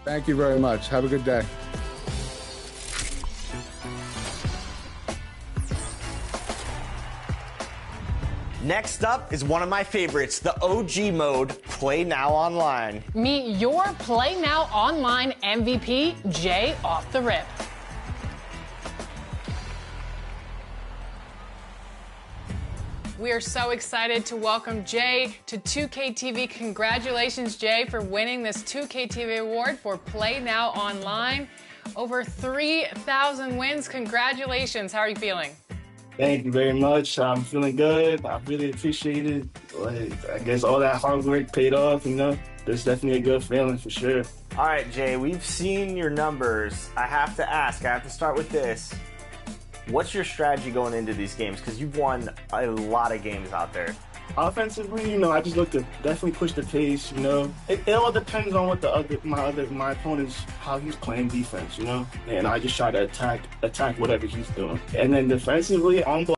Thank you very much. Have a good day. Next up is one of my favorites, the OG mode, Play Now Online. Meet your Play Now Online MVP, Jay Off the Rip. We are so excited to welcome Jay to 2K TV. Congratulations, Jay, for winning this 2K TV award for Play Now Online. Over 3,000 wins. Congratulations. How are you feeling? Thank you very much. I'm feeling good. I really appreciate it. Like, I guess all that hard work paid off, you know? There's definitely a good feeling for sure. All right, Jay, we've seen your numbers. I have to ask, I have to start with this. What's your strategy going into these games? Because you've won a lot of games out there. Offensively, you know, I just look to definitely push the pace, you know. It all depends on what my opponent's, how he's playing defense, you know. And I just try to attack whatever he's doing. And then defensively, on ball.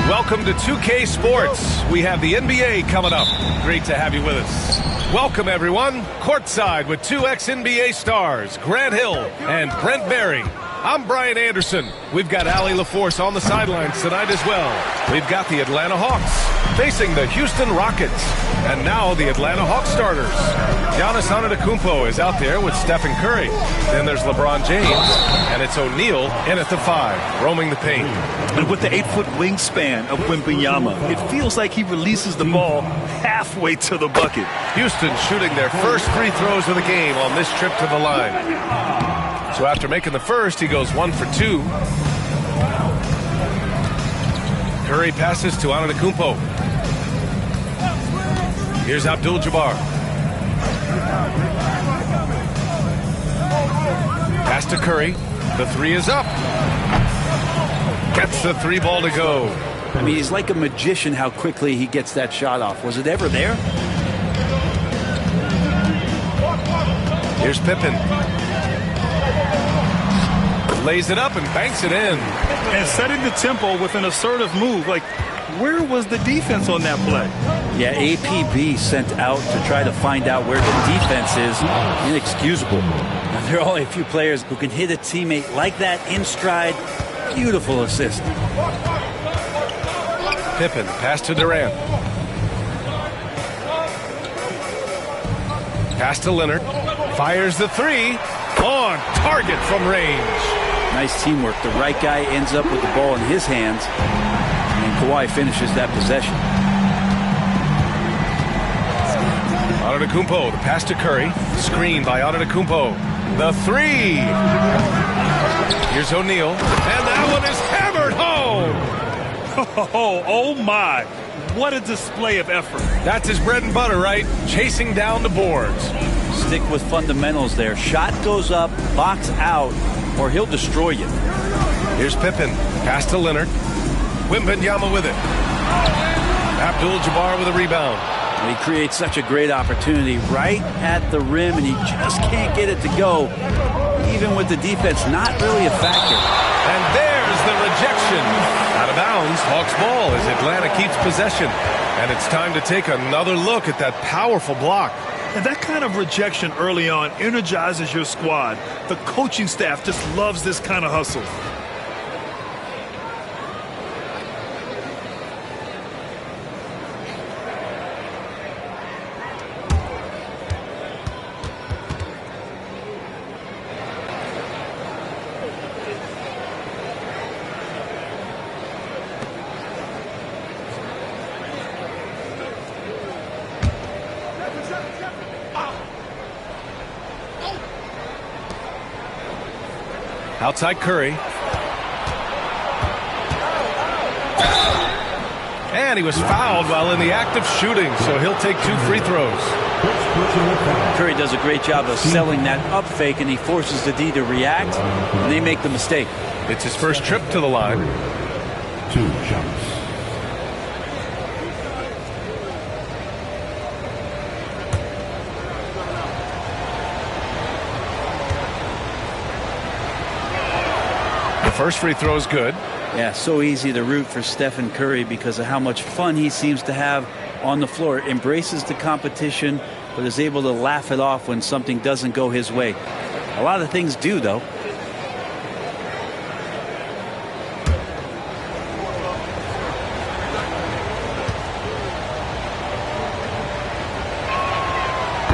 Welcome to 2K Sports. We have the NBA coming up. Great to have you with us. Welcome, everyone. Courtside with two ex-NBA stars, Grant Hill and Brent Barry. I'm Brian Anderson. We've got Allie LaForce on the sidelines tonight as well. We've got the Atlanta Hawks facing the Houston Rockets. And now the Atlanta Hawks starters. Giannis Antetokounmpo is out there with Stephen Curry. Then there's LeBron James, and it's O'Neal in at the 5, roaming the paint. And with the 8-foot wingspan of Wembanyama, it feels like he releases the ball halfway to the bucket. Houston shooting their first free throws of the game on this trip to the line. So after making the first, he goes 1 for 2. Curry passes to Antetokounmpo. Here's Abdul-Jabbar. Pass to Curry. The 3 is up. Gets the 3 ball to go. I mean, he's like a magician how quickly he gets that shot off. Was it ever there? Here's Pippen. Lays it up and banks it in. And setting the tempo with an assertive move. Like, where was the defense on that play? Yeah, APB sent out to try to find out where the defense is. Inexcusable. Now, there are only a few players who can hit a teammate like that in stride. Beautiful assist. Pippen, pass to Durant. Pass to Leonard. Fires the 3. On target from range. Nice teamwork. The right guy ends up with the ball in his hands. And Kawhi finishes that possession. Antetokounmpo, the pass to Curry. Screen by Antetokounmpo. The 3. Here's O'Neal. And that one is hammered home. Oh my. What a display of effort. That's his bread and butter, right? Chasing down the boards. Stick with fundamentals there. Shot goes up, box out, or he'll destroy you. Here's Pippen. Pass to Leonard. Wembanyama with it. Abdul-Jabbar with a rebound. He creates such a great opportunity right at the rim, and he just can't get it to go, even with the defense not really a factor. And there's the rejection. Out of bounds, Hawks ball as Atlanta keeps possession. And it's time to take another look at that powerful block. And that kind of rejection early on energizes your squad. The coaching staff just loves this kind of hustle. Outside Curry. And he was fouled while in the act of shooting, so he'll take 2 free throws. Curry does a great job of selling that up fake, and he forces the D to react, and they make the mistake. It's his first trip to the line. 2 jumps. First free throw is good. Yeah, so easy to root for Stephen Curry because of how much fun he seems to have on the floor. Embraces the competition, but is able to laugh it off when something doesn't go his way. A lot of things do, though.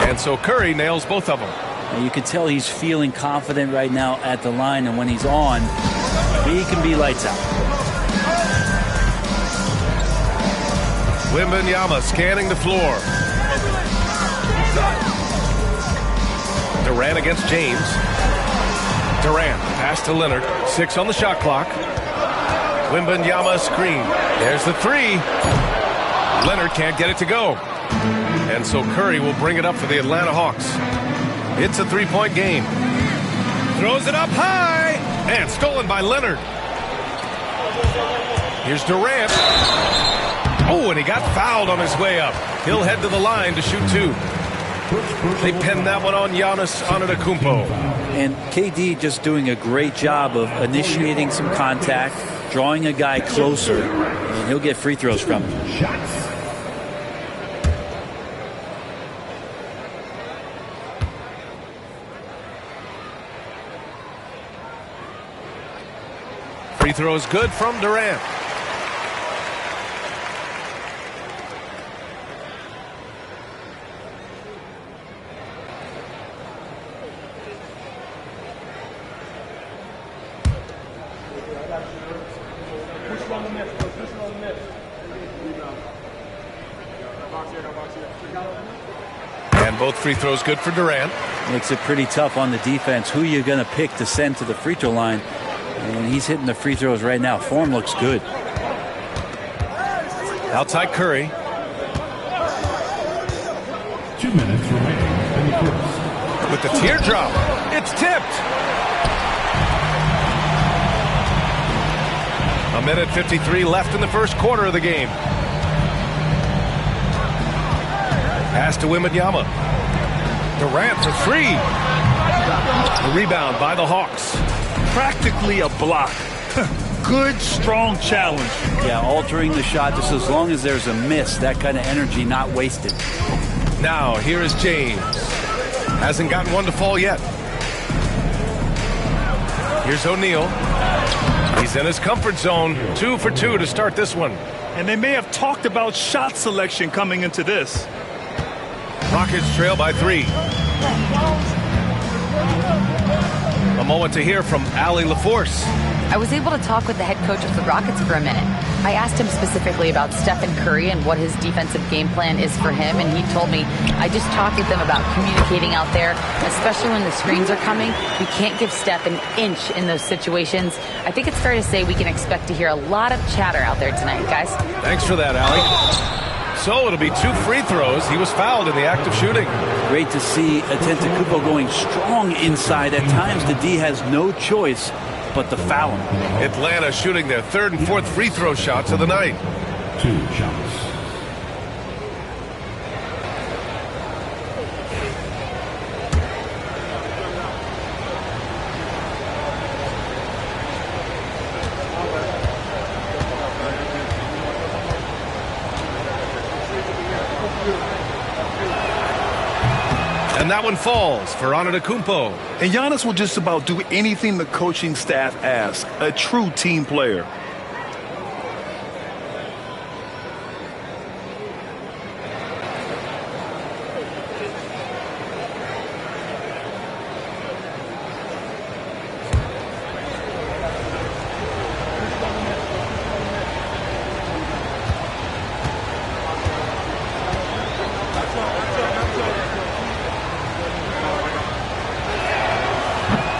And so Curry nails both of them. And you can tell he's feeling confident right now at the line, and when he's on, he can be lights out. Wembanyama scanning the floor. Durant against James. Durant pass to Leonard. 6 on the shot clock. Wembanyama screen. There's the 3. Leonard can't get it to go. And so Curry will bring it up for the Atlanta Hawks. It's a 3-point game. Throws it up high. And stolen by Leonard. Here's Durant. Oh, and he got fouled on his way up. He'll head to the line to shoot 2. They pinned that one on Giannis Antetokounmpo. And KD just doing a great job of initiating some contact, drawing a guy closer, and he'll get free throws from him. Free throw is good from Durant. And both free throws good for Durant. Makes it pretty tough on the defense. Who you're going to pick to send to the free throw line. And he's hitting the free throws right now. Form looks good. Outside Curry. 2 minutes remaining in the first. With the teardrop. It's tipped. 1:53 left in the first quarter of the game. Pass to Wembanyama. Durant for 3. The rebound by the Hawks. Practically a block. Good, strong challenge. Yeah, altering the shot just as long as there's a miss. That kind of energy not wasted. Now, here is James. Hasn't gotten one to fall yet. Here's O'Neal. He's in his comfort zone. 2 for 2 to start this one. And they may have talked about shot selection coming into this. Rockets trail by 3. A moment to hear from Allie LaForce. I was able to talk with the head coach of the Rockets for a minute. I asked him specifically about Stephen Curry and what his defensive game plan is for him, and he told me, I just talked with them about communicating out there, especially when the screens are coming. We can't give Steph an inch in those situations. I think it's fair to say we can expect to hear a lot of chatter out there tonight, guys. Thanks for that, Allie. So it'll be 2 free throws. He was fouled in the act of shooting. Great to see Antetokounmpo going strong inside. At times, the D has no choice but to foul him. Atlanta shooting their 3rd and 4th free throw shots of the night. 2 jumps. And that one falls for Antetokounmpo. And Giannis will just about do anything the coaching staff asks. A true team player.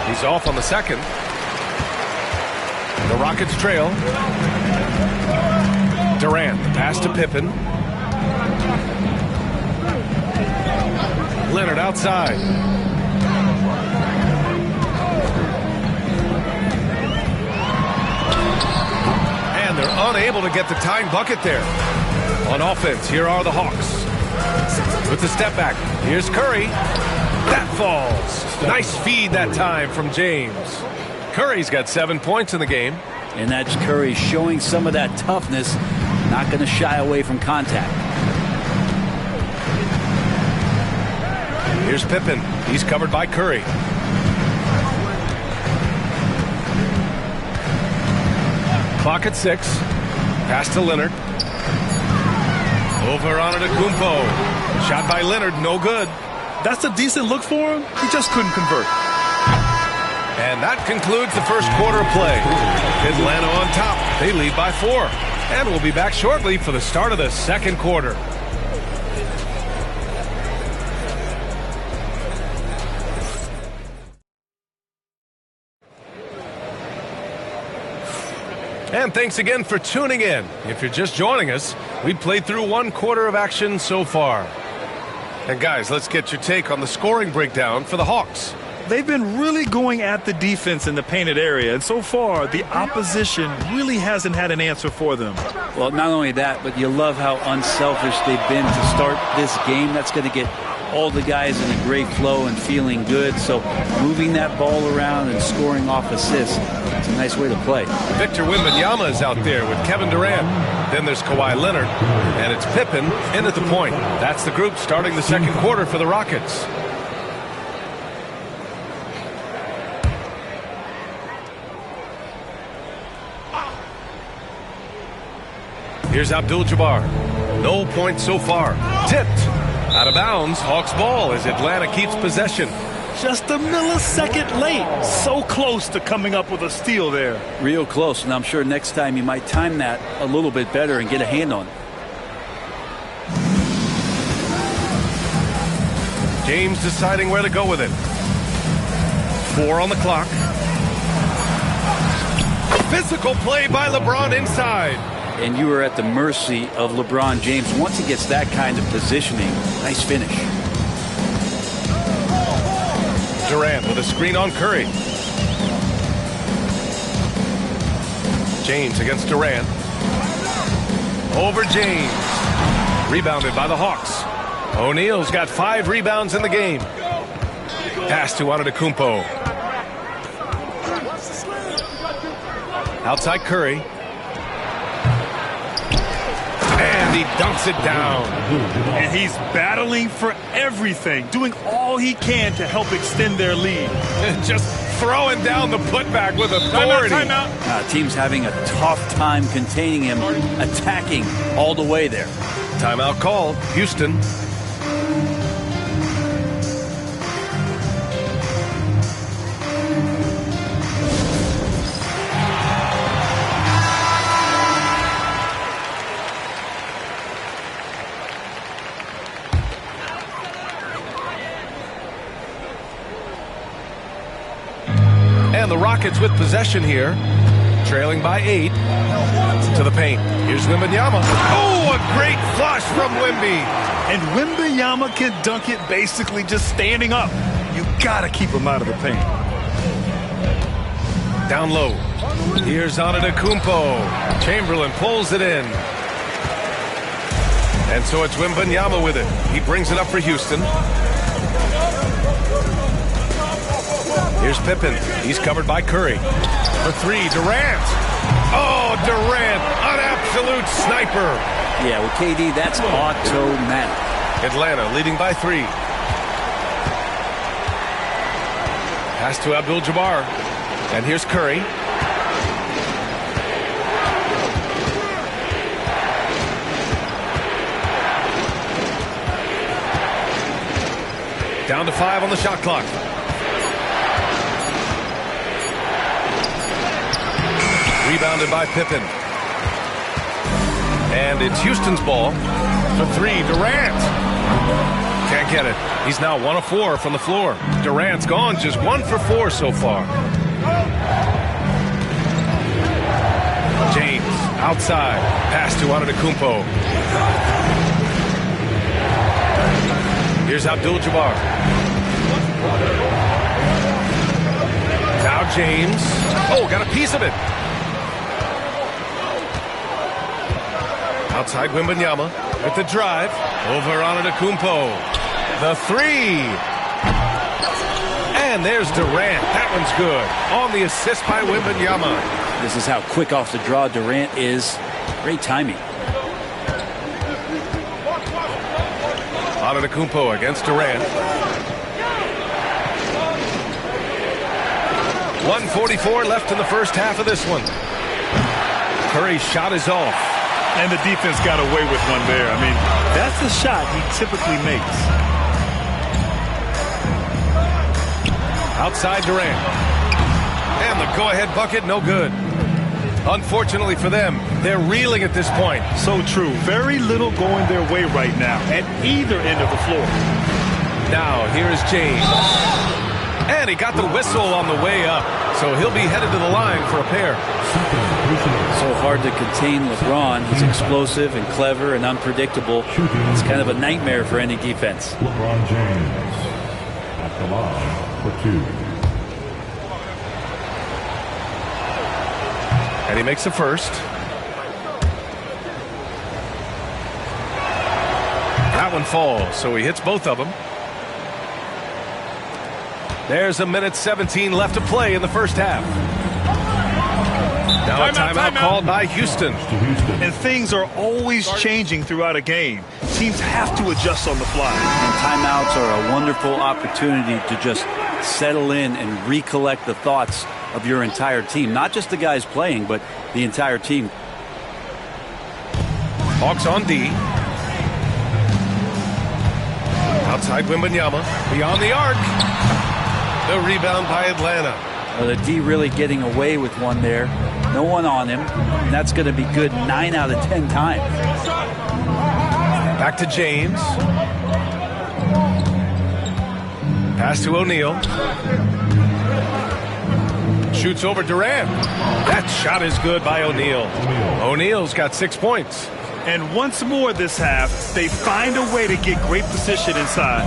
He's off on the second. The Rockets trail. Durant, the pass to Pippen. Leonard outside. And they're unable to get the tying bucket there. On offense, here are the Hawks. With the step back, here's Curry. That falls. Nice feed that time from James. Curry's got 7 points in the game. And that's Curry showing some of that toughness, not going to shy away from contact. Here's Pippen. He's covered by Curry. Clock at 6. Pass to Leonard. Over Antetokounmpo. Shot by Leonard, no good. That's a decent look for him. He just couldn't convert. And that concludes the first quarter of play. Atlanta on top. They lead by 4. And we'll be back shortly for the start of the second quarter. And thanks again for tuning in. If you're just joining us, we played through one quarter of action so far. And guys, let's get your take on the scoring breakdown for the Hawks. They've been really going at the defense in the painted area, and so far the opposition really hasn't had an answer for them. Well, not only that, but you love how unselfish they've been to start this game. That's going to get all the guys in a great flow and feeling good. So moving that ball around and scoring off assists, it's a nice way to play. Victor Wembanyama is out there with Kevin Durant. Then there's Kawhi Leonard, and it's Pippen in at the point. That's the group starting the second quarter for the Rockets. Here's Abdul-Jabbar. No points so far. Tipped. Out of bounds. Hawks ball as Atlanta keeps possession. Just a millisecond late. So close to coming up with a steal there. Real close, and I'm sure next time you might time that a little bit better and get a hand on it. James deciding where to go with it. 4 on the clock. Physical play by LeBron inside. And you are at the mercy of LeBron James. Once he gets that kind of positioning, nice finish. Durant with a screen on Curry. James against Durant. Over James. Rebounded by the Hawks. O'Neal's got 5 rebounds in the game. Pass to Antetokounmpo. Outside Curry. And he dunks it down. And he's battling for everything, doing all he can to help extend their lead. Just throwing down the putback with authority. Timeout. Team's having a tough time containing him, attacking all the way there. Timeout called. Houston. And the Rockets with possession here, trailing by 8 to the paint. Here's Wembanyama. Oh, a great flush from Wemby. And Wembanyama can dunk it basically just standing up. You gotta keep him out of the paint. Down low. Here's Antetokounmpo. Chamberlain pulls it in. And so it's Wembanyama with it. He brings it up for Houston. Here's Pippen. He's covered by Curry. For 3, Durant. Oh, Durant, an absolute sniper. Yeah, with KD, that's automatic. Atlanta leading by 3. Pass to Abdul-Jabbar. And here's Curry. Down to 5 on the shot clock. Rebounded by Pippen. And it's Houston's ball. For 3, Durant. Can't get it. He's now 1 of 4 from the floor. Durant's gone just 1 for 4 so far. James outside. Pass to Antetokounmpo. Here's Abdul-Jabbar. Now James. Oh, got a piece of it. Outside Wembanyama with the drive. Over Antetokounmpo. The 3. And there's Durant. That one's good. On the assist by Wembanyama. This is how quick off the draw Durant is. Great timing. Antetokounmpo against Durant. 1:44 left in the first half of this one. Curry's shot is off. And the defense got away with one there. I mean, that's the shot he typically makes. Outside Durant. And the go-ahead bucket, no good. Unfortunately for them, they're reeling at this point. So true. Very little going their way right now at either end of the floor. Now, here's James. And he got the whistle on the way up. So he'll be headed to the line for a pair. So hard to contain LeBron. He's explosive and clever and unpredictable. It's kind of a nightmare for any defense. LeBron James at the line for 2. And he makes the first. That one falls, so he hits both of them. There's 1:17 left to play in the first half. Now a timeout called by Houston. And things are always changing throughout a game. Teams have to adjust on the fly. And timeouts are a wonderful opportunity to just settle in and recollect the thoughts of your entire team. Not just the guys playing, but the entire team. Hawks on D. Outside Wembanyama. Beyond the arc. The rebound by Atlanta. Well, the D really getting away with one there. No one on him. And that's going to be good 9 out of 10 times. Back to James. Pass to O'Neal. Shoots over Durant. That shot is good by O'Neal. O'Neal's got 6 points. And once more this half, they find a way to get great position inside.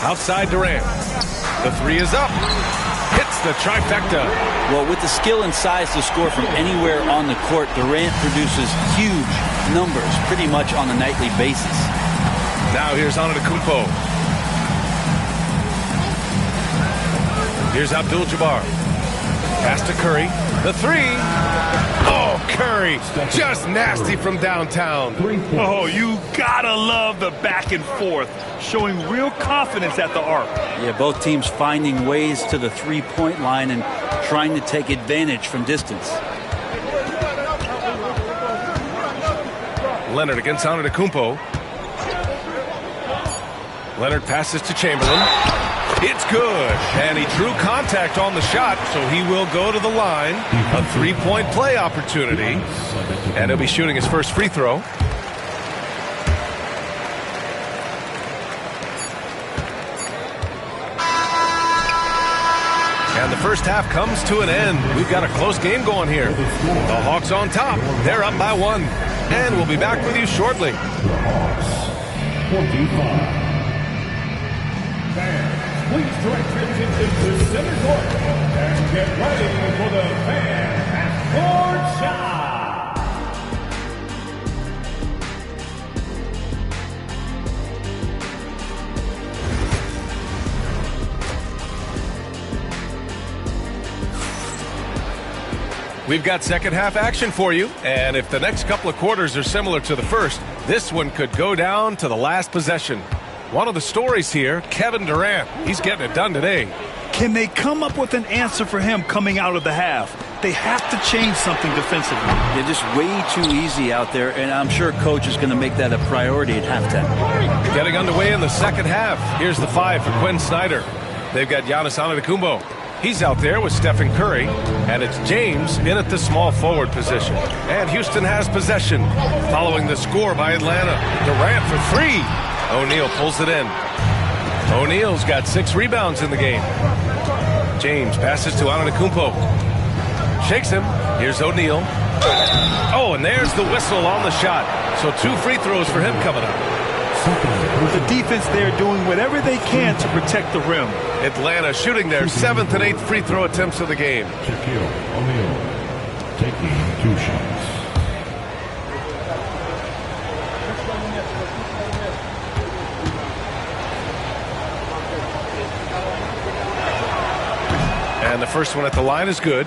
Outside Durant. The 3 is up. Hits the trifecta. Well, with the skill and size to score from anywhere on the court, Durant produces huge numbers pretty much on a nightly basis. Now here's Antetokounmpo. Here's Abdul-Jabbar. Pass to Curry. The 3. Oh, Curry. Just nasty from downtown. Oh, you gotta love the back and forth. Showing real confidence at the arc. Yeah, both teams finding ways to the three-point line and trying to take advantage from distance. Leonard against Antetokounmpo. Leonard passes to Chamberlain. It's good. And he drew contact on the shot, so he will go to the line. A 3-point play opportunity. And he'll be shooting his first free throw. And the first half comes to an end. We've got a close game going here. The Hawks on top. They're up by 1. And we'll be back with you shortly. The Hawks 45. Please direct your attention to center court and get ready for the fan half-court shot. We've got second half action for you, and if the next couple of quarters are similar to the first, this one could go down to the last possession. One of the stories here, Kevin Durant. He's getting it done today. Can they come up with an answer for him coming out of the half? They have to change something defensively. They're just way too easy out there, and I'm sure coach is going to make that a priority at halftime. Getting underway in the second half. Here's the 5 for Quinn Snyder. They've got Giannis Antetokounmpo. He's out there with Stephen Curry, and it's James in at the small forward position. And Houston has possession following the score by Atlanta. Durant for 3. O'Neal pulls it in. O'Neal's got 6 rebounds in the game. James passes to Antetokounmpo. Shakes him. Here's O'Neal. Oh, and there's the whistle on the shot. So 2 free throws for him coming up. The defense there doing whatever they can to protect the rim. Atlanta shooting their 7th and 8th free throw attempts of the game. Shaquille O'Neal taking 2 shots. And the first one at the line is good.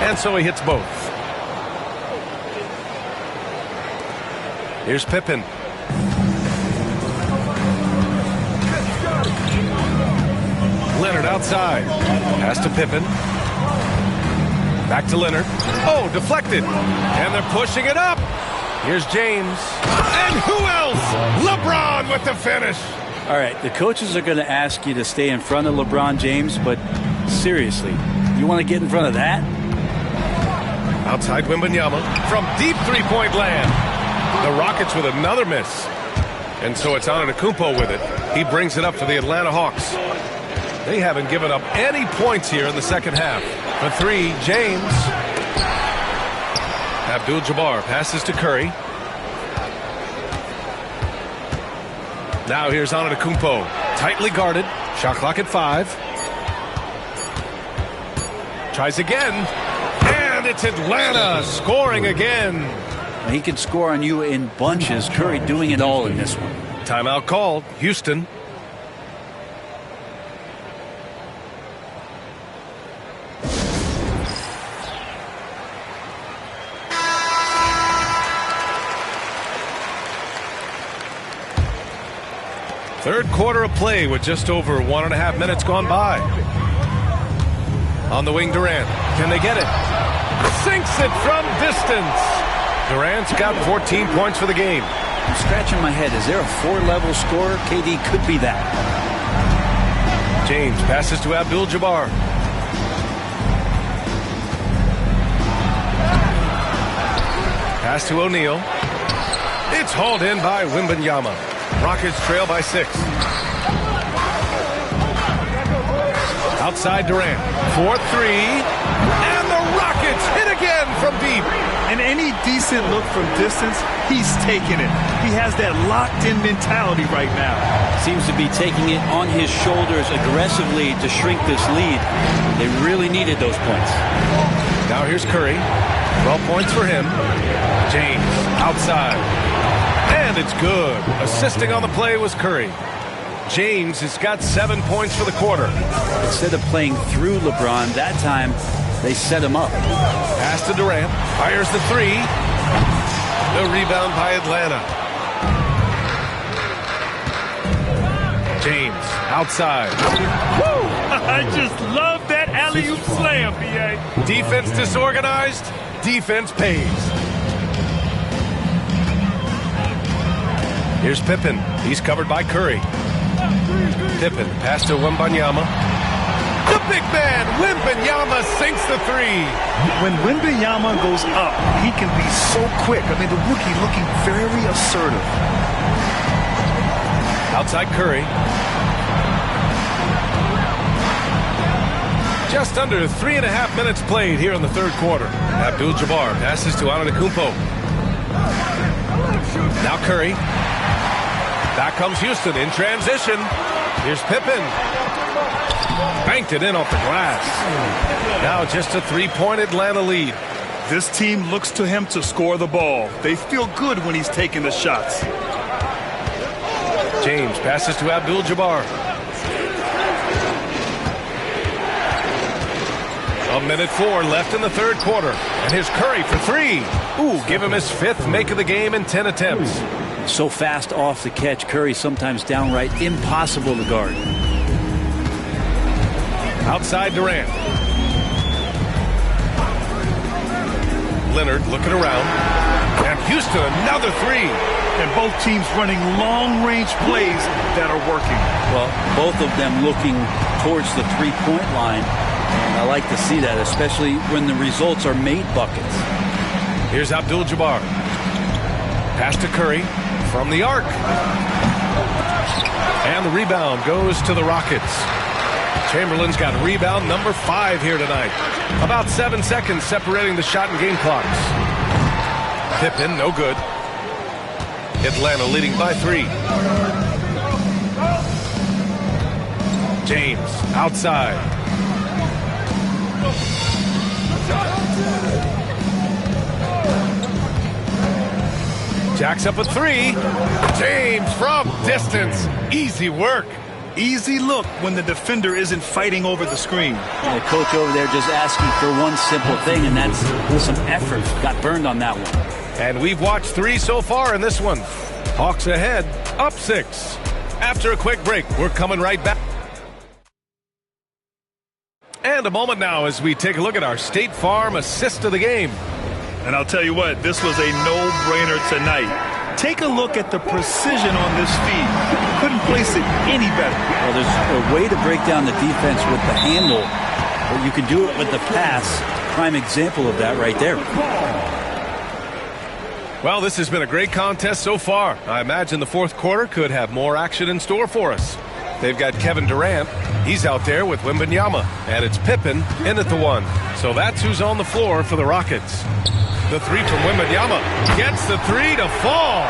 And so he hits both. Here's Pippen. Leonard outside. Pass to Pippen. Back to Leonard. Oh, deflected. And they're pushing it up. Here's James. And who else? LeBron with the finish. All right, the coaches are going to ask you to stay in front of LeBron James, but seriously, you want to get in front of that? Outside Wembanyama from deep three-point land. The Rockets with another miss. And so it's Antetokounmpo with it. He brings it up for the Atlanta Hawks. They haven't given up any points here in the second half. For 3, James. Abdul-Jabbar passes to Curry. Now here's Antetokounmpo. Tightly guarded. Shot clock at 5. Tries again. And it's Atlanta scoring again. He can score on you in bunches. Curry doing it all in this one. Timeout called. Houston. Third quarter of play with just over 1.5 minutes gone by. On the wing, Durant. Can they get it? Sinks it from distance. Durant's got 14 points for the game. I'm scratching my head. Is there a 4-level scorer? KD could be that. James passes to Abdul-Jabbar. Pass to O'Neal. It's hauled in by Wembanyama. Rockets trail by 6. Outside Durant. 4-3. And the Rockets hit again from deep. And any decent look from distance, he's taking it. He has that locked-in mentality right now. Seems to be taking it on his shoulders aggressively to shrink this lead. They really needed those points. Now here's Curry. 12 points for him. James outside. And it's good. Assisting on the play was Curry. James has got 7 points for the quarter. Instead of playing through LeBron, that time they set him up. Pass to Durant. Fires the 3. The rebound by Atlanta. James outside. Woo! I just love that alley-oop slam, B.A. Defense disorganized. Defense pays. Here's Pippen. He's covered by Curry. Pippen, pass to Wembanyama. The big man, Wembanyama, sinks the 3. When Wembanyama goes up, he can be so quick. I mean, the rookie looking very assertive. Outside Curry. Just under 3.5 minutes played here in the third quarter. Abdul-Jabbar passes to Antetokounmpo. Now Curry. Back comes Houston in transition. Here's Pippen. Banked it in off the glass. Now just a 3-point Atlanta lead. This team looks to him to score the ball. They feel good when he's taking the shots. James passes to Abdul-Jabbar. A minute 4 left in the third quarter. And here's Curry for 3. Ooh, give him his 5th make of the game in 10 attempts. So fast off the catch, Curry sometimes downright impossible to guard. Outside Durant. Leonard looking around. And Houston, another 3. And both teams running long-range plays that are working. Well, both of them looking towards the three-point line. And I like to see that, especially when the results are made buckets. Here's Abdul-Jabbar. Pass to Curry from the arc. And the rebound goes to the Rockets. Chamberlain's got rebound number 5 here tonight. About 7 seconds separating the shot and game clocks. Pippen, no good. Atlanta leading by 3. James outside. Jacks up a 3. James from distance. Easy work. Easy look when the defender isn't fighting over the screen. And the coach over there just asking for one simple thing, and that's some effort. Got burned on that one. And we've watched 3 so far in this one. Hawks ahead, up 6. After a quick break, we're coming right back. And a moment now as we take a look at our State Farm assist of the game. And I'll tell you what, this was a no-brainer tonight. Take a look at the precision on this feed. Couldn't place it any better. Well, there's a way to break down the defense with the handle, but you can do it with the pass. Prime example of that right there. Well, this has been a great contest so far. I imagine the fourth quarter could have more action in store for us. They've got Kevin Durant. He's out there with Wembanyama. And it's Pippen in at the 1. So that's who's on the floor for the Rockets. The 3 from Wembanyama. Gets the 3 to fall.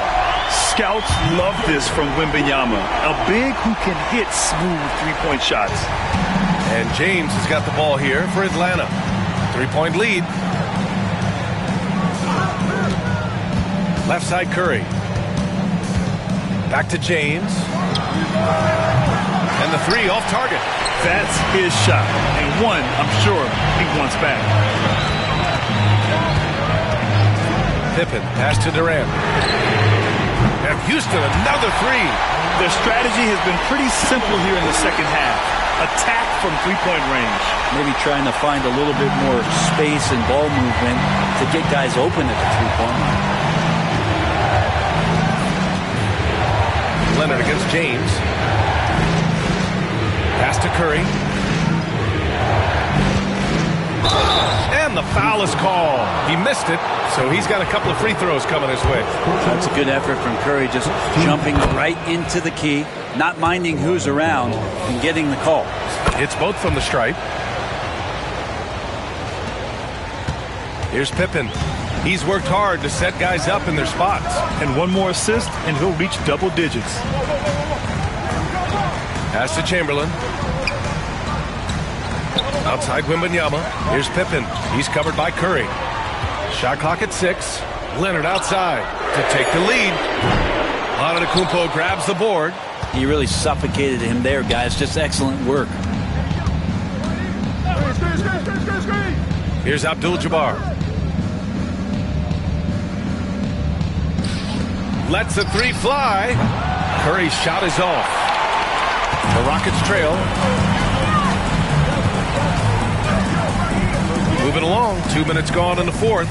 Scouts love this from Wembanyama. A big who can hit smooth three-point shots. And James has got the ball here for Atlanta. 3-point lead. Left side Curry. Back to James. And the 3 off target. That's his shot. And one, I'm sure, he wants back. Pippen, pass to Durant. And Houston, another 3. Their strategy has been pretty simple here in the second half. Attack from three-point range. Maybe trying to find a little bit more space and ball movement to get guys open at the three-point line. Leonard against James. Pass to Curry. And the foul is called. He missed it, so he's got a couple of free throws coming his way. That's a good effort from Curry, just jumping right into the key, not minding who's around, and getting the call. It's both from the stripe. Here's Pippen. He's worked hard to set guys up in their spots. And one more assist, and he'll reach double digits. Pass to Chamberlain. Outside Wembanyama. Here's Pippen. He's covered by Curry. Shot clock at 6. Leonard outside to take the lead. Antetokounmpo grabs the board. He really suffocated him there, guys. Just excellent work. Here's Abdul-Jabbar. Lets the 3 fly. Curry's shot is off. The Rockets trail. Moving along. 2 minutes gone in the fourth.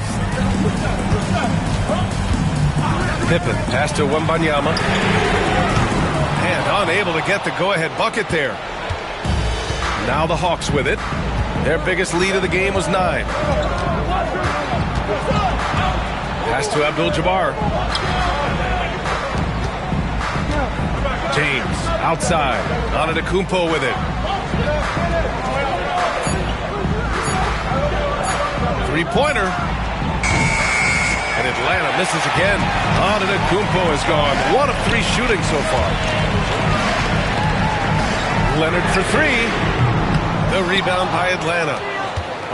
Pippen pass to Wembanyama. And unable to get the go-ahead bucket there. Now the Hawks with it. Their biggest lead of the game was 9. Pass to Abdul-Jabbar. James outside. Antetokounmpo with it. 3-pointer. And Atlanta misses again. Antetokounmpo has gone 1 of 3 shooting so far. Leonard for 3. The rebound by Atlanta.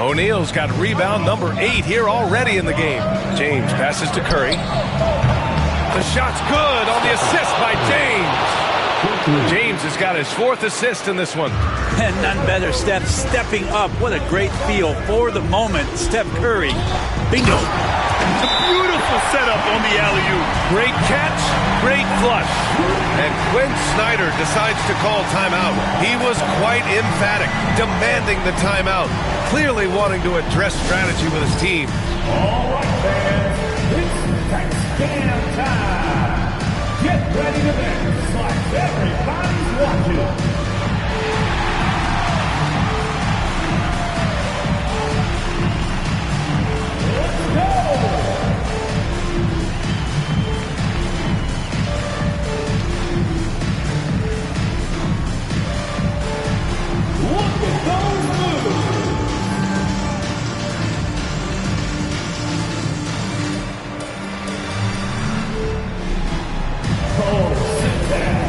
O'Neal's got rebound number 8 here already in the game. James passes to Curry. The shot's good on the assist by James. James has got his 4th assist in this one. And none better, Steph stepping up. What a great feel for the moment. Steph Curry. Bingo. A beautiful setup on the alley-oop. Great catch, great flush. And Quinn Snyder decides to call timeout. He was quite emphatic, demanding the timeout, clearly wanting to address strategy with his team. All right, fans, it's touchdown time. Get ready to dance like everybody's watching. Let's go! Look at those moves! Oh, sit down.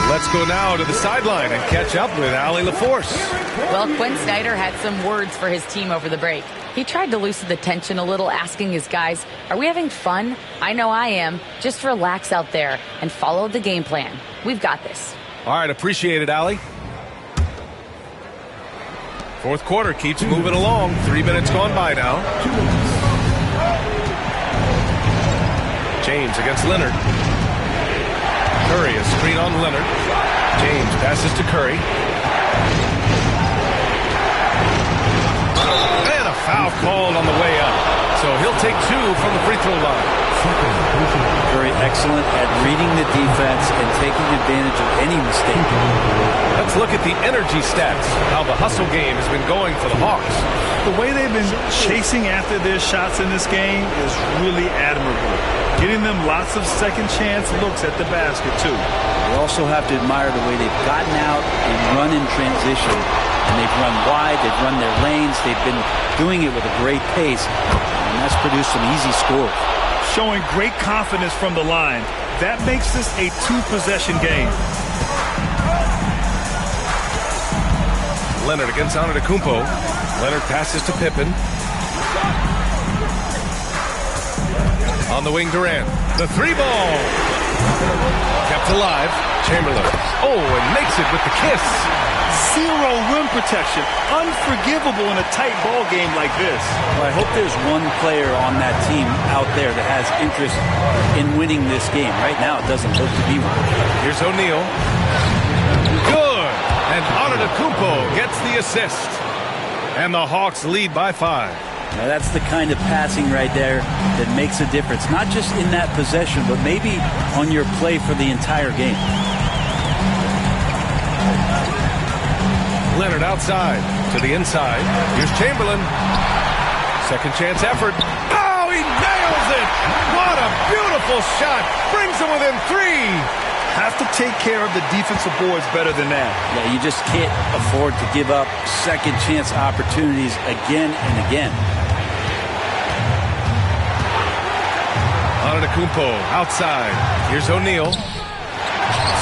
Let's go now to the sideline and catch up with Allie LaForce. Well, Quinn Snyder had some words for his team over the break. He tried to loosen the tension a little, asking his guys, are we having fun? I know I am. Just relax out there and follow the game plan. We've got this. All right, appreciate it, Allie. 4th quarter keeps moving along. 3 minutes gone by now. James against Leonard. Curry, a screen on Leonard. James passes to Curry. And a foul called on the way up. So he'll take 2 from the free throw line. Curry excellent at reading the defense and taking advantage of any mistake. Let's look at the energy stats, how the hustle game has been going for the Hawks. The way they've been chasing after their shots in this game is really admirable. Getting them lots of second chance looks at the basket, too. We also have to admire the way they've gotten out and run in transition. And they've run wide, they've run their lanes, they've been doing it with a great pace, and that's produced some easy scores. Showing great confidence from the line. That makes this a 2-possession game. Leonard against Antetokounmpo. Leonard passes to Pippen. On the wing, Durant. The 3-ball. Kept alive. Chamberlain. Oh, and makes it with the kiss. Zero rim protection. Unforgivable in a tight ball game like this. Well, I hope there's one player on that team out there that has interest in winning this game. Right now, it doesn't look to be one. Here's O'Neal. Good. And Antetokounmpo gets the assist. And the Hawks lead by 5. Now that's the kind of passing right there that makes a difference. Not just in that possession, but maybe on your play for the entire game. Leonard outside to the inside. Here's Chamberlain. Second chance effort. Oh, he nails it! What a beautiful shot! Brings him within 3. Have to take care of the defensive boards better than that. Yeah, you just can't afford to give up second chance opportunities again and again. Antetokounmpo outside. Here's O'Neal.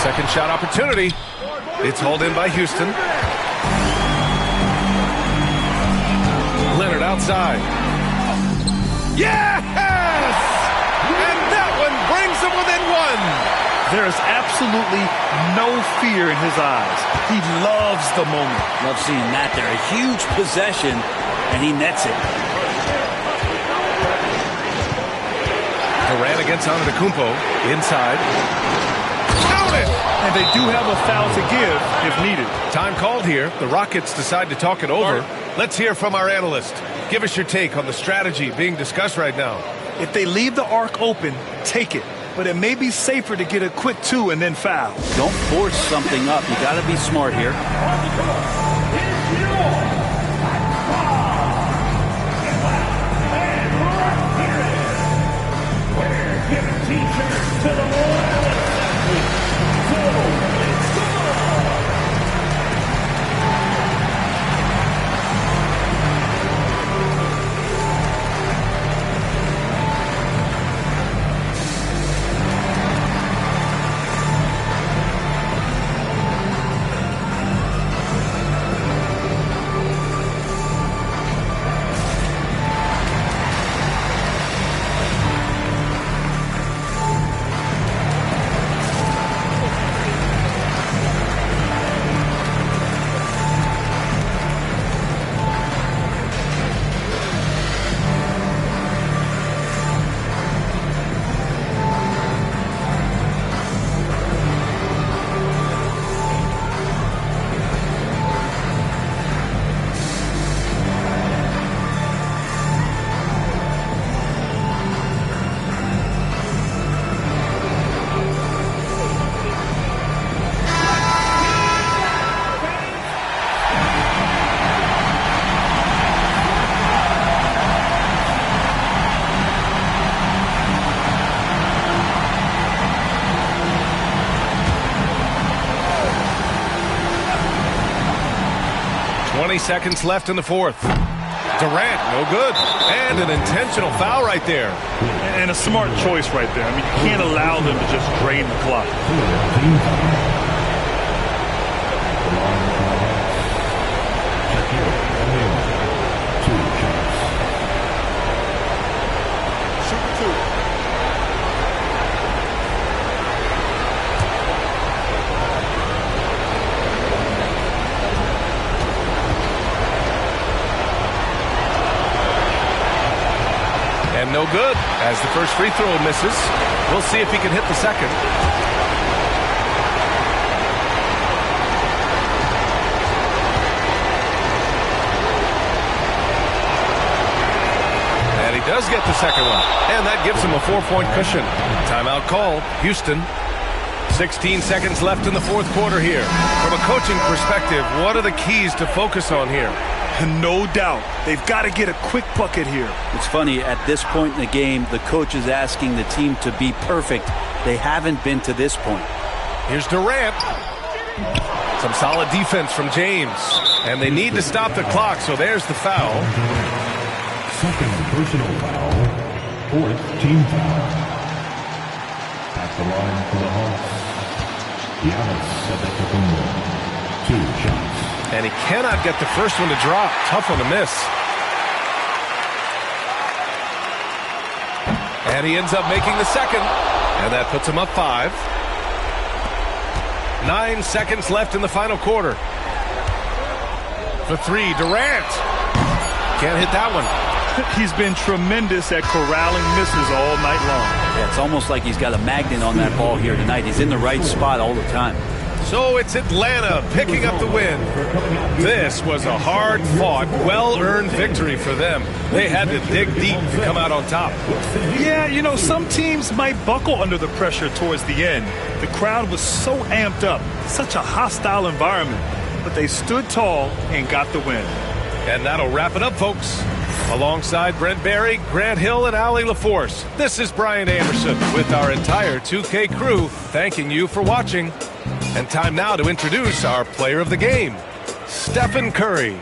Second shot opportunity. It's hauled in by Houston. Leonard outside. Yes! And that one brings him within 1. There is absolutely no fear in his eyes. He loves the moment. Love seeing that there. A huge possession, and he nets it. Durant against Antetokounmpo. Inside. Count it! And they do have a foul to give if needed. Time called here. The Rockets decide to talk it over. Let's hear from our analyst. Give us your take on the strategy being discussed right now. If they leave the arc open, take it. but it may be safer to get a quick 2 and then foul. Don't force something up. You got to be smart here. To the Seconds left in the fourth. Durant, no good. And an intentional foul right there. And a smart choice right there. I mean, you can't allow them to just drain the clock. And no good, as the first free throw misses. We'll see if he can hit the second. And he does get the second one. And that gives him a 4-point cushion. Timeout call, Houston. 16 seconds left in the fourth quarter here. From a coaching perspective, what are the keys to focus on here? No doubt. They've got to get a quick bucket here. It's funny, at this point in the game, the coach is asking the team to be perfect. They haven't been to this point. Here's Durant. Some solid defense from James. And they need to stop the clock, so there's the foul. Second personal foul. Fourth team foul. At the line for the Hawks, Giannis Antetokounmpo. 2 shots. And he cannot get the first one to drop. Tough one to miss. And he ends up making the second. And that puts him up 5. 9 seconds left in the final quarter. For 3, Durant. Can't hit that one. He's been tremendous at corralling misses all night long. Yeah, it's almost like he's got a magnet on that ball here tonight. He's in the right spot all the time. So it's Atlanta picking up the win. This was a hard-fought, well-earned victory for them. They had to dig deep to come out on top. Yeah, you know, some teams might buckle under the pressure towards the end. The crowd was so amped up, such a hostile environment. But they stood tall and got the win. And that'll wrap it up, folks. Alongside Brent Barry, Grant Hill, and Allie LaForce, this is Brian Anderson with our entire 2K crew thanking you for watching. And time now to introduce our player of the game, Stephen Curry.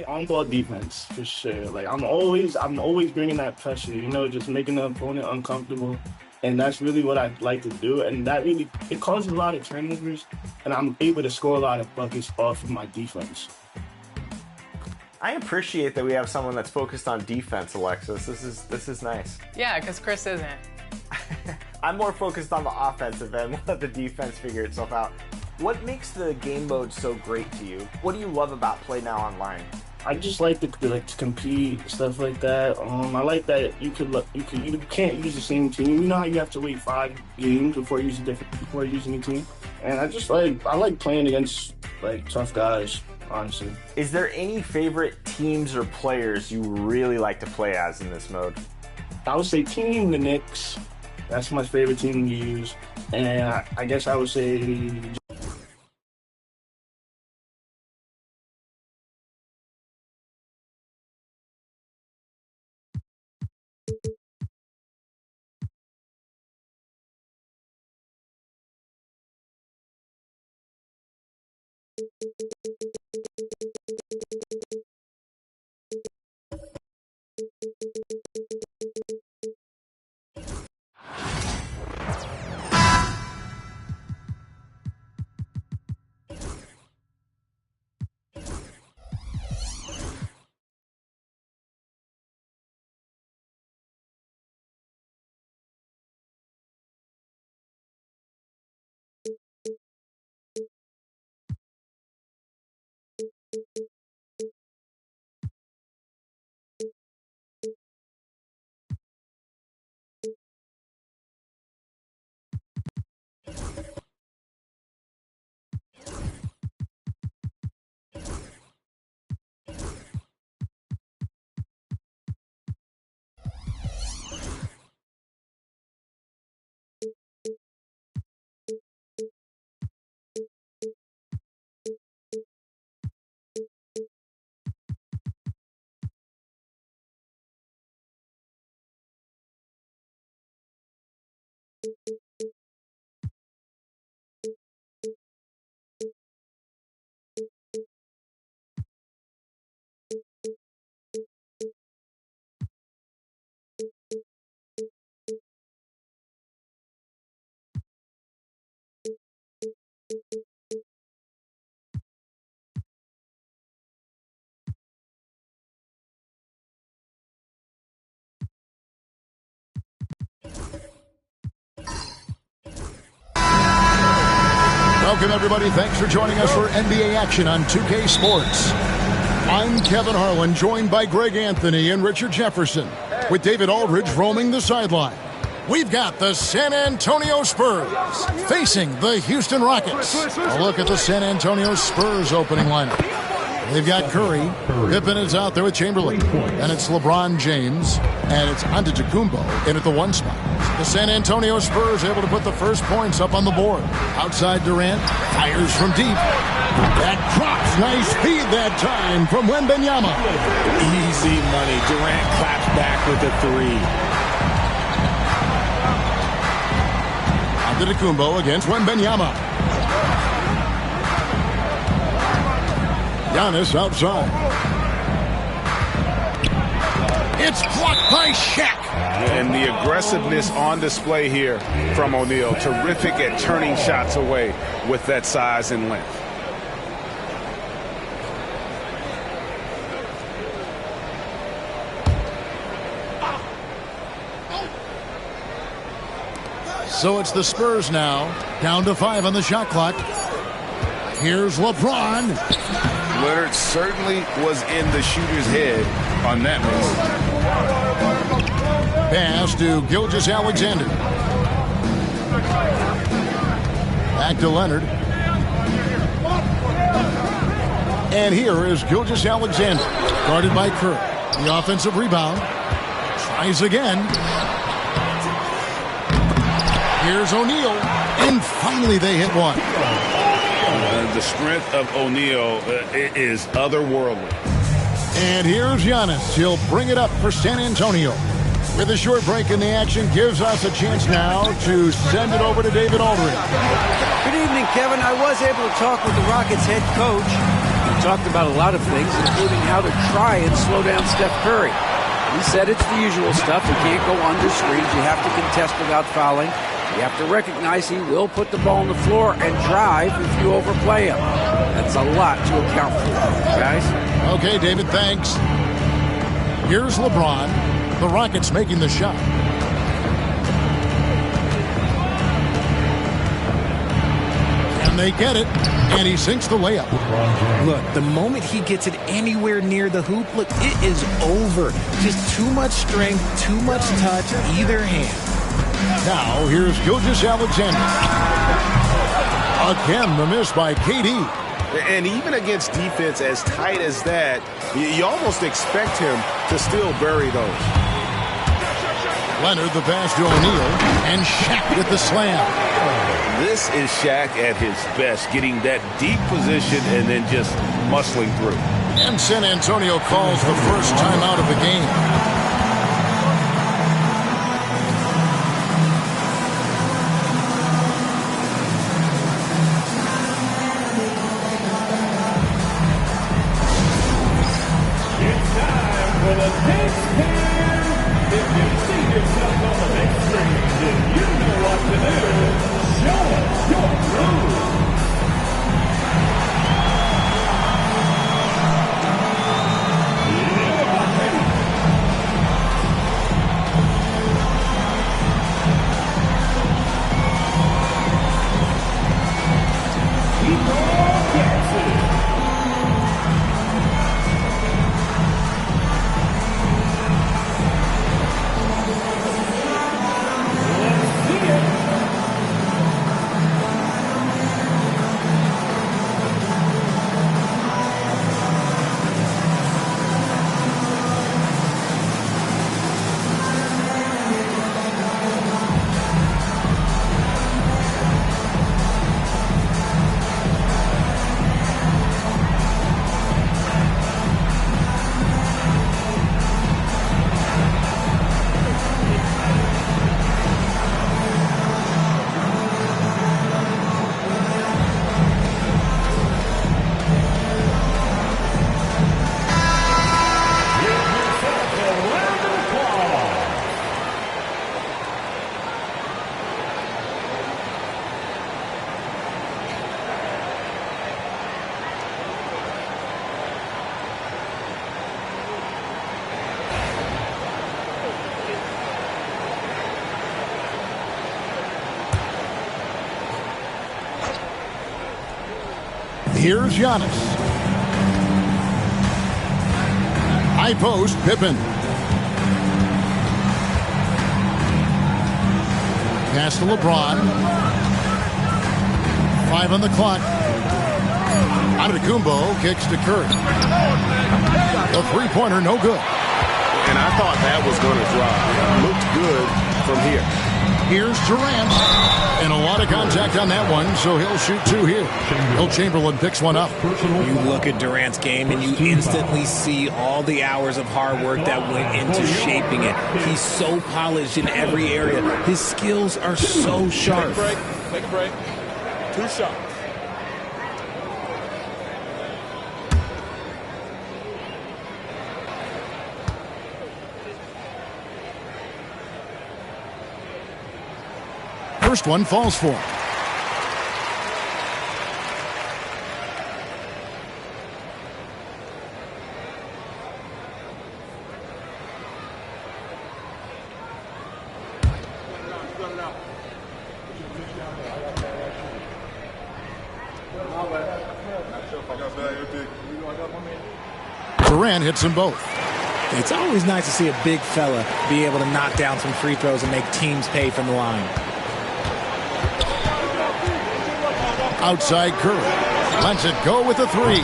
On-ball defense for sure. Like I'm always bringing that pressure. You know, just making the opponent uncomfortable, and that's really what I like to do. And that really it causes a lot of turnovers, and I'm able to score a lot of buckets off of my defense. I appreciate that we have someone that's focused on defense, Alexis. This is nice. Yeah, because Chris isn't. I'm more focused on the offensive end. We'll let the defense figure itself out. What makes the game mode so great to you? What do you love about Play Now Online? I just like to compete, stuff like that. I like that you can't use the same team. You know how you have to wait 5 games before using a team, and I like playing against like tough guys. Honestly, is there any favorite teams or players you really like to play as in this mode? I would say Team the Knicks. That's my favorite team to use, and I guess I would say. Welcome, everybody. Thanks for joining us for NBA action on 2K Sports. I'm Kevin Harlan, joined by Greg Anthony and Richard Jefferson, with David Aldridge roaming the sideline. We've got the San Antonio Spurs facing the Houston Rockets. A look at the San Antonio Spurs opening lineup. They've got Curry. Pippen is out there with Chamberlain. And it's LeBron James. And it's Antetokounmpo in at the 1 spot. The San Antonio Spurs able to put the first points up on the board. Outside Durant. Fires from deep. That drops. Nice feed that time from Wembanyama. Easy money. Durant claps back with a 3. Antetokounmpo against Wembanyama. Giannis outside. It's blocked by Shaq. And the aggressiveness on display here from O'Neal. Terrific at turning shots away with that size and length. So it's the Spurs now, down to 5 on the shot clock. Here's LeBron. Leonard certainly was in the shooter's head on that move. Pass to Gilgeous-Alexander. Back to Leonard. And here is Gilgeous-Alexander, guarded by Curry. The offensive rebound. Tries again. Here's O'Neal. And finally they hit one. The strength of O'Neal is otherworldly. And here's Giannis. He'll bring it up for San Antonio. With a short break in the action, gives us a chance now to send it over to David Aldridge. Good evening, Kevin. I was able to talk with the Rockets head coach. He talked about a lot of things, including how to try and slow down Steph Curry. He said it's the usual stuff. You can't go under screens. You have to contest without fouling. You have to recognize he will put the ball on the floor and drive if you overplay him. That's a lot to account for, guys. Okay, David, thanks. Here's LeBron. The Rockets making the shot. And they get it. And he sinks the layup. Look, the moment he gets it anywhere near the hoop, look, it is over. Just too much strength, too much touch, either hand. Now, here's Gilgeous-Alexander. Again, the miss by KD. And even against defense as tight as that, you almost expect him to still bury those. Leonard the pass to O'Neal, and Shaq with the slam. This is Shaq at his best, getting that deep position and then just muscling through. And San Antonio calls the first timeout of the game. For the next 10, if you've seen yourself on the big screen, then you know what to do. Show us your groove. Here's Giannis. High post, Pippen. Pass to LeBron. 5 on the clock. Antetokounmpo kicks to Curry. The three-pointer, no good. And I thought that was going to drop. Looked good from here. Here's Durant. And a lot of contact on that one, so he'll shoot 2 here. Will Chamberlain picks one up. You look at Durant's game, and you instantly see all the hours of hard work that went into shaping it. He's so polished in every area. His skills are so sharp. Take a break. 2 shots. First one falls for him. Durant hits them both. It's always nice to see a big fella be able to knock down some free throws and make teams pay from the line. Outside Curry. Lets it go with a 3.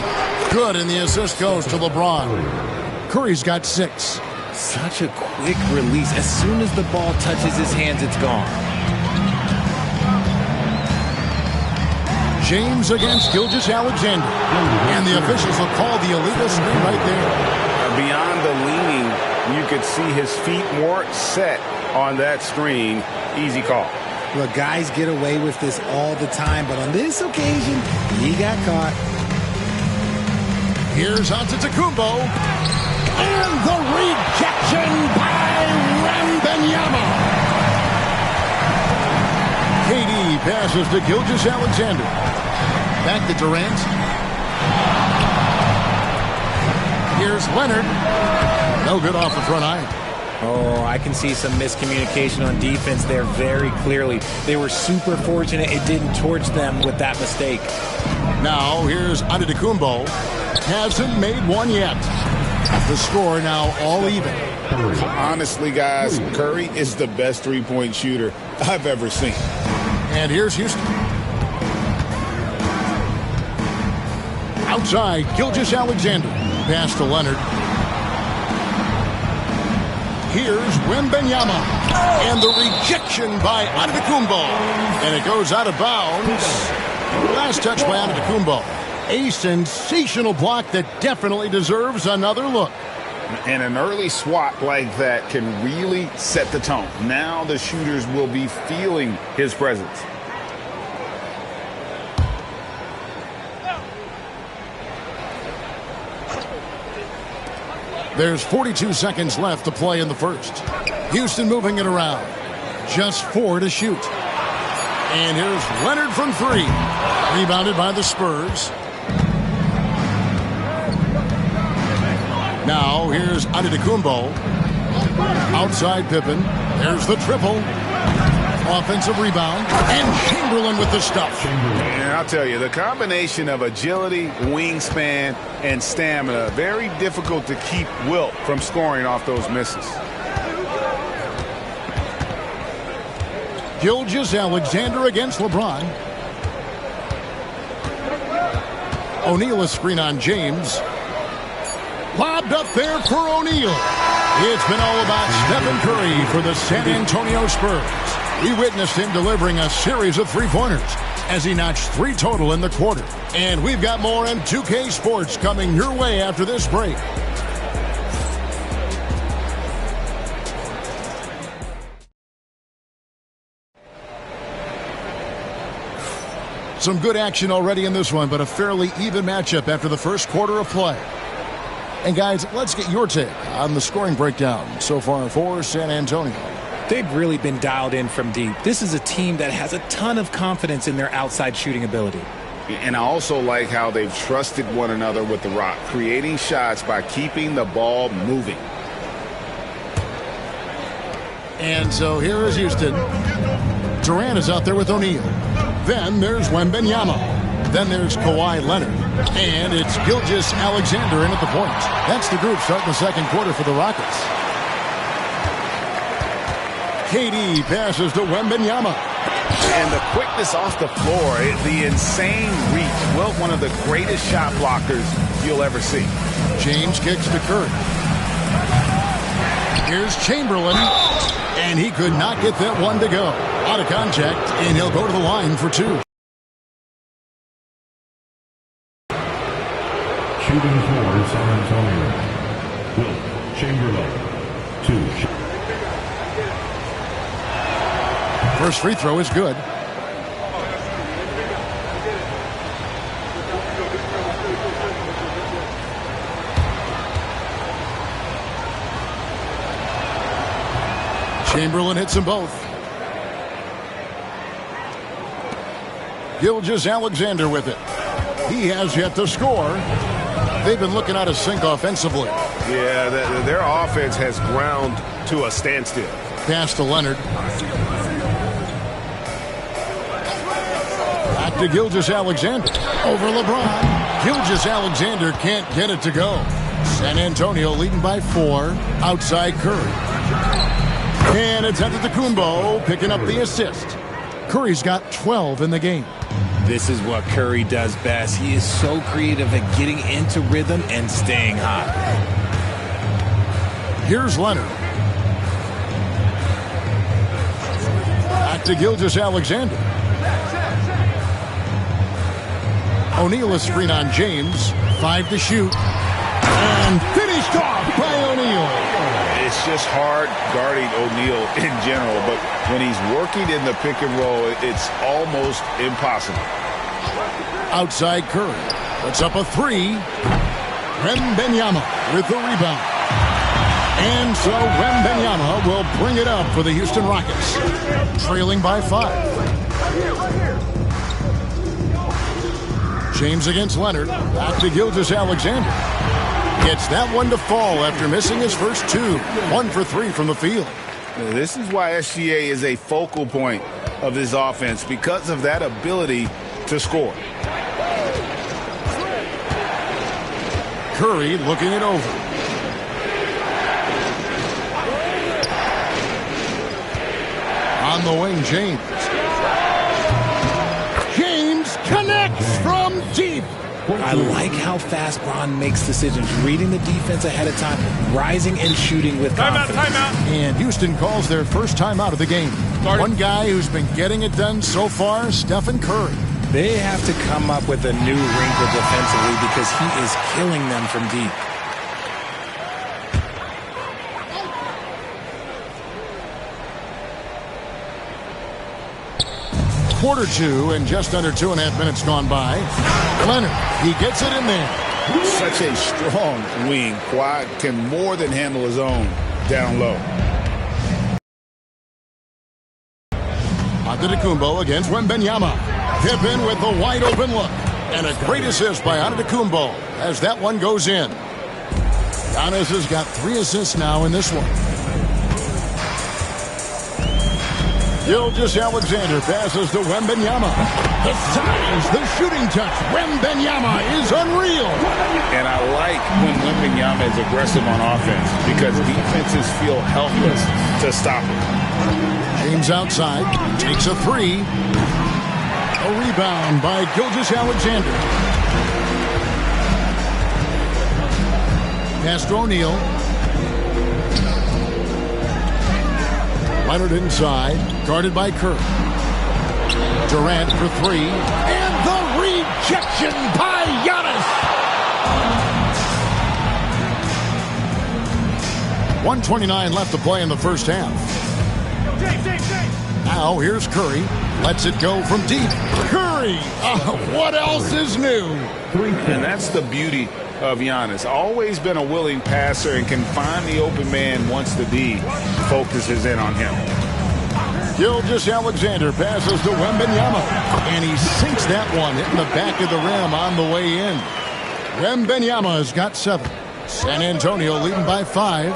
Good, and the assist goes to LeBron. Curry's got 6. Such a quick release. As soon as the ball touches his hands, it's gone. James against Gilgeous-Alexander. And the officials will call the illegal screen right there. Beyond the leaning, you could see his feet more set on that screen. Easy call. Look, guys get away with this all the time, but on this occasion, he got caught. Here's Antetokounmpo. And the rejection by Wembanyama. KD passes to Gilgeous-Alexander. Back to Durant. Here's Leonard. No good off the front iron. Oh, I can see some miscommunication on defense there very clearly. They were super fortunate it didn't torch them with that mistake. Now, here's Antetokounmpo. Hasn't made one yet. The score now all even. Honestly, guys, Curry is the best three-point shooter I've ever seen. And here's Houston. Outside, Gilgeous-Alexander. Pass to Leonard. Here's Wembanyama. And the rejection by Antetokounmpo. And it goes out of bounds. Last touch by Antetokounmpo. A sensational block that definitely deserves another look. And an early swat like that can really set the tone. Now the shooters will be feeling his presence. There's 42 seconds left to play in the first. Houston moving it around. Just 4 to shoot. And here's Leonard from 3. Rebounded by the Spurs. Now here's Antetokounmpo. Outside Pippen. There's the triple. Offensive rebound. And Chamberlain with the stuff. And I'll tell you, the combination of agility, wingspan, and stamina, very difficult to keep Wilt from scoring off those misses. Gilgeous-Alexander against LeBron. O'Neal a screen on James. Lobbed up there for O'Neal. It's been all about Stephen Curry for the San Antonio Spurs. We witnessed him delivering a series of three-pointers as he notched 3 total in the quarter. And we've got more on 2K Sports coming your way after this break. Some good action already in this one, but a fairly even matchup after the first quarter of play. And guys, let's get your take on the scoring breakdown so far for San Antonio. They've really been dialed in from deep. This is a team that has a ton of confidence in their outside shooting ability. And I also like how they've trusted one another with the rock, creating shots by keeping the ball moving. And so here is Houston. Durant is out there with O'Neal. Then there's Wembanyama. Then there's Kawhi Leonard. And it's Gilgeous-Alexander in at the point. That's the group starting the second quarter for the Rockets. KD passes to Wembanyama. And the quickness off the floor, the insane reach. Well, one of the greatest shot blockers you'll ever see. James kicks to Curry. Here's Chamberlain. And he could not get that one to go. Out of contact, and he'll go to the line for 2. Shooting for San Antonio. Wilt Chamberlain, 2. First free throw is good. Chamberlain hits them both. Gilgeous-Alexander with it. He has yet to score. They've been looking out of sync offensively. Yeah, their offense has ground to a standstill. Pass to Leonard. Back to Gilgeous-Alexander. Over LeBron. Gilgeous-Alexander can't get it to go. San Antonio leading by 4. Outside Curry. And it's Antetokounmpo picking up the assist. Curry's got 12 in the game. This is what Curry does best. He is so creative at getting into rhythm and staying hot. Here's Leonard. Back to Gilgeous-Alexander. O'Neal a screen on James. 5 to shoot. And finished off by O'Neal. It's just hard guarding O'Neal in general, but when he's working in the pick and roll, it's almost impossible. Outside Curry. Puts up a 3. Wembanyama with the rebound. And so Wembanyama will bring it up for the Houston Rockets, trailing by 5. James against Leonard. Back to Gilgeous-Alexander. Gets that one to fall after missing his first 2. 1 for 3 from the field. This is why SGA is a focal point of this offense, because of that ability to score. Curry looking it over. On the wing, James. James connects from deep. I like how fast Bron makes decisions, reading the defense ahead of time, rising and shooting with confidence. Timeout. And Houston calls their first timeout of the game. One guy who's been getting it done so far, Stephen Curry. They have to come up with a new wrinkle defensively because he is killing them from deep. Quarter 2 and just under 2.5 minutes gone by. Leonard, he gets it in there. Such a strong wing. Kawhi can more than handle his own down low. Antetokounmpo against Wembanyama. Pippen with the wide open look. And a great assist by Antetokounmpo as that one goes in. Giannis has got 3 assists now in this one. Gilgeous-Alexander passes to Wembanyama. The size, the shooting touch. Wembanyama is unreal. And I like when Wembanyama is aggressive on offense because defenses feel helpless to stop him. James outside, takes a 3. A rebound by Gilgeous-Alexander. Pass to O'Neal. Leonard inside, guarded by Curry. Durant for 3. And the rejection by Giannis. 1:29 left to play in the first half. Now here's Curry. Lets it go from deep. Curry! Oh, what else is new? And that's the beauty of Giannis. Always been a willing passer and can find the open man once the D focuses in on him. Gilgeous-Alexander passes to Wembanyama. And he sinks that one, hitting the back of the rim on the way in. Wembanyama has got 7. San Antonio leading by 5.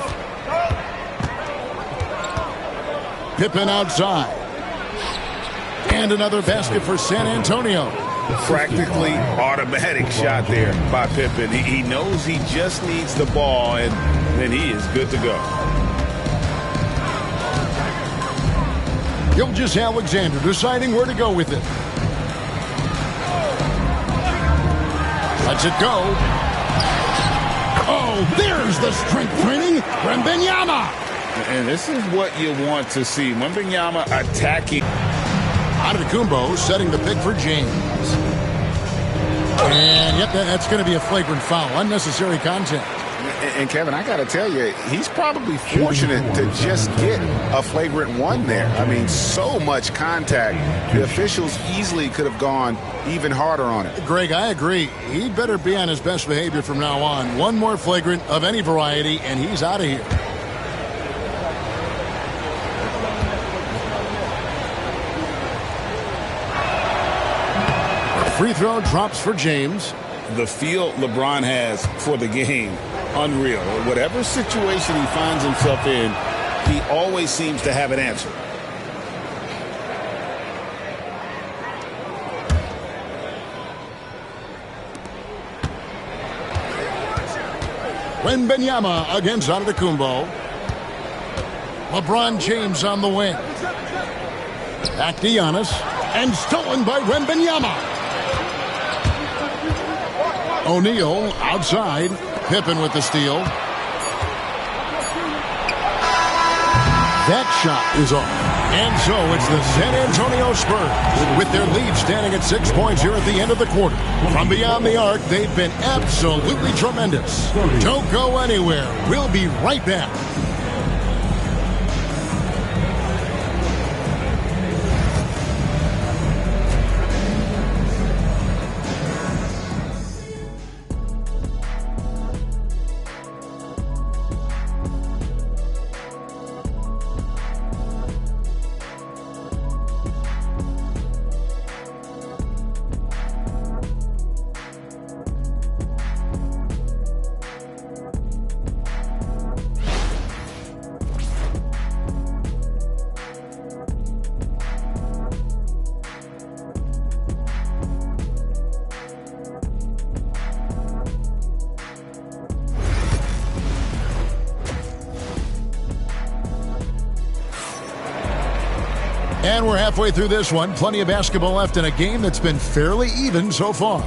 Pippen outside. And another basket for San Antonio. Practically automatic shot there by Pippen. He knows he just needs the ball, and then he is good to go. Gilgeous-Alexander deciding where to go with it. Lets it go. Oh, there's the strength training. Wembanyama. And this is what you want to see. Wembanyama attacking. Antetokounmpo setting the pick for James. And yep, that's going to be a flagrant foul. Unnecessary contact. And Kevin, I got to tell you, he's probably fortunate to just get a flagrant 1 there. I mean, so much contact. The officials easily could have gone even harder on it. Greg, I agree. He'd better be on his best behavior from now on. One more flagrant of any variety, and he's out of here. Free throw drops for James. The feel LeBron has for the game, unreal. Whatever situation he finds himself in, he always seems to have an answer. Wembanyama against Antetokounmpo. LeBron James on the wing. Back to Giannis. And stolen by Wembanyama. O'Neal outside. Pippen with the steal. That shot is off. And so it's the San Antonio Spurs with their lead standing at 6 points here at the end of the quarter. From beyond the arc, they've been absolutely tremendous. Don't go anywhere. We'll be right back. And we're halfway through this one. Plenty of basketball left in a game that's been fairly even so far.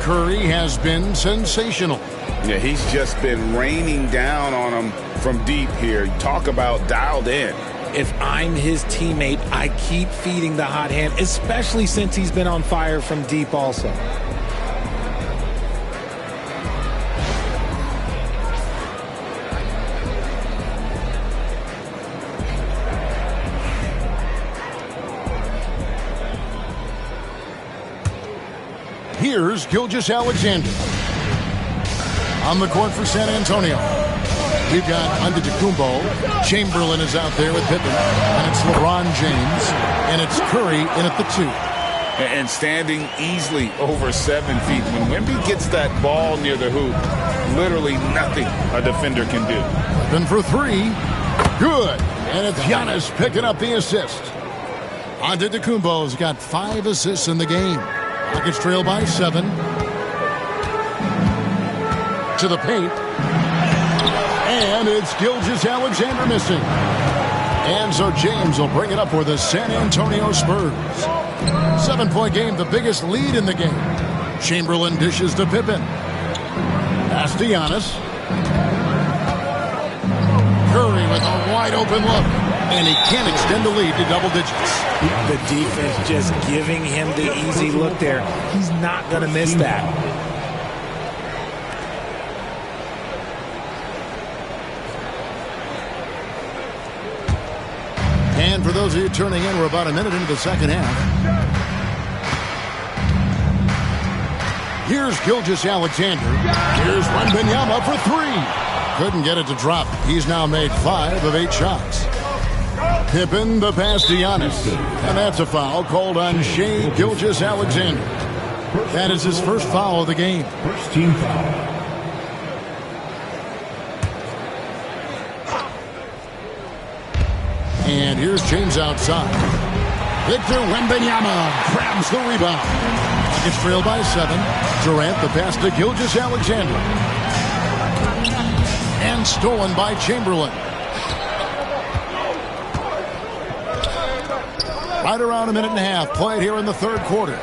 Curry has been sensational. Yeah, he's just been raining down on him from deep here. Talk about dialed in. If I'm his teammate, I keep feeding the hot hand, especially since he's been on fire from deep also. Here's Gilgeous-Alexander. On the court for San Antonio. We've got Antetokounmpo. Chamberlain is out there with Pippen. And it's LeBron James. And it's Curry in at the 2. And standing easily over 7 feet. When Wemby gets that ball near the hoop, literally nothing a defender can do. Then for 3. Good. And it's Giannis picking up the assist. Antetokounmpo's got 5 assists in the game. Rockets trail by 7. To the paint. And it's Gilgeous-Alexander missing. And so James will bring it up for the San Antonio Spurs. 7-point game, the biggest lead in the game. Chamberlain dishes to Pippen. Pass to Giannis. Curry with a wide open look. And he can't extend the lead to double digits. The defense just giving him the easy look there. He's not going to miss that. And for those of you turning in, we're about a minute into the second half. Here's Gilgeous-Alexander. Here's Wembanyama for 3. Couldn't get it to drop. He's now made 5 of 8 shots. Pippen, the pass to Giannis. And that's a foul called on Shai Gilgeous-Alexander. That is his first foul of the game. First team foul. And here's James outside. Victor Wembanyama grabs the rebound. It's trailed by 7. Durant, the pass to Gilgeous-Alexander. And stolen by Chamberlain. Right around a minute and a half played here in the third quarter.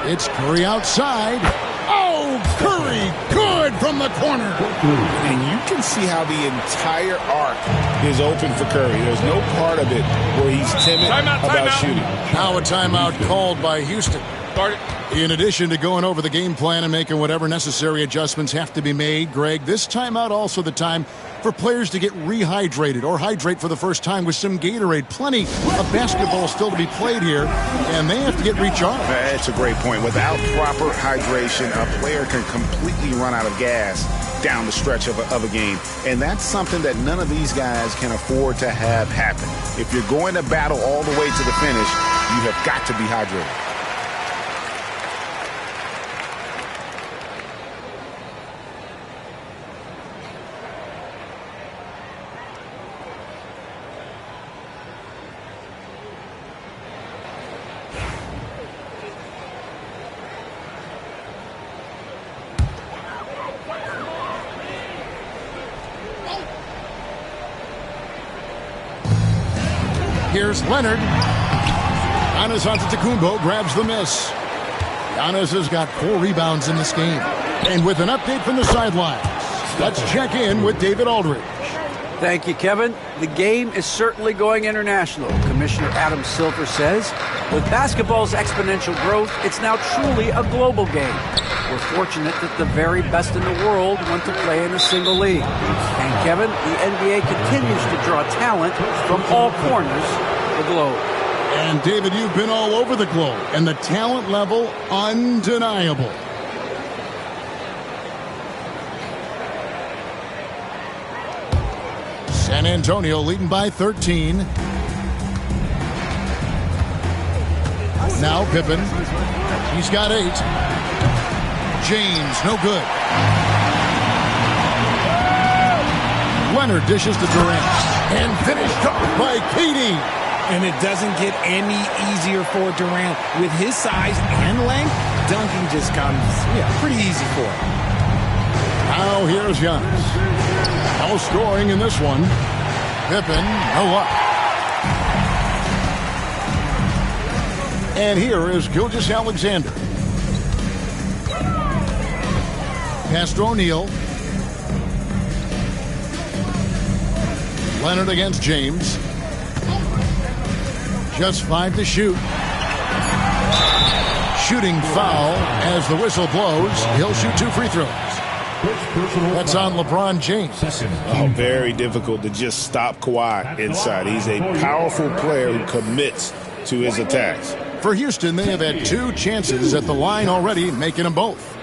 It's Curry outside. Oh, Curry, good from the corner. And you can see how the entire arc is open for Curry. There's no part of it where he's timid about shooting. Now a timeout called by Houston. In addition to going over the game plan and making whatever necessary adjustments have to be made, Greg, this timeout also the time for players to get rehydrated or hydrate for the first time with some Gatorade. Plenty of basketball still to be played here, and they have to get recharged. That's a great point. Without proper hydration, a player can completely run out of gas down the stretch of a game. And that's something that none of these guys can afford to have happen. If you're going to battle all the way to the finish, you have got to be hydrated. Here's Leonard. Giannis Antetokounmpo grabs the miss. Giannis has got 4 rebounds in this game. And with an update from the sidelines, let's check in with David Aldridge. Thank you, Kevin. The game is certainly going international. Commissioner Adam Silver says, with basketball's exponential growth, it's now truly a global game. We're fortunate that the very best in the world want to play in a single league. And Kevin, the NBA continues to draw talent from all corners of the globe. And David, you've been all over the globe, and the talent level undeniable. San Antonio leading by 13. Now Pippen. He's got 8. James, no good. Leonard dishes to Durant. And finished off by KD. And it doesn't get any easier for Durant. With his size and length, dunking just comes pretty easy for him. Now here's Giannis. No scoring in this one. Pippen, no luck. And here is Gilgeous-Alexander. Pass to O'Neal. Leonard against James. Just 5 to shoot. Shooting foul as the whistle blows. He'll shoot 2 free throws. That's on LeBron James. Oh, very difficult to just stop Kawhi inside. He's a powerful player who commits to his attacks. For Houston, they have had 2 chances at the line already, making them both.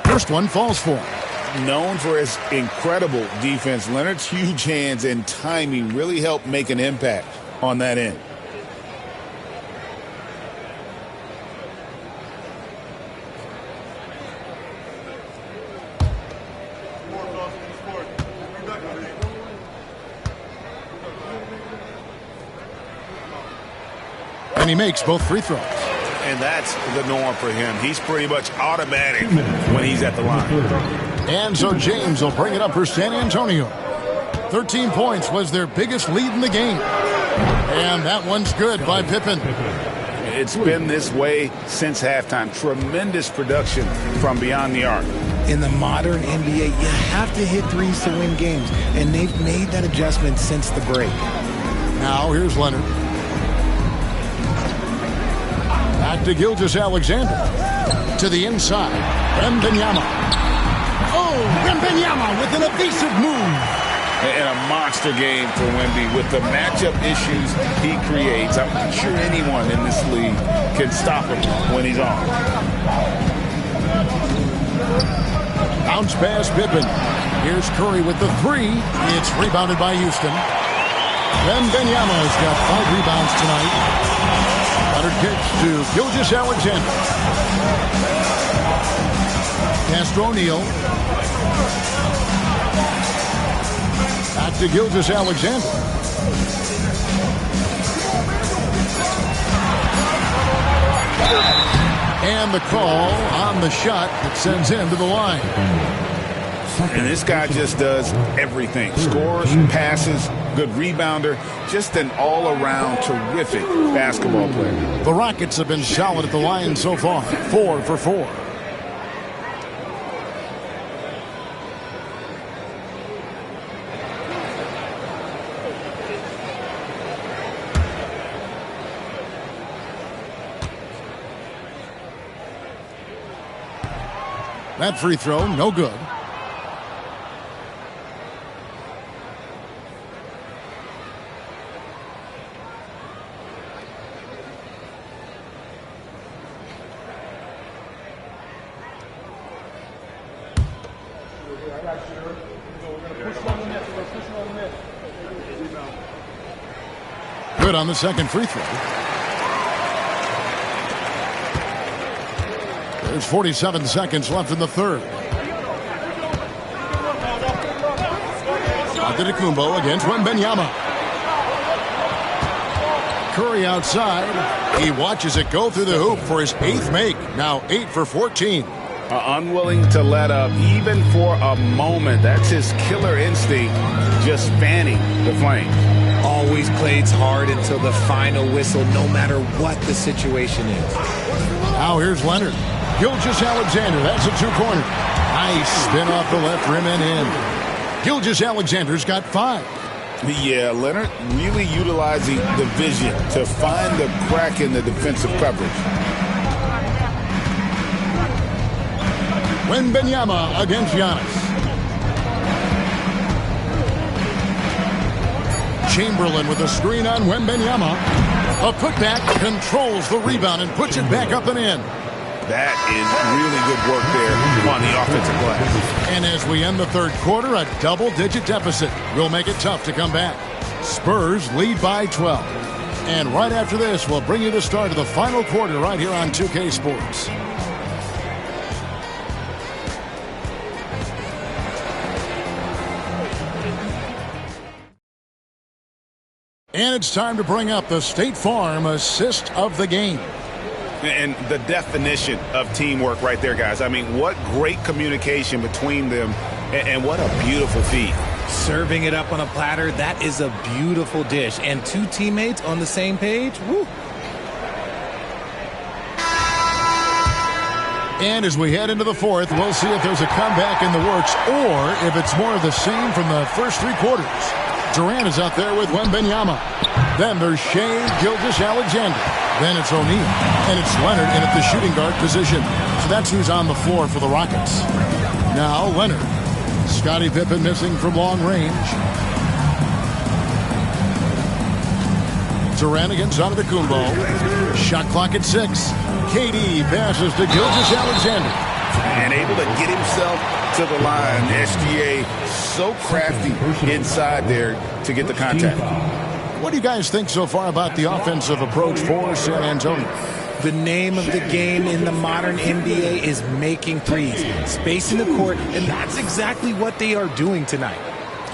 First one falls for him. Known for his incredible defense, Leonard's huge hands and timing really helped make an impact on that end. And he makes both free throws. And that's the norm for him. He's pretty much automatic when he's at the line. And so James will bring it up for San Antonio. 13 points was their biggest lead in the game. And that one's good by Pippen. It's been this way since halftime. Tremendous production from beyond the arc. In the modern NBA, you have to hit threes to win games. And they've made that adjustment since the break. Now here's Leonard. Back to Gilgeous-Alexander. To the inside. Wembanyama. Oh, Wembanyama with an evasive move. And a monster game for Wemby with the matchup issues he creates. I'm not sure anyone in this league can stop him when he's on. Bounce pass Pippen. Here's Curry with the 3. It's rebounded by Houston. Wembanyama's got 5 rebounds tonight. Leonard kicks to Gilgeous-Alexander. Pass to O'Neal. Back to Gilgeous-Alexander. And the call on the shot that sends him to the line. And this guy just does everything. Scores, passes, good rebounder, just an all-around terrific basketball player. The Rockets have been solid at the line so far. 4 for 4. That free throw, no good. Good on the second free throw. There's 47 seconds left in the third. Antetokounmpo against Wembanyama. Curry outside. He watches it go through the hoop for his 8th make. Now 8 for 14. Unwilling to let up even for a moment. That's his killer instinct, just fanning the flame. Always plays hard until the final whistle, no matter what the situation is. Now here's Leonard. Gilgeous-Alexander, that's a 2-pointer. Nice spin off the left rim and in. Gilgeous-Alexander's got 5. Yeah, Leonard really utilizing the vision to find the crack in the defensive coverage. Wembanyama against Giannis. Chamberlain with a screen on Wembanyama. A putback, controls the rebound and puts it back up and in. That is really good work there on the offensive glass. And as we end the third quarter, a double-digit deficit will make it tough to come back. Spurs lead by 12. And right after this, we'll bring you the start of the final quarter right here on 2K Sports. And it's time to bring up the State Farm assist of the game. And the definition of teamwork right there, guys. I mean, what great communication between them, and what a beautiful feed. Serving it up on a platter, that is a beautiful dish. And two teammates on the same page, woo. And as we head into the fourth, we'll see if there's a comeback in the works or if it's more of the same from the first three quarters. Durant is out there with Wembanyama. Then there's Shea Gilgeous-Alexander. Then it's O'Neal. And it's Leonard in at the shooting guard position. So that's who's on the floor for the Rockets. Now Leonard. Scottie Pippen missing from long range. Durant against Antetokounmpo. Shot clock at 6. KD passes to Gilgeous-Alexander. And able to get himself to the line. SGA so crafty inside there to get the contact. What do you guys think so far about the offensive approach for San Antonio? The name of the game in the modern NBA is making threes, spacing the court, and that's exactly what they are doing tonight.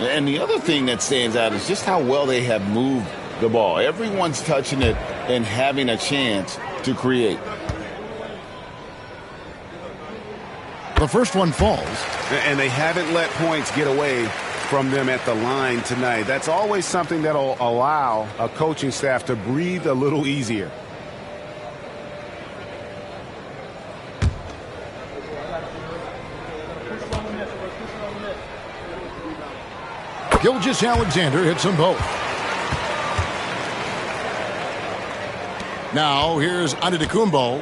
And the other thing that stands out is just how well they have moved the ball. Everyone's touching it and having a chance to create. The first one falls. And they haven't let points get away from them at the line tonight. That's always something that'll allow a coaching staff to breathe a little easier. Gilgeous-Alexander hits them both. Now here's Antetokounmpo.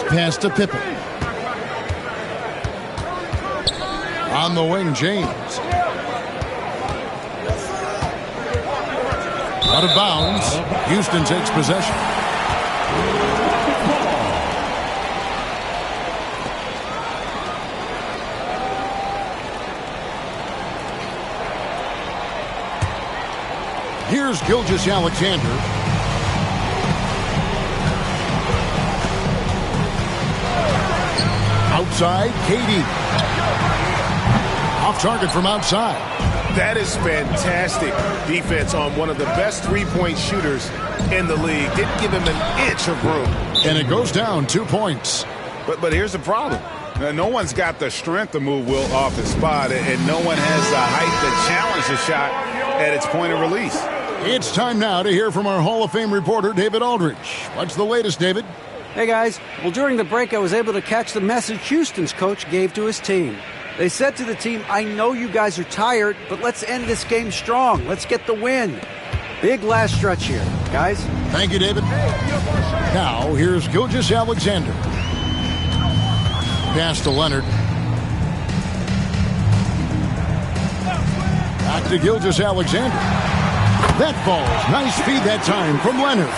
Pass to Pippen. On the wing, James. Out of bounds. Houston takes possession. Here's Gilgeous-Alexander. Outside, KD. Off target from outside. That is fantastic defense on one of the best three-point shooters in the league. Didn't give him an inch of room. And it goes down 2 points. But here's the problem. No one's got the strength to move Will off the spot, and no one has the height to challenge the shot at its point of release. It's time now to hear from our Hall of Fame reporter, David Aldridge. What's the latest, David? Hey, guys. Well, during the break, I was able to catch the message Houston's coach gave to his team. They said to the team, I know you guys are tired, but let's end this game strong. Let's get the win. Big last stretch here, guys. Thank you, David. Now, here's Gilgeous-Alexander. Pass to Leonard. Back to Gilgeous-Alexander. That falls. Nice feed that time from Leonard.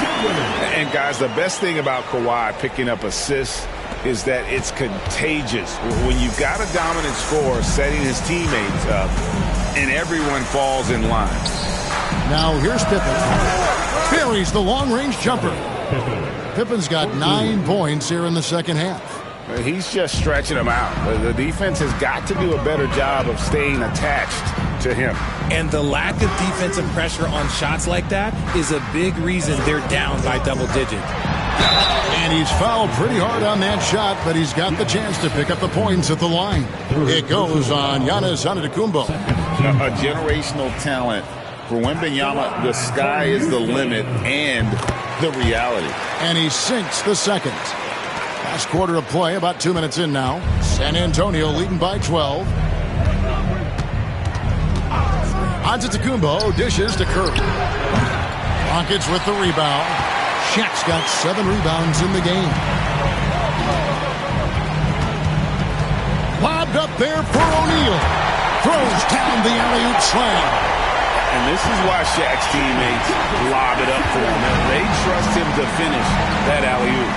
And, guys, the best thing about Kawhi picking up assists is that it's contagious. When you've got a dominant scorer setting his teammates up, and everyone falls in line. Now here's Pippen. Buries the long-range jumper. Pippen's got 9 points here in the second half. He's just stretching them out. The defense has got to do a better job of staying attached to him. And the lack of defensive pressure on shots like that is a big reason they're down by double digits. And he's fouled pretty hard on that shot, but he's got the chance to pick up the points at the line. It goes on Giannis Antetokounmpo. A generational talent. For Wembanyama, the sky is the limit and the reality. And he sinks the second. Last quarter of play, about 2 minutes in now. San Antonio leading by 12. Antetokounmpo dishes to Curry. Rockets with the rebound. Shaq's got 7 rebounds in the game. Lobbed up there for O'Neal. Throws down the alley-oop slam. And this is why Shaq's teammates lob it up for him. They trust him to finish that alley-oop.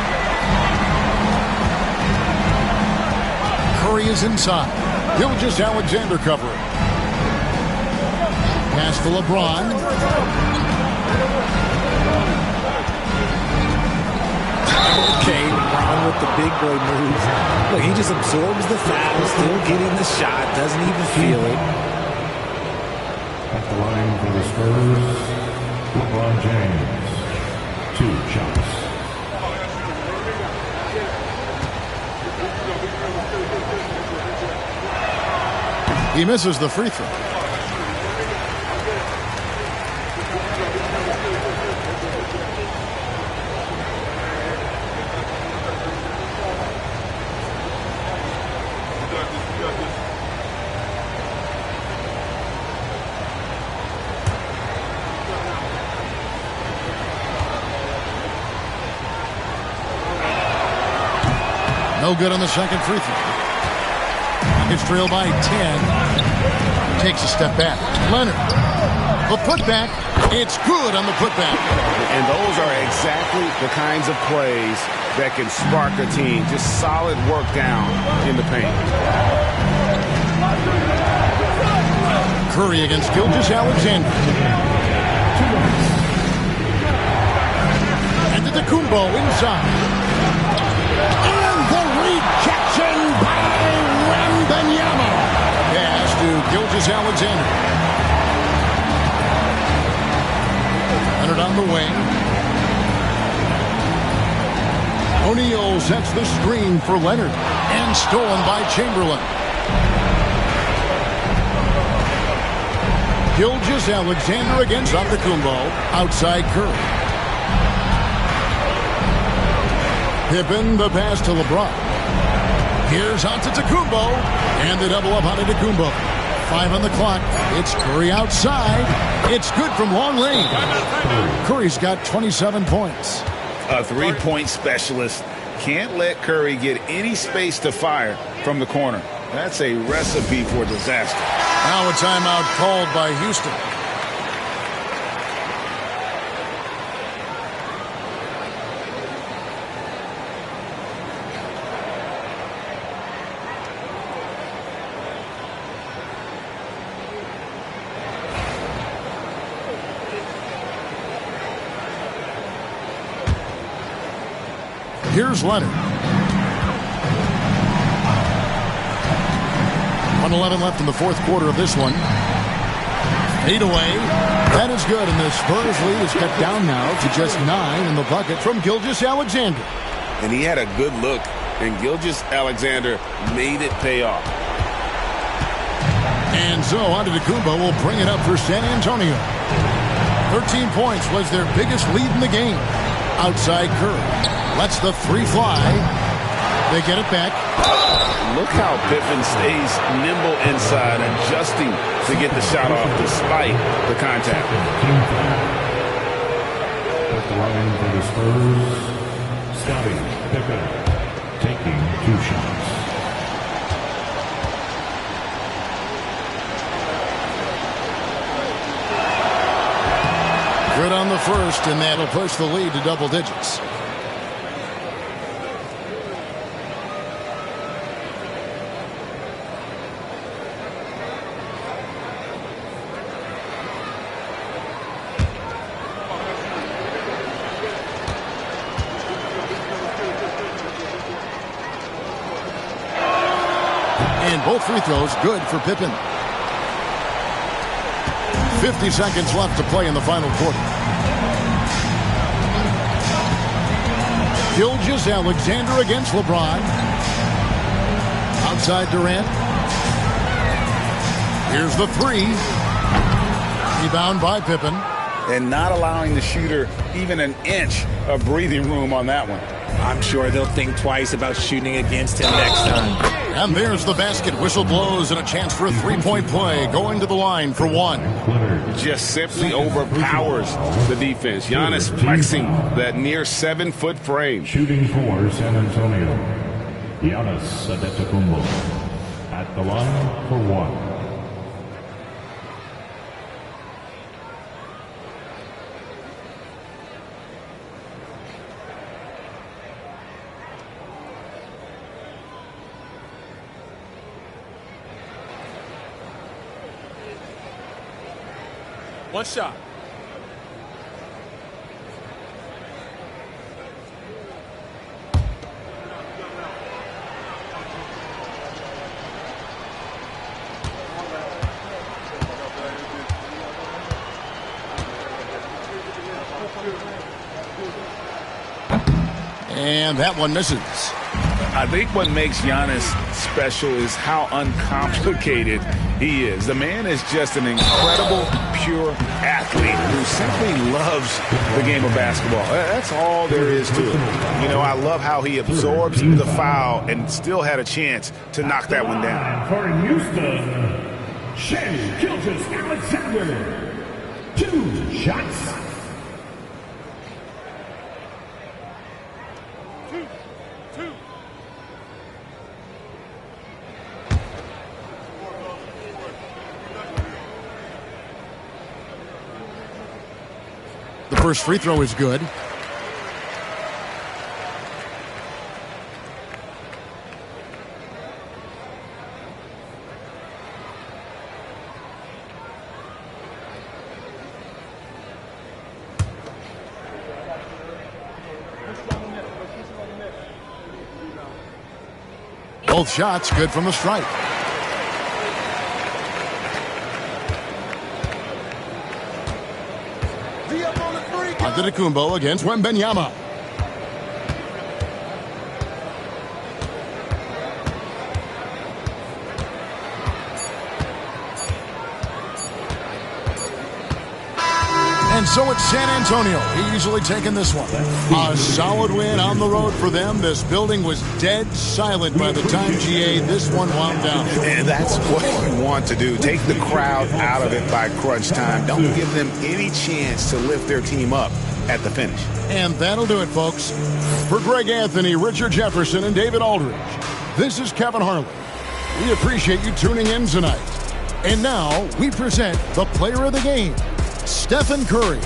Curry is inside. Gilgeous-Alexander covering. Pass to LeBron. Okay, LeBron with the big boy moves. Look, he just absorbs the foul, still getting the shot, doesn't even feel it. At the line for the Spurs, LeBron James, 2 shots. He misses the free throw. No good on the second free throw. It's trailed by 10. Takes a step back. Leonard. The putback. It's good on the putback. And those are exactly the kinds of plays that can spark a team. Just solid work down in the paint. Curry against Gilgeous-Alexander. And the Kumbo inside. And the rejection by Wembanyama. Pass to Gilgeous-Alexander. Leonard on the wing. O'Neal sets the screen for Leonard. And stolen by Chamberlain. Gilgeous-Alexander against Antetokounmpo. Outside Curry. Pippen, the pass to LeBron. Here's Antetokounmpo. And the double up Antetokounmpo. 5 on the clock. It's Curry outside. It's good from long range. Curry's got 27 points. A three-point specialist can't let Curry get any space to fire from the corner. That's a recipe for disaster. Now a timeout called by Houston. Here's Leonard. 1:11 left in the fourth quarter of this one. 8 away. That is good, and the Spurs lead is cut down now to just 9 in the bucket from Gilgeous-Alexander. And he had a good look, and Gilgeous-Alexander made it pay off. And so Antetokounmpo will bring it up for San Antonio. 13 points was their biggest lead in the game. Outside Curry. Lets the three fly. They get it back. Look how Pippen stays nimble inside, adjusting to get the shot off despite the contact. At the line for the Spurs, Scottie Pippen taking 2 shots. Good on the first, and that'll push the lead to double digits. And both free throws good for Pippen. 50 seconds left to play in the final quarter. Gilgeous-Alexander against LeBron. Outside Durant. Here's the three. Rebound by Pippen. And not allowing the shooter even an inch of breathing room on that one. I'm sure they'll think twice about shooting against him next time. And there's the basket. Whistle blows and a chance for a three-point play. Going to the line for one. Just simply overpowers the defense. Giannis flexing that near 7-foot frame. Shooting for San Antonio, Giannis Antetokounmpo at the line for one. One shot. And that one misses. I think what makes Giannis special is how uncomplicated he is. The man is just an incredible, pure athlete who simply loves the game of basketball. That's all there is to it. You know, I love how he absorbs the foul and still had a chance to knock that one down. For Houston, Shea Gilgeous-Alexander. 2 shots. The first free throw is good. Both shots good from the stripe. Antetokounmpo against Wembanyama. And so it's San Antonio easily taking this one. A solid win on the road for them. This building was dead silent by the time, GA, this one wound down. And that's what you want to do. Take the crowd out of it by crunch time. Don't give them any chance to lift their team up at the finish. And that'll do it, folks. For Greg Anthony, Richard Jefferson, and David Aldridge, this is Kevin Harlan. We appreciate you tuning in tonight. And now we present the player of the game, Stephen Curry.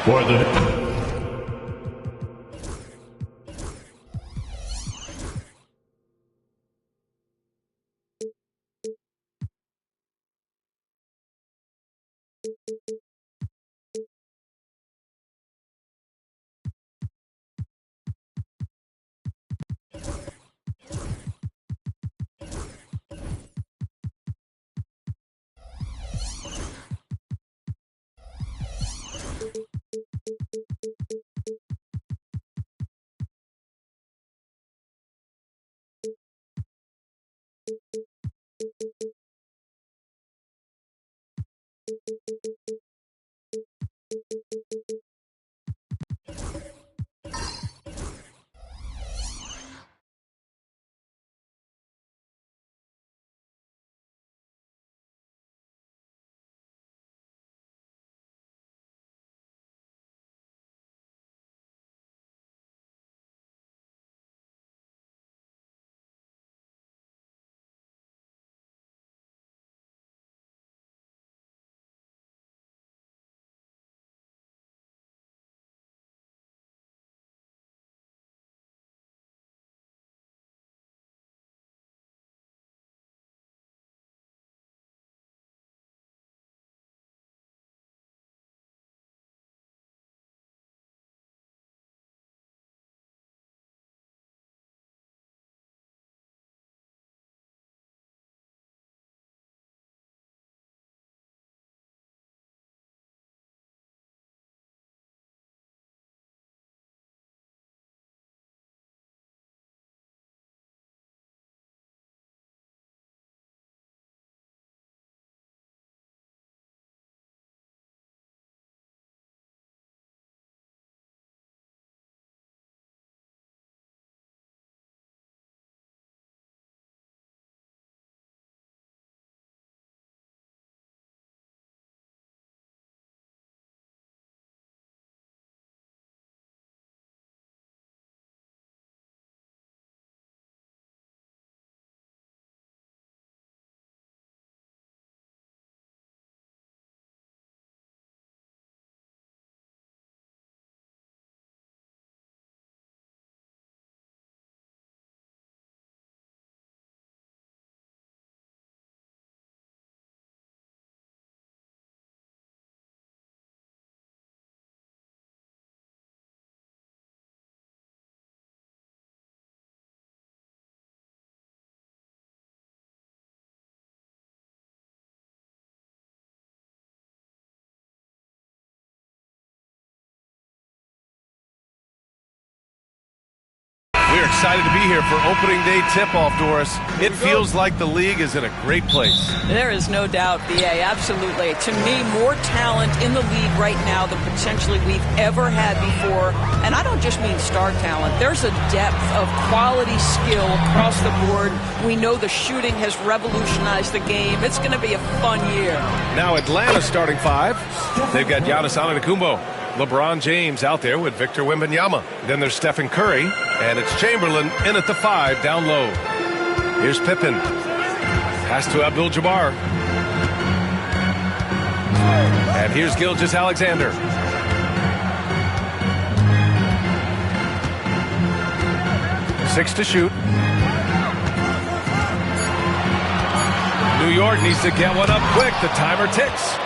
For the We're excited to be here for opening day tip-off, Doris. It feels like the league is in a great place. There is no doubt, BA, absolutely. To me, more talent in the league right now than potentially we've ever had before. And I don't just mean star talent. There's a depth of quality skill across the board. We know the shooting has revolutionized the game. It's going to be a fun year. Now Atlanta's starting five. They've got Giannis Antetokounmpo, LeBron James out there with Victor Wembanyama. Then there's Stephen Curry, and it's Chamberlain in at the 5 down low. Here's Pippen. Pass to Abdul-Jabbar. And here's Gilgeous-Alexander. Six to shoot. New York needs to get one up quick. The timer ticks.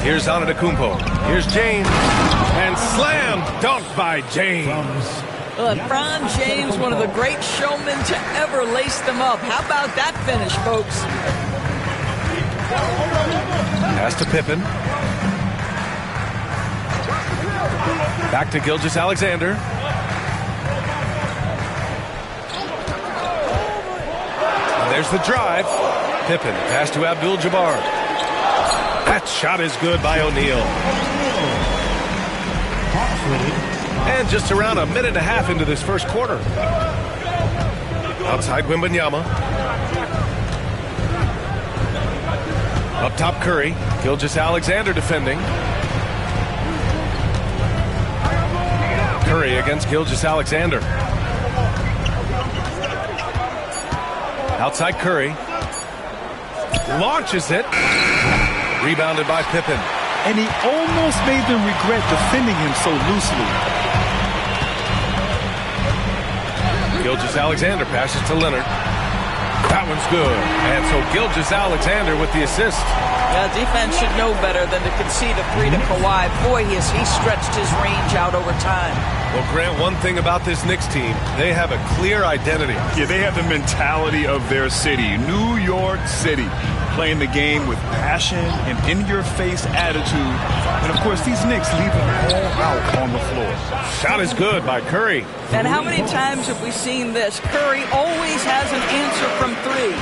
Here's Antetokounmpo. Here's James. And slam dunk by James. LeBron James, one of the great showmen to ever lace them up. How about that finish, folks? Pass to Pippen. Back to Gilgeous-Alexander. And there's the drive. Pippen. Pass to Abdul-Jabbar. That shot is good by O'Neal. And just around a minute and a half into this first quarter. Outside Wembanyama. Up top Curry. Gilgeous-Alexander defending. Curry against Gilgeous-Alexander. Outside Curry. Launches it. Rebounded by Pippen. And he almost made them regret defending him so loosely. Gilgeous-Alexander passes to Leonard. That one's good. And so Gilgeous-Alexander with the assist. Yeah, defense should know better than to concede a three to Kawhi. Boy, he stretched his range out over time. Well, Grant, one thing about this Knicks team, they have a clear identity. Yeah, they have the mentality of their city, New York City, playing the game with passion and in-your-face attitude. And, of course, these Knicks leave it all out on the floor. Shot is good by Curry. And how many times have we seen this? Curry always has an answer from three.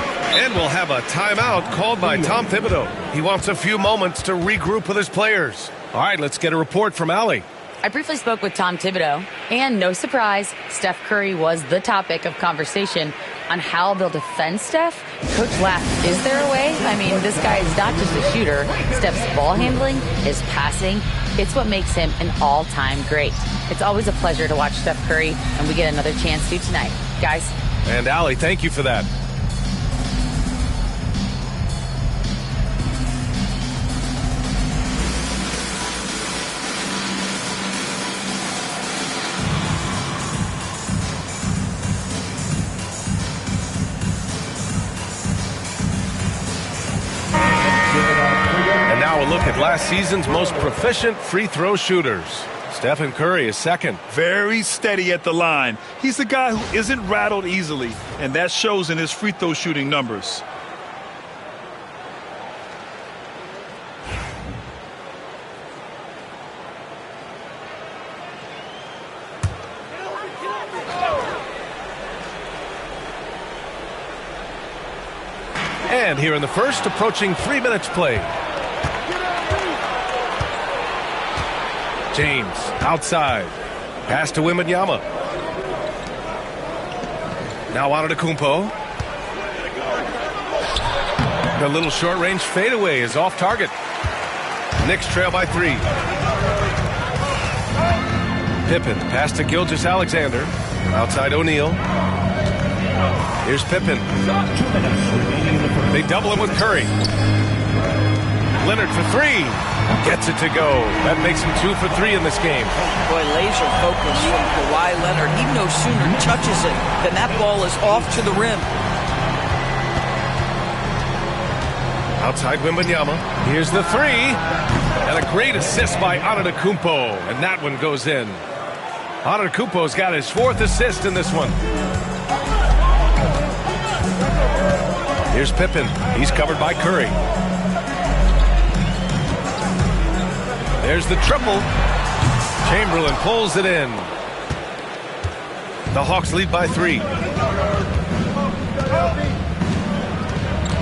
And we'll have a timeout called by Tom Thibodeau. He wants a few moments to regroup with his players. All right, let's get a report from Allie. I briefly spoke with Tom Thibodeau, and no surprise, Steph Curry was the topic of conversation on how they'll defend Steph. Coach laughed, is there a way? I mean, this guy is not just a shooter. Steph's ball handling, his passing, it's what makes him an all-time great. It's always a pleasure to watch Steph Curry, and we get another chance to tonight. Guys. And Allie, thank you for that. A look at last season's most proficient free throw shooters. Stephen Curry is second. Very steady at the line. He's a guy who isn't rattled easily, and that shows in his free throw shooting numbers. And here in the first, approaching 3 minutes played. James outside. Pass to Wembanyama. Now Antetokounmpo. The little short-range fadeaway is off target. Knicks trail by 3. Pippen pass to Gilgeous-Alexander. Outside O'Neal. Here's Pippen. They double him with Curry. Leonard for 3. Gets it to go. That makes him 2 for 3 in this game. Boy, laser focus from Kawhi Leonard. He no sooner touches it than that ball is off to the rim. Outside Wembanyama. Here's the 3. And a great assist by Antetokounmpo. And that one goes in. Antetokounmpo's got his 4th assist in this one. Here's Pippen. He's covered by Curry. There's the triple. Chamberlain pulls it in. The Hawks lead by 3.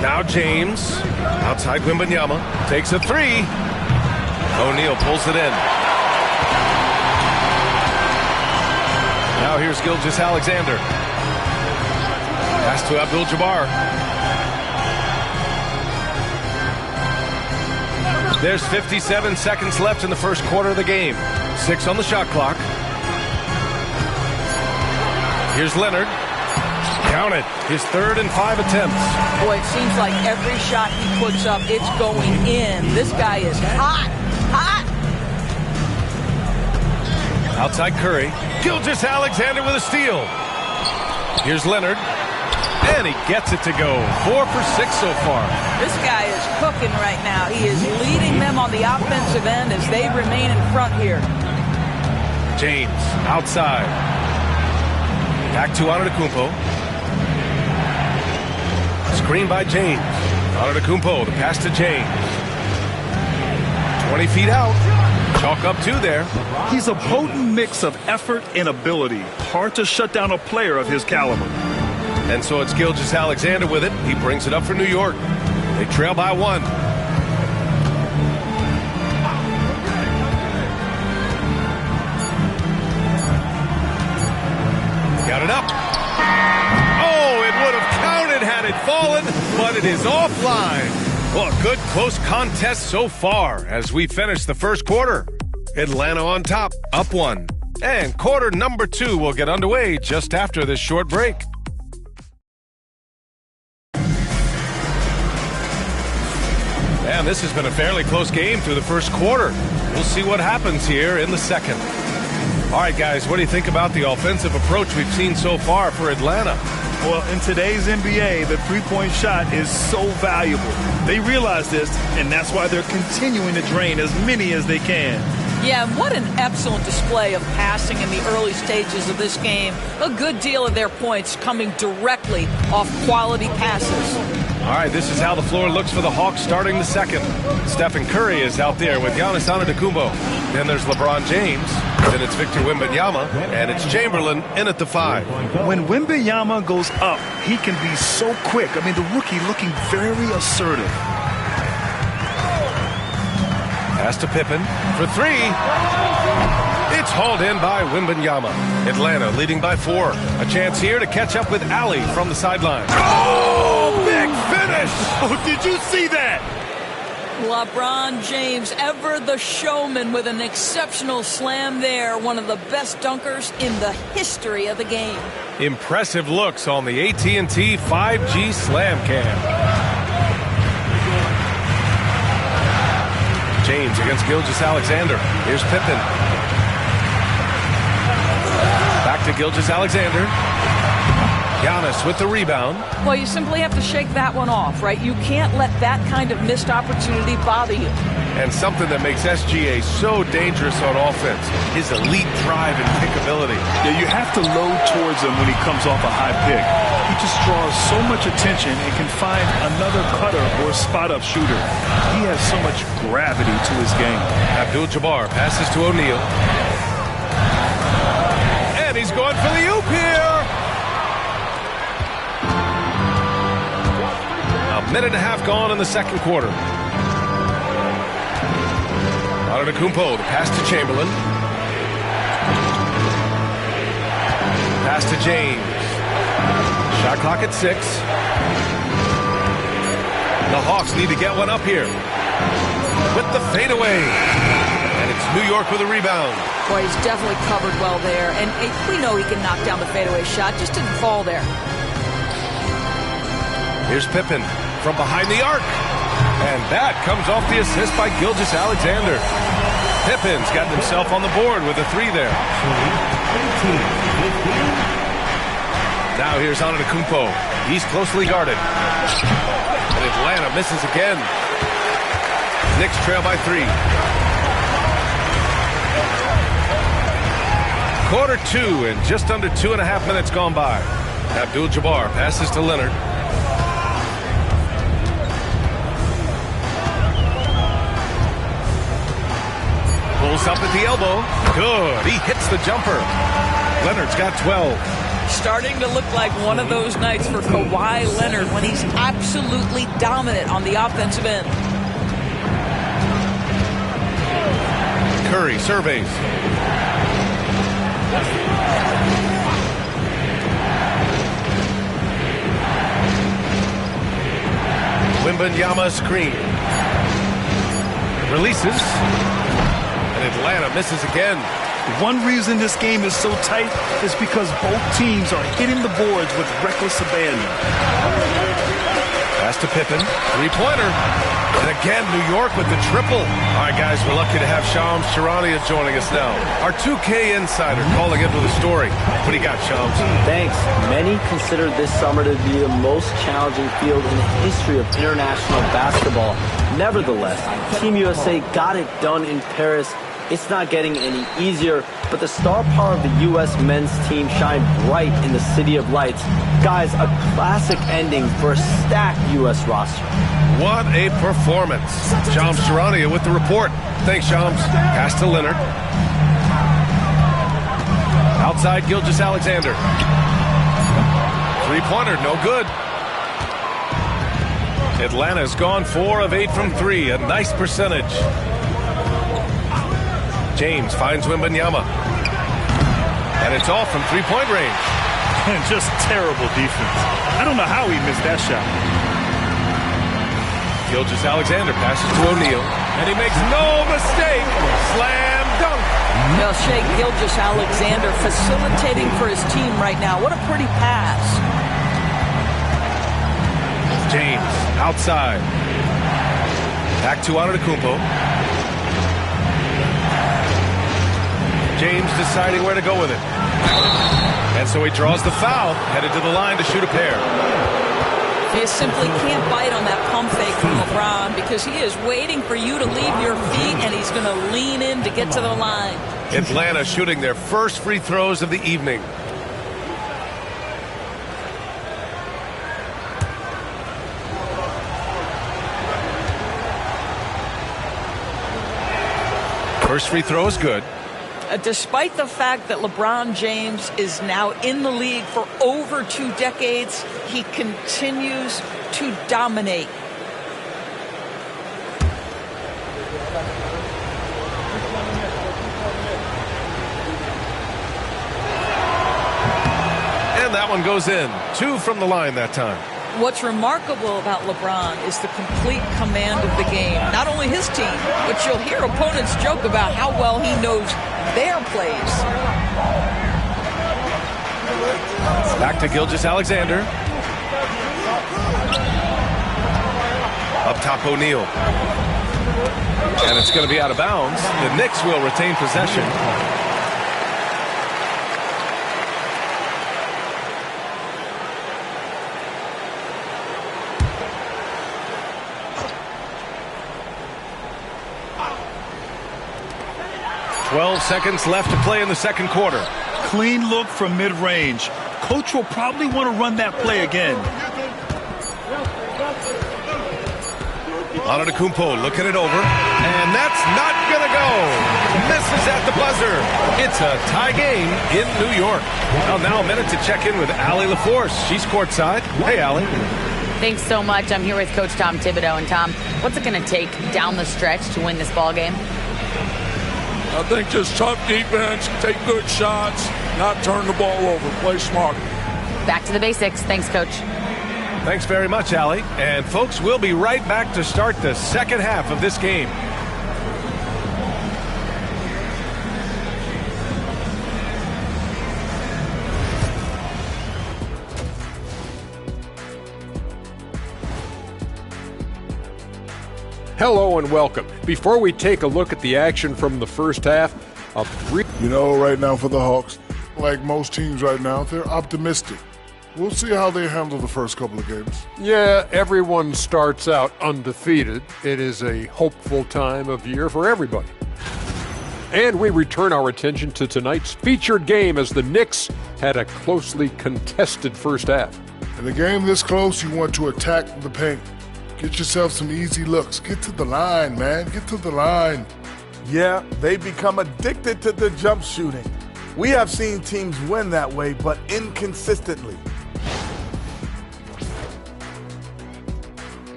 Now James. Outside Wembanyama. Takes a 3. O'Neal pulls it in. Now here's Gilgeous-Alexander. Pass to Abdul-Jabbar. There's 57 seconds left in the first quarter of the game. 6 on the shot clock. Here's Leonard. Count it. His 3rd and 5 attempts. Boy, it seems like every shot he puts up, it's going in. This guy is hot. Hot. Outside Curry. Gilgeous-Alexander with a steal. Here's Leonard. And he gets it to go. 4 for 6 so far. This guy is cooking right now. He is leading them on the offensive end as they remain in front here. James outside. Back to Antetokounmpo. Screen by James. Antetokounmpo, the pass to James. 20 feet out. Chalk up 2 there. He's a potent mix of effort and ability. Hard to shut down a player of his caliber. And so it's Gilgeous-Alexander with it. He brings it up for New York. They trail by 1. Got it up. Oh, it would have counted had it fallen, but it is offline. Well, a good close contest so far as we finish the first quarter. Atlanta on top, up 1. And quarter number 2 will get underway just after this short break. And this has been a fairly close game through the first quarter. We'll see what happens here in the second. All right, guys, what do you think about the offensive approach we've seen so far for Atlanta? Well, in today's NBA, the three-point shot is so valuable. They realize this, and that's why they're continuing to drain as many as they can. Yeah, what an excellent display of passing in the early stages of this game. A good deal of their points coming directly off quality passes. All right, this is how the floor looks for the Hawks starting the second. Stephen Curry is out there with Giannis Antetokounmpo. Then there's LeBron James. Then it's Victor Wembanyama. And it's Chamberlain in at the 5. When Wembanyama goes up, he can be so quick. I mean, the rookie looking very assertive. Pass to Pippen for 3. It's hauled in by Wembanyama. Atlanta leading by 4. A chance here to catch up with Alli from the sideline. Oh, big finish! Oh, did you see that? LeBron James, ever the showman, with an exceptional slam there. One of the best dunkers in the history of the game. Impressive looks on the AT&T 5G Slam Cam. James against Gilgeous-Alexander. Here's Pippen. Back to Gilgeous-Alexander. Giannis with the rebound. Well, you simply have to shake that one off, right? You can't let that kind of missed opportunity bother you. And something that makes SGA so dangerous on offense, his elite drive and pickability. Yeah, you have to load towards him when he comes off a high pick. He just draws so much attention and can find another cutter or spot-up shooter. He has so much gravity to his game. Abdul-Jabbar passes to O'Neal. And he's going for the oop here. A minute and a half gone in the second quarter. Antetokounmpo, the pass to Chamberlain. Pass to James. Shot clock at 6. The Hawks need to get one up here. With the fadeaway. And it's New York with a rebound. Boy, he's definitely covered well there. And we know he can knock down the fadeaway shot. Just didn't fall there. Here's Pippen from behind the arc. And that comes off the assist by Gilgeous-Alexander. Pippen's gotten himself on the board with a 3 there. Now here's Antetokounmpo. He's closely guarded. And Atlanta misses again. Knicks trail by 3. Quarter 2 and just under 2.5 minutes gone by. Abdul-Jabbar passes to Leonard. Pulls up at the elbow. Good. He hits the jumper. Leonard's got 12. Starting to look like one of those nights for Kawhi Leonard when he's absolutely dominant on the offensive end. Curry surveys. Wembanyama screen. Releases. And Atlanta misses again. One reason this game is so tight is because both teams are hitting the boards with reckless abandon. Pass to Pippen. 3-pointer. And again, New York with the triple. All right, guys, we're lucky to have Shams Charania joining us now. Our 2K insider calling into the story. What do you got, Shams? Thanks. Many consider this summer to be the most challenging field in the history of international basketball. Nevertheless, Team USA got it done in Paris. It's not getting any easier, but the star power of the U.S. men's team shined bright in the City of Lights. Guys, a classic ending for a stacked U.S. roster. What a performance. Shams Charania with the report. Thanks, Shams. Pass to Leonard. Outside Gilgeous-Alexander. 3-pointer, no good. Atlanta's gone 4 of 8 from 3, a nice percentage. James finds Wembanyama. And it's off from 3-point range. And just terrible defense. I don't know how he missed that shot. Gilgeous-Alexander passes to O'Neal. And he makes no mistake. Slam dunk. Well, Shea Gilgeous-Alexander facilitating for his team right now. What a pretty pass. James outside. Back to Antetokounmpo. James deciding where to go with it. And so he draws the foul, headed to the line to shoot a pair. You simply can't bite on that pump fake from LeBron because he is waiting for you to leave your feet, and he's going to lean in to get to the line. Atlanta shooting their first free throws of the evening. First free throw is good. Despite the fact that LeBron James is now in the league for over 2 decades, he continues to dominate. And that one goes in. 2 from the line that time. What's remarkable about LeBron is the complete command of the game. Not only his team, but you'll hear opponents joke about how well he knows their plays. Back to Gilgeous-Alexander. Up top, O'Neal. And it's going to be out of bounds. The Knicks will retain possession. .12 seconds left to play in the second quarter. Clean look from mid-range. Coach will probably want to run that play again. Antetokounmpo looking it over, and that's not going to go. Misses at the buzzer. It's a tie game in New York. Well, now a minute to check in with Allie LaForce. She's courtside. Hey, Allie. Thanks so much. I'm here with Coach Tom Thibodeau. And Tom, what's it going to take down the stretch to win this ball game? I think just tough defense, take good shots, not turn the ball over, play smart. Back to the basics. Thanks, Coach. Thanks very much, Allie. And folks, we'll be right back to start the second half of this game. Hello and welcome. Before we take a look at the action from the first half, you know, right now for the Hawks, like most teams right now, they're optimistic. We'll see how they handle the first couple of games. Yeah, everyone starts out undefeated. It is a hopeful time of year for everybody. And we return our attention to tonight's featured game as the Knicks had a closely contested first half. In a game this close, you want to attack the paint. Get yourself some easy looks. Get to the line, man. Get to the line. Yeah, they become addicted to the jump shooting. We have seen teams win that way, but inconsistently.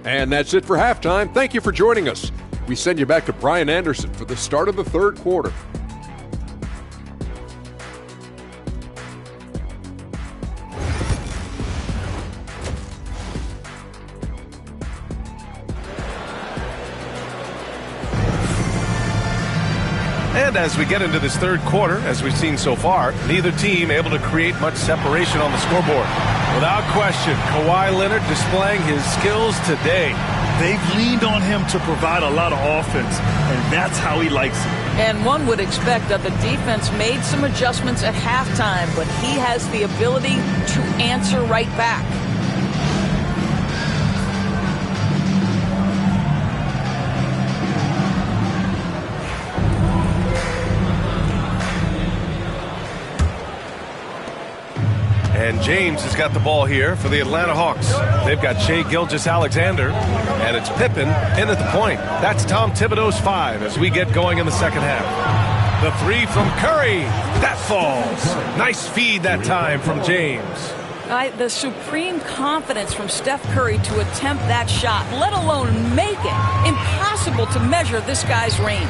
And that's it for halftime. Thank you for joining us. We send you back to Brian Anderson for the start of the third quarter. And as we get into this third quarter, as we've seen so far, neither team able to create much separation on the scoreboard. Without question, Kawhi Leonard displaying his skills today. They've leaned on him to provide a lot of offense, and that's how he likes it. And one would expect that the defense made some adjustments at halftime, but he has the ability to answer right back. And James has got the ball here for the Atlanta Hawks. They've got Shai Gilgeous-Alexander, and it's Pippen in at the point. That's Tom Thibodeau's 5 as we get going in the second half. The 3 from Curry. That falls. Nice feed that time from James. The supreme confidence from Steph Curry to attempt that shot, let alone make it. Impossible to measure this guy's range.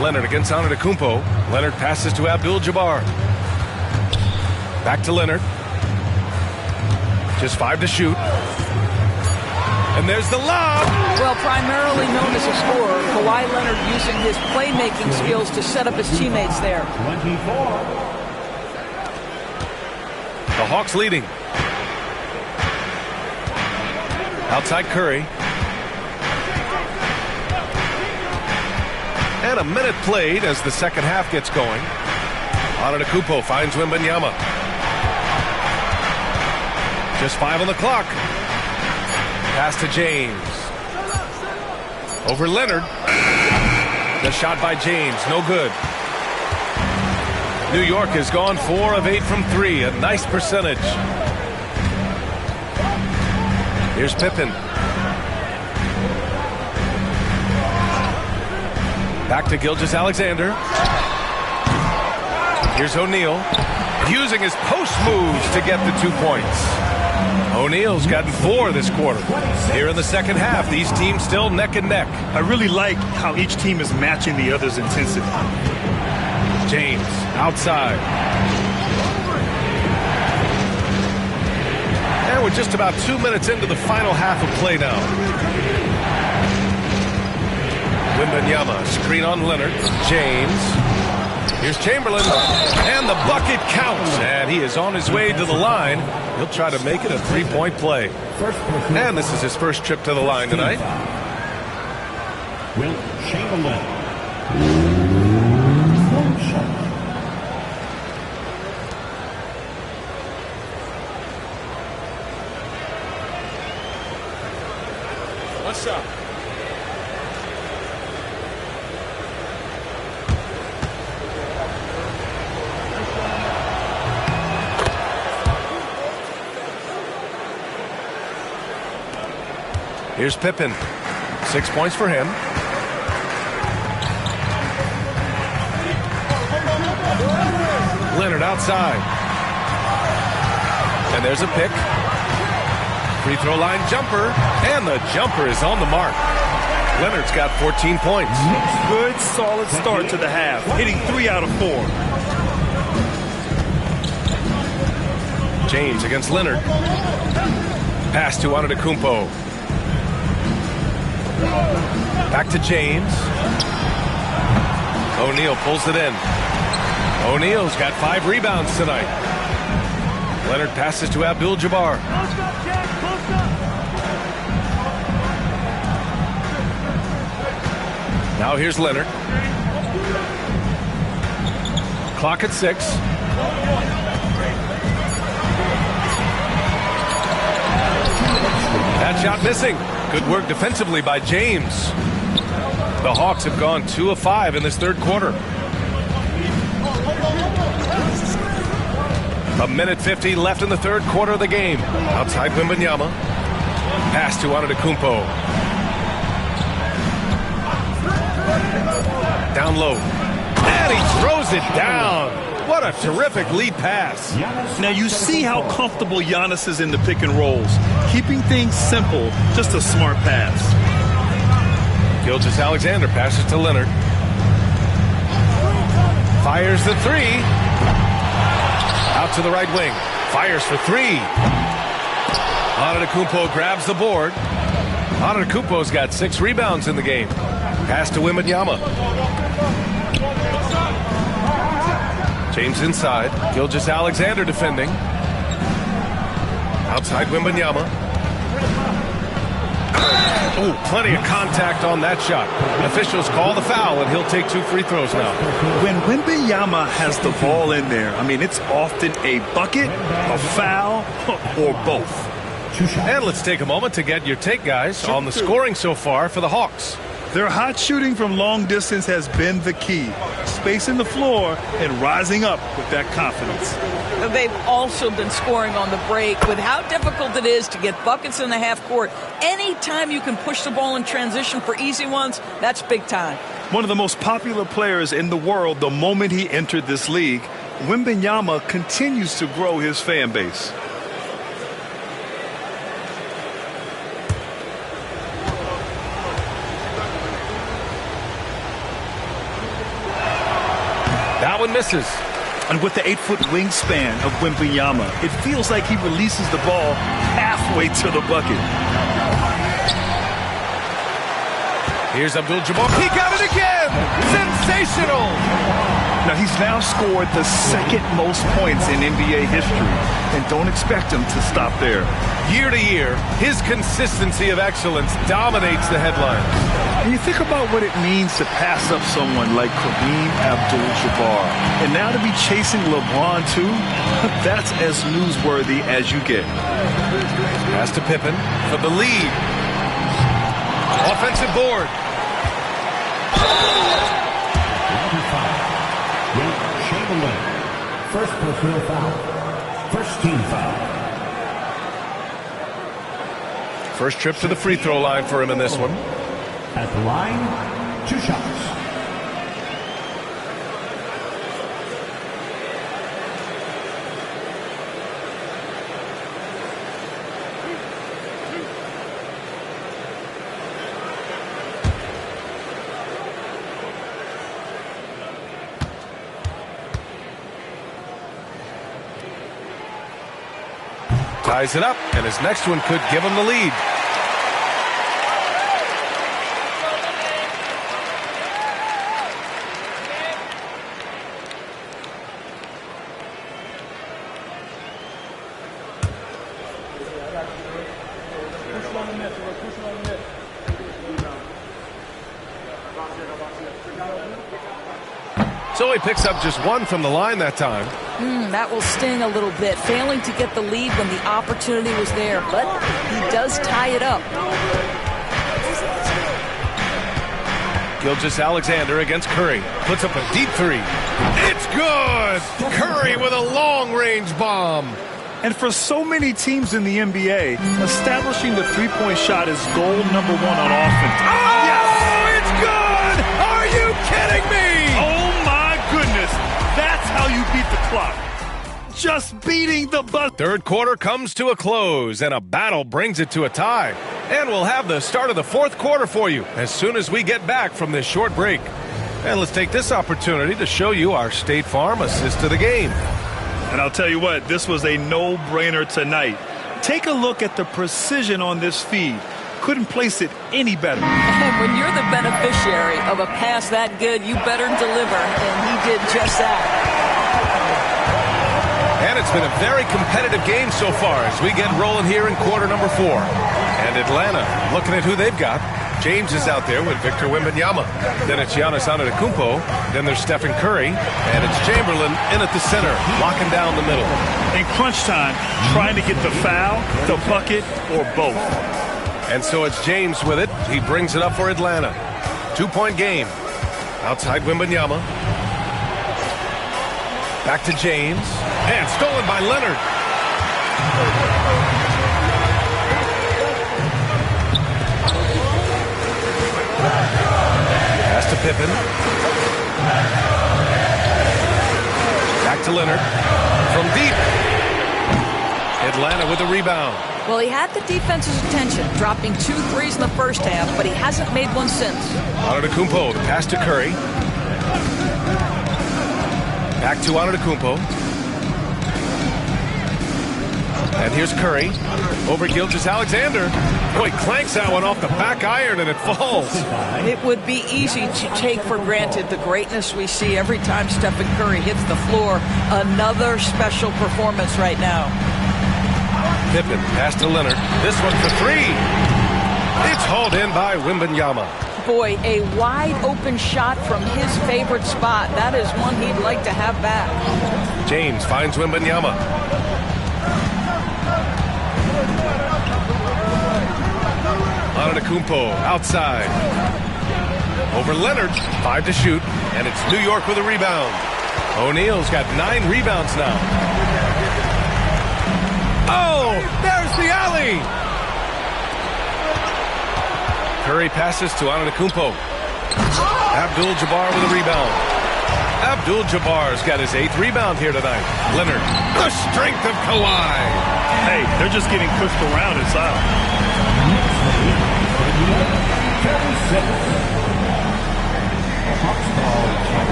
Leonard against Antetokounmpo. Leonard passes to Abdul-Jabbar. Back to Leonard. Just 5 to shoot. And there's the lob. Well, primarily known as a scorer, Kawhi Leonard using his playmaking skills to set up his teammates there. The Hawks leading. Outside Curry. And a minute played as the second half gets going. Antetokounmpo finds Wembanyama. Just 5 on the clock. Pass to James. Over Leonard. The shot by James, no good. New York has gone 4 of 8 from 3, a nice percentage. Here's Pippen. Back to Gilgeous-Alexander. Here's O'Neal, using his post moves to get the 2 points. O'Neal's gotten 4 this quarter. Here in the second half, these teams still neck and neck. I really like how each team is matching the other's intensity. James, outside. And we're just about 2 minutes into the final half of play now. Wembanyama, screen on Leonard. James. Here's Chamberlain, and the bucket counts, and he is on his way to the line. He'll try to make it a 3-point play. And this is his first trip to the line tonight. Will Chamberlain. What's up? Here's Pippen. 6 points for him. Leonard outside. And there's a pick. Free throw line jumper. And the jumper is on the mark. Leonard's got 14 points. Good, solid start to the half. Hitting 3 out of 4. James against Leonard. Pass to Antetokounmpo. Back to James. O'Neal pulls it in. O'Neal's got 5 rebounds tonight. Leonard passes to Abdul-Jabbar. Now here's Leonard. Clock at 6. That shot missing. Good work defensively by James. The Hawks have gone 2 of 5 in this third quarter. A minute 50 left in the third quarter of the game. Outside Wembanyama. Pass to Antetokounmpo. Down low. And he throws it down. What a terrific lead pass. Now you see how comfortable Giannis is in the pick and rolls. Keeping things simple, just a smart pass. Gilgeous-Alexander passes to Leonard. Fires the 3. Out to the right wing. Fires for 3. Antetokounmpo grabs the board. Antetokounmpo's got 6 rebounds in the game. Pass to Wembanyama. James inside. Gilgeous-Alexander defending. Outside Wembanyama. Ooh, plenty of contact on that shot. Officials call the foul, and he'll take 2 free throws now. When Wembanyama has the ball in there, I mean, it's often a bucket, a foul, or both. And let's take a moment to get your take, guys, on the scoring so far for the Hawks. Their hot shooting from long distance has been the key. Spacing the floor and rising up with that confidence. They've also been scoring on the break. With how difficult it is to get buckets in the half court, anytime you can push the ball in transition for easy ones, that's big time. One of the most popular players in the world the moment he entered this league, Wembanyama continues to grow his fan base. That one misses. And with the 8-foot wingspan of Wembanyama, it feels like he releases the ball halfway to the bucket. Here's Abdul-Jabbar. He got it again! Sensational! Now, he's now scored the second most points in NBA history, and don't expect him to stop there. Year to year, his consistency of excellence dominates the headlines. And you think about what it means to pass up someone like Kareem Abdul-Jabbar, and now to be chasing LeBron too, that's as newsworthy as you get. Pass to Pippen for the lead. Offensive board. Chamberlain, first personal foul. First team foul. First trip to the free throw line for him in this one. At the line, 2 shots. Ties it up, and his next one could give him the lead. So he picks up just one from the line that time. That will sting a little bit, failing to get the lead when the opportunity was there, but he does tie it up. Gilgeous-Alexander against Curry. Puts up a deep three. It's good! Curry with a long-range bomb. And for so many teams in the NBA, establishing the three-point shot is goal number 1 on offense. Oh, yes! It's good! Are you kidding me? Oh, my goodness. That's how you beat the clock. Just beating the buzzer. Third quarter comes to a close, and a battle brings it to a tie. And we'll have the start of the fourth quarter for you as soon as we get back from this short break. And let's take this opportunity to show you our State Farm assist to the game. And I'll tell you what, this was a no-brainer tonight. Take a look at the precision on this feed. Couldn't place it any better. And when you're the beneficiary of a pass that good, you better deliver, and he did just that. And it's been a very competitive game so far as we get rolling here in quarter number 4. And Atlanta, looking at who they've got. James is out there with Victor Wembanyama. Then it's Giannis Antetokounmpo. Then there's Stephen Curry. And it's Chamberlain in at the center, locking down the middle. In crunch time, trying to get the foul, the bucket, or both. And so it's James with it. He brings it up for Atlanta. 2-point game. Outside Wembanyama. Back to James. And stolen by Leonard. Pass to Pippen. Back to Leonard. From deep. Atlanta with a rebound. Well, he had the defense's attention, dropping 2 threes in the first half, but he hasn't made one since. Antetokounmpo, the pass to Curry. Back to Antetokounmpo. And here's Curry over Gilgeous-Alexander. Boy, clanks that one off the back iron and it falls. It would be easy to take for granted the greatness we see every time Stephen Curry hits the floor. Another special performance right now. Pippen, pass to Leonard. This one for 3. It's hauled in by Wembanyama. Boy, a wide open shot from his favorite spot. That is one he'd like to have back. James finds Wembanyama. Antetokounmpo outside. Over Leonard. 5 to shoot. And it's New York with a rebound. O'Neal's got 9 rebounds now. Oh, there's the alley. Curry passes to Antetokounmpo. Abdul-Jabbar with a rebound. Abdul-Jabbar's got his 8th rebound here tonight. Leonard, the strength of Kawhi. Hey, they're just getting pushed around inside.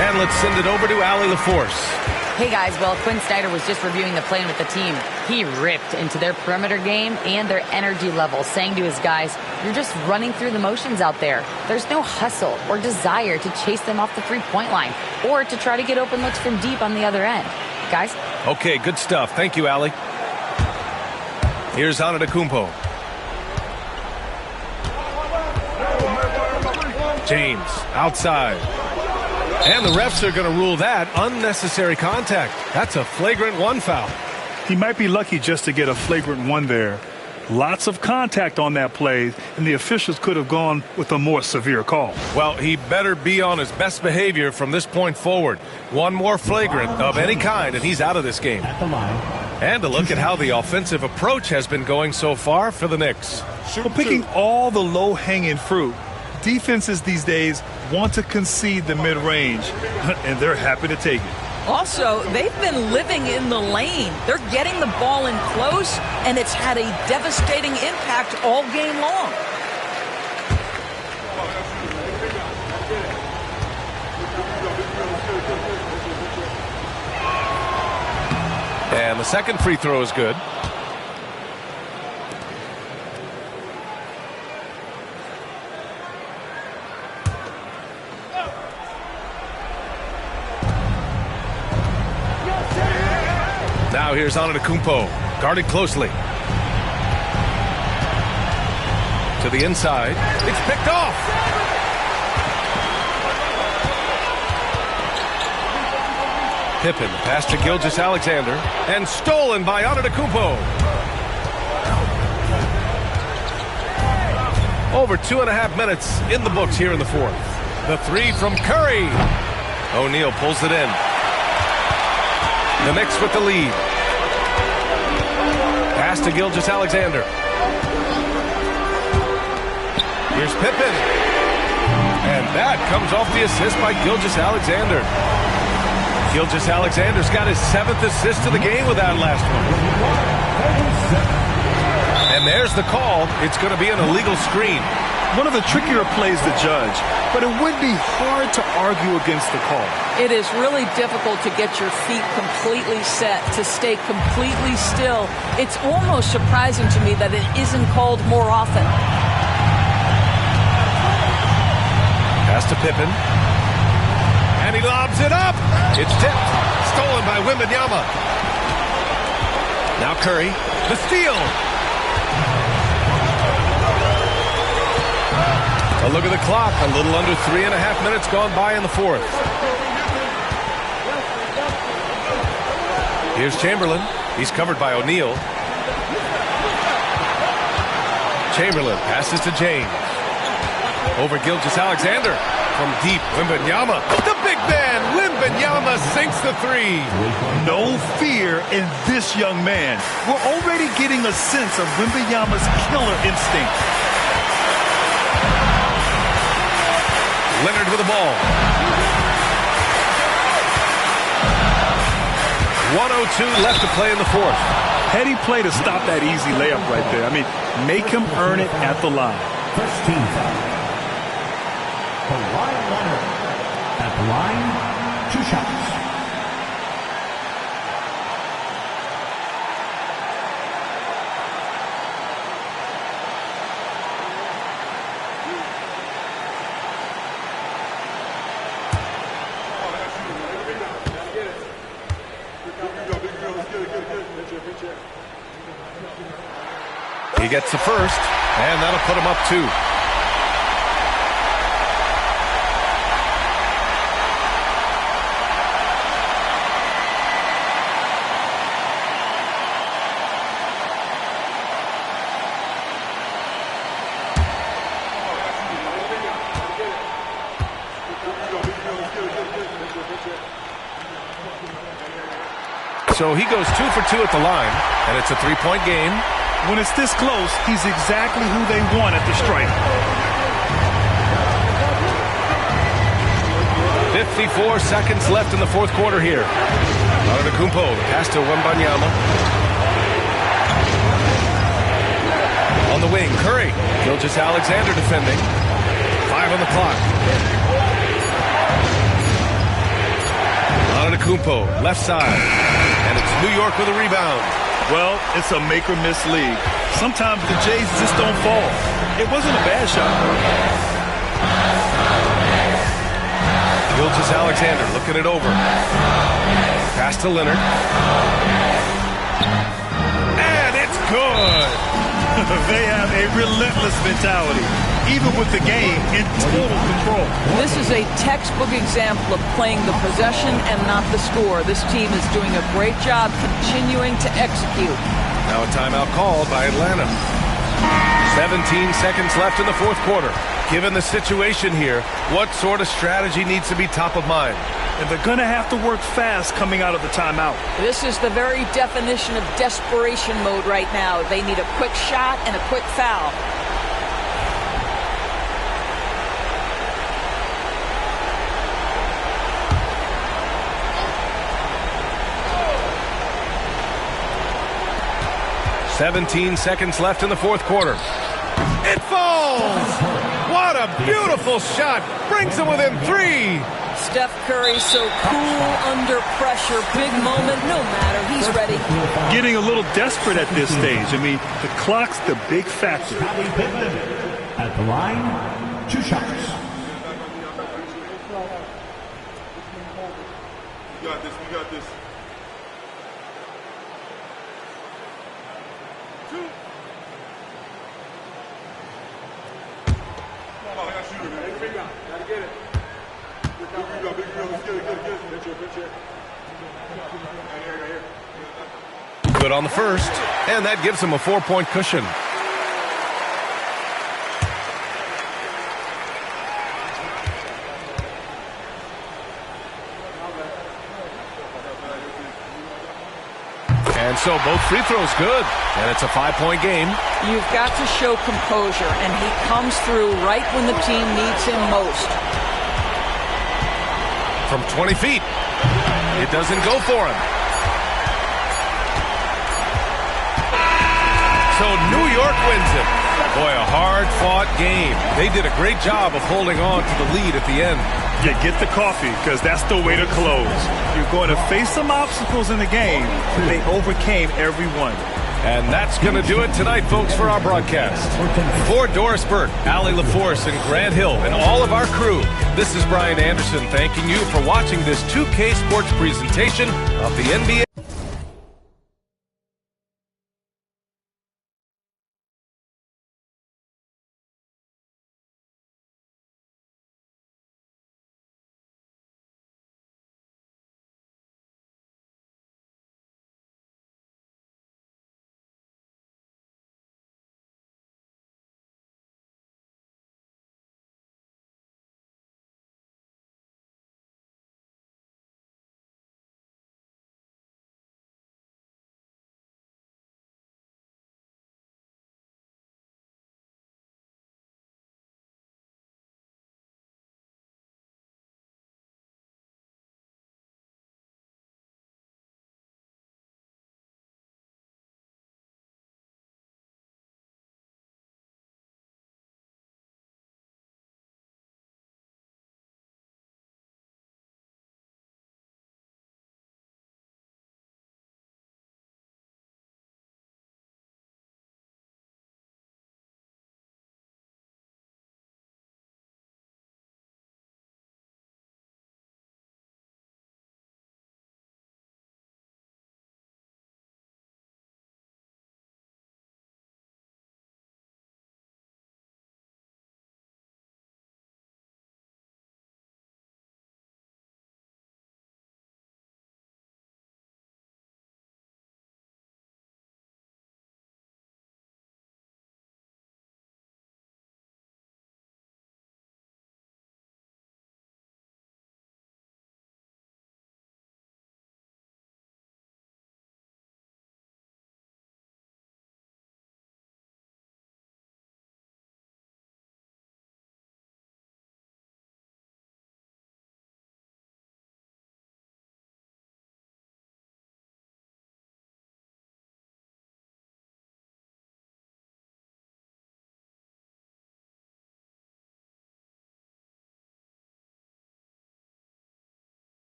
And let's send it over to Allie LaForce. Hey guys, well, Quinn Snyder was just reviewing the plan with the team. He ripped into their perimeter game and their energy level, saying to his guys, you're just running through the motions out there. There's no hustle or desire to chase them off the three-point line or to try to get open looks from deep on the other end. Guys? Okay, good stuff. Thank you, Allie. Here's Antetokounmpo. James, outside. And the refs are going to rule that unnecessary contact. That's a flagrant 1 foul. He might be lucky just to get a flagrant 1 there. Lots of contact on that play, and the officials could have gone with a more severe call. Well, he better be on his best behavior from this point forward. One more flagrant of any kind, and he's out of this game. And a look at how the offensive approach has been going so far for the Knicks. Well, picking all the low-hanging fruit, defenses these days want to concede the mid-range, and they're happy to take it. Also, they've been living in the lane. They're getting the ball in close, and it's had a devastating impact all game long. And the second free throw is good. Now here's Antetokounmpo, guarded closely. To the inside. It's picked off. Pippen pass to Gilgeous-Alexander and stolen by Antetokounmpo. Over 2.5 minutes in the books here in the fourth. The three from Curry. O'Neal pulls it in. The Knicks with the lead. Pass to Gilgeous-Alexander. Here's Pippen. And that comes off the assist by Gilgeous-Alexander. Gilgeous-Alexander's got his 7th assist of the game with that last one. And there's the call. It's going to be an illegal screen. One of the trickier plays to judge, but it would be hard to argue against the call. It is really difficult to get your feet completely set, to stay completely still. It's almost surprising to me that it isn't called more often. Pass to Pippen. And he lobs it up. It's tipped. Stolen by Wembanyama. Now Curry. The steal. A look at the clock. A little under 3.5 minutes gone by in the fourth. Here's Chamberlain. He's covered by O'Neal. Chamberlain passes to James. Over Gilgeous-Alexander. From deep, Wembanyama. The big man, Wembanyama sinks the three. No fear in this young man. We're already getting a sense of Wembanyama's killer instinct. Leonard with the ball. 1:02 left to play in the fourth. Heady play to stop that easy layup right there. I mean, make him earn it at the line. First team foul. Kawhi Leonard at the line, 2 shots. He gets the first, and that'll put him up 2. So he goes 2 for 2 at the line, and it's a 3-point game. When it's this close, he's exactly who they want at the stripe. 54 seconds left in the fourth quarter here. Antetokounmpo, the pass to Wembanyama. On the wing, Curry. Gilgeous-Alexander defending. 5 on the clock. Antetokounmpo, left side. And it's New York with a rebound. Well, it's a make-or-miss league. Sometimes the Jays just don't fall. It wasn't a bad shot. Gilgeous-Alexander looking it over. Pass to Leonard. And it's good. They have a relentless mentality, even with the game in total control. This is a textbook example of playing the possession and not the score. This team is doing a great job continuing to execute. Now a timeout called by Atlanta. 17 seconds left in the fourth quarter. Given the situation here, what sort of strategy needs to be top of mind? And they're going to have to work fast coming out of the timeout. This is the very definition of desperation mode right now. They need a quick shot and a quick foul. "17 seconds left in the fourth quarter. It falls! What a beautiful shot! Brings them within 3. Steph Curry so cool under pressure. Big moment, no matter. He's ready. Getting a little desperate at this stage. I mean, the clock's the big factor. At the line, 2 shots. We got this. We got this. 2. Come on, I got to shoot it, man. Big guy. Got to get it. Big rebound, big rebound. Let's get it, get it. Good check. Right here. Good on the first, and that gives him a 4-point cushion. And so both free throws good, and it's a 5-point game. You've got to show composure, and he comes through right when the team needs him most. From 20 feet, it doesn't go for him. So New York wins it. Boy, a hard-fought game. They did a great job of holding on to the lead at the end. Yeah, get the coffee, because that's the way to close. You're going to face some obstacles in the game. They overcame every one. And that's going to do it tonight, folks, for our broadcast. For Doris Burke, Allie LaForce, and Grant Hill, and all of our crew, this is Brian Anderson thanking you for watching this 2K Sports presentation of the NBA.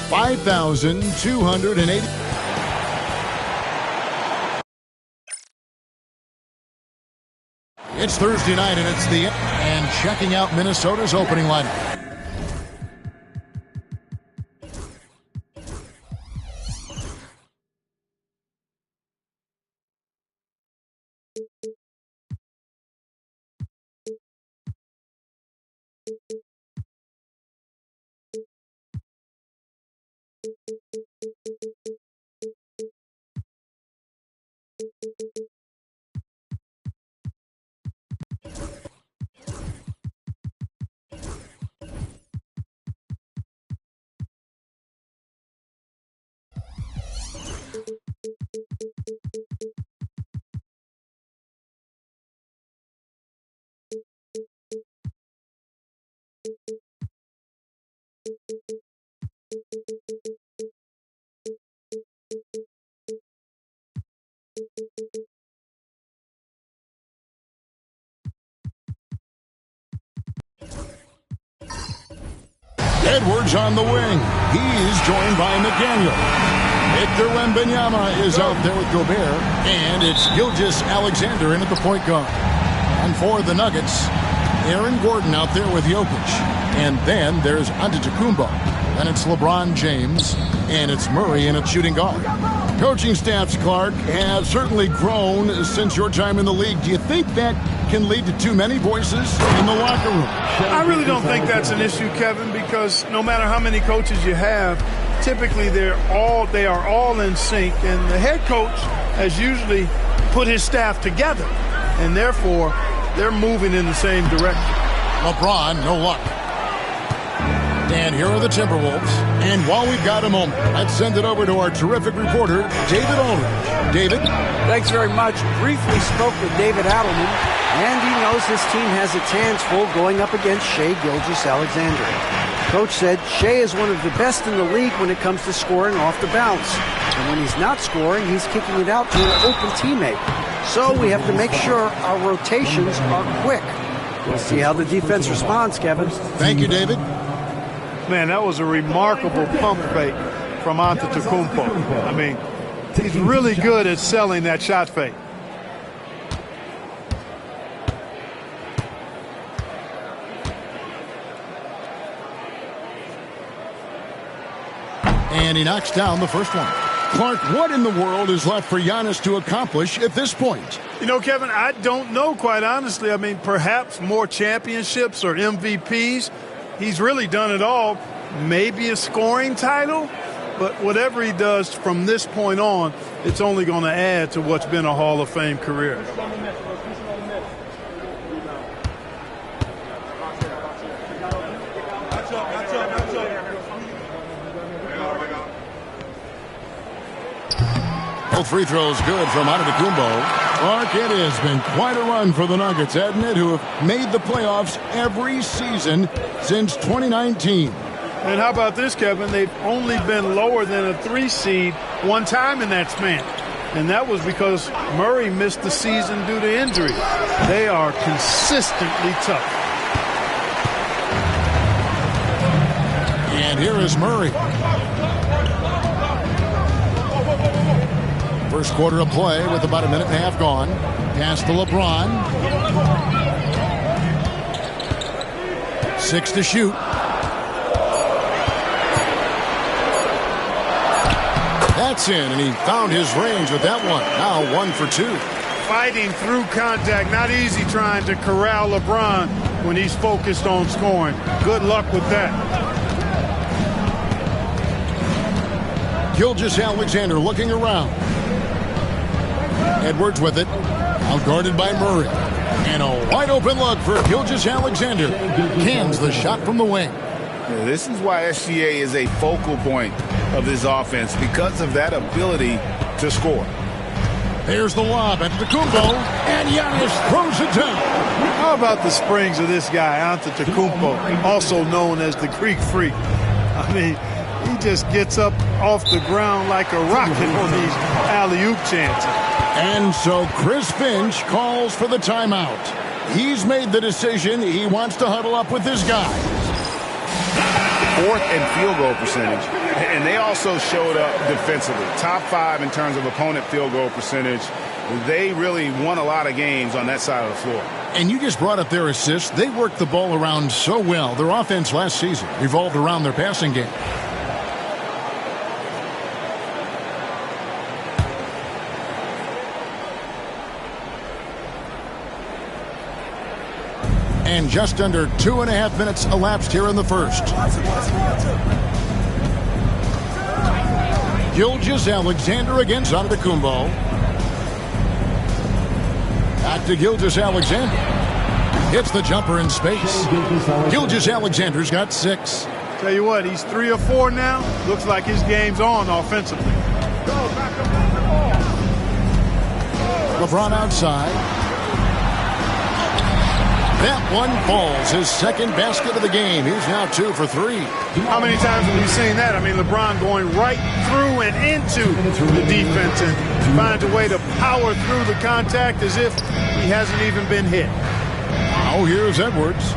$5,280. It's Thursday night, and it's the and checking out Minnesota's opening lineup. Edwards on the wing. He's joined by McDaniel. Victor Wembanyama is out there with Gobert. And it's Gilgeous-Alexander in at the point guard. And for the Nuggets, Aaron Gordon out there with Jokic. And then there's Antetokounmpo. And it's LeBron James. And it's Murray in at shooting guard. Coaching staffs, Clark, have certainly grown since your time in the league. Do you think that can lead to too many voices in the locker room? I really don't think that's an issue, Kevin, because no matter how many coaches you have, typically they are all in sync, and the head coach has usually put his staff together, and therefore they're moving in the same direction. LeBron, no luck. And here are the Timberwolves. And while we've got a moment, let's send it over to our terrific reporter, David Aldridge. David? Thanks very much. Briefly spoke with David Adelman, and he knows his team has its hands full going up against Shai Gilgeous-Alexander. Coach said Shai is one of the best in the league when it comes to scoring off the bounce. And when he's not scoring, he's kicking it out to an open teammate. So we have to make sure our rotations are quick. We'll see how the defense responds, Kevin. Thank you, David. Man, that was a remarkable pump fake from Antetokounmpo. I mean, he's really good at selling that shot fake. And he knocks down the first one. Clark, what in the world is left for Giannis to accomplish at this point? You know, Kevin, I don't know, quite honestly. I mean, perhaps more championships or MVPs. He's really done it all. Maybe a scoring title. But whatever he does from this point on, it's only going to add to what's been a Hall of Fame career. Both free throws good from Antetokounmpo. Clark, it has been quite a run for the Nuggets, hasn't it, who have made the playoffs every season since 2019. And how about this, Kevin? They've only been lower than a 3 seed one time in that span. And that was because Murray missed the season due to injury. They are consistently tough. And here is Murray. First quarter of play with about a minute and a half gone. Pass to LeBron. 6 to shoot. That's in, and he found his range with that one. Now 1 for 2. Fighting through contact. Not easy trying to corral LeBron when he's focused on scoring. Good luck with that. Gilgeous-Alexander looking around. Edwards with it. Outguarded by Murray. And a wide open look for Gilgeous-Alexander. Cans the shot from the wing. Yeah, this is why SGA is a focal point of this offense, because of that ability to score. There's the lob at Antetokounmpo, and Giannis throws it down. How about the springs of this guy, Antetokounmpo, also known as the Greek Freak? I mean, he just gets up off the ground like a rocket on these alley-oop chances. And so Chris Finch calls for the timeout. He's made the decision. He wants to huddle up with this guy. 4th in field goal percentage. And they also showed up defensively. Top 5 in terms of opponent field goal percentage. They really won a lot of games on that side of the floor. And you just brought up their assists. They worked the ball around so well. Their offense last season revolved around their passing game. And just under 2.5 minutes elapsed here in the first. Gilgeous-Alexander against Antetokounmpo. Back to Gilgeous-Alexander. Hits the jumper in space. Gilgeous-Alexander's got 6. Tell you what, he's 3 or 4 now. Looks like his game's on offensively. LeBron outside. That one falls, his second basket of the game. He's now 2 for 3. How many times have we seen that? I mean, LeBron going right through and into the defense and finds a way to power through the contact as if he hasn't even been hit. Oh, here's Edwards.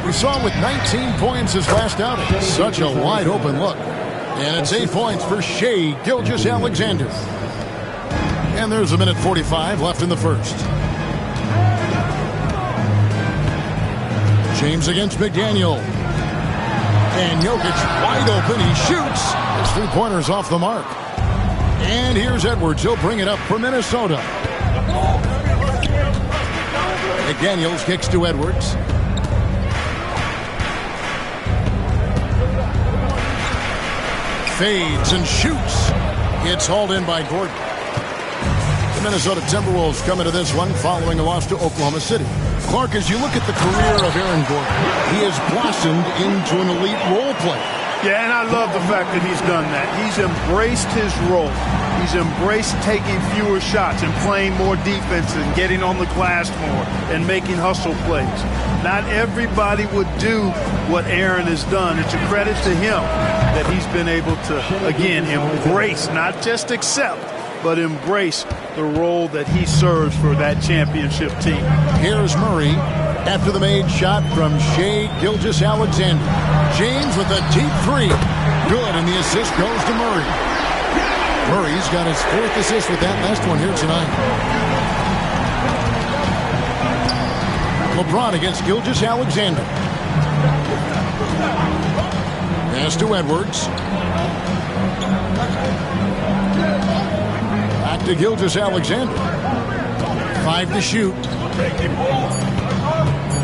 We saw him with 19 points his last outing. Such a wide open look. And it's 8 points for Shai Gilgeous-Alexander. And there's 1:45 left in the first. James against McDaniel. And Jokic wide open. He shoots. His 3-pointer's off the mark. And here's Edwards. He'll bring it up for Minnesota. McDaniels kicks to Edwards. Fades and shoots. It's hauled in by Gordon. The Minnesota Timberwolves come into this one following a loss to Oklahoma City. Clark, as you look at the career of Aaron Gordon, he has blossomed into an elite role player. Yeah, and I love the fact that he's done that. He's embraced his role. He's embraced taking fewer shots and playing more defense and getting on the glass more and making hustle plays. Not everybody would do what Aaron has done. It's a credit to him that he's been able to, again, embrace, not just accept, but embrace the role that he serves for that championship team. Here's Murray after the made shot from Shai Gilgeous-Alexander. James with a deep 3. Good, and the assist goes to Murray. Murray's got his 4th assist with that last one here tonight. LeBron against Gilgeous-Alexander. Pass to Edwards. Back to Gilgeous-Alexander. 5 to shoot.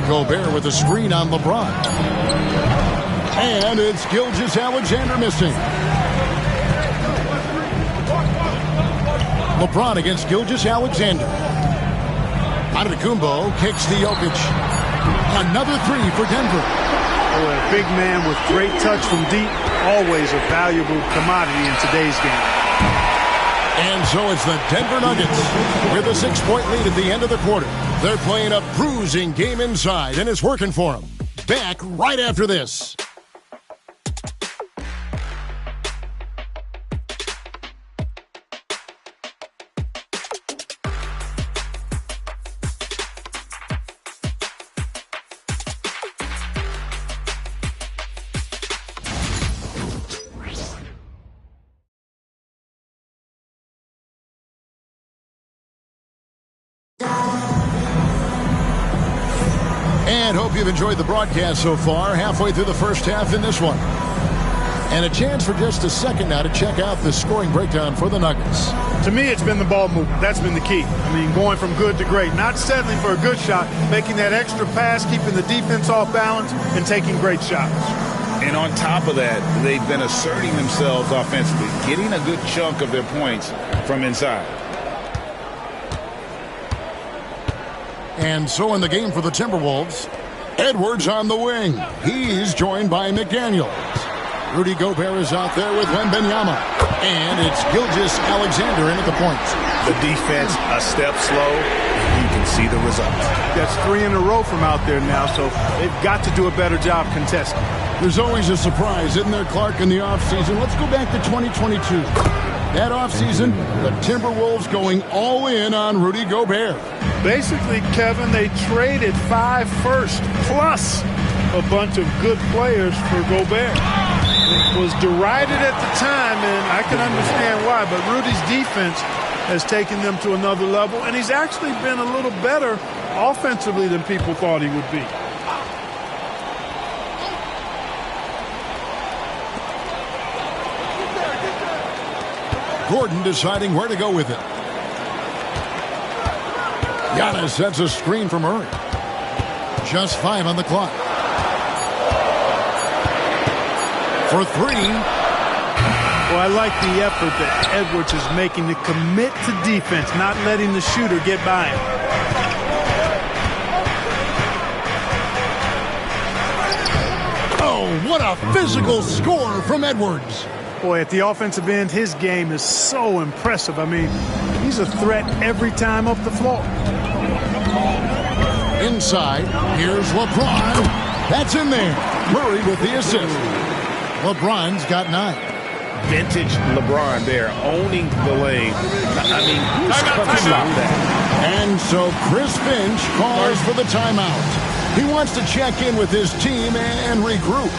Gobert with a screen on LeBron. And it's Gilgeous-Alexander missing. LeBron against Gilgeous-Alexander. Antetokounmpo kicks to Jokic. Another 3 for Denver. Oh, a big man with great touch from deep, always a valuable commodity in today's game. And so it's the Denver Nuggets with a 6-point lead at the end of the quarter. They're playing a bruising game inside, and it's working for them. Back right after this. And hope you've enjoyed the broadcast so far. Halfway through the first half in this one. And a chance for just a second now to check out the scoring breakdown for the Nuggets. To me, it's been the ball movement. That's been the key. I mean, going from good to great. Not settling for a good shot, making that extra pass, keeping the defense off balance, and taking great shots. And on top of that, they've been asserting themselves offensively, getting a good chunk of their points from inside. And so in the game for the Timberwolves, Edwards on the wing. He's joined by McDaniels. Rudy Gobert is out there with Wembanyama. And it's Gilgeous-Alexander in at the point. The defense a step slow, and you can see the result. That's 3 in a row from out there now, so they've got to do a better job contesting. There's always a surprise, isn't there, Clark, in the offseason? Let's go back to 2022. That offseason, the Timberwolves going all in on Rudy Gobert. Basically, Kevin, they traded 5 firsts plus a bunch of good players for Gobert. It was derided at the time, and I can understand why, but Rudy's defense has taken them to another level, and he's actually been a little better offensively than people thought he would be. Gordon deciding where to go with it. Giannis sets a screen from Murray. Just 5 on the clock. For 3. Well, I like the effort that Edwards is making to commit to defense, not letting the shooter get by him. Oh, what a physical score from Edwards. Boy, at the offensive end, his game is so impressive. I mean, he's a threat every time up the floor. Inside, here's LeBron. That's in there. Murray with the assist. LeBron's got 9. Vintage LeBron there, owning the lane. I mean, who's going to stop that? And so Chris Finch calls for the timeout. He wants to check in with his team and regroup.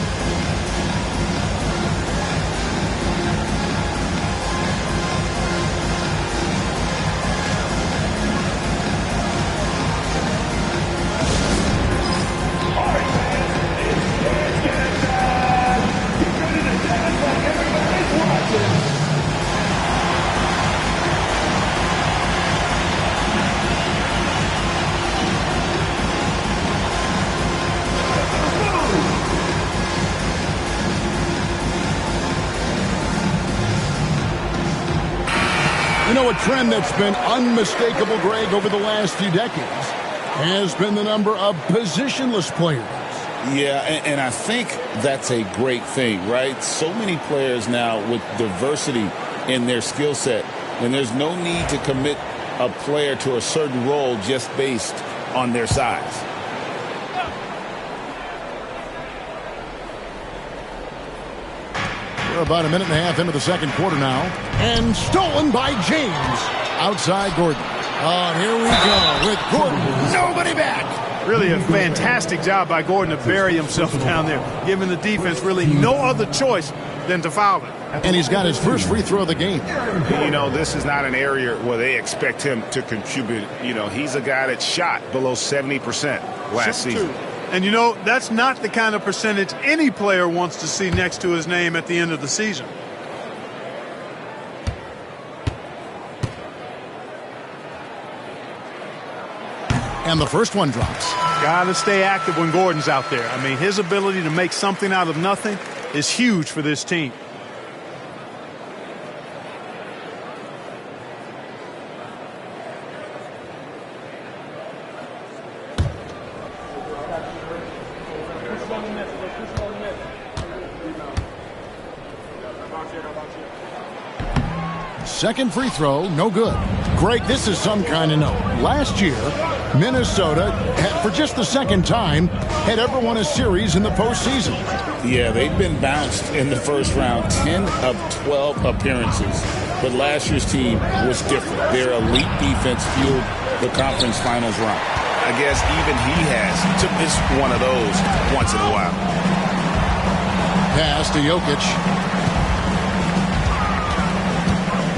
A trend that's been unmistakable, Greg, over the last few decades has been the number of positionless players. Yeah, and I think that's a great thing, right? So many players now with diversity in their skill set, and there's no need to commit a player to a certain role just based on their size. We're about a minute and a half into the second quarter now. And stolen by James. Outside Gordon. Oh, here we go with Gordon. Nobody back. Really a fantastic job by Gordon to bury himself down there, giving the defense really no other choice than to foul him. And he's got his first free throw of the game. You know, this is not an area where they expect him to contribute. You know, he's a guy that shot below 70% last season. And, you know, that's not the kind of percentage any player wants to see next to his name at the end of the season. And the first one drops. Got to stay active when Gordon's out there. I mean, his ability to make something out of nothing is huge for this team. Second free throw, no good. Greg, this is some kind of note. Last year, Minnesota, for just the second time, had ever won a series in the postseason. Yeah, they've been bounced in the first round, 10 of 12 appearances. But last year's team was different. Their elite defense fueled the conference finals run. I guess even he has to miss one of those once in a while. Pass to Jokic.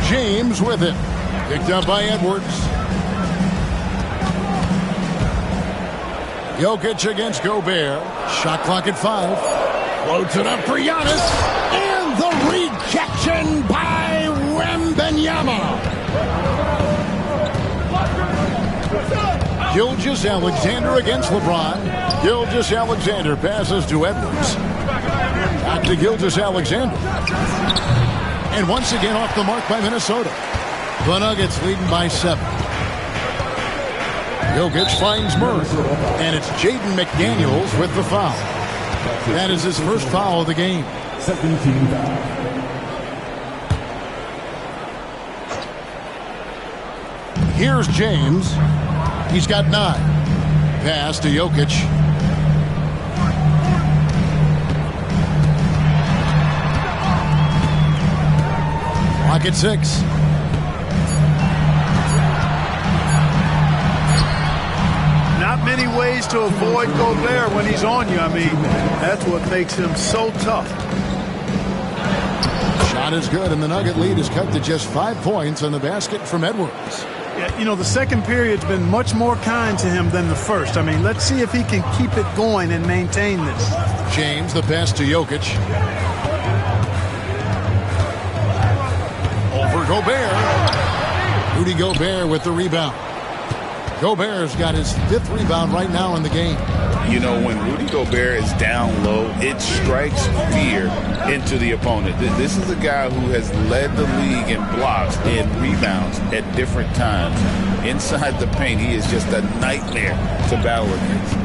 James with it. Picked up by Edwards. Jokic against Gobert. Shot clock at 5. Floats it up for Giannis. And the rejection by Wembanyama. Gilgeous-Alexander against LeBron. Gilgeous-Alexander passes to Edwards. Back to Gilgeous-Alexander. And once again off the mark by Minnesota. The Nuggets leading by 7. Jokic finds Murray. And it's Jaden McDaniels with the foul. That is his first foul of the game. Here's James. He's got 9. Pass to Jokic. Clock at 6. Not many ways to avoid Gobert when he's on you. I mean, that's what makes him so tough. Shot is good, and the Nugget lead is cut to just 5 points on the basket from Edwards. Yeah, you know, the second period's been much more kind to him than the first. I mean, let's see if he can keep it going and maintain this. James, the pass to Jokic. Over Gobert. Rudy Gobert with the rebound. Gobert's got his 5th rebound right now in the game. You know, when Rudy Gobert is down low, it strikes fear into the opponent. This is a guy who has led the league in blocks and rebounds at different times. Inside the paint, he is just a nightmare to battle against.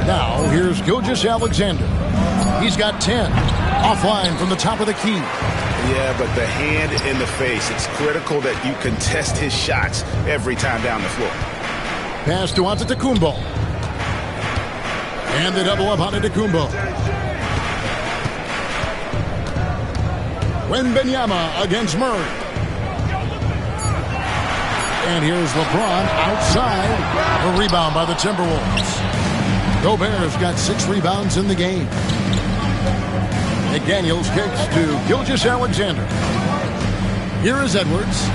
Now, here's Gilgeous-Alexander. He's got 10. Offline from the top of the key. Yeah, but the hand in the face, it's critical that you contest his shots every time down the floor. Pass to Antetokounmpo. And the double up on Antetokounmpo. Wembanyama against Murray. And here's LeBron outside. A rebound by the Timberwolves. Gobert's got 6 rebounds in the game. McDaniels kicks to Gilgeous-Alexander. Here is Edwards.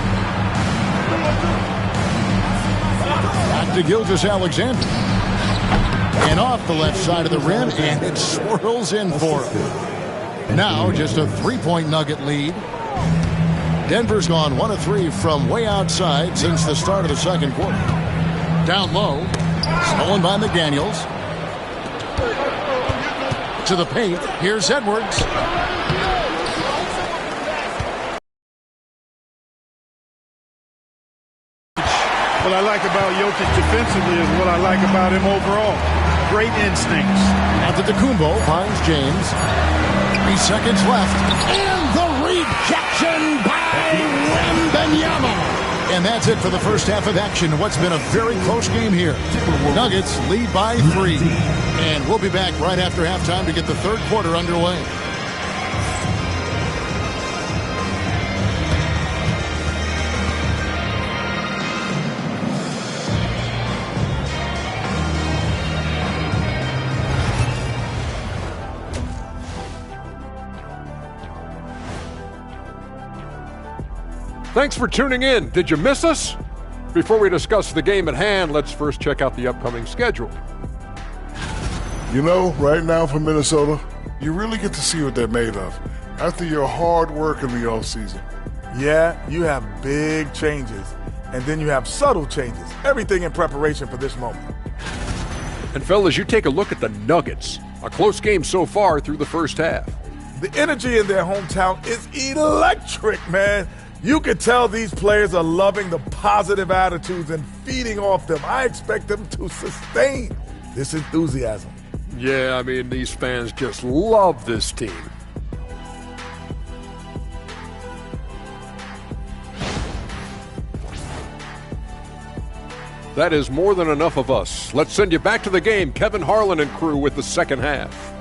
Back to Gilgeous-Alexander. And off the left side of the rim, and it swirls in for him. Now just a 3-point Nugget lead. Denver's gone 1 of 3 from way outside since the start of the second quarter. Down low. Stolen by McDaniels. To the paint. Here's Edwards. What I like about Jokic defensively is what I like about him overall. Great instincts. Antetokounmpo finds James. 3 seconds left. And the rejection by Wembanyama. And that's it for the first half of action. What's been a very close game here. Nuggets lead by 3. And we'll be back right after halftime to get the third quarter underway. Thanks for tuning in. Did you miss us? Before we discuss the game at hand, let's first check out the upcoming schedule. You know, right now for Minnesota, you really get to see what they're made of after your hard work in the offseason. Yeah, you have big changes, and then you have subtle changes. Everything in preparation for this moment. And fellas, you take a look at the Nuggets. A close game so far through the first half. The energy in their hometown is electric, man. You can tell these players are loving the positive attitudes and feeding off them. I expect them to sustain this enthusiasm. Yeah, I mean, these fans just love this team. That is more than enough of us. Let's send you back to the game. Kevin Harlan and crew with the second half.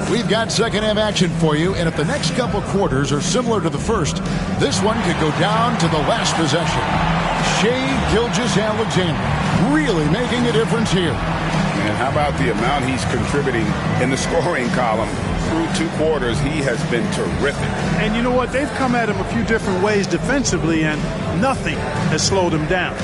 We've got second half action for you, and if the next couple quarters are similar to the first, this one could go down to the last possession. Shai Gilgeous-Alexander really making a difference here. And how about the amount he's contributing in the scoring column? Through 2 quarters, he has been terrific. And you know what? They've come at him a few different ways defensively, and nothing has slowed him down.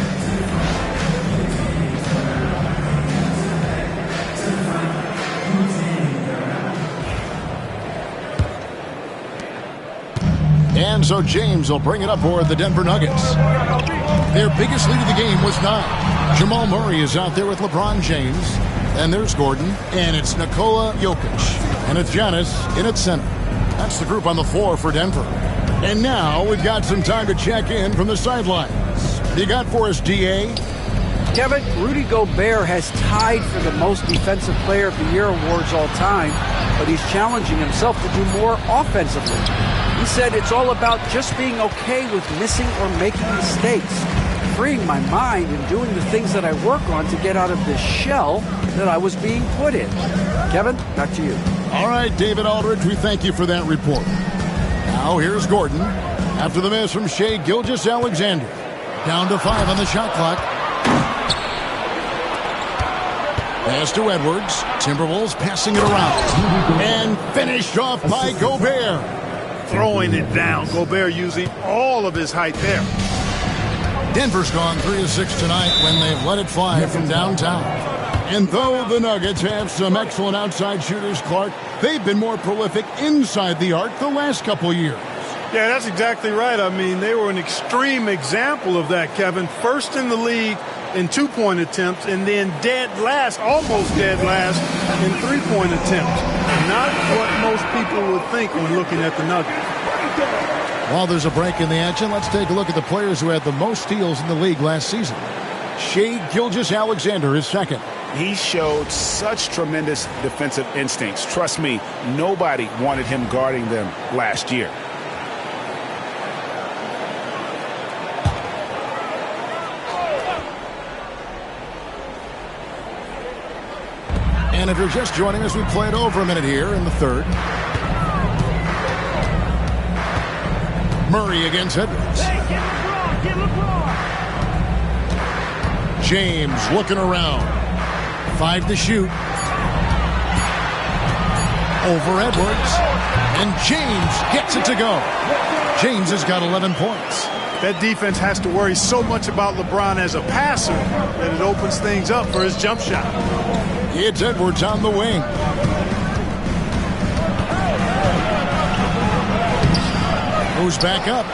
And so James will bring it up for the Denver Nuggets. Their biggest lead of the game was 9. Jamal Murray is out there with LeBron James. And there's Gordon. And it's Nikola Jokic. And it's Giannis in at center. That's the group on the floor for Denver. And now we've got some time to check in from the sidelines. You got for us, DA? Kevin, Rudy Gobert has tied for the most Defensive Player of the Year awards all time, but he's challenging himself to do more offensively. He said it's all about just being okay with missing or making mistakes, freeing my mind and doing the things that I work on to get out of this shell that I was being put in. Kevin, back to you. All right, David Aldridge, we thank you for that report. Now here's Gordon after the miss from Shai Gilgeous-Alexander. Down to 5 on the shot clock. Pass to Edwards. Timberwolves passing it around. And finished off by Gobert. Throwing it down. Gobert using all of his height there. Denver's gone 3 of 6 tonight when they've let it fly from downtown. And though the Nuggets have some excellent outside shooters, Clark, they've been more prolific inside the arc the last couple years. Yeah, that's exactly right. I mean, they were an extreme example of that, Kevin. First in the league in 2-point attempts, and then dead last, almost dead last, in 3-point attempts. Not what most people would think when looking at the Nuggets. While there's a break in the action, let's take a look at the players who had the most steals in the league last season. Shai Gilgeous-Alexander is second. He showed such tremendous defensive instincts. Trust me, nobody wanted him guarding them last year. And if you're just joining us, we played over a minute here in the third. Murray against Edwards. James looking around. 5 to shoot. Over Edwards. And James gets it to go. James has got 11 points. That defense has to worry so much about LeBron as a passer that it opens things up for his jump shot. It's Edwards on the wing. Goes back up.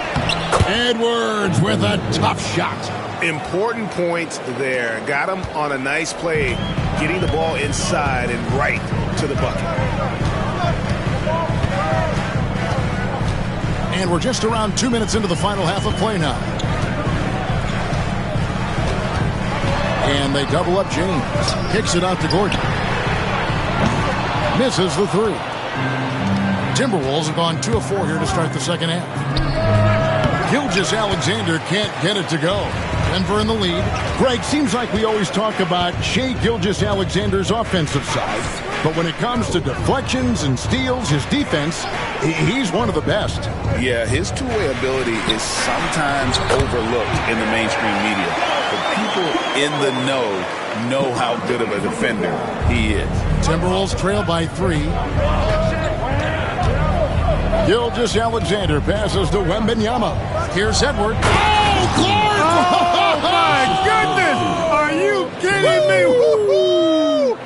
Edwards with a tough shot. Important points there. Got him on a nice play, getting the ball inside and right to the bucket. And we're just around 2 minutes into the final half of play now. And they double up James. Kicks it out to Gordon. Misses the 3. Timberwolves have gone 2 of 4 here to start the second half. Gilgeous-Alexander can't get it to go. Denver in the lead. Greg, seems like we always talk about Shai Gilgeous-Alexander's offensive side. But when it comes to deflections and steals, his defense, he's one of the best. Yeah, his two-way ability is sometimes overlooked in the mainstream media. The people in the know how good of a defender he is. Timberwolves trail by 3. Gilgeous-Alexander passes to Wembanyama. Here's Edwards. Oh, Clark! Oh, my goodness! Are you kidding me? Woo-hoo!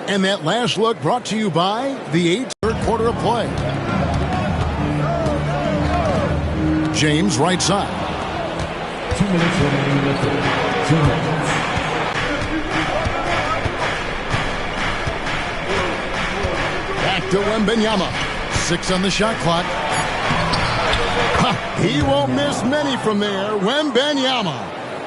And that last look brought to you by the 8th third quarter of play. James right side. 2 minutes remaining in the third. 2 minutes. Back to Wembanyama. 6 on the shot clock. Ha, he won't miss many from there. Wembanyama.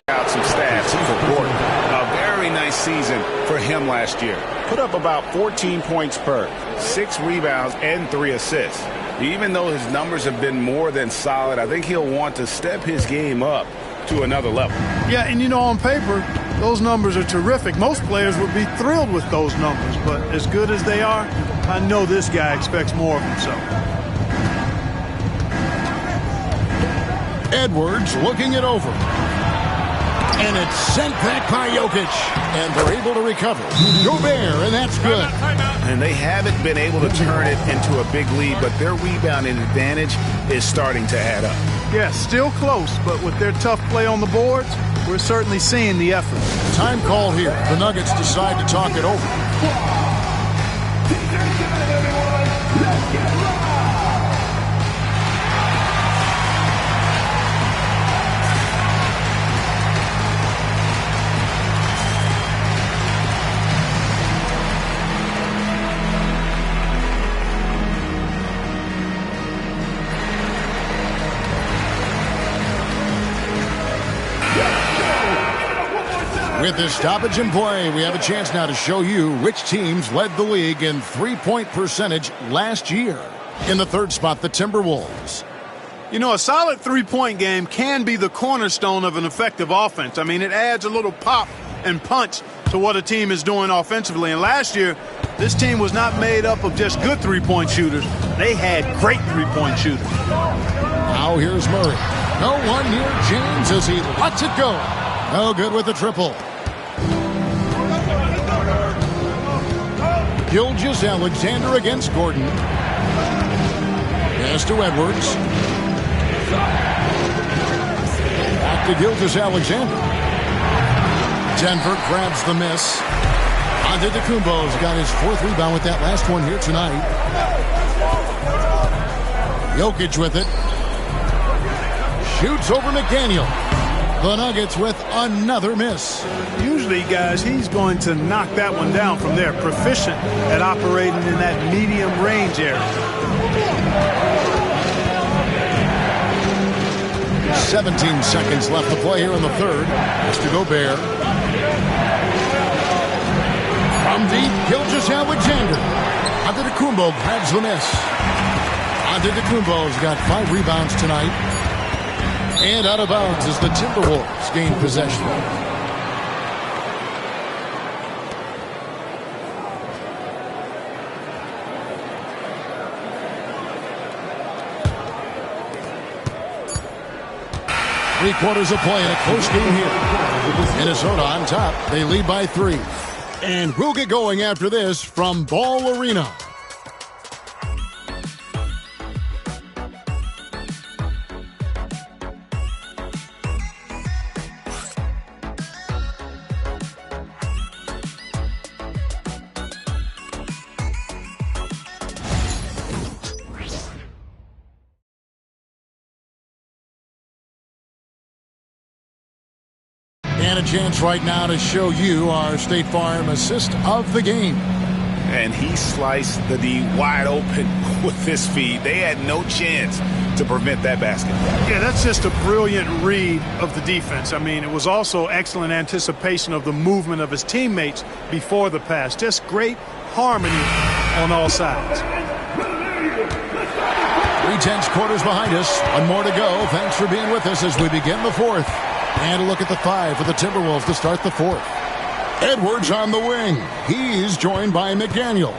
Out some stats for Gordon. A very nice season for him last year. Put up about 14 points per, 6 rebounds, and 3 assists. Even though his numbers have been more than solid, I think he'll want to step his game up to another level. Yeah, and you know, on paper, those numbers are terrific. Most players would be thrilled with those numbers, but as good as they are, I know this guy expects more of himself. Edwards looking it over. And it's sent back by Jokic. And they're able to recover. Gobert, and that's good. And they haven't been able to turn it into a big lead, but their rebounding advantage is starting to add up. Yeah, still close, but with their tough play on the boards, we're certainly seeing the effort. Time call here. The Nuggets decide to talk it over. With this stoppage in play, we have a chance now to show you which teams led the league in three-point percentage last year. In the third spot, the Timberwolves. You know, a solid three-point game can be the cornerstone of an effective offense. I mean, it adds a little pop and punch to what a team is doing offensively. And last year, this team was not made up of just good three-point shooters. They had great three-point shooters. Now here's Murray. No one near James as he lets it go. No good with the triple. Gilgeous-Alexander against Gordon. Pass to Edwards. Back to Gilgeous-Alexander. Denver grabs the miss. Antetokounmpo's got his 4th rebound with that last one here tonight. Jokic with it. Shoots over McDaniel. The Nuggets with another miss. Usually, guys, he's going to knock that one down from there. Proficient at operating in that medium range area. 17 seconds left to play here in the third. It's to Gobert. From deep, Gilgeous-Alexander. Antetokounmpo grabs the miss. Antetokounmpo's got 5 rebounds tonight. And out of bounds as the Timberwolves gain possession. Three quarters of play in a close game here. Minnesota on top. They lead by 3. And we'll get going after this from Ball Arena. And a chance right now to show you our State Farm assist of the game. And he sliced the D wide open with his feed. They had no chance to prevent that basket. Yeah, that's just a brilliant read of the defense. I mean, it was also excellent anticipation of the movement of his teammates before the pass. Just great harmony on all sides. 3/10 quarters behind us. One more to go. Thanks for being with us as we begin the fourth. And a look at the 5 for the Timberwolves to start the fourth. Edwards on the wing. He's joined by McDaniels.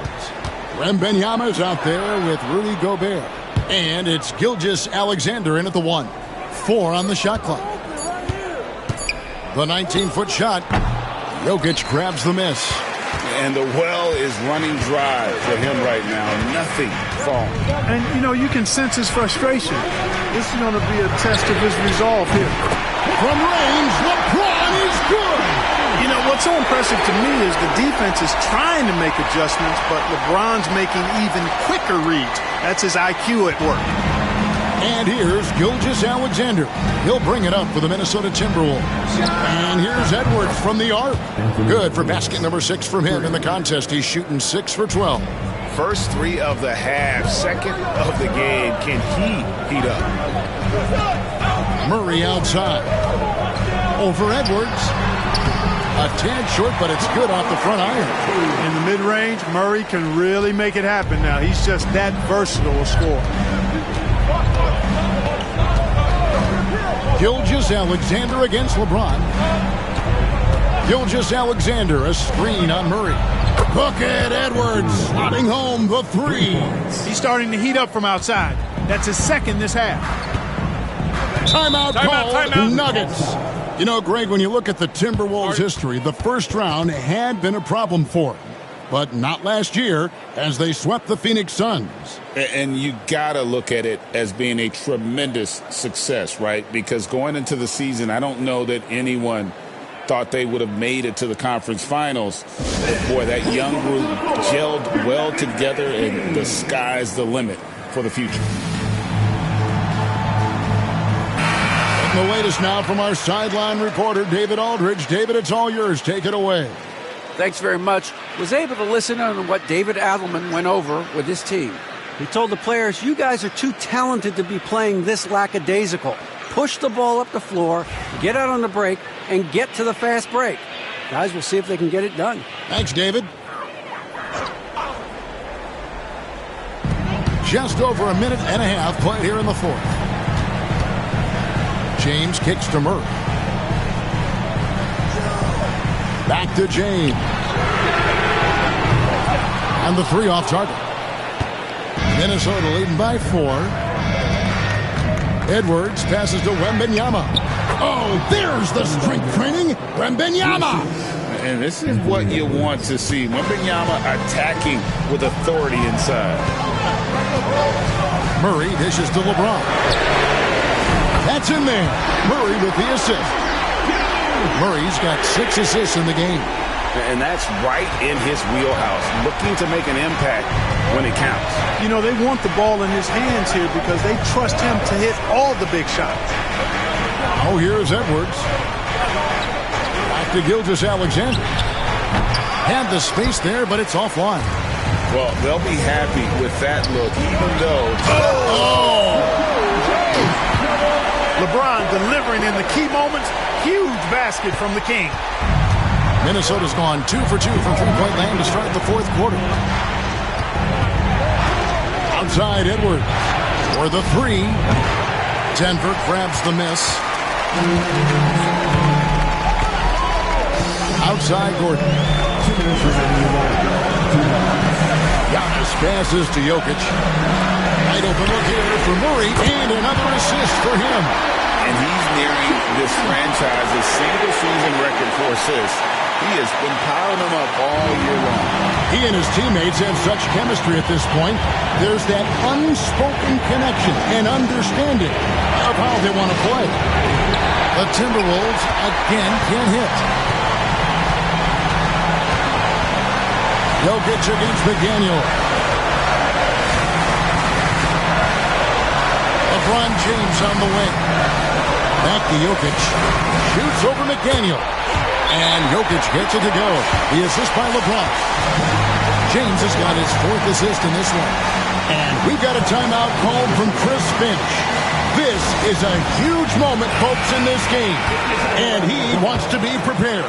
Wembanyama's out there with Rudy Gobert. And it's Gilgeous-Alexander in at the 1. 4 on the shot clock. The 19-foot shot. Jokic grabs the miss. And the well is running dry for him right now. Nothing falling. And, you can sense his frustration. This is going to be a test of his resolve here. From range, LeBron is good. What's so impressive to me is the defense is trying to make adjustments, but LeBron's making even quicker reads. That's his IQ at work. And here's Gilgeous-Alexander. He'll bring it up for the Minnesota Timberwolves. And here's Edwards from the arc. Good for basket number 6 from him in the contest. He's shooting 6 for 12. First 3 of the half, second of the game. Can he heat up? Murray outside. Over Edwards. A tad short, but it's good off the front iron. In the mid-range, Murray can really make it happen now. He's just that versatile a scorer. Gilgeous-Alexander against LeBron. Gilgeous-Alexander, a screen on Murray. Bucket Edwards slotting home the 3. He's starting to heat up from outside. That's his second this half. Timeout called. Nuggets. Greg, when you look at the Timberwolves' history, the first round had been a problem for them. But not last year, as they swept the Phoenix Suns. And you got to look at it as being a tremendous success, right? Because going into the season, I don't know that anyone thought they would have made it to the conference finals. Boy, that young group gelled well together, and the sky's the limit for the future. The latest now from our sideline reporter, David Aldridge. David, it's all yours. Take it away. Thanks very much. Was able to listen on what David Adelman went over with his team. He told the players, you guys are too talented to be playing this lackadaisical. Push the ball up the floor, get out on the break, and get to the fast break. Guys, we'll see if they can get it done. Thanks, David. Just over a minute and a half played here in the fourth. James kicks to Murray. Back to James. And the 3 off target. Minnesota leading by 4. Edwards passes to Wembanyama. Oh, there's the strength training. Wembanyama. And this is what you want to see. Wembanyama attacking with authority inside. Murray dishes to LeBron. That's in there. Murray with the assist. Murray's got 6 assists in the game. And that's right in his wheelhouse, looking to make an impact when it counts. They want the ball in his hands here because they trust him to hit all the big shots. Oh, here's Edwards. Back to Gilgeous-Alexander. Had the space there, but it's offline. Well, they'll be happy with that look, even though... LeBron delivering in the key moments. Huge basket from the King. Minnesota's gone 2 for 2 from three-point land to start the fourth quarter. Outside Edwards for the 3. Denver grabs the miss. Outside Gordon. Giannis passes to Jokic. Wide open look here for Murray, and another assist for him. And he's nearing this franchise's single-season record for assists. He has been piling them up all year long. He and his teammates have such chemistry at this point. There's that unspoken connection and understanding of how they want to play. The Timberwolves again can't hit. Jokic against McDaniel. LeBron James on the wing. Back to Jokic. Shoots over McDaniel. And Jokic gets it to go. The assist by LeBron. James has got his 4th assist in this one. And we've got a timeout called from Chris Finch. This is a huge moment, folks, in this game. And he wants to be prepared.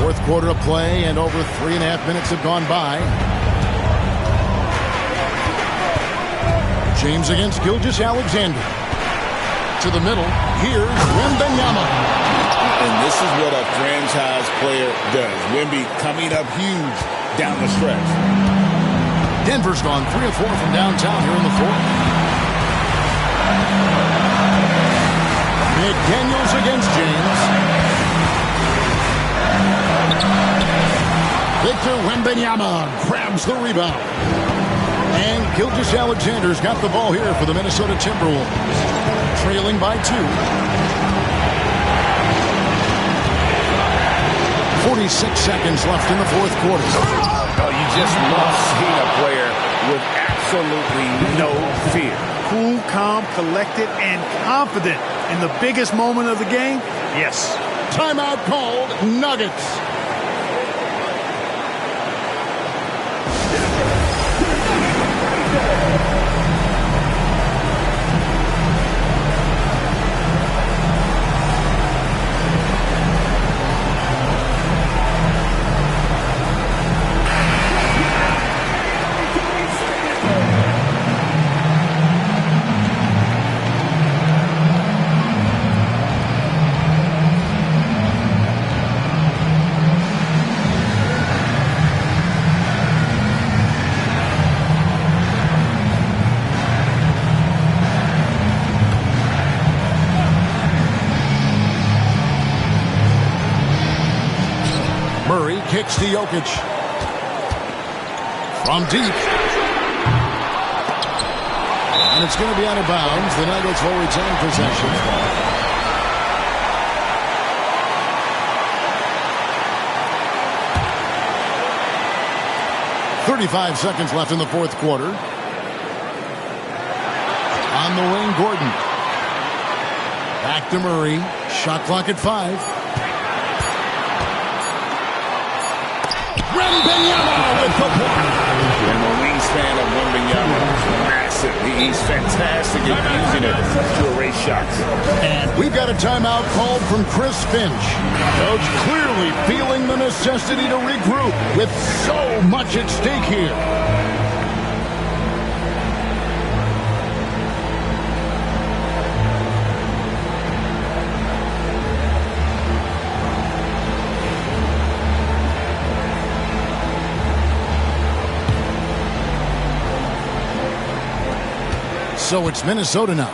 Fourth quarter of play, and over 3.5 minutes have gone by. James against Gilgeous-Alexander. To the middle, here's Wembanyama. And this is what a franchise player does. Wemby coming up huge down the stretch. Denver's gone 3 of 4 from downtown here in the fourth. McDaniels against James. Victor Wembanyama grabs the rebound. And Gilgeous-Alexander's got the ball here for the Minnesota Timberwolves. Trailing by 2. 46 seconds left in the fourth quarter. Oh, you just love seeing a player with absolutely no fear. Cool, calm, collected, and confident in the biggest moment of the game? Yes. Timeout called, Nuggets. Murray kicks to Jokic. From deep. And it's going to be out of bounds. The Nuggets will retain possession. .35 seconds left in the fourth quarter. On the wing, Gordon. Back to Murray. Shot clock at 5. Wembanyama with the block. And the wingspan of Wembanyama is massive. He's fantastic at using it to erase shots. And we've got a timeout called from Chris Finch. Coach clearly feeling the necessity to regroup with so much at stake here. So it's Minnesota now.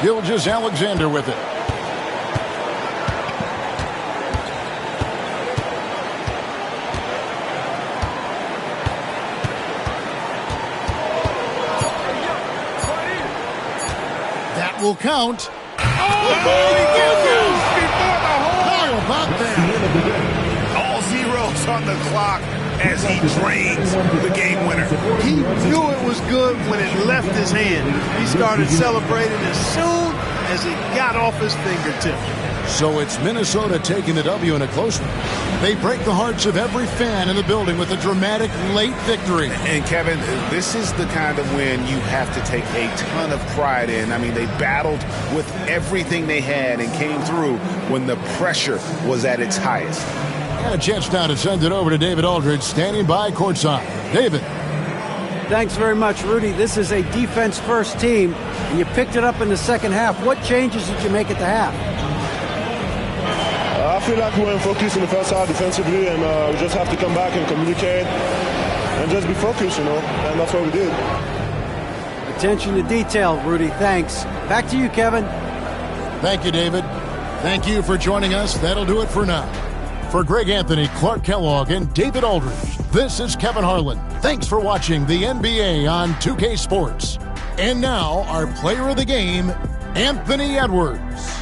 Gilgeous-Alexander with it. That will count. Oh, my goodness! How about that? All zeros on the clock as he drains the game winner. He knew it was good when it left his hand. He started celebrating as soon as it got off his fingertip. So it's Minnesota taking the W in a close one. They break the hearts of every fan in the building with a dramatic late victory. And Kevin, this is the kind of win you have to take a ton of pride in. I mean, they battled with everything they had and came through when the pressure was at its highest. And a chance now to send it over to David Aldridge, standing by courtside. David. Thanks very much, Rudy. This is a defense-first team, and you picked it up in the second half. What changes did you make at the half? I feel like we were focused in the first half defensively, and we just have to come back and communicate and just be focused, and that's what we did. Attention to detail, Rudy. Thanks. Back to you, Kevin. Thank you, David. Thank you for joining us. That'll do it for now. For Greg Anthony, Clark Kellogg, and David Aldridge, this is Kevin Harlan. Thanks for watching the NBA on 2K Sports. And now, our player of the game, Anthony Edwards.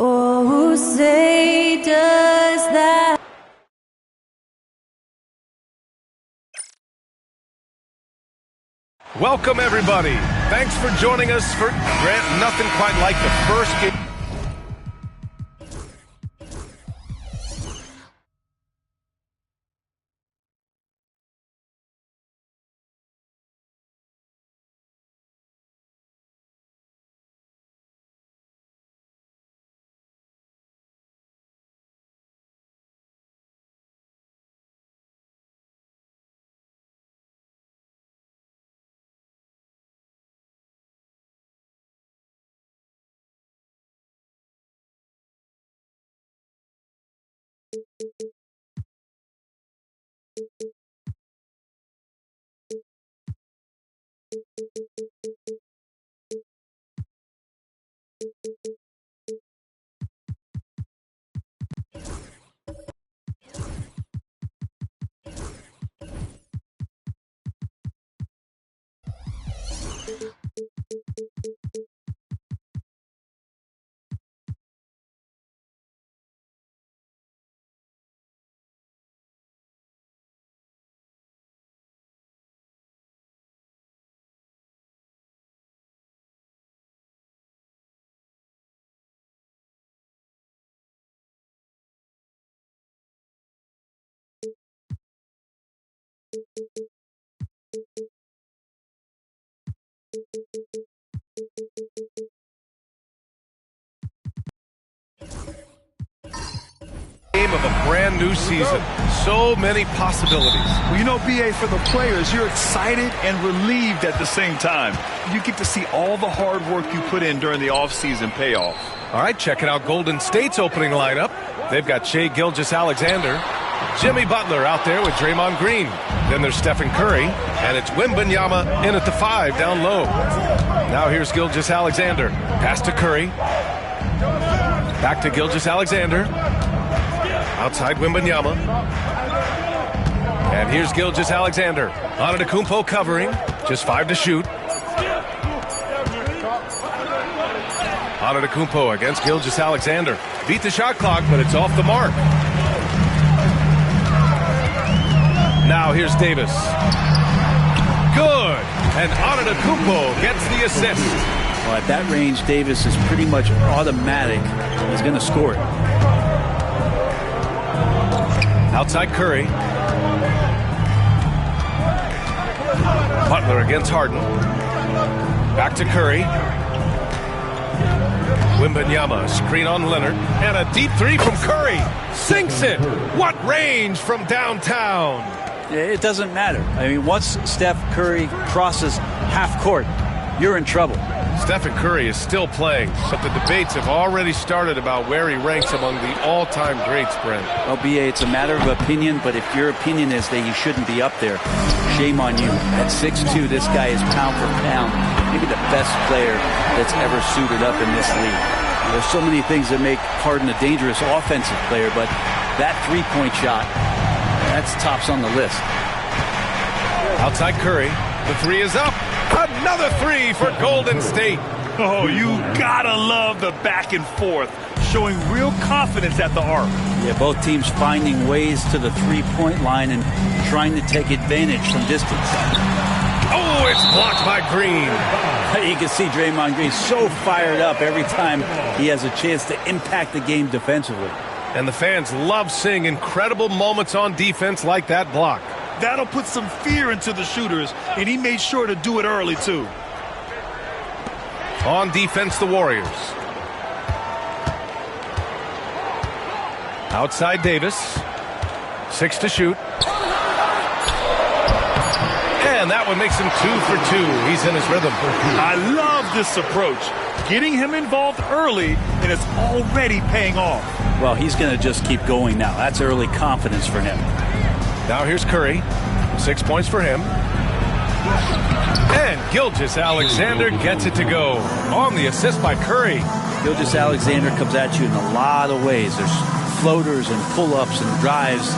Oh, say does that. Welcome, everybody. Thanks for joining us for Grant. Nothing quite like the first game. Game of a brand new season. So many possibilities. Well, you know, BA, for the players, you're excited and relieved at the same time. You get to see all the hard work you put in during the offseason pay off. All right, checking out Golden State's opening lineup. They've got Shai Gilgeous-Alexander, Jimmy Butler out there with Draymond Green. Then there's Stephen Curry, and it's Wembanyama in at the 5 down low. Now here's Gilgeous-Alexander. Pass to Curry. Back to Gilgeous-Alexander. Outside Wembanyama. And here's Gilgeous-Alexander. Antetokounmpo covering. Just 5 to shoot. Antetokounmpo against Gilgeous-Alexander. Beat the shot clock, but it's off the mark. Now here's Davis. Good. And Antetokounmpo gets the assist. Well, at that range, Davis is pretty much automatic. He's going to score it. Outside Curry. Butler against Harden. Back to Curry. Wembanyama, screen on Leonard. And a deep 3 from Curry. Sinks it. What range from downtown? It doesn't matter. I mean, once Steph Curry crosses half court, you're in trouble. Stephen Curry is still playing, but the debates have already started about where he ranks among the all-time greats, Brent. Well, BA, it's a matter of opinion, but if your opinion is that he shouldn't be up there, shame on you. At 6'2", this guy is pound for pound, maybe the best player that's ever suited up in this league. There's so many things that make Harden a dangerous offensive player, but that three-point shot, that's tops on the list. Outside Curry, the 3 is up. Another 3 for Golden State. Oh, you gotta love the back and forth, showing real confidence at the arc. Yeah, both teams finding ways to the three-point line and trying to take advantage from distance. Oh, it's blocked by Green. You can see Draymond Green so fired up every time he has a chance to impact the game defensively. And the fans love seeing incredible moments on defense like that block. That'll put some fear into the shooters, and he made sure to do it early, too. On defense, the Warriors. Outside Davis. 6 to shoot. And that one makes him 2 for 2. He's in his rhythm. I love this approach. Getting him involved early, and it's already paying off. Well, he's going to just keep going now. That's early confidence for him. Now here's Curry. 6 points for him. And Gilgeous-Alexander gets it to go on the assist by Curry. Gilgeous-Alexander comes at you in a lot of ways. There's floaters and pull-ups and drives.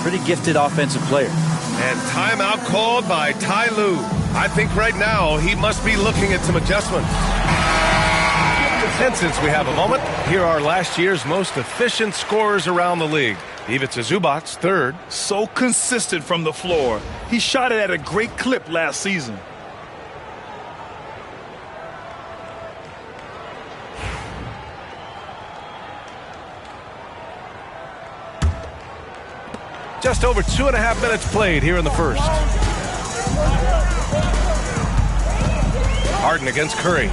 Pretty gifted offensive player. And timeout called by Ty Lue. I think right now he must be looking at some adjustments. And since we have a moment, here are last year's most efficient scorers around the league. Ivica Zubac's third. So consistent from the floor. He shot it at a great clip last season. Just over 2.5 minutes played here in the first. Harden against Curry.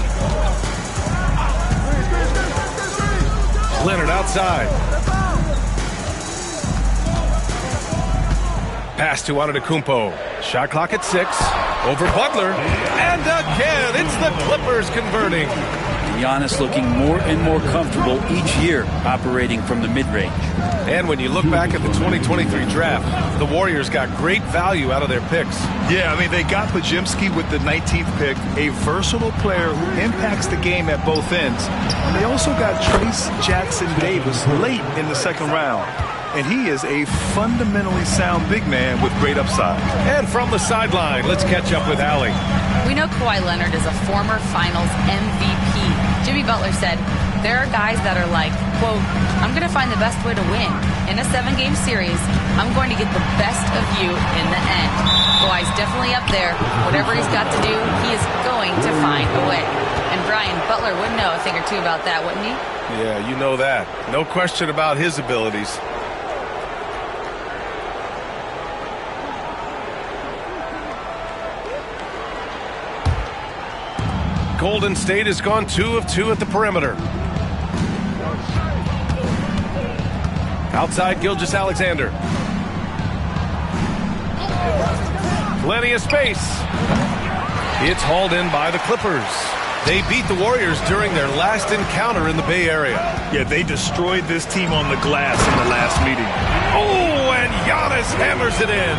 Leonard outside. Pass to Antetokounmpo. Shot clock at 6. Over Butler. And again, it's the Clippers converting. Giannis looking more and more comfortable each year operating from the mid-range. And when you look back at the 2023 draft, the Warriors got great value out of their picks. Yeah, I mean, they got Podziemski with the 19th pick, a versatile player who impacts the game at both ends. And they also got Trace Jackson-Davis late in the second round. And he is a fundamentally sound big man with great upside. And from the sideline, let's catch up with Allie. We know Kawhi Leonard is a former Finals MVP. Jimmy Butler said, there are guys that are like, quote, I'm going to find the best way to win. In a 7-game series, I'm going to get the best of you in the end. Kawhi's definitely up there. Whatever he's got to do, he is going to find a way. And Brian, Butler would know a thing or two about that, wouldn't he? Yeah, you know that. No question about his abilities. Golden State has gone 2 of 2 at the perimeter. Outside Gilgeous-Alexander. Plenty of space. It's hauled in by the Clippers. They beat the Warriors during their last encounter in the Bay Area. Yeah, they destroyed this team on the glass in the last meeting. Oh, and Giannis hammers it in.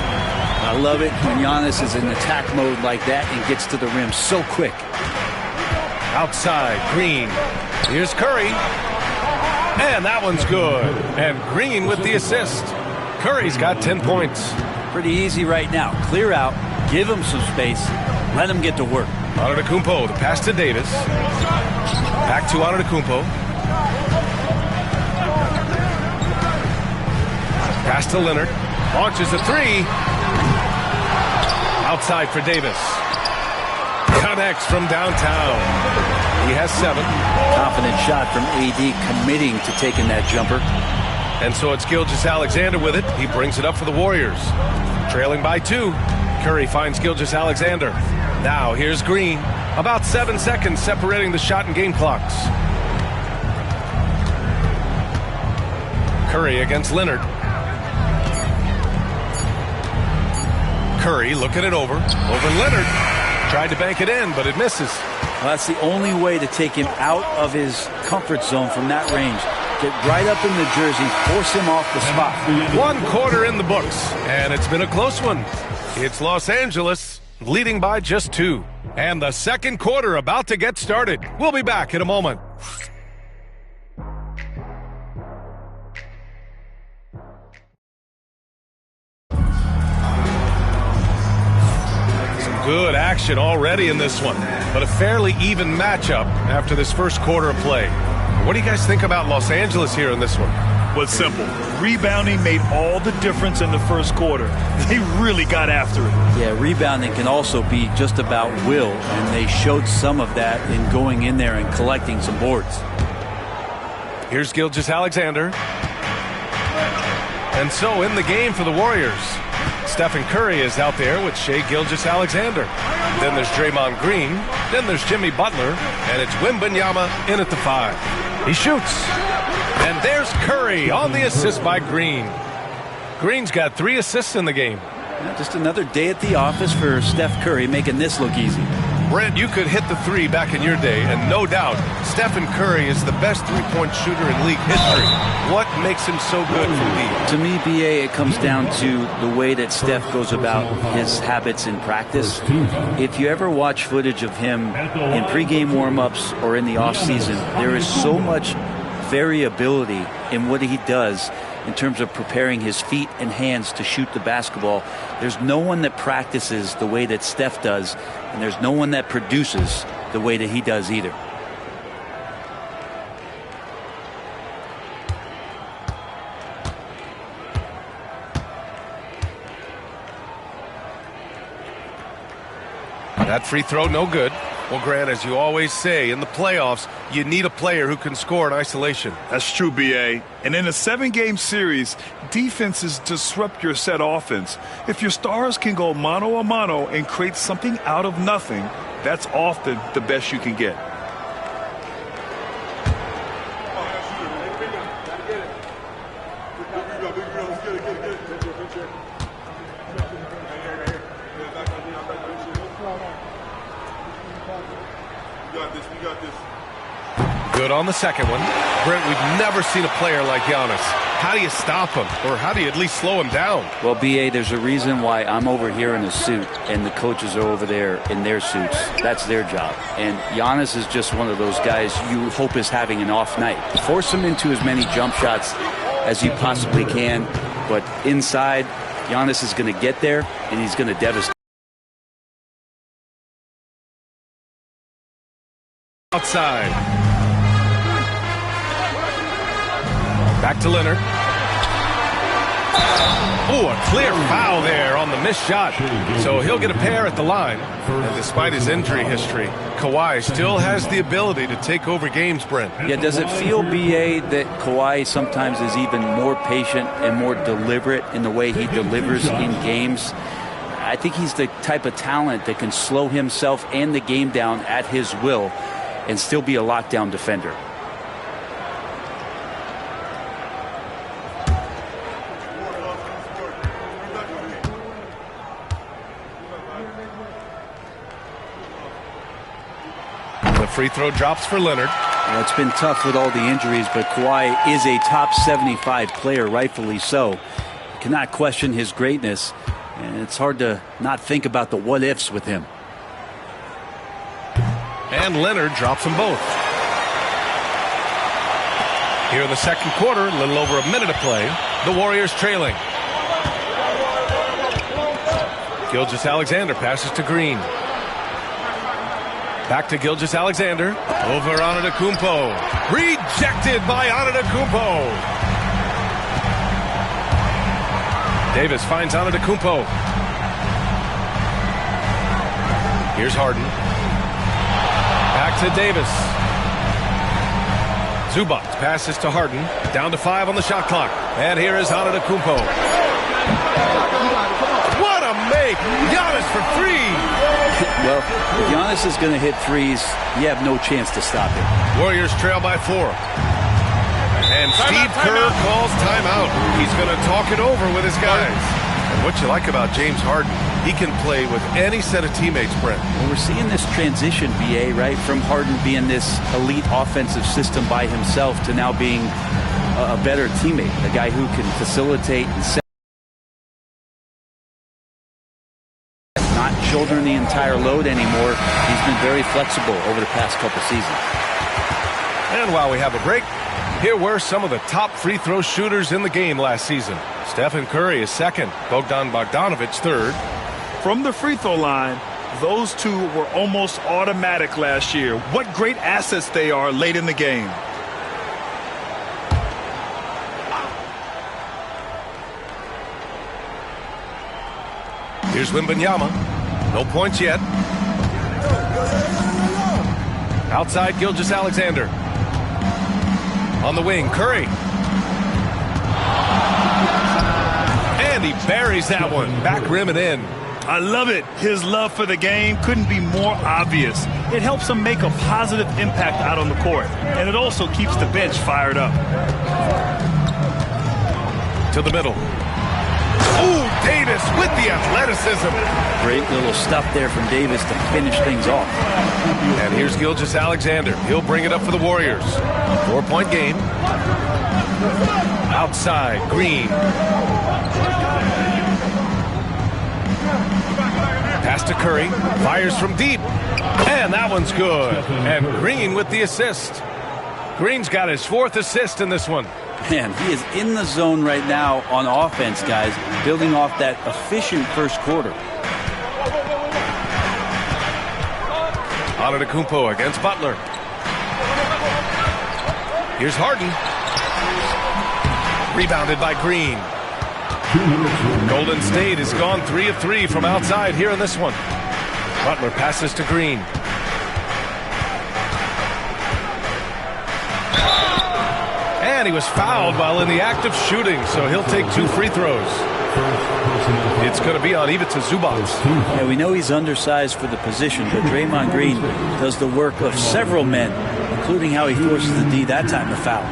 I love it when Giannis is in attack mode like that and gets to the rim so quick. Outside, Green. Here's Curry. And that one's good. And Green with the assist. Curry's got 10 points. Pretty easy right now. Clear out, give him some space, let him get to work. Antetokounmpo, the pass to Davis. Back to Antetokounmpo. Pass to Leonard. Launches a three. Outside for Davis. Connects from downtown. He has 7. Confident shot from AD, committing to taking that jumper. And so it's Gilgeous-Alexander with it. He brings it up for the Warriors. Trailing by 2. Curry finds Gilgeous-Alexander. Now here's Green. About 7 seconds separating the shot and game clocks. Curry against Leonard. Curry looking it over. Over Leonard. Tried to bank it in, but it misses. Well, that's the only way to take him out of his comfort zone from that range. Get right up in the jersey, force him off the spot. 1 quarter in the books, and it's been a close one. It's Los Angeles leading by just 2. And the second quarter about to get started. We'll be back in a moment. Good action already in this one, but a fairly even matchup after this first quarter of play. What do you guys think about Los Angeles here in this one? Well, it's simple. Rebounding made all the difference in the first quarter. They really got after it. Yeah, rebounding can also be just about will, and they showed some of that in going in there and collecting some boards. Here's Gilgeous-Alexander. And so in the game for the Warriors, Stephen Curry is out there with Shai Gilgeous-Alexander. Then there's Draymond Green. Then there's Jimmy Butler. And it's Wembanyama in at the 5. He shoots. And there's Curry on the assist by Green. Green's got 3 assists in the game. Yeah, just another day at the office for Steph Curry, making this look easy. Brent, you could hit the 3 back in your day, and no doubt, Stephen Curry is the best three-point shooter in league history. What makes him so good for me? To me, BA, it comes down to the way that Steph goes about his habits in practice. If you ever watch footage of him in pregame warm-ups or in the offseason, there is so much variability in what he does in terms of preparing his feet and hands to shoot the basketball. There's no one that practices the way that Steph does, and there's no one that produces the way that he does either. That free throw, no good. Well, Grant, as you always say, in the playoffs, you need a player who can score in isolation. That's true, B.A. And in a 7-game series, defenses disrupt your set offense. If your stars can go mano-a-mano and create something out of nothing, that's often the best you can get. Good on the second one. Brent, we've never seen a player like Giannis. How do you stop him? Or how do you at least slow him down? Well, B.A., there's a reason why I'm over here in a suit and the coaches are over there in their suits. That's their job. And Giannis is just one of those guys you hope is having an off night. Force him into as many jump shots as you possibly can. But inside, Giannis is going to get there and he's going to devastate. Outside. Back to Leonard. Oh, a clear foul there on the missed shot. So he'll get a pair at the line. And despite his injury history, Kawhi still has the ability to take over games, Brent. Yeah, does it feel, B.A., that Kawhi sometimes is even more patient and more deliberate in the way he delivers in games? I think he's the type of talent that can slow himself and the game down at his will and still be a lockdown defender. The free throw drops for Leonard. Well, it's been tough with all the injuries, but Kawhi is a top 75 player, rightfully so. You cannot question his greatness, and it's hard to not think about the what-ifs with him. And Leonard drops them both. Here in the second quarter, a little over a minute to play. The Warriors trailing. Gilgeous-Alexander passes to Green. Back to Gilgeous-Alexander. Over Antetokounmpo. Rejected by Antetokounmpo. Davis finds Antetokounmpo. Here's Harden. Back to Davis. Zubac passes to Harden. Down to 5 on the shot clock. And here is Antetokounmpo. What a make! Giannis for 3! Well, if Giannis is going to hit threes, you have no chance to stop him. Warriors trail by 4. And Steve Kerr calls timeout. He's going to talk it over with his guys. And what you like about James Harden, he can play with any set of teammates, Brent. Well, we're seeing this transition, BA, right, from Harden being this elite offensive system by himself to now being a better teammate, a guy who can facilitate and set. Not shouldering the entire load anymore. He's been very flexible over the past couple seasons. And while we have a break, here were some of the top free throw shooters in the game last season. Stephen Curry is second. Bogdan Bogdanovic third. From the free throw line, those two were almost automatic last year. What great assets they are late in the game. Here's Wembanyama. No points yet. Outside, Gilgeous-Alexander. On the wing, Curry. And he buries that one. Back rim and in. I love it. His love for the game couldn't be more obvious. It helps him make a positive impact out on the court. And it also keeps the bench fired up. To the middle. Ooh, Davis with the athleticism. Great little stuff there from Davis to finish things off. And here's Gilgeous-Alexander. He'll bring it up for the Warriors. 4-point game. Outside, Green. Pass to Curry. Fires from deep. And that one's good. And Green with the assist. Green's got his 4th assist in this one. Man, he is in the zone right now on offense, guys, building off that efficient first quarter. Antetokounmpo against Butler. Here's Harden. Rebounded by Green. Golden State has gone 3 of 3 from outside here in this one. Butler passes to Green. And he was fouled while in the act of shooting, so he'll take 2 free throws. It's going to be on Ivica Zubac. Yeah, we know he's undersized for the position, but Draymond Green does the work of several men, including how he forces the D that time to foul.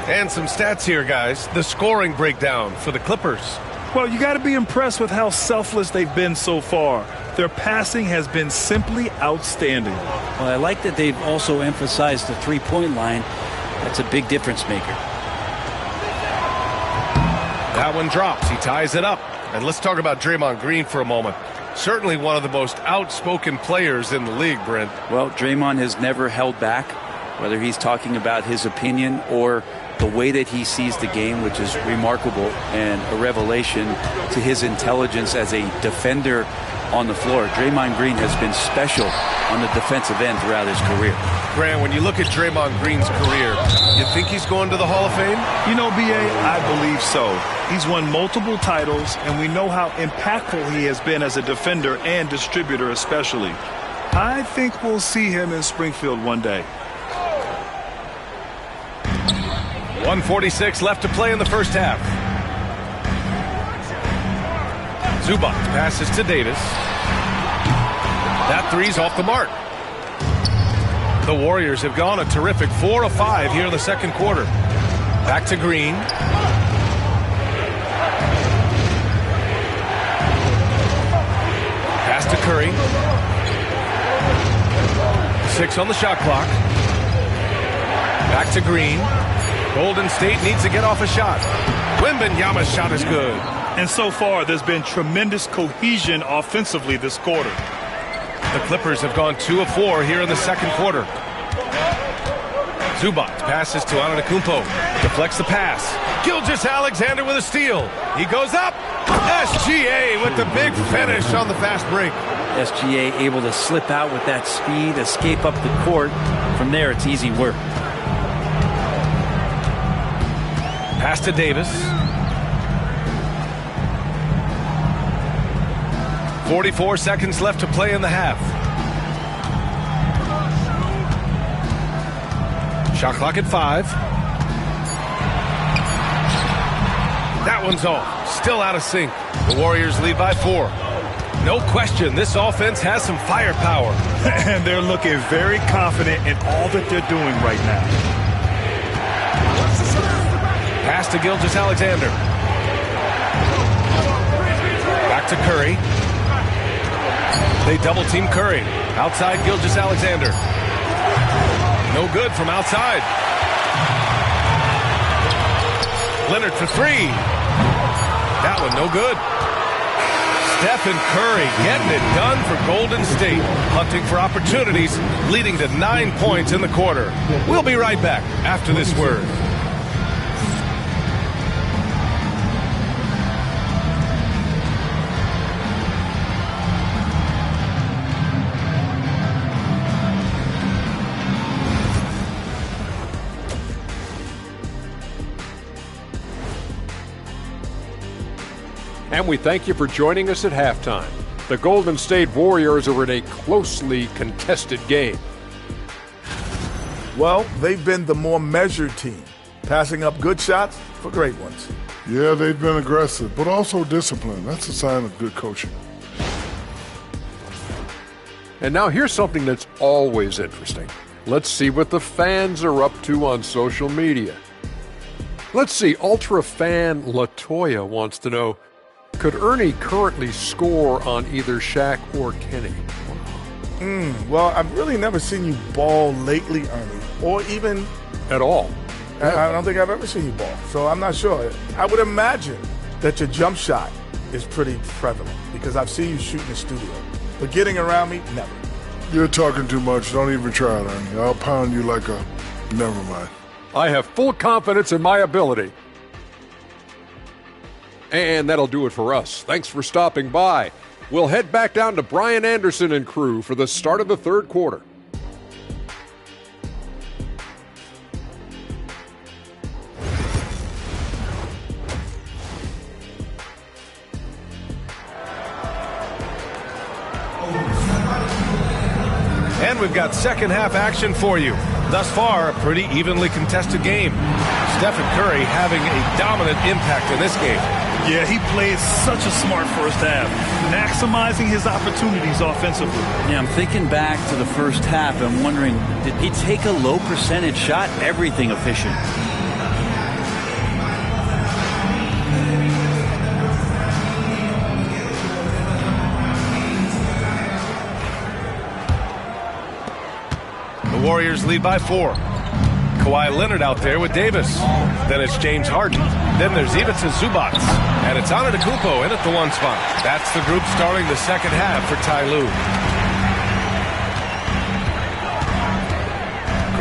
And some stats here, guys. The scoring breakdown for the Clippers. Well, you got to be impressed with how selfless they've been so far. Their passing has been simply outstanding. Well, I like that they've also emphasized the three-point line. That's a big difference maker. That one drops. He ties it up. And let's talk about Draymond Green for a moment. Certainly one of the most outspoken players in the league, Brent. Well, Draymond has never held back, whether he's talking about his opinion or the way that he sees the game, which is remarkable and a revelation to his intelligence as a defender on the floor. Draymond Green has been special on the defensive end throughout his career. Grant, when you look at Draymond Green's career, you think he's going to the Hall of Fame? You know, B.A., I believe so. He's won multiple titles, and we know how impactful he has been as a defender and distributor especially. I think we'll see him in Springfield one day. 1:46 left to play in the first half. Zubac passes to Davis. That three's off the mark. The Warriors have gone a terrific 4 of 5 here in the second quarter. Back to Green. Pass to Curry. 6 on the shot clock. Back to Green. Golden State needs to get off a shot. Wembanyama's shot is good. And so far, there's been tremendous cohesion offensively this quarter. The Clippers have gone 2 of 4 here in the second quarter. Zubac passes to Antetokounmpo. Deflects the pass. Gilgeous-Alexander with a steal. He goes up. SGA with the big finish on the fast break. SGA able to slip out with that speed, escape up the court. From there, it's easy work. Pass to Davis. 44 seconds left to play in the half. Shot clock at 5. That one's off. Still out of sync. The Warriors lead by 4. No question, this offense has some firepower. And they're looking very confident in all that they're doing right now. Pass to Gilgeous-Alexander. Back to Curry. They double-team Curry. Outside Gilgeous-Alexander. No good from outside. Leonard for 3. That one no good. Stephen Curry getting it done for Golden State. Hunting for opportunities, leading to 9 points in the quarter. We'll be right back after this word. And we thank you for joining us at halftime. The Golden State Warriors are in a closely contested game. Well, they've been the more measured team, passing up good shots for great ones. Yeah, they've been aggressive, but also disciplined. That's a sign of good coaching. And now here's something that's always interesting. Let's see what the fans are up to on social media. Let's see, Ultra fan Latoya wants to know, could Ernie currently score on either Shaq or Kenny? Well, I've really never seen you ball lately, Ernie, or even at all. I don't think I've ever seen you ball, so I'm not sure. I would imagine that your jump shot is pretty prevalent because I've seen you shoot in the studio. But getting around me, never. You're talking too much. Don't even try it, Ernie. I'll pound you like a... Never mind. I have full confidence in my ability. And that'll do it for us. Thanks for stopping by. We'll head back down to Brian Anderson and crew for the start of the third quarter. And we've got second half action for you. Thus far, a pretty evenly contested game. Stephen Curry having a dominant impact in this game. Yeah, he played such a smart first half, maximizing his opportunities offensively. Yeah, I'm thinking back to the first half and wondering, did he take a low percentage shot? Everything efficient. The Warriors lead by 4. Kawhi Leonard out there with Davis. Then it's James Harden. Then there's Ivica Zubac. And it's Antetokounmpo in at the 1 spot. That's the group starting the second half for Ty Lue.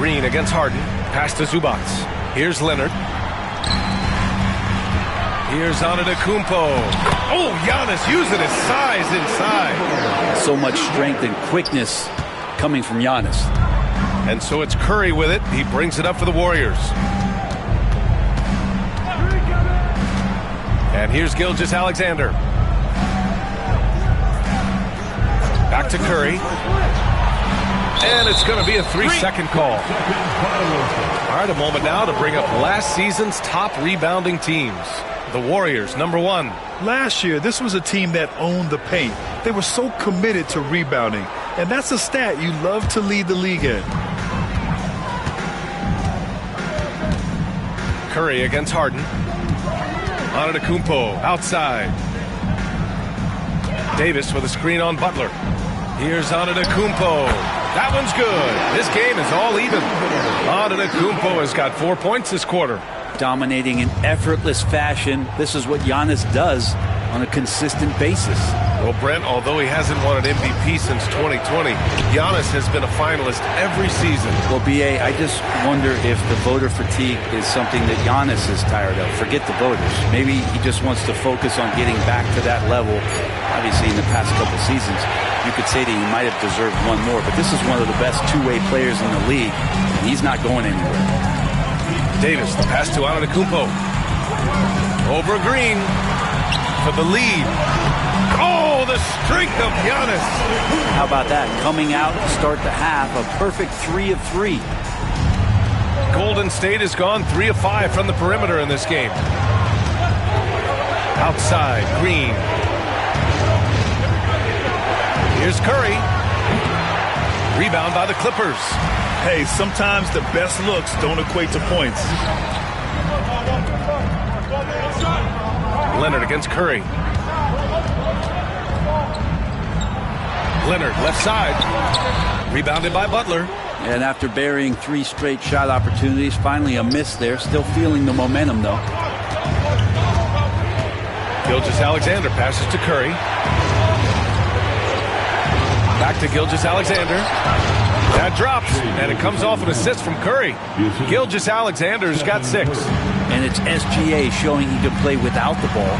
Green against Harden. Pass to Zubac. Here's Leonard. Here's Antetokounmpo. Oh, Giannis using his size inside. So much strength and quickness coming from Giannis. And so it's Curry with it. He brings it up for the Warriors. And here's Gilgeous-Alexander. Back to Curry. And it's going to be a 3-second call. All right, a moment now to bring up last season's top rebounding teams. The Warriors, number 1. Last year, this was a team that owned the paint. They were so committed to rebounding. And that's a stat you love to lead the league in. Curry against Harden. Antetokounmpo outside. Davis with a screen on Butler. Here's Antetokounmpo. That one's good. This game is all even. Antetokounmpo has got 4 points this quarter. Dominating in effortless fashion. This is what Giannis does on a consistent basis. Well, Brent, although he hasn't won an MVP since 2020, Giannis has been a finalist every season. Well, B.A., I just wonder if the voter fatigue is something that Giannis is tired of. Forget the voters. Maybe he just wants to focus on getting back to that level. Obviously, in the past couple seasons, you could say that he might have deserved one more, but this is one of the best two-way players in the league, and he's not going anywhere. Davis, the pass to Antetokounmpo. Over Green for the lead. Oh, the strength of Giannis. How about that? Coming out to start the half, a perfect 3 of 3. Golden State has gone 3 of 5 from the perimeter in this game. Outside, Green. Here's Curry. Rebound by the Clippers. Hey, sometimes the best looks don't equate to points. Leonard against Curry. Leonard, left side. Rebounded by Butler. And after burying 3 straight shot opportunities, finally a miss there. Still feeling the momentum, though. Gilgeous-Alexander passes to Curry. Back to Gilgeous-Alexander. That drops, and it comes off an assist from Curry. Gilgeous-Alexander's got 6. And it's SGA showing he can play without the ball.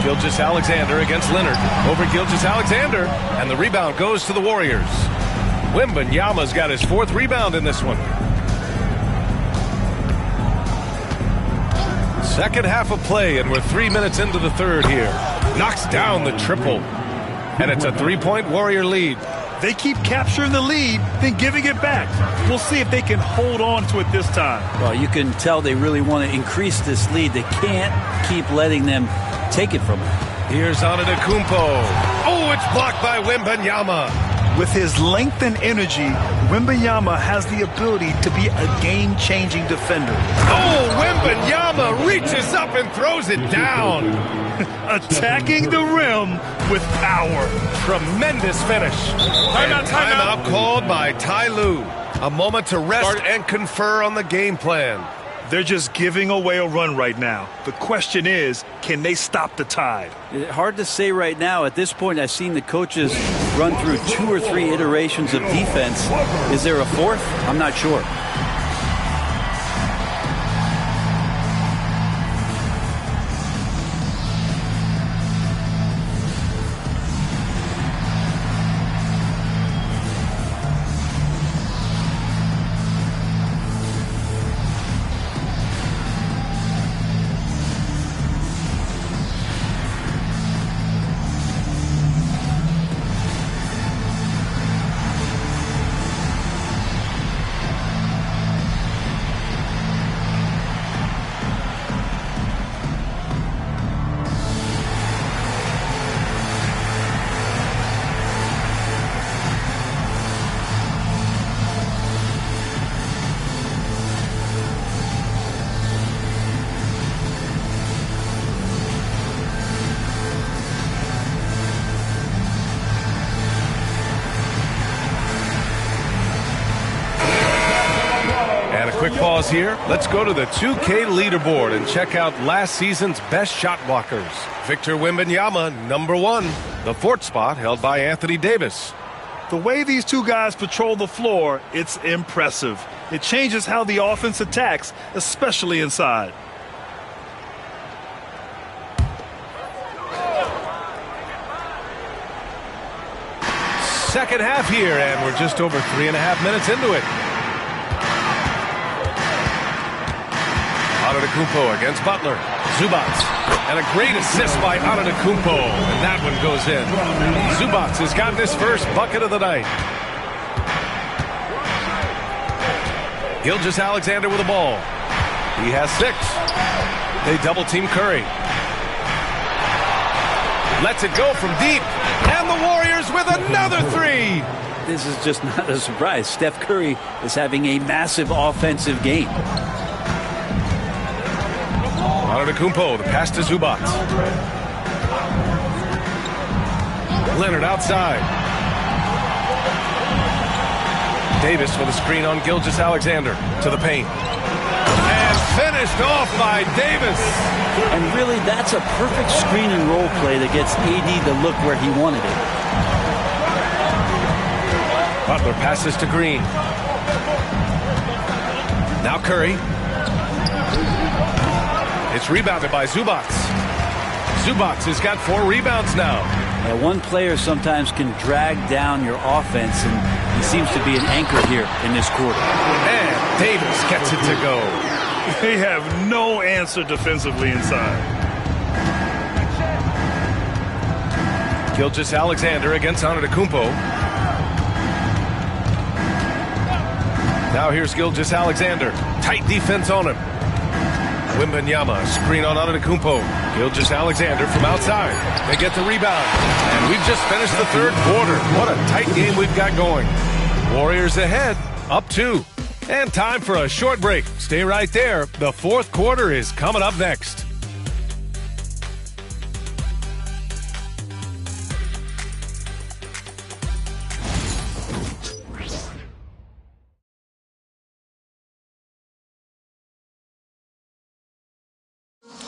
Gilgeous-Alexander against Leonard. Over Gilgeous-Alexander, and the rebound goes to the Warriors. Wembanyama's got his 4th rebound in this one. Second half of play, and we're 3 minutes into the third here. Knocks down the triple, and it's a 3-point Warrior lead. They keep capturing the lead, then giving it back. We'll see if they can hold on to it this time. Well, you can tell they really want to increase this lead. They can't keep letting them take it from them. Here's Antetokounmpo. Oh, it's blocked by Wembanyama. With his length and energy, Wembanyama has the ability to be a game-changing defender. Oh, Wembanyama reaches up and throws it down. Attacking the rim with power. Tremendous finish. Timeout called by Ty Lue. A moment to rest and confer on the game plan. They're just giving away a run right now. The question is, can they stop the tide? Hard to say right now. At this point, I've seen the coaches run through 2 or 3 iterations of defense. Is there a 4th? I'm not sure. Quick pause here. Let's go to the 2K leaderboard and check out last season's best shot blockers. Victor Wembanyama, number 1. The 4th spot held by Anthony Davis. The way these two guys patrol the floor, it's impressive. It changes how the offense attacks, especially inside. Second half here, and we're just over 3.5 minutes into it. Antetokounmpo against Butler. Zubats. And a great assist by Antetokounmpo. And that one goes in. Zubats has gotten his first bucket of the night. Gilgeous-Alexander with the ball. He has 6. They double-team Curry. Lets it go from deep. And the Warriors with another 3. This is just not a surprise. Steph Curry is having a massive offensive game. Antetokounmpo, the pass to Zubats. Leonard outside. Davis with a screen on Gilgeous-Alexander to the paint. And Finished off by Davis. And really, that's a perfect screen and roll play that gets AD to look where he wanted it. Butler passes to Green. Now Curry. It's rebounded by Zubac. Zubac has got 4 rebounds now. One player sometimes can drag down your offense, and he seems to be an anchor here in this quarter. And Davis gets it to go. They have no answer defensively inside. Gilgeous-Alexander against Antetokounmpo. Now here's Gilgeous-Alexander. Tight defense on him. Wembanyama, screen on Antetokounmpo. Gilgeous-Alexander from outside. They get the rebound. And we've just finished the third quarter. What a tight game we've got going. Warriors ahead, up 2. And time for a short break. Stay right there. The fourth quarter is coming up next.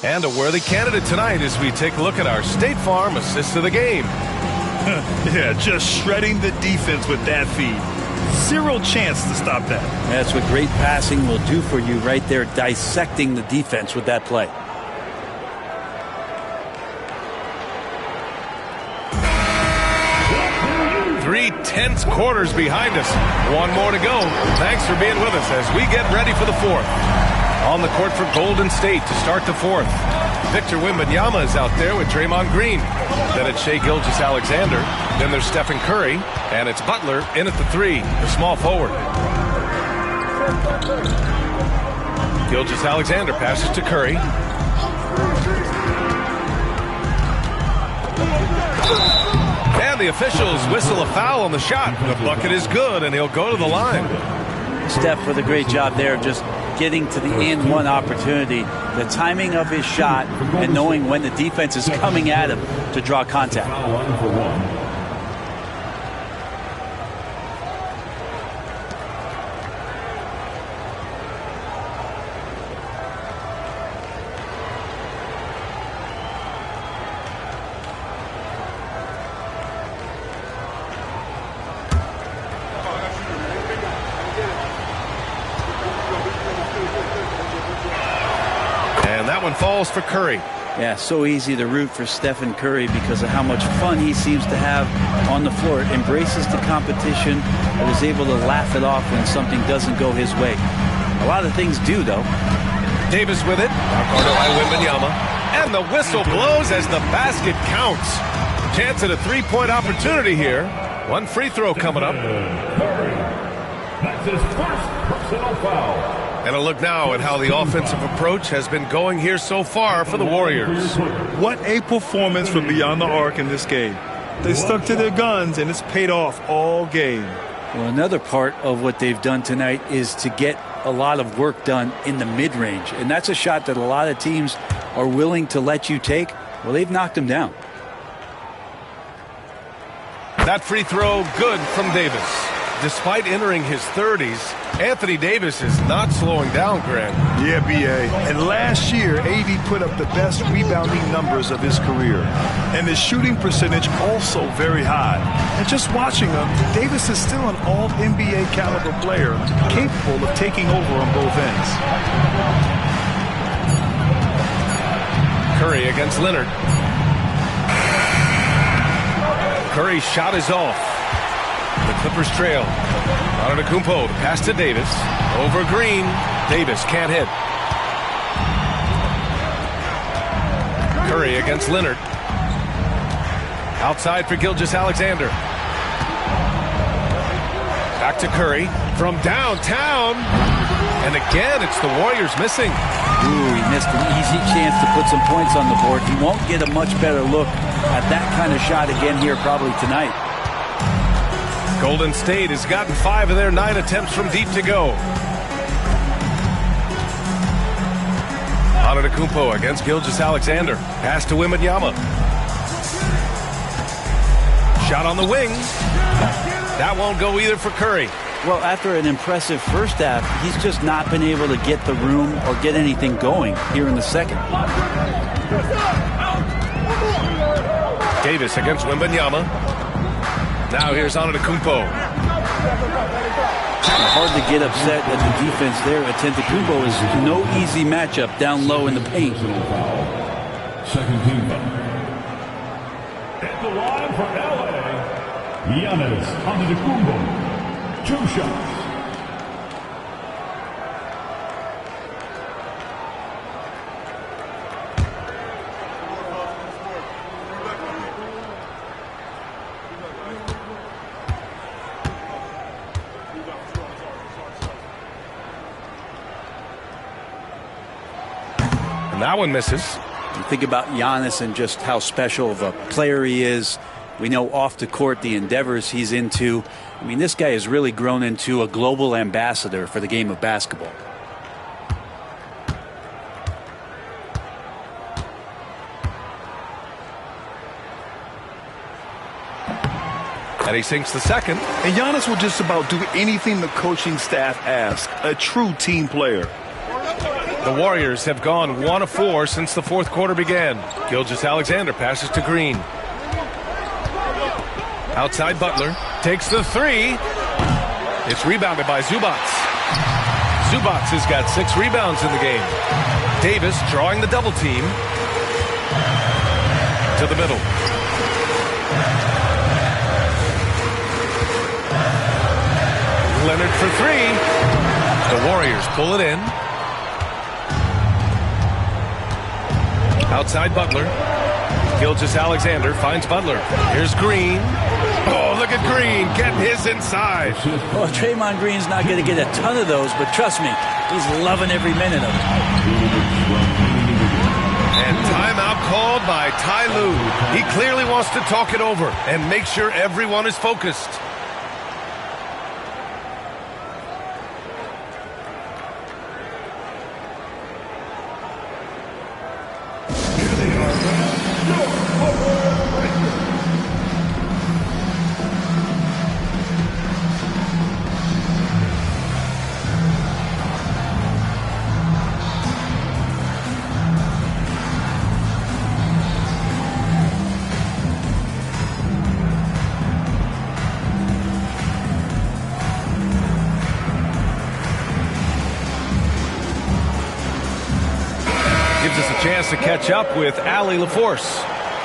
And a worthy candidate tonight as we take a look at our State Farm assist of the game. Yeah, just shredding the defense with that feed. 0 chance to stop that. That's what great passing will do for you right there, dissecting the defense with that play. Three tense quarters behind us. One more to go. Thanks for being with us as we get ready for the fourth. On the court for Golden State to start the fourth. Victor Wembanyama is out there with Draymond Green. Then it's Shai Gilgeous-Alexander. Then there's Stephen Curry. And it's Butler in at the 3, the small forward. Gilgeous-Alexander passes to Curry. And the officials whistle a foul on the shot. The bucket is good, and he'll go to the line. Steph with a great job there, just getting to the and one opportunity, the timing of his shot, and knowing when the defense is coming at him to draw contact. Falls for Curry. Yeah, so easy to root for Stephen Curry because of how much fun he seems to have on the floor. Embraces the competition and is able to laugh it off when something doesn't go his way. A lot of things do, though. Davis with it. Guarded by Wembanyama. And the whistle blows as the basket counts. Chance at a three-point opportunity here. One free throw coming up. That's his first personal foul. And a look now at how the offensive approach has been going here so far for the Warriors. What a performance from beyond the arc in this game. They stuck to their guns, and it's paid off all game. Well, another part of what they've done tonight is to get a lot of work done in the mid-range. And that's a shot that a lot of teams are willing to let you take. Well, they've knocked them down. That free throw good from Davis. Despite entering his 30s, Anthony Davis is not slowing down, Grant. Yeah, B.A. And last year, AD put up the best rebounding numbers of his career. And his shooting percentage also very high. And just watching him, Davis is still an all-NBA caliber player, capable of taking over on both ends. Curry against Leonard. Curry's shot is off. The Clippers trail. Antetokounmpo, the pass to Davis. Over Green. Davis can't hit. Curry against Leonard. Outside for Gilgeous-Alexander. Back to Curry from downtown. And again, it's the Warriors missing. Ooh, he missed an easy chance to put some points on the board. He won't get a much better look at that kind of shot again here probably tonight. Golden State has gotten 5 of their 9 attempts from deep to go. Antetokounmpo against Gilgeous-Alexander. Pass to Wembanyama. Shot on the wing. That won't go either for Curry. Well, after an impressive first half, he's just not been able to get the room or get anything going here in the second. Davis against Wembanyama. Now here's Antetokounmpo. Hard to get upset at the defense there. Antetokounmpo is no easy matchup down low in the paint. Second team foul. At the line for LA, Giannis Antetokounmpo. 2 shots. And that one misses. You think about Giannis and just how special of a player he is. We know off the court the endeavors he's into. I mean, this guy has really grown into a global ambassador for the game of basketball. And he sinks the second. And Giannis will just about do anything the coaching staff asks. A true team player. The Warriors have gone 1 of 4 since the fourth quarter began. Gilgeous-Alexander passes to Green. Outside Butler. Takes the 3. It's rebounded by Zubac. Zubac has got 6 rebounds in the game. Davis drawing the double team. To the middle. Leonard for 3. The Warriors pull it in. Outside Butler. Gilgeous-Alexander finds Butler. Here's Green. Oh, look at Green getting his inside. Well, Draymond Green's not going to get a ton of those, but trust me, he's loving every minute of it. And timeout called by Ty Lue. He clearly wants to talk it over and make sure everyone is focused. Chance to catch up with Allie LaForce.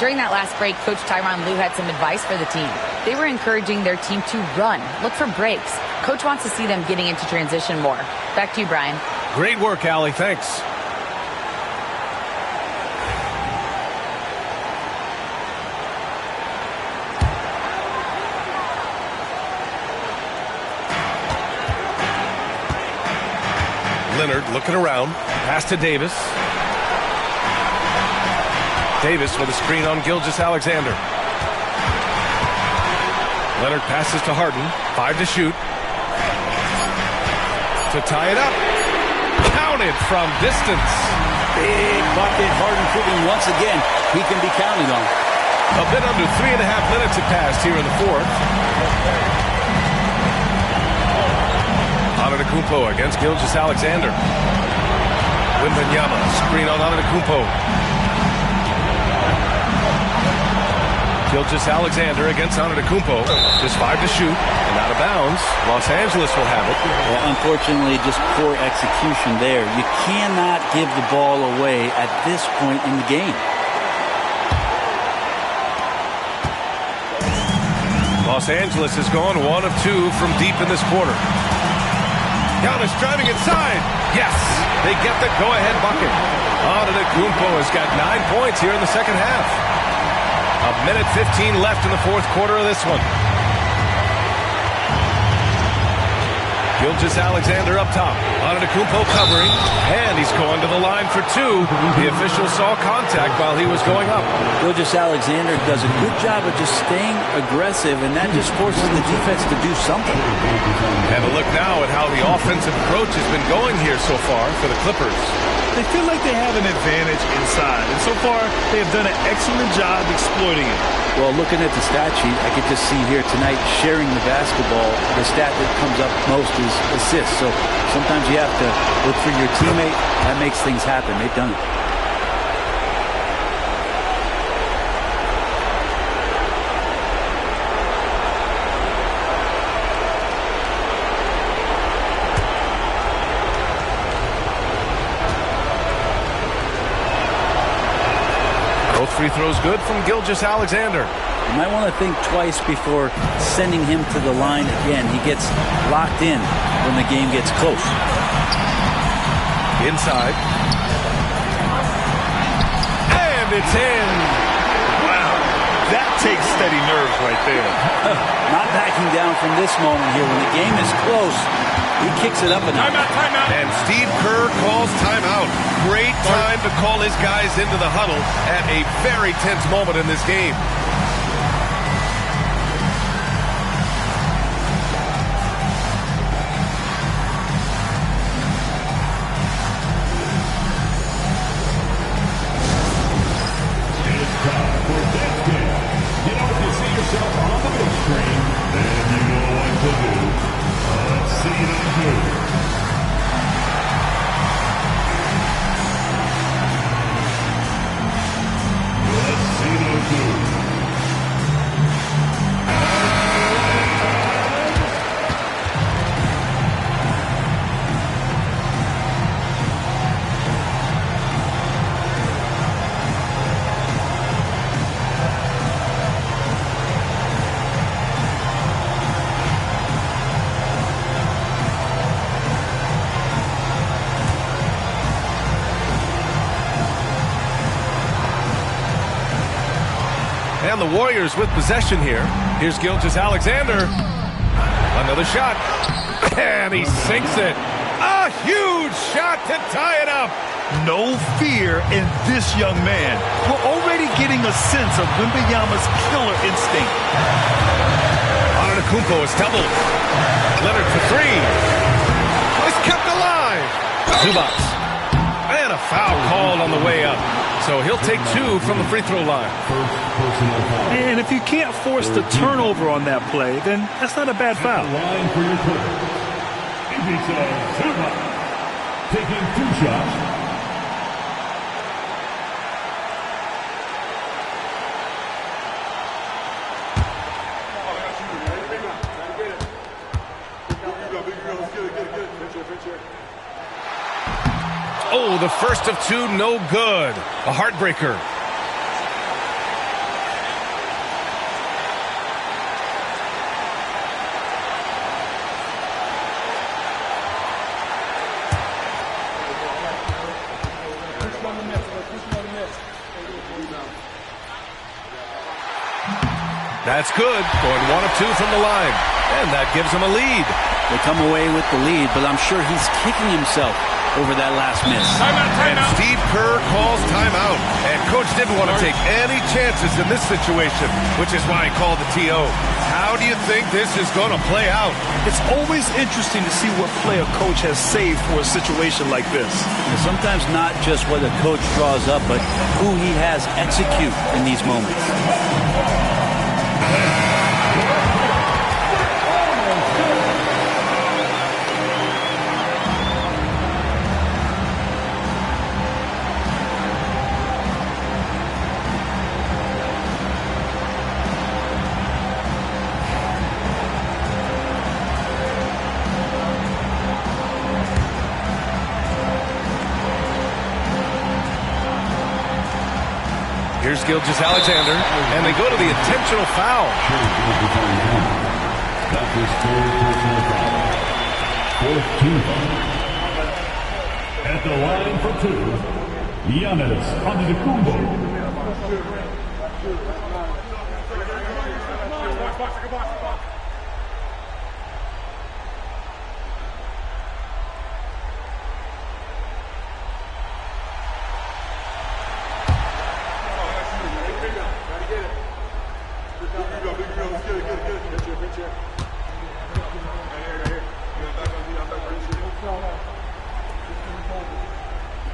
During that last break, Coach Tyronn Lue had some advice for the team. They were encouraging their team to run, look for breaks. Coach wants to see them getting into transition more. Back to you, Brian. Great work, Allie. Thanks. Leonard looking around. Pass to Davis. Davis with a screen on Gilgeous-Alexander. Leonard passes to Harden. 5 to shoot. To tie it up. Counted from distance. Big bucket. Harden proving once again he can be counted on. A bit under 3.5 minutes have passed here in the fourth. Antetokounmpo against Gilgeous-Alexander. Wembanyama screen on Antetokounmpo. Gilgeous-Alexander against Antetokounmpo. Just 5 to shoot and out of bounds. Los Angeles will have it. Well, unfortunately, just poor execution there. You cannot give the ball away at this point in the game. Los Angeles has gone 1 of 2 from deep in this quarter. Giannis driving inside. Yes, they get the go-ahead bucket. Antetokounmpo has got 9 points here in the second half. 1:15 left in the fourth quarter of this one. Gilgeous-Alexander up top. Antetokounmpo covering, and he's going to the line for two. The official saw contact while he was going up. Gilgeous-Alexander does a good job of just staying aggressive, and that just forces the defense to do something. And a look now at how the offensive approach has been going here so far for the Clippers. They feel like they have an advantage inside, and so far they have done an excellent job exploiting it. Well, looking at the stat sheet, I could just see here tonight sharing the basketball. The stat that comes up most is assists. So sometimes you have to look for your teammate. That makes things happen. They've done it. Both free throws good from Gilgeous-Alexander. You might want to think twice before sending him to the line again. He gets locked in when the game gets close. Inside. And it's in. Wow. That takes steady nerves right there. Not backing down from this moment here. When the game is close, he kicks it up a notch. Timeout. And Steve Kerr calls timeout. Great time to call his guys into the huddle at a very tense moment in this game. It's time for that game. You know, if you see yourself on the big screen, then you know what to do. Let's see them move. And the Warriors with possession here. Here's Gilgeous-Alexander. Another shot. And he sinks it. A huge shot to tie it up. No fear in this young man. We're already getting a sense of Wembanyama's killer instinct. Antetokounmpo is doubled. Leonard for three. It's kept alive. Zubac. And a foul called on the way up. So he'll take two from the free throw line. And if you can't force the turnover on that play, then that's not a bad foul. Line for your Clippers. Zubac taking two shots. Oh, the first of two, no good. A heartbreaker. That's good. Going 1 of 2 from the line. And that gives them a lead. They come away with the lead, but I'm sure he's kicking himself over that last miss. And Steve Kerr calls timeout. And Coach didn't want to take any chances in this situation, which is why he called the TO. How do you think this is going to play out? It's always interesting to see what play a coach has saved for a situation like this. And sometimes not just what a coach draws up, but who he has execute in these moments. Here's Gilgeous-Alexander, and they go to the intentional foul. That's his third personal foul. Fourth team foul. At the line for two, Giannis Antetokounmpo.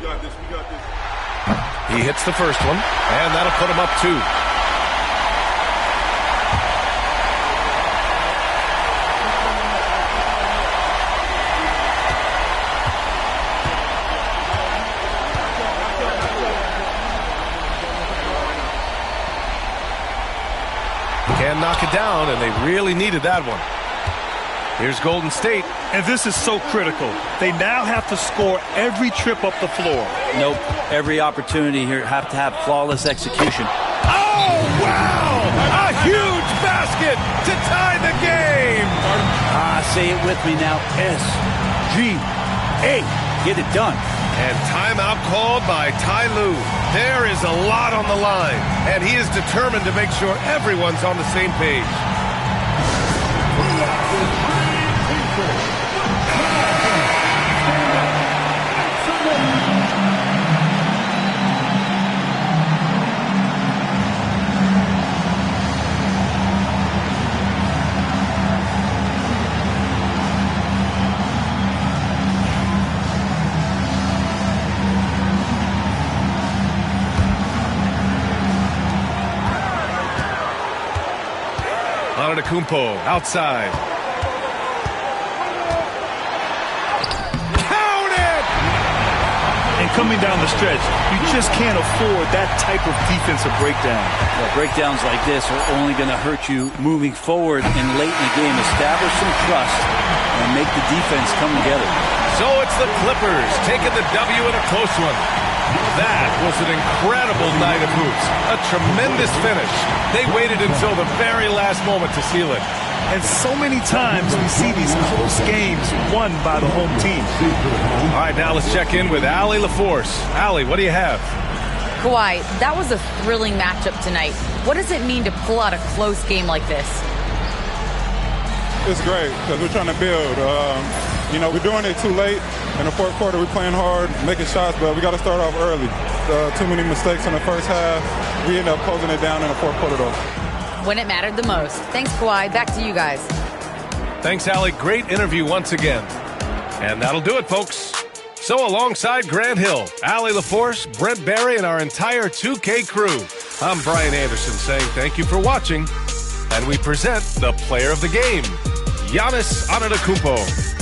got this. We got this. He hits the first one, and that'll put him up 2. Can knock it down, and they really needed that one. Here's Golden State. And this is so critical. They now have to score every trip up the floor. Nope. Every opportunity here have to have flawless execution. Oh, wow! A huge basket to tie the game! Say it with me now. S-G-A. Get it done. And timeout called by Ty Lue. There is a lot on the line, and he is determined to make sure everyone's on the same page. Antetokounmpo outside. Count it! And coming down the stretch, you just can't afford that type of defensive breakdown. Well, breakdowns like this are only going to hurt you moving forward and late in the game. Establish some trust and make the defense come together. So it's the Clippers taking the W in a close one. That was an incredible night of hoops. A tremendous finish. They waited until the very last moment to seal it. And so many times we see these close games won by the home team. All right, now let's check in with Allie LaForce. Allie, what do you have? Kawhi, that was a thrilling matchup tonight. What does it mean to pull out a close game like this? It's great because we're trying to build. We're doing it too late. In the fourth quarter, we're playing hard, making shots, but we got to start off early. Too many mistakes in the first half. We end up closing it down in the fourth quarter, though. When it mattered the most. Thanks, Kawhi. Back to you guys. Thanks, Allie. Great interview once again. And that'll do it, folks. So alongside Grant Hill, Allie LaForce, Brent Barry, and our entire 2K crew, I'm Brian Anderson saying thank you for watching. And we present the player of the game, Giannis Antetokounmpo.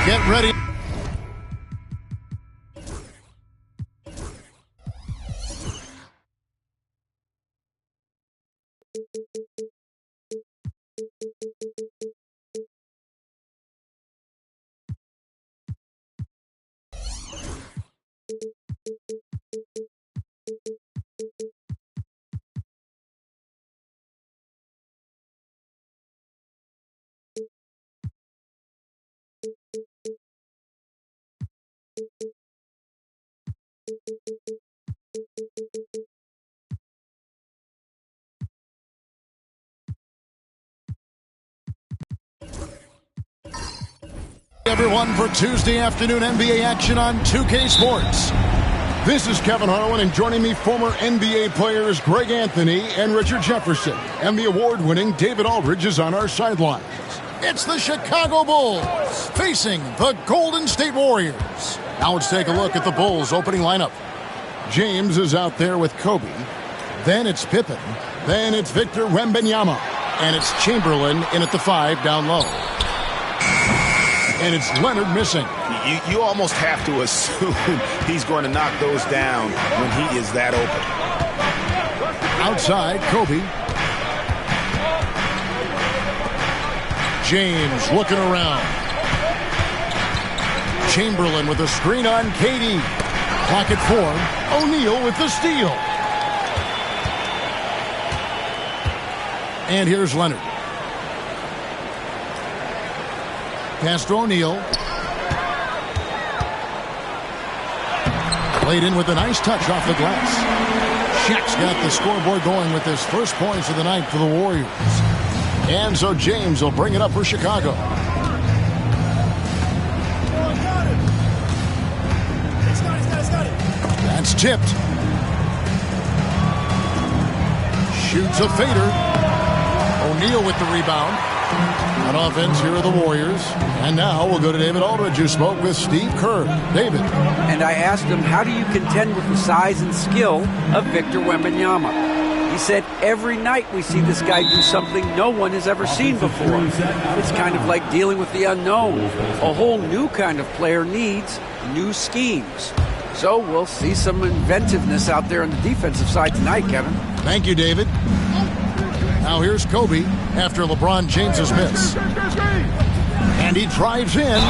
Get ready. Everyone for Tuesday afternoon NBA action on 2K Sports. This is Kevin Harlan, and joining me, former NBA players Greg Anthony and Richard Jefferson. And the award-winning David Aldridge is on our sidelines. It's the Chicago Bulls facing the Golden State Warriors. Now let's take a look at the Bulls' opening lineup. James is out there with Kobe. Then it's Pippen. Then it's Victor Wembanyama. And it's Chamberlain in at the 5 down low. And it's Leonard missing. You almost have to assume he's going to knock those down when he is that open. Outside, Kobe. James looking around. Chamberlain with a screen on KD. Clock at 4. O'Neal with the steal. And here's Leonard. Pass to O'Neal. Played in with a nice touch off the glass. Shaq's got the scoreboard going with his first points of the night for the Warriors. And so James will bring it up for Chicago. That's tipped. Shoots a fader. O'Neal with the rebound. On offense, here are the Warriors. And now we'll go to David Aldridge, who spoke with Steve Kerr. David. And I asked him, how do you contend with the size and skill of Victor Wembanyama? He said, every night we see this guy do something no one has ever seen before. It's kind of like dealing with the unknown. A whole new kind of player needs new schemes. So we'll see some inventiveness out there on the defensive side tonight, Kevin. Thank you, David. Now here's Kobe after LeBron James's miss. And he drives in.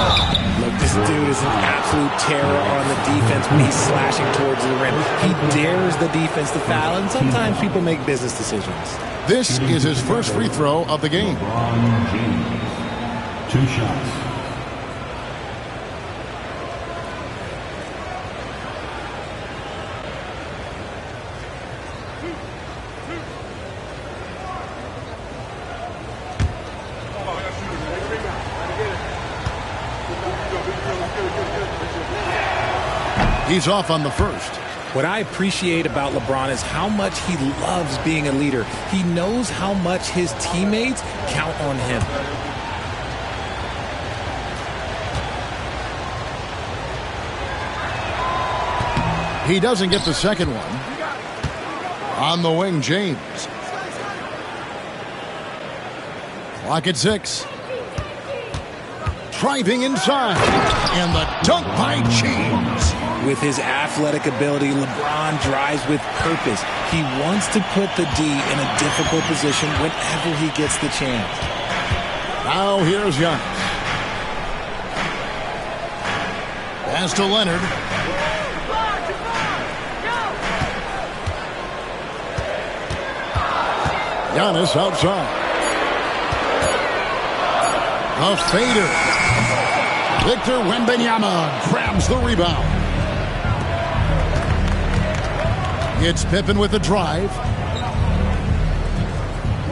Look, this dude is an absolute terror on the defense when he's slashing towards the rim. He dares the defense to foul, and sometimes people make business decisions. This is his first free throw of the game. 2 shots. He's off on the first. What I appreciate about LeBron is how much he loves being a leader. He knows how much his teammates count on him. He doesn't get the second one. On the wing, James. Clock at 6. Driving inside. And the dunk by James. With his athletic ability, LeBron drives with purpose. He wants to put the D in a difficult position whenever he gets the chance. Now here's Giannis. Pass to Leonard. Giannis outside. A fader. Victor Wembanyama grabs the rebound. It's Pippen with the drive.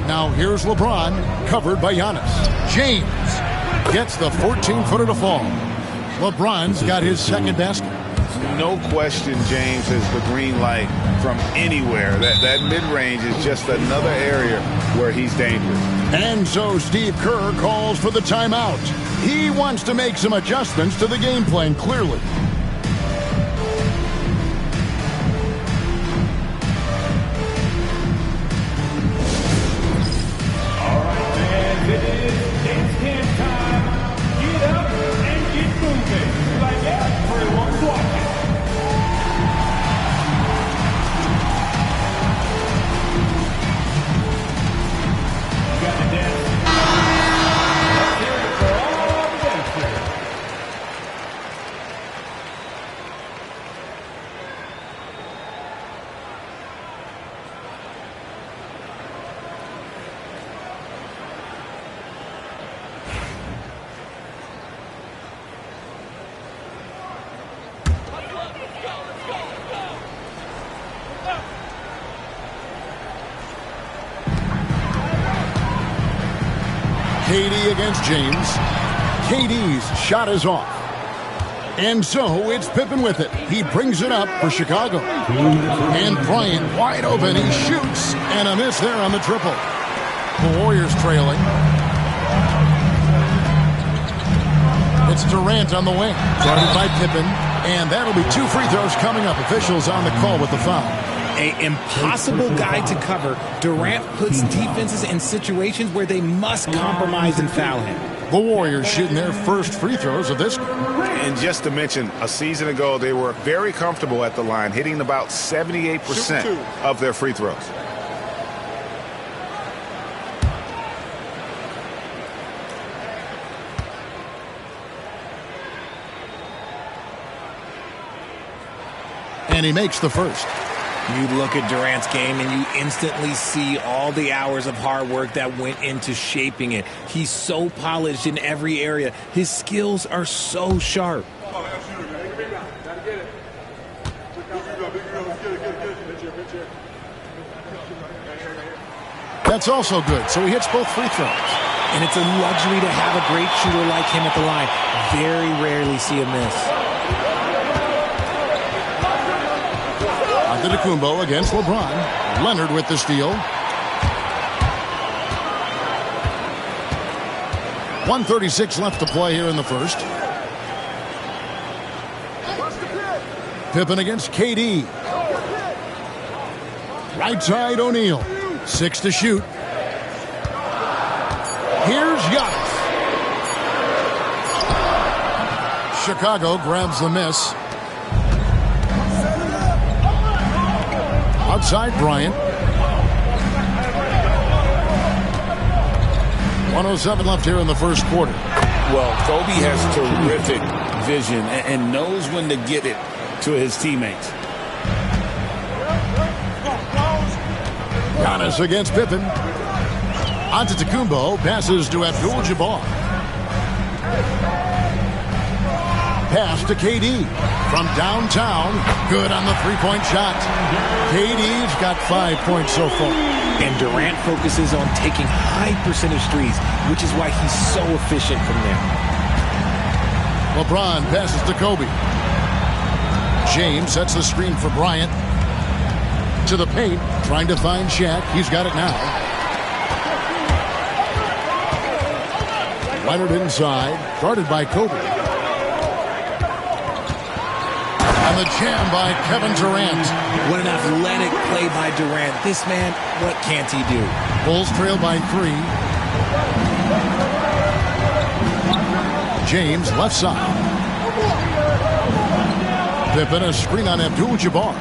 Now here's LeBron, covered by Giannis. James gets the 14-footer to fall. LeBron's got his second basket. No question James has the green light from anywhere. That mid-range is just another area where he's dangerous. And so Steve Kerr calls for the timeout. He wants to make some adjustments to the game plan, clearly. All right, man, it's game time. Get up and get moving. Like everyone's watching. You got the dance. Let's hear it for all the dancers. KD against James. KD's shot is off. And so it's Pippen with it. He brings it up for Chicago. And Bryant wide open. He shoots. And a miss there on the triple. The Warriors trailing. It's Durant on the wing. Guarded by Pippen. And that'll be 2 free throws coming up. Officials on the call with the foul. An impossible guy to cover. Durant puts defenses in situations where they must compromise and foul him. The Warriors shooting their first free throws of this. And just to mention, a season ago, they were very comfortable at the line, hitting about 78% of their free throws. And he makes the first. You look at Durant's game and you instantly see all the hours of hard work that went into shaping it. He's so polished in every area. His skills are so sharp. That's also good. So he hits both free throws. And it's a luxury to have a great shooter like him at the line. Very rarely see a miss. Antetokounmpo against LeBron. Leonard with the steal. 1:36 left to play here in the first. Pippen against KD. Right side O'Neal. 6 to shoot. Here's Giannis. Chicago grabs the miss. Outside Bryant. 1:07 left here in the first quarter. Well, Kobe has terrific vision and knows when to get it to his teammates. Giannis against Pippen. Antetokounmpo passes to Abdul-Jabbar. Pass to KD from downtown. Good on the three-point shot. KD's got 5 points so far. And Durant focuses on taking high percentage threes, which is why he's so efficient from there. LeBron passes to Kobe. James sets the screen for Bryant. To the paint, trying to find Shaq. He's got it now. Leonard inside, guarded by Kobe. And the jam by Kevin Durant. What an athletic play by Durant. This man, what can't he do? Bulls trail by 3. James left side. Pippen a screen on Abdul-Jabbar.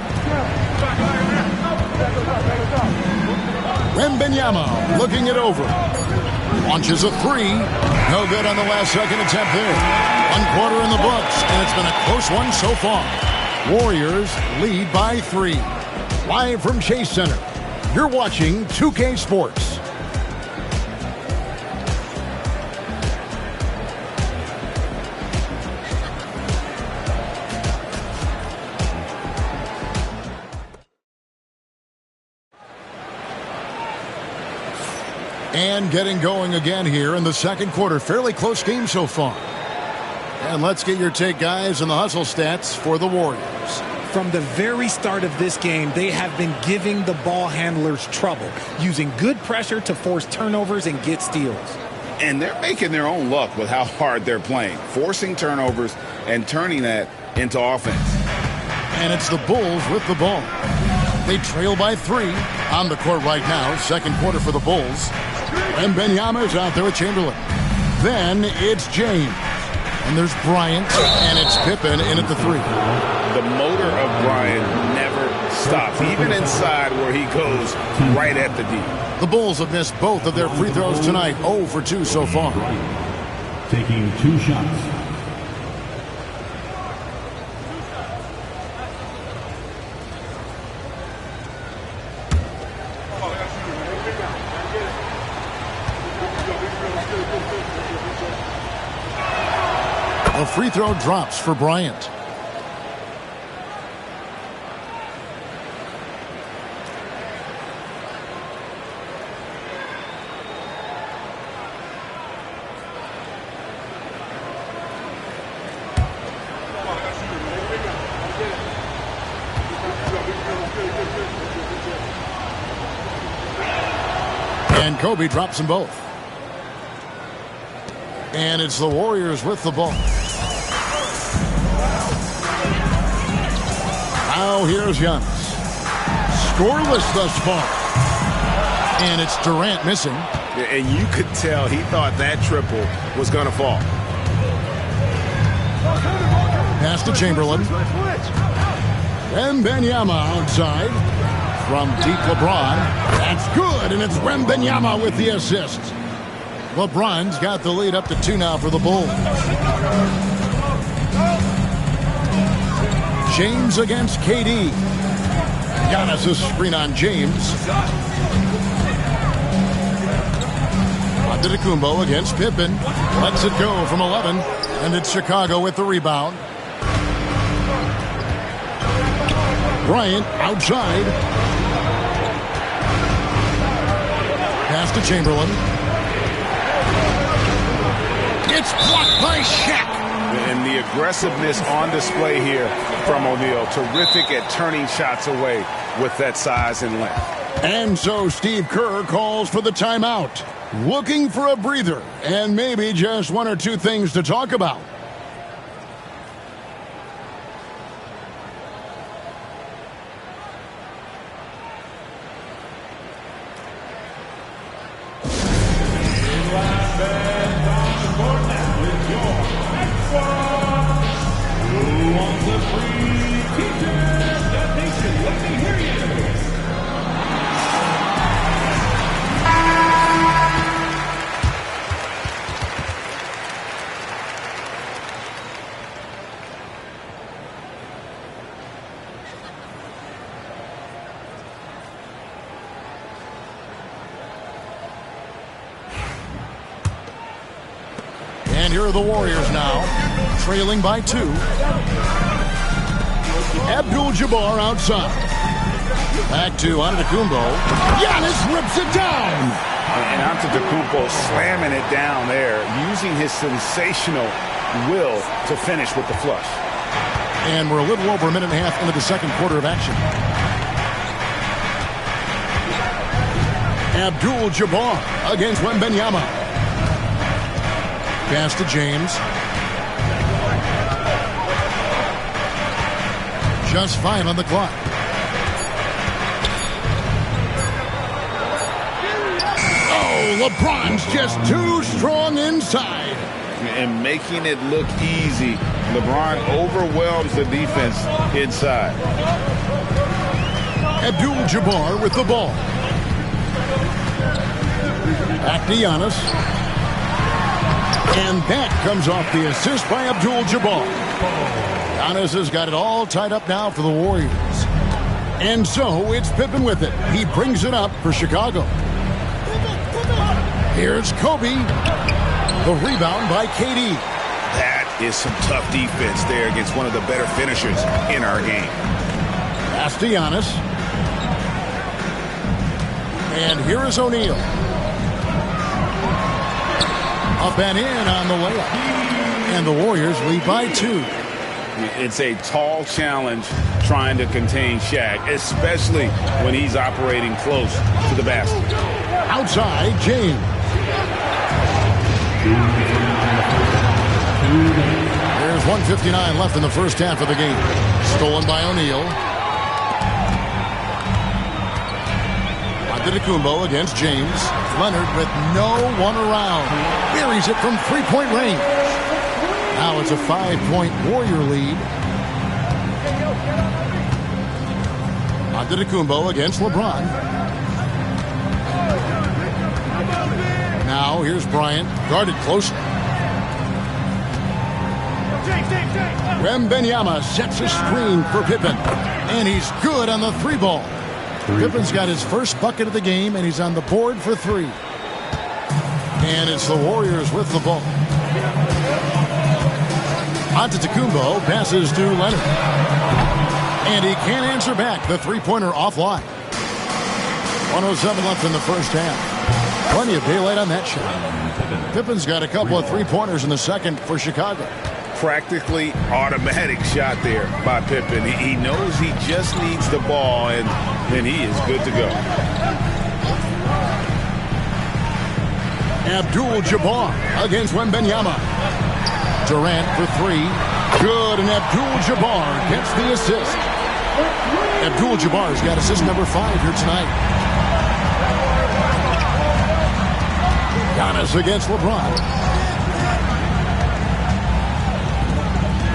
Wembanyama looking it over. Launches a 3. No good on the last second attempt there. 1 quarter in the books, and it's been a close one so far. Warriors lead by 3. Live from Chase Center, you're watching 2K Sports. And getting going again here in the second quarter. Fairly close game so far. And let's get your take, guys, and the hustle stats for the Warriors. From the very start of this game, they have been giving the ball handlers trouble, using good pressure to force turnovers and get steals. And they're making their own luck with how hard they're playing, forcing turnovers and turning that into offense. And it's the Bulls with the ball. They trail by 3 on the court right now. Second quarter for the Bulls. And Wembanyama's out there with Chamberlain. Then it's James. And there's Bryant, and it's Pippen in at the 3. The motor of Bryant never stops, even inside where he goes right at the D. The Bulls have missed both of their free throws tonight, 0 for 2 so far. Taking 2 shots. A free throw drops for Bryant. And Kobe drops them both. And it's the Warriors with the ball. Now here's Giannis. Scoreless thus far. And it's Durant missing. And you could tell he thought that triple was going to fall. Pass to Chamberlain. Wembanyama outside. From deep LeBron. That's good, and it's Wembanyama with the assist. LeBron's got the lead up to 2 now for the Bulls. James against KD. Giannis a screen on James. Antetokounmpo against Pippen. Lets it go from 11. And it's Chicago with the rebound. Bryant outside. Pass to Chamberlain. It's blocked by Shaq. And the aggressiveness on display here from O'Neal. Terrific at turning shots away with that size and length. And so Steve Kerr calls for the timeout. Looking for a breather and maybe just 1 or 2 things to talk about. And here are the Warriors now, trailing by 2. Abdul-Jabbar outside. Back to Antetokounmpo. Giannis rips it down. And Antetokounmpo slamming it down there, using his sensational will to finish with the flush. And we're a little over a minute and a half into the second quarter of action. Abdul-Jabbar against Wembanyama. Pass to James. Just 5 on the clock. Oh, LeBron's just too strong inside. And making it look easy. LeBron overwhelms the defense inside. Abdul-Jabbar with the ball. Back to Giannis. And that comes off the assist by Abdul-Jabbar. Giannis has got it all tied up now for the Warriors. And so it's Pippen with it. He brings it up for Chicago. Here's Kobe. The rebound by KD. That is some tough defense there against one of the better finishers in our game. Pass to Giannis. And here is O'Neal. Up and in on the layup. And the Warriors lead by 2. It's a tall challenge trying to contain Shaq, especially when he's operating close to the basket. Outside, James. There's 1:59 left in the first half of the game. Stolen by O'Neal. Antetokounmpo against James. Leonard with no one around. Buries it from three-point range. Now it's a 5-point Warrior lead. Antetokounmpo against LeBron. Now here's Bryant, guarded closely. Wembanyama sets a screen for Pippen, and he's good on the 3-ball. Pippen's got his first bucket of the game, and he's on the board for 3. And it's the Warriors with the ball. Antetokounmpo passes to Leonard. And he can't answer back. The three-pointer offline. 1:07 left in the first half. Plenty of daylight on that shot. Pippen's got a couple of three-pointers in the second for Chicago. Practically automatic shot there by Pippen. He knows he just needs the ball, and then he is good to go. Abdul-Jabbar against Wembanyama. Durant for 3. Good, and Abdul-Jabbar gets the assist. Abdul-Jabbar's got assist number 5 here tonight. Giannis against LeBron.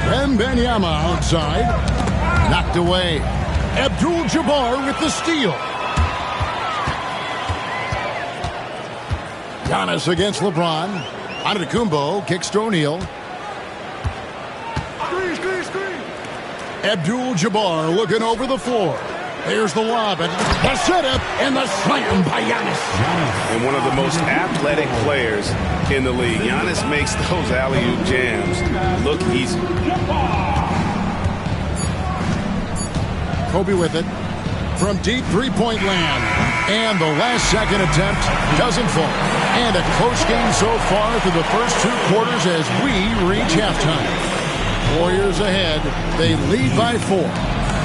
Wembanyama outside. Knocked away. Abdul-Jabbar with the steal. Giannis against LeBron. Antetokounmpo kicks to O'Neal. Abdul-Jabbar looking over the floor. There's the lob, and the setup, and the slam by Giannis. And one of the most athletic players in the league. Giannis makes those alley-oop jams look easy. Kobe with it from deep three-point land. And the last-second attempt doesn't fall. And a close game so far through the first 2 quarters as we reach halftime. Warriors ahead. They lead by 4.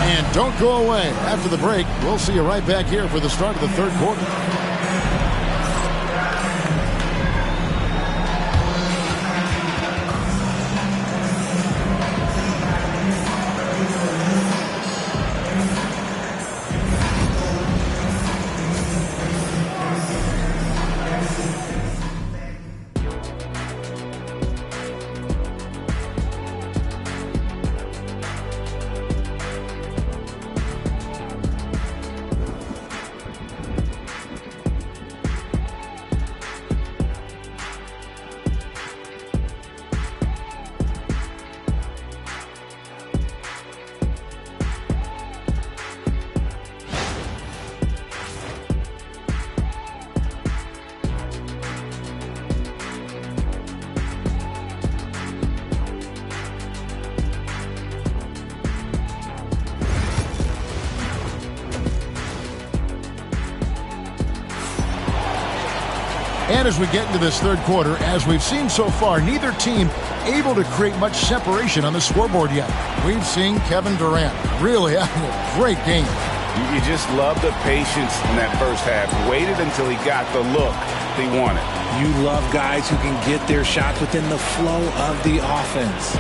And don't go away. After the break, we'll see you right back here for the start of the third quarter. And as we get into this third quarter, as we've seen so far, neither team able to create much separation on the scoreboard yet. We've seen Kevin Durant really having a great game. You just love the patience in that first half. Waited until he got the look he wanted. You love guys who can get their shots within the flow of the offense.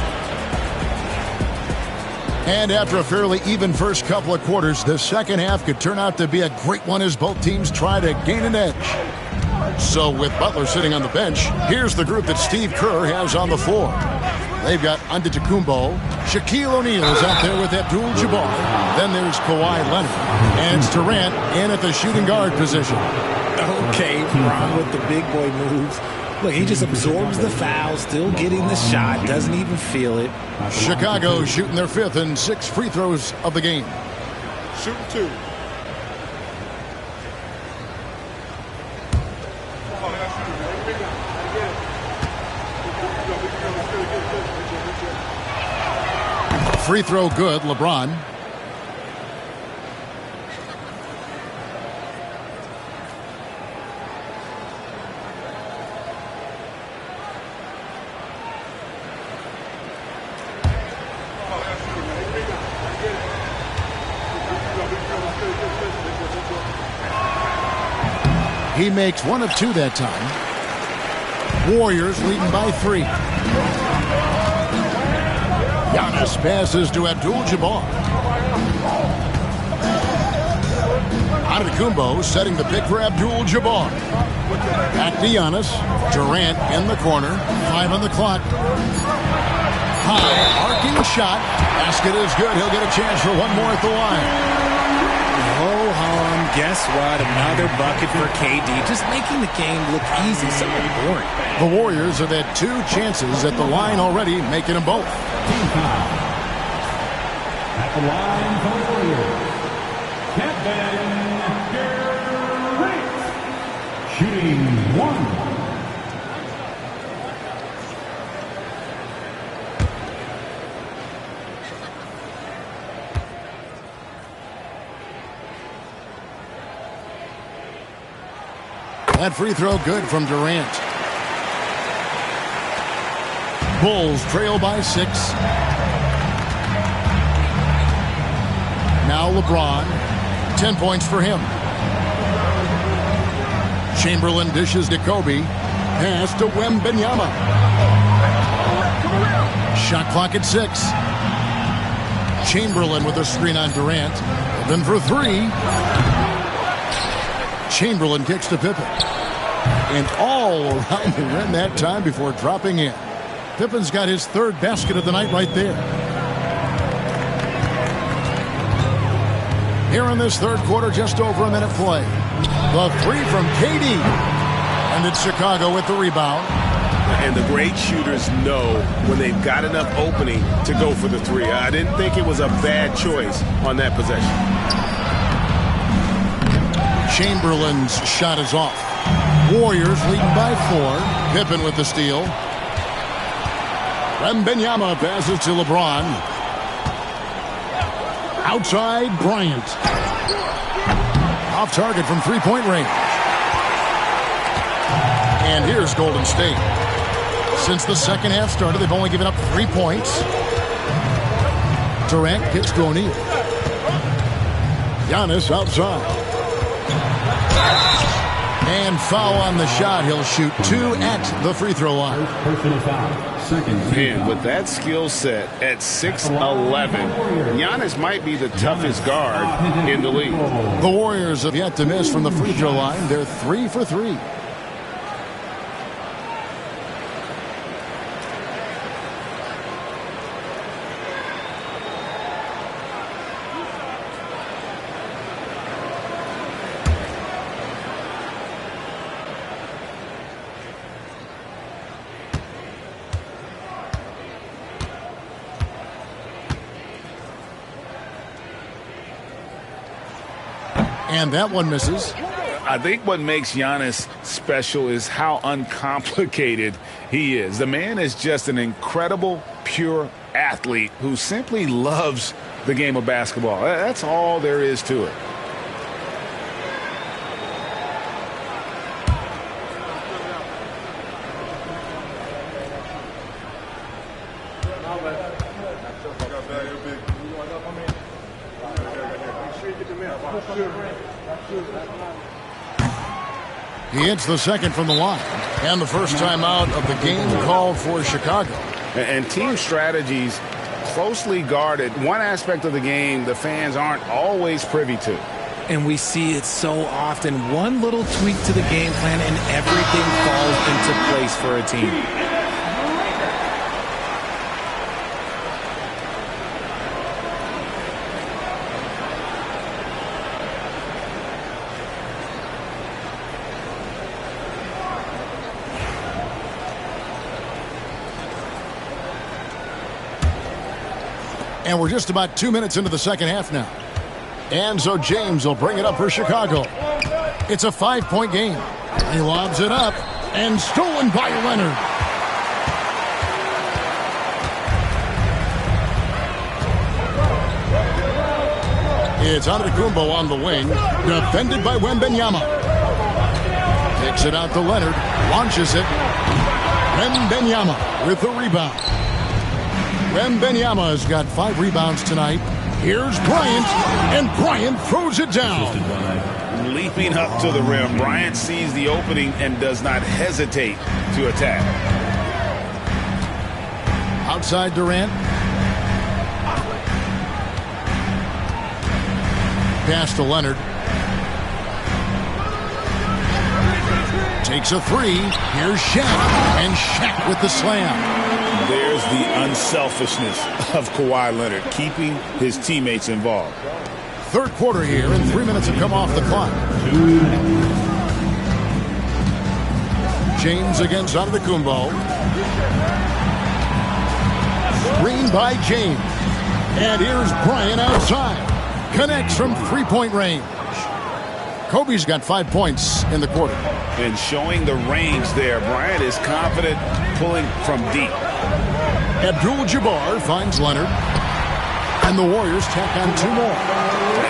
And after a fairly even first couple of quarters, the second half could turn out to be a great one as both teams try to gain an edge. So with Butler sitting on the bench, here's the group that Steve Kerr has on the floor. They've got Antetokounmpo. Shaquille O'Neal is out there with Abdul-Jabbar. Then there's Kawhi Leonard. And it's Durant in at the shooting guard position. Okay, Ron with the big boy moves. Look, he just absorbs the foul, still getting the shot, doesn't even feel it. Chicago shooting their 5th and 6 free throws of the game. Shooting 2. Free throw good, LeBron. He makes 1 of 2 that time. Warriors leading by 3. Giannis passes to Abdul-Jabbar. Antetokounmpo setting the pick for Abdul-Jabbar. Back to Giannis. Durant in the corner. 5 on the clock. High arcing shot. Basket is good. He'll get a chance for 1 more at the line. Ho-hum, guess what? Another bucket for KD. Just making the game look easy, so boring. The Warriors have had 2 chances at the line already, making them both. At the line for the Warriors, Kevin Durant. Shooting 1. That free throw good from Durant. Bulls trail by 6. Now LeBron. 10 points for him. Chamberlain dishes to Kobe. Pass to Wembanyama. Shot clock at 6. Chamberlain with a screen on Durant. Then for 3. Chamberlain kicks to Pippen. And all around the rim that time before dropping in. Pippen's got his 3rd basket of the night right there. Here in this third quarter, just over a minute play. The 3 from KD. And it's Chicago with the rebound. And the great shooters know when they've got enough opening to go for the 3. I didn't think it was a bad choice on that possession. Chamberlain's shot is off. Warriors leading by 4. Pippen with the steal. Wembanyama passes to LeBron. Outside, Bryant. Off target from 3-point range. And here's Golden State. Since the second half started, they've only given up 3 points. Durant gets to O'Neal. Giannis outside. And foul on the shot. He'll shoot 2 at the free throw line. Man, with that skill set at 6'11", Giannis might be the toughest guard in the league. The Warriors have yet to miss from the free throw line. They're 3 for 3. And that one misses. I think what makes Giannis special is how uncomplicated he is. The man is just an incredible, pure athlete who simply loves the game of basketball. That's all there is to it. He hits the second from the line. And the first time out of the game called for Chicago. And team strategies closely guarded. One aspect of the game the fans aren't always privy to. And we see it so often. One little tweak to the game plan and everything falls into place for a team. And we're just about 2 minutes into the second half now. And so James will bring it up for Chicago. It's a 5-point game. He lobs it up and stolen by Leonard. It's Antetokounmpo on the wing, defended by Wembanyama. Kicks it out to Leonard, launches it. Wembanyama with the rebound. Wembanyama has got 5 rebounds tonight. Here's Bryant, and Bryant throws it down. Leaping up to the rim, Bryant sees the opening and does not hesitate to attack. Outside Durant. Pass to Leonard. Takes a 3. Here's Shaq, and Shaq with the slam. There's the unselfishness of Kawhi Leonard, keeping his teammates involved. Third quarter here, and 3 minutes have come off the clock. James against Antetokounmpo. Screen by James. And here's Bryant outside. Connects from three-point range. Kobe's got 5 points in the quarter. And showing the range there, Bryant is confident pulling from deep. Abdul-Jabbar finds Leonard. And the Warriors tack on 2 more.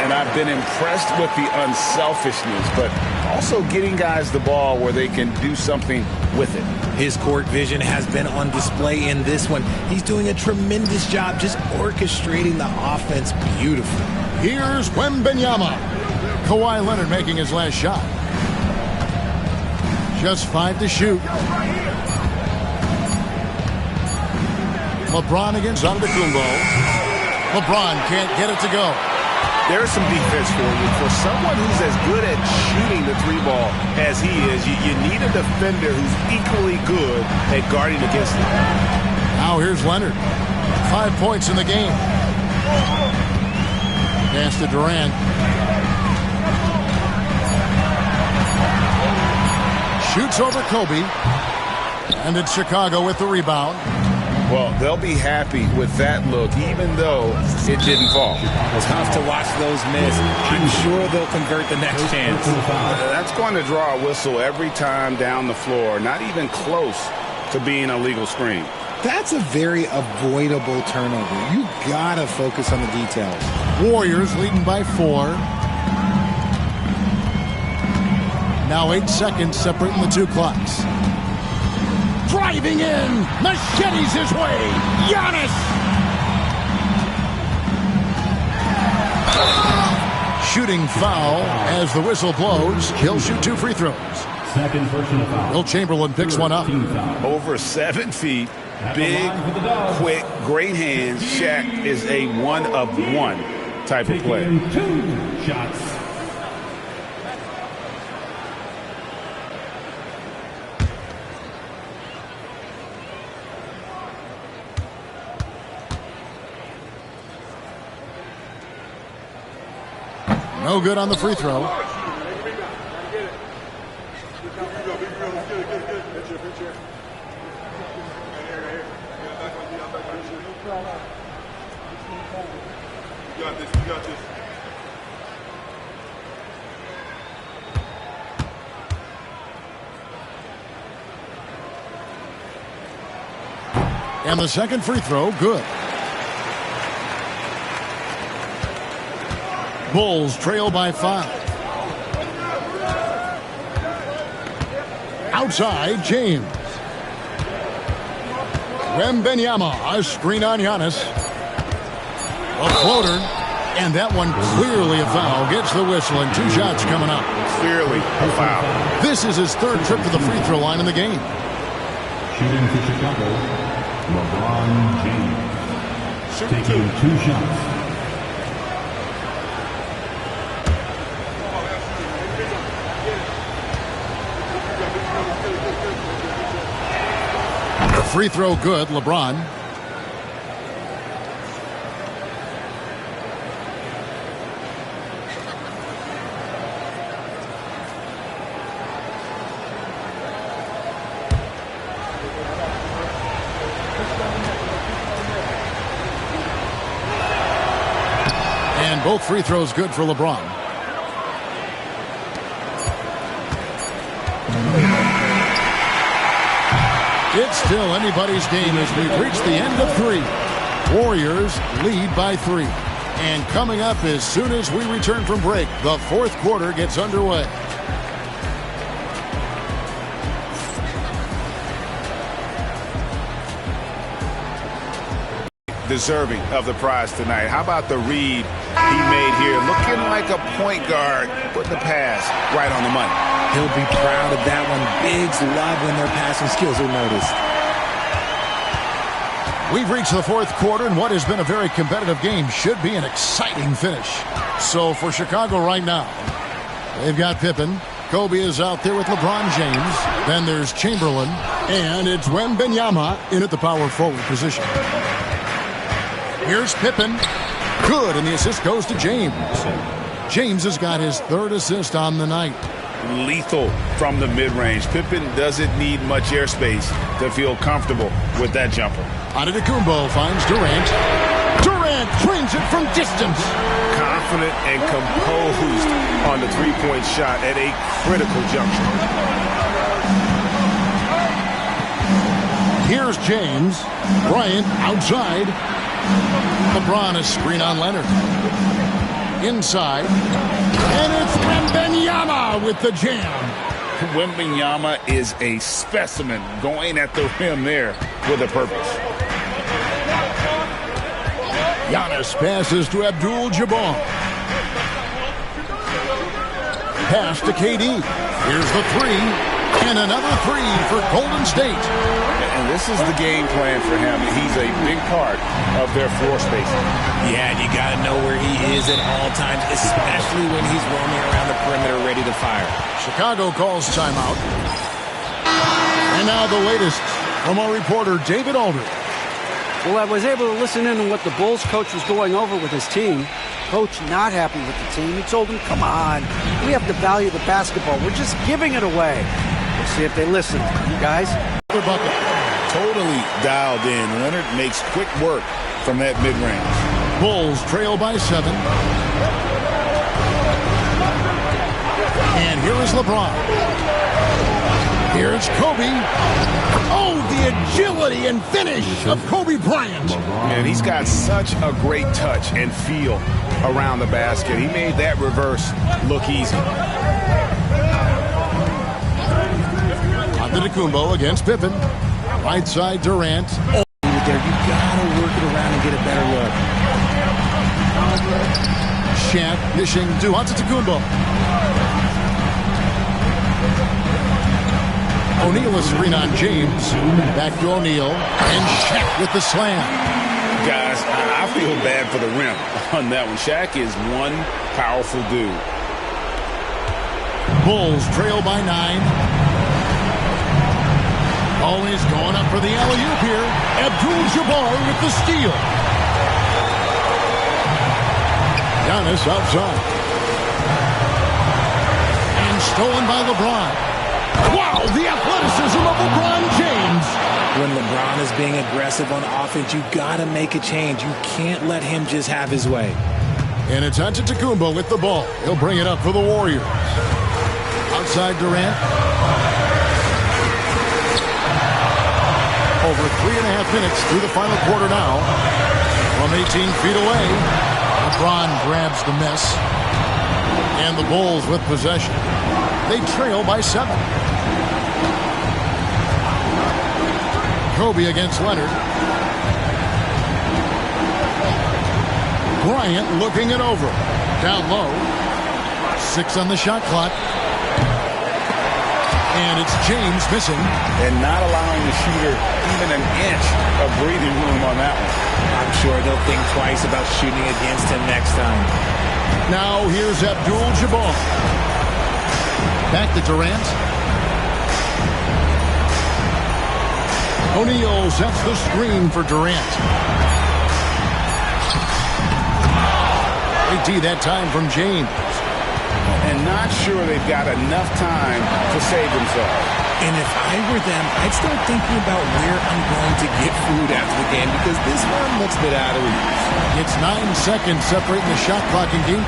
And I've been impressed with the unselfishness, but also getting guys the ball where they can do something with it. His court vision has been on display in this one. He's doing a tremendous job just orchestrating the offense beautifully. Here's Wembanyama. Kawhi Leonard making his last shot. Just 5 to shoot. LeBron against Antetokounmpo. LeBron can't get it to go. There's some defense for you. For someone who's as good at shooting the 3-ball as he is, you need a defender who's equally good at guarding against him. Now here's Leonard. 5 points in the game. Pass to Durant. Shoots over Kobe. And it's Chicago with the rebound. Well, they'll be happy with that look, even though it didn't fall. Tough to watch those miss. I'm sure they'll convert the next chance. That's going to draw a whistle every time down the floor. Not even close to being a legal screen. That's a very avoidable turnover. You gotta focus on the details. Warriors leading by 4. Now 8 seconds separating the 2 clocks. Driving in, machetes his way, Giannis! Shooting foul as the whistle blows. He'll shoot 2 free throws. Second personal foul. Will Chamberlain picks one up. Over 7 feet, big, quick, great hands. Shaq is a one-of-one type of player. 2 shots. No good on the free throw. And the second free throw, good. Bulls trail by 5. Outside, James. Wembanyama, a screen on Giannis. A floater, and that one clearly a foul. Gets the whistle, and 2 shots coming up. Clearly a foul. This is his 3rd trip to the free throw line in the game. Shooting for Chicago, LeBron James. Taking 2 shots. The free throw good, LeBron. And both free throws good for LeBron. It's still anybody's game as we've reached the end of 3. Warriors lead by 3. And coming up as soon as we return from break, the 4th quarter gets underway. Deserving of the prize tonight. How about the read he made here? Looking like a point guard, putting the pass right on the money. He'll be proud of that one. Bigs love when their passing skills are noticed. We've reached the 4th quarter, and what has been a very competitive game should be an exciting finish. So for Chicago right now, they've got Pippen. Kobe is out there with LeBron James. Then there's Chamberlain, and it's Wembanyama in at the power forward position. Here's Pippen. Good, and the assist goes to James. James has got his 3rd assist on the night. Lethal from the mid-range. Pippen doesn't need much airspace to feel comfortable with that jumper. Antetokounmpo finds Durant. Durant trains it from distance. Confident and composed on the three-point shot at a critical juncture. Here's James. Bryant outside. LeBron a screen on Leonard. Inside. And it's Wembanyama with the jam. Wembanyama is a specimen going at the rim there with a purpose. Giannis passes to Abdul-Jabbar. Pass to KD. Here's the 3. And another 3 for Golden State. And this is the game plan for him. He's a big part of their floor spacing. Yeah, and you got to know where he is at all times, especially when he's roaming around the perimeter ready to fire. Chicago calls timeout. And now the latest from our reporter, David Aldridge. Well, I was able to listen in on what the Bulls coach was going over with his team. Coach not happy with the team. He told them, come on, we have to value the basketball. We're just giving it away. We'll see if they listen. Guys? Totally dialed in. Leonard makes quick work from that mid-range. Bulls trail by 7. And here is LeBron. Here's Kobe. Oh, the agility and finish of Kobe Bryant. And he's got such a great touch and feel around the basket. He made that reverse look easy. Antetokounmpo against Pippen. Right side Durant. Oh, there, you gotta work it around and get a better look. Shaq dishing to Antetokounmpo. O'Neal a screen on James. Back to O'Neal. And Shaq with the slam. Guys, I feel bad for the rim on that one. Shaq is one powerful dude. Bulls trail by 9. Always going up for the alley-oop here. Abdul-Jabbar with the steal. Giannis outside. And stolen by LeBron. Wow, the athleticism of LeBron James. When LeBron is being aggressive on offense, you got to make a change. You can't let him just have his way. And it's Antetokounmpo with the ball. He'll bring it up for the Warriors. Outside Durant. Over 3.5 minutes through the final quarter now. From 18 feet away, LeBron grabs the miss. And the Bulls with possession. They trail by 7. Kobe against Leonard. Bryant looking it over. Down low. 6 on the shot clock. And it's James missing. And not allowing the shooter even an inch of breathing room on that one. I'm sure they'll think twice about shooting against him next time. Now here's Abdul-Jabbar. Back to Durant. O'Neal sets the screen for Durant. Big T that time from James. And not sure they've got enough time to save themselves. And if I were them, I'd start thinking about where I'm going to get food after the game because this one looks a bit out of reach. It's 9 seconds separating the shot clock and game.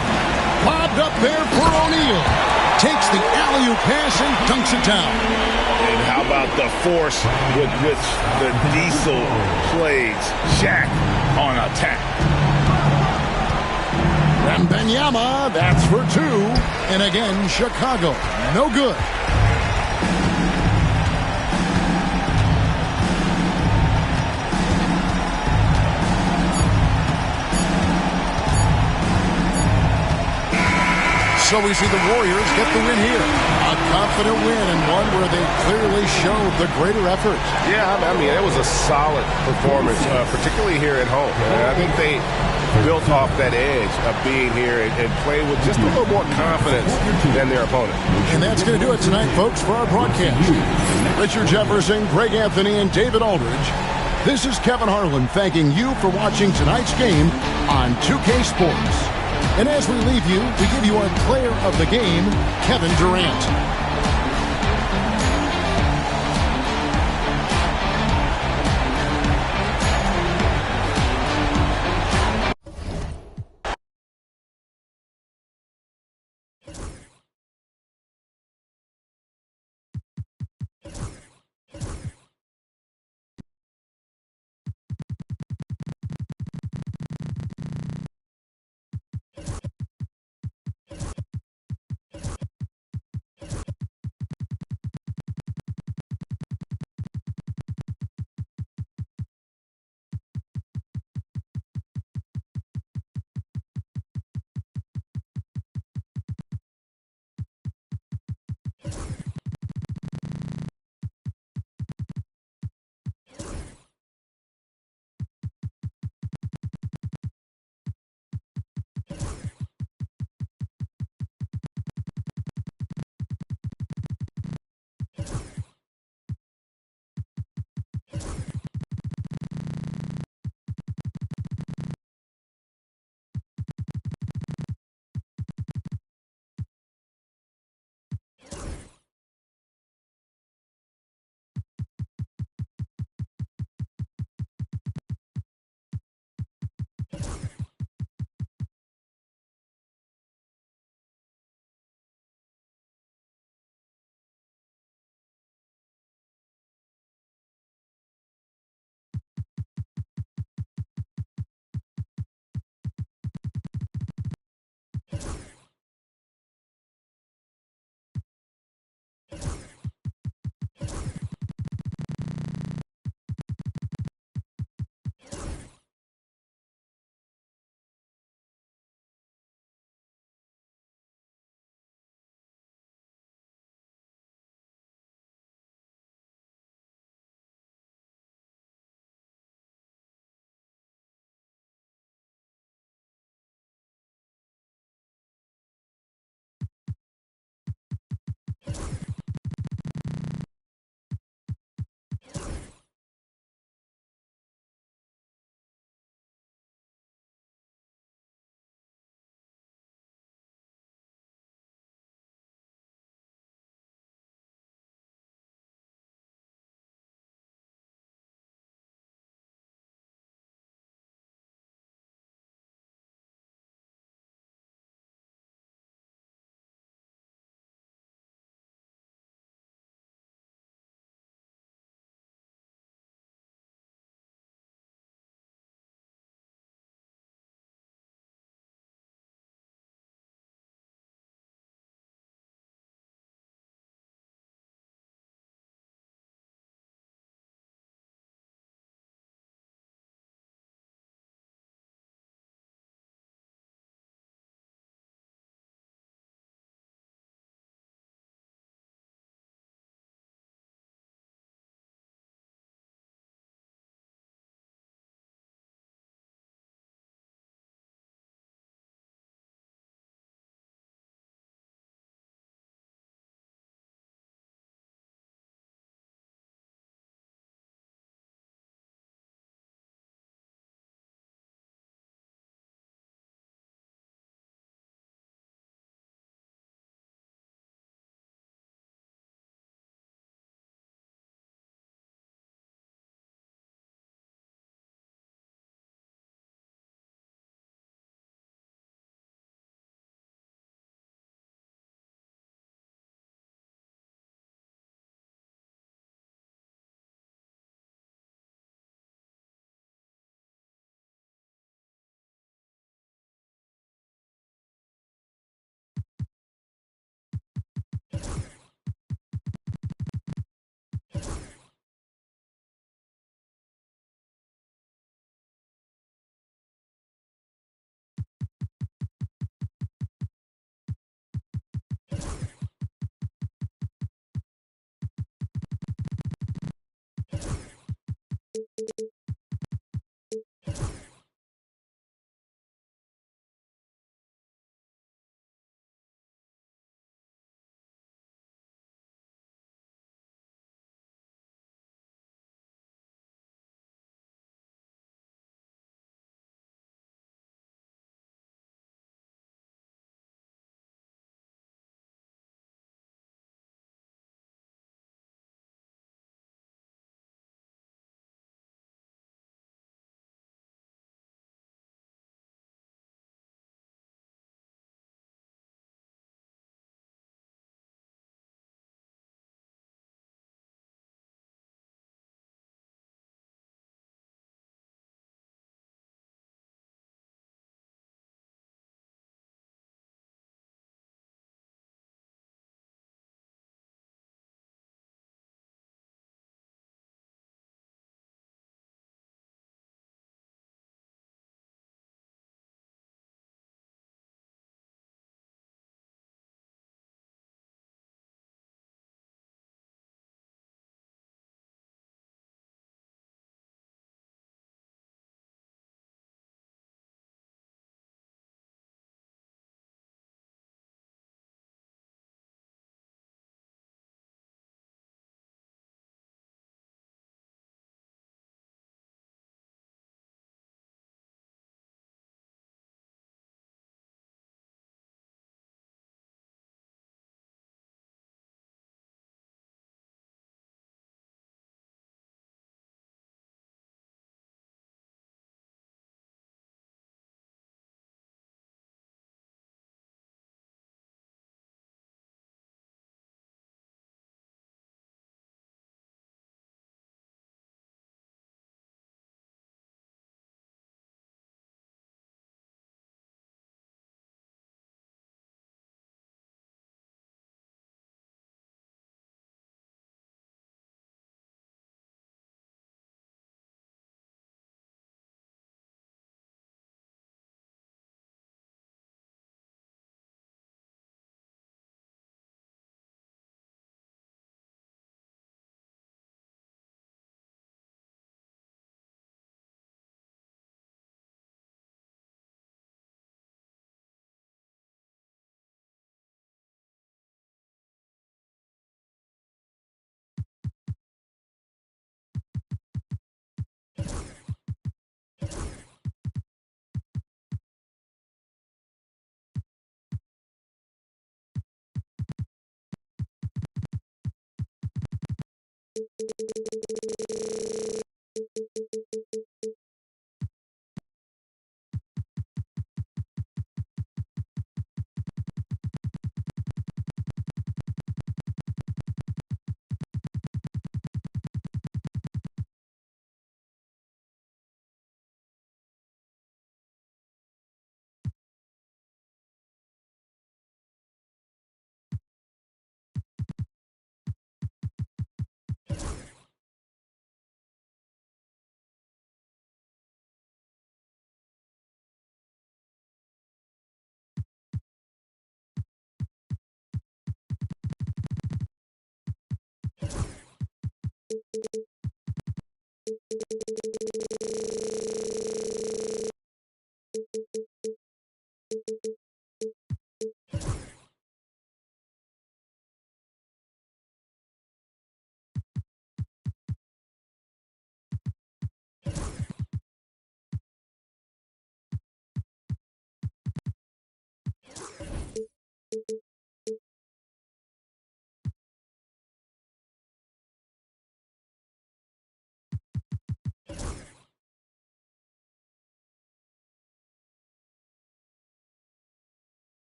Lobbed up there for O'Neal. Takes the alley-oop pass and dunks it down. And how about the force with which the Diesel plays Shaq on attack? Wembanyama, that's for 2. And again, Chicago, no good. So we see the Warriors get the win here. A confident win and one where they clearly showed the greater effort. Yeah, I mean, it was a solid performance, particularly here at home. I think they built off that edge of being here and played with just a little more confidence than their opponent. And that's going to do it tonight, folks, for our broadcast. Richard Jefferson, Greg Anthony, and David Aldridge. This is Kevin Harlan thanking you for watching tonight's game on 2K Sports. And as we leave you, we give you our player of the game, Kevin Durant.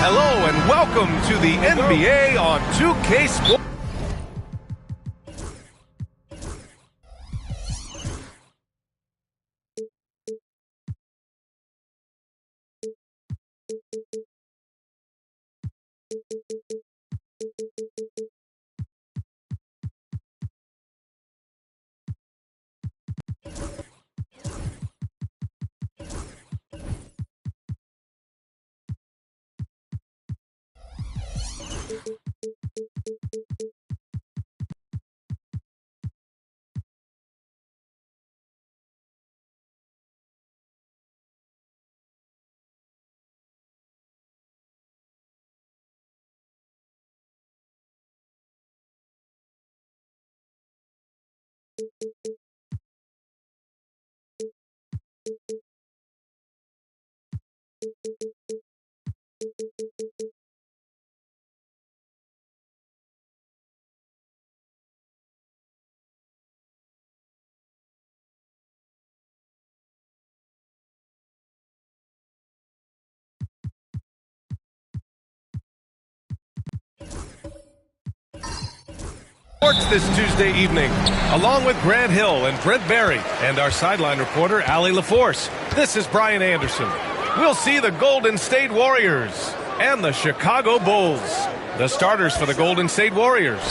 Hello and welcome to the NBA on 2K Sports. Sports this Tuesday evening, along with Grant Hill and Brent Barry and our sideline reporter, Allie LaForce. This is Brian Anderson. We'll see the Golden State Warriors and the Chicago Bulls. The starters for the Golden State Warriors.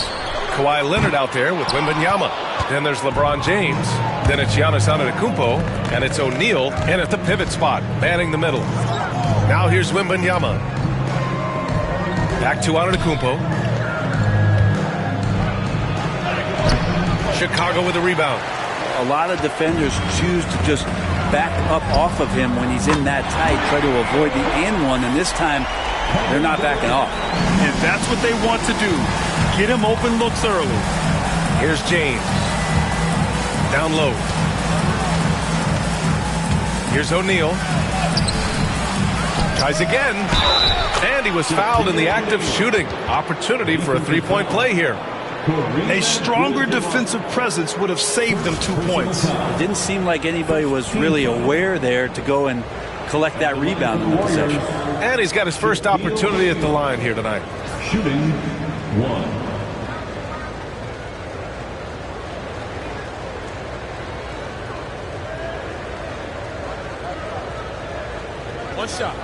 Kawhi Leonard out there with Wembanyama. Then there's LeBron James. Then it's Giannis Antetokounmpo. And it's O'Neal in at the pivot spot, manning the middle. Now here's Wembanyama. Back to Antetokounmpo. Chicago with a rebound. A lot of defenders choose to just back up off of him when he's in that tight, try to avoid the and one, and this time they're not backing off. And that's what they want to do. Get him open looks early. Here's James. Down low. Here's O'Neal. Tries again. And he was fouled in the act of shooting. Opportunity for a three-point play here. A stronger defensive presence would have saved them 2 points. It didn't seem like anybody was really aware there to go and collect that rebound in the possession. And he's got his first opportunity at the line here tonight. Shooting one. One shot.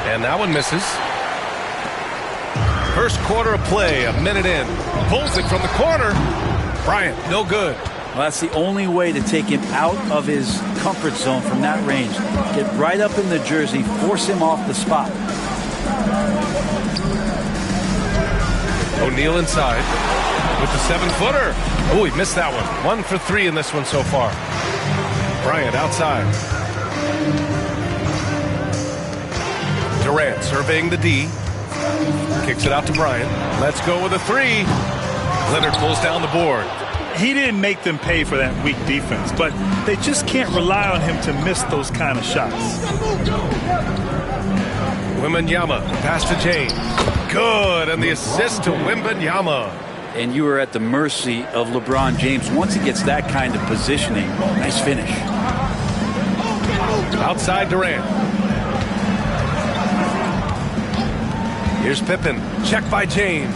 And that one misses. First quarter of play, a minute in. Pulls it from the corner. Bryant, no good. Well, that's the only way to take him out of his comfort zone from that range. Get right up in the jersey, force him off the spot. O'Neal inside with the 7-footer. Oh, he missed that one. 1 for 3 in this one so far. Bryant outside. Durant surveying the D. Kicks it out to Bryant. Let's go with a 3. Leonard pulls down the board. He didn't make them pay for that weak defense, but they just can't rely on him to miss those kind of shots. Wembanyama, pass to James. Good, and the assist to Wembanyama. And you are at the mercy of LeBron James. Once he gets that kind of positioning, nice finish. Outside Durant. Here's Pippen. Check by James.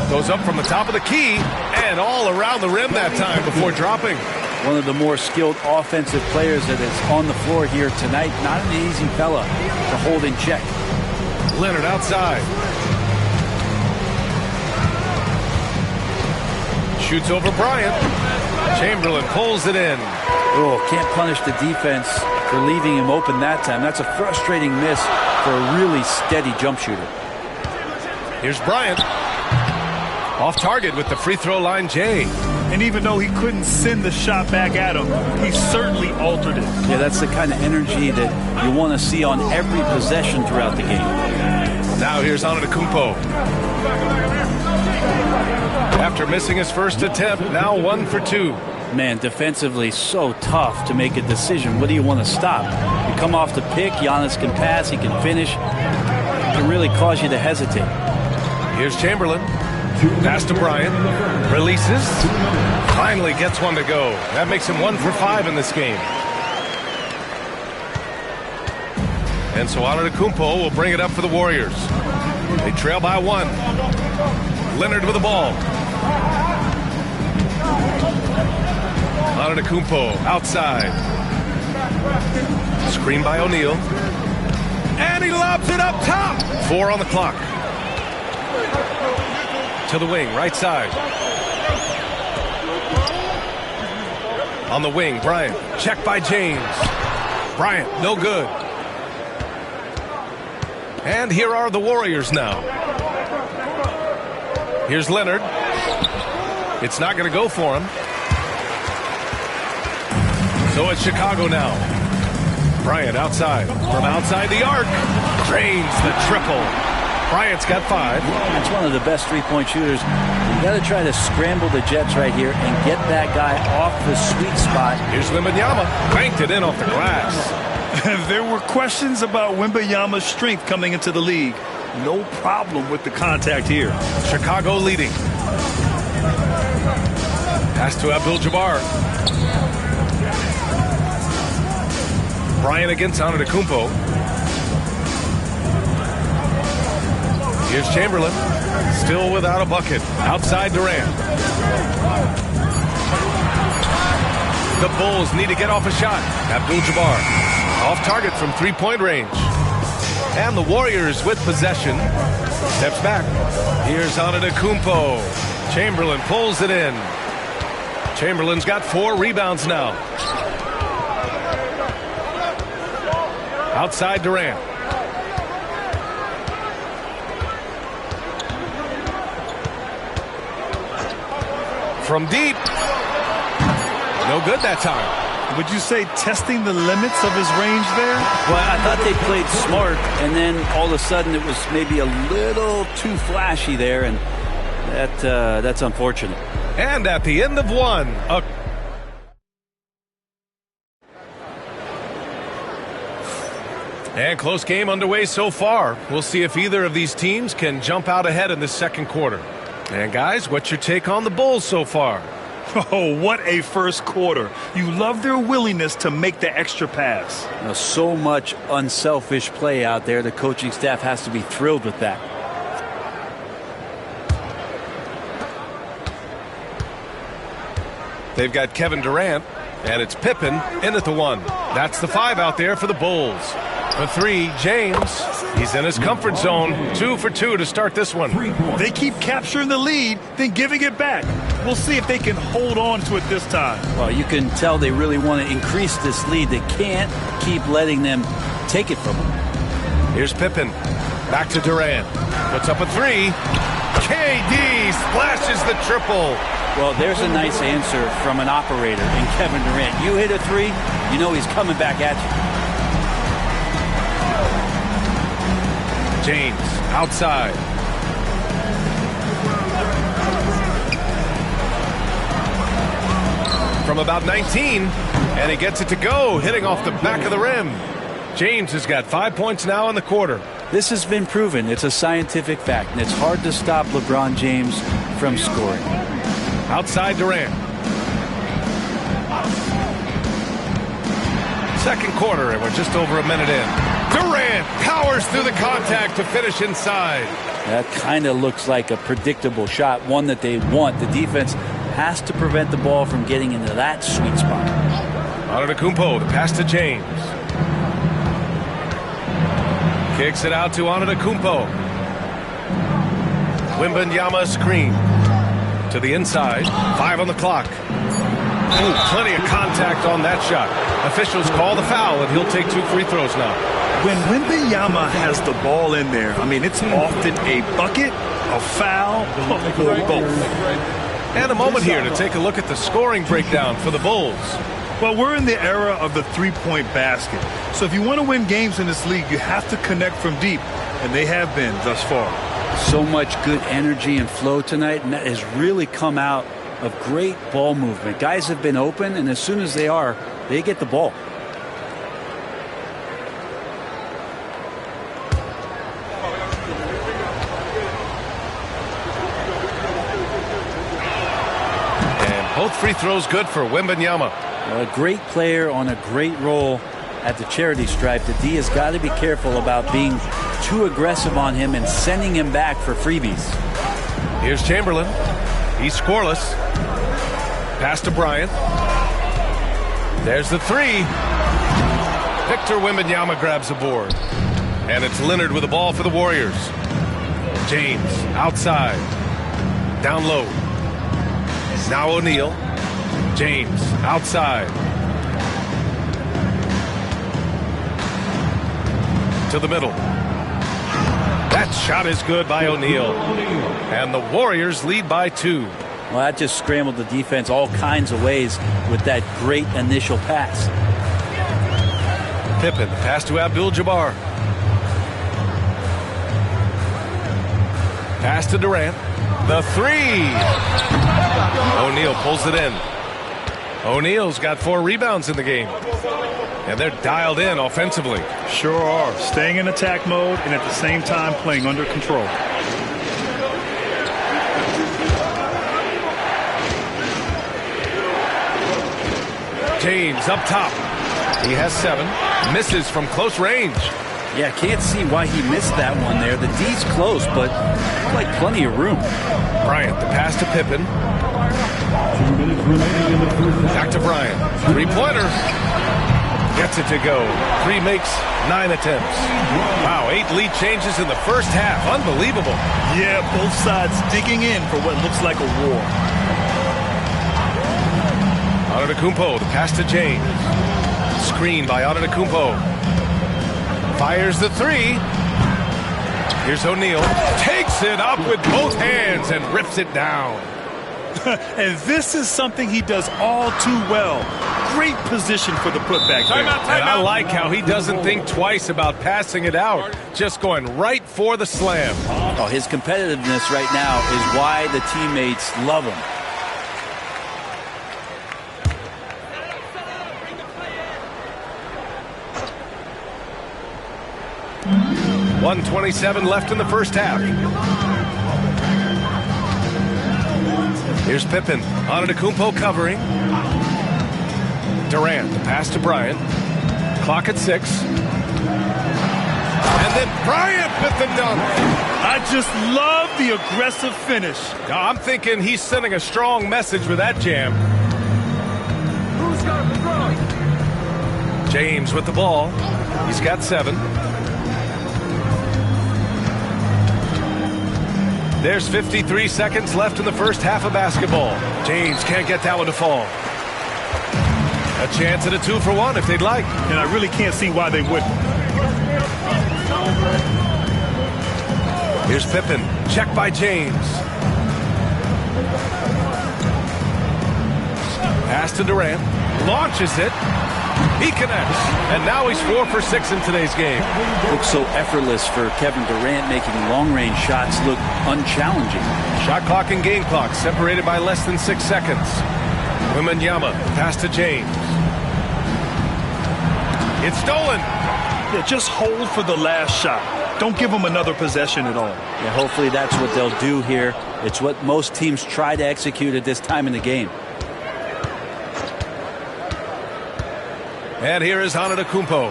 Goes up from the top of the key and all around the rim that time before dropping. One of the more skilled offensive players that is on the floor here tonight. Not an easy fella to hold in check. Leonard outside. Shoots over Bryant. Chamberlain pulls it in. Oh, can't punish the defense for leaving him open that time. That's a frustrating miss for a really steady jump shooter. Here's Bryant. Off target with the free throw line, Jay. And even though he couldn't send the shot back at him, he certainly altered it. Yeah, that's the kind of energy that you want to see on every possession throughout the game. Now here's Antetokounmpo. After missing his first attempt, now 1 for 2. Man, defensively so tough to make a decision. What do you want to stop? You come off the pick, Giannis can pass, he can finish. It can really cause you to hesitate. Here's Chamberlain. Pass to Bryant. Releases. Finally gets one to go. That makes him 1 for 5 in this game. And so Antetokounmpo will bring it up for the Warriors. They trail by 1. Leonard with the ball. Antetokounmpo outside. Screen by O'Neal. And he lobs it up top. 4 on the clock. To the wing, right side. On the wing, Bryant. Checked by James. Bryant, no good. And here are the Warriors now. Here's Leonard. It's not going to go for him. So it's Chicago now. Bryant outside. From outside the arc. Drains the triple. Bryant's got 5. That's one of the best three-point shooters. You got to try to scramble the Jets right here and get that guy off the sweet spot. Here's Wembanyama. Banked it in off the glass. There were questions about Wembanyama's strength coming into the league. No problem with the contact here. Chicago leading. Pass to Abdul-Jabbar. Bryant against Antetokounmpo. Here's Chamberlain. Still without a bucket. Outside Durant. The Bulls need to get off a shot. Abdul-Jabbar off target from three-point range. And the Warriors with possession. Steps back. Here's Antetokounmpo. Chamberlain pulls it in. Chamberlain's got 4 rebounds now. Outside Durant. From deep. No good that time. Would you say testing the limits of his range there? Well, I thought they played smart, and then all of a sudden it was maybe a little too flashy there, and that's unfortunate. And at the end of one, and close game underway so far. We'll see if either of these teams can jump out ahead in the second quarter. And guys, what's your take on the Bulls so far? Oh, what a first quarter. You love their willingness to make the extra pass. Now, so much unselfish play out there. The coaching staff has to be thrilled with that. They've got Kevin Durant, and it's Pippen in at the 1. That's the 5 out there for the Bulls. For 3, James. He's in his comfort zone. 2 for 2 to start this one. They keep capturing the lead, then giving it back. We'll see if they can hold on to it this time. Well, you can tell they really want to increase this lead. They can't keep letting them take it from them. Here's Pippen. Back to Durant. Puts up a 3. KD splashes the triple. Well, there's a nice answer from an operator in Kevin Durant. You hit a 3, you know he's coming back at you. James outside. From about 19, and he gets it to go, hitting off the back of the rim. James has got 5 points now in the quarter. This has been proven. It's a scientific fact, and it's hard to stop LeBron James from scoring. Outside Durant. Second quarter, and we're just over a minute in. Durant powers through the contact to finish inside. That kind of looks like a predictable shot, one that they want. The defense has to prevent the ball from getting into that sweet spot. Antetokounmpo, the pass to James. Kicks it out to Antetokounmpo. Wembanyama screen. To the inside. 5 on the clock. Ooh, plenty of contact on that shot. Officials call the foul, and he'll take 2 free throws now. When Wembanyama has the ball in there, I mean, it's often a bucket, a foul, or both. And a moment here to take a look at the scoring breakdown for the Bulls. Well, we're in the era of the three-point basket. So if you want to win games in this league, you have to connect from deep, and they have been thus far. So much good energy and flow tonight, and that has really come out of great ball movement. Guys have been open, and as soon as they are, they get the ball. And both free throws good for Wembanyama. A great player on a great role at the charity stripe. The D has got to be careful about being too aggressive on him and sending him back for freebies. Here's Chamberlain. He's scoreless. Pass to Bryant. There's the 3. Victor Wembanyama grabs the board. And it's Leonard with the ball for the Warriors. James outside. Down low. Now O'Neal. James outside. To the middle. That shot is good by O'Neal. And the Warriors lead by 2. Well, that just scrambled the defense all kinds of ways with that great initial pass. Pippen, pass to Abdul-Jabbar. Pass to Durant. The 3. O'Neal pulls it in. O'Neal's got 4 rebounds in the game. And they're dialed in offensively. Sure are. Staying in attack mode and at the same time playing under control. James up top. He has 7. Misses from close range. Yeah, can't see why he missed that one there. The D's close, but like plenty of room. Bryant, the pass to Pippen. Back to Bryant. 3-pointer. Gets it to go. 3 makes 9 attempts. Wow, 8 lead changes in the first half. Unbelievable. Yeah, both sides digging in for what looks like a war. Antetokounmpo, the pass to James. Screen by Antetokounmpo. Fires the 3. Here's O'Neal. Takes it up with both hands and rips it down. And this is something he does all too well. Great position for the putback. And I like how he doesn't think twice about passing it out. Just going right for the slam. Oh, his competitiveness right now is why the teammates love him. .127 left in the first half. Here's Pippen. Antetokounmpo covering. Durant, the pass to Bryant. Clock at 6. And then Bryant with the dunk. I just love the aggressive finish. I'm thinking he's sending a strong message with that jam. Who's got the run? James with the ball. He's got 7. There's 53 seconds left in the first half of basketball. James can't get that one to fall. A chance at a 2-for-1 if they'd like. And I really can't see why they wouldn't. Here's Pippen. Check by James. Pass to Durant. Launches it. He connects. And now he's 4 for 6 in today's game. Looks so effortless for Kevin Durant, making long-range shots look unchallenging. Shot clock and game clock separated by less than 6 seconds. Wembanyama, pass to James. It's stolen. Yeah, just hold for the last shot. Don't give them another possession at all. Yeah, hopefully that's what they'll do here. It's what most teams try to execute at this time in the game. And here is Antetokounmpo.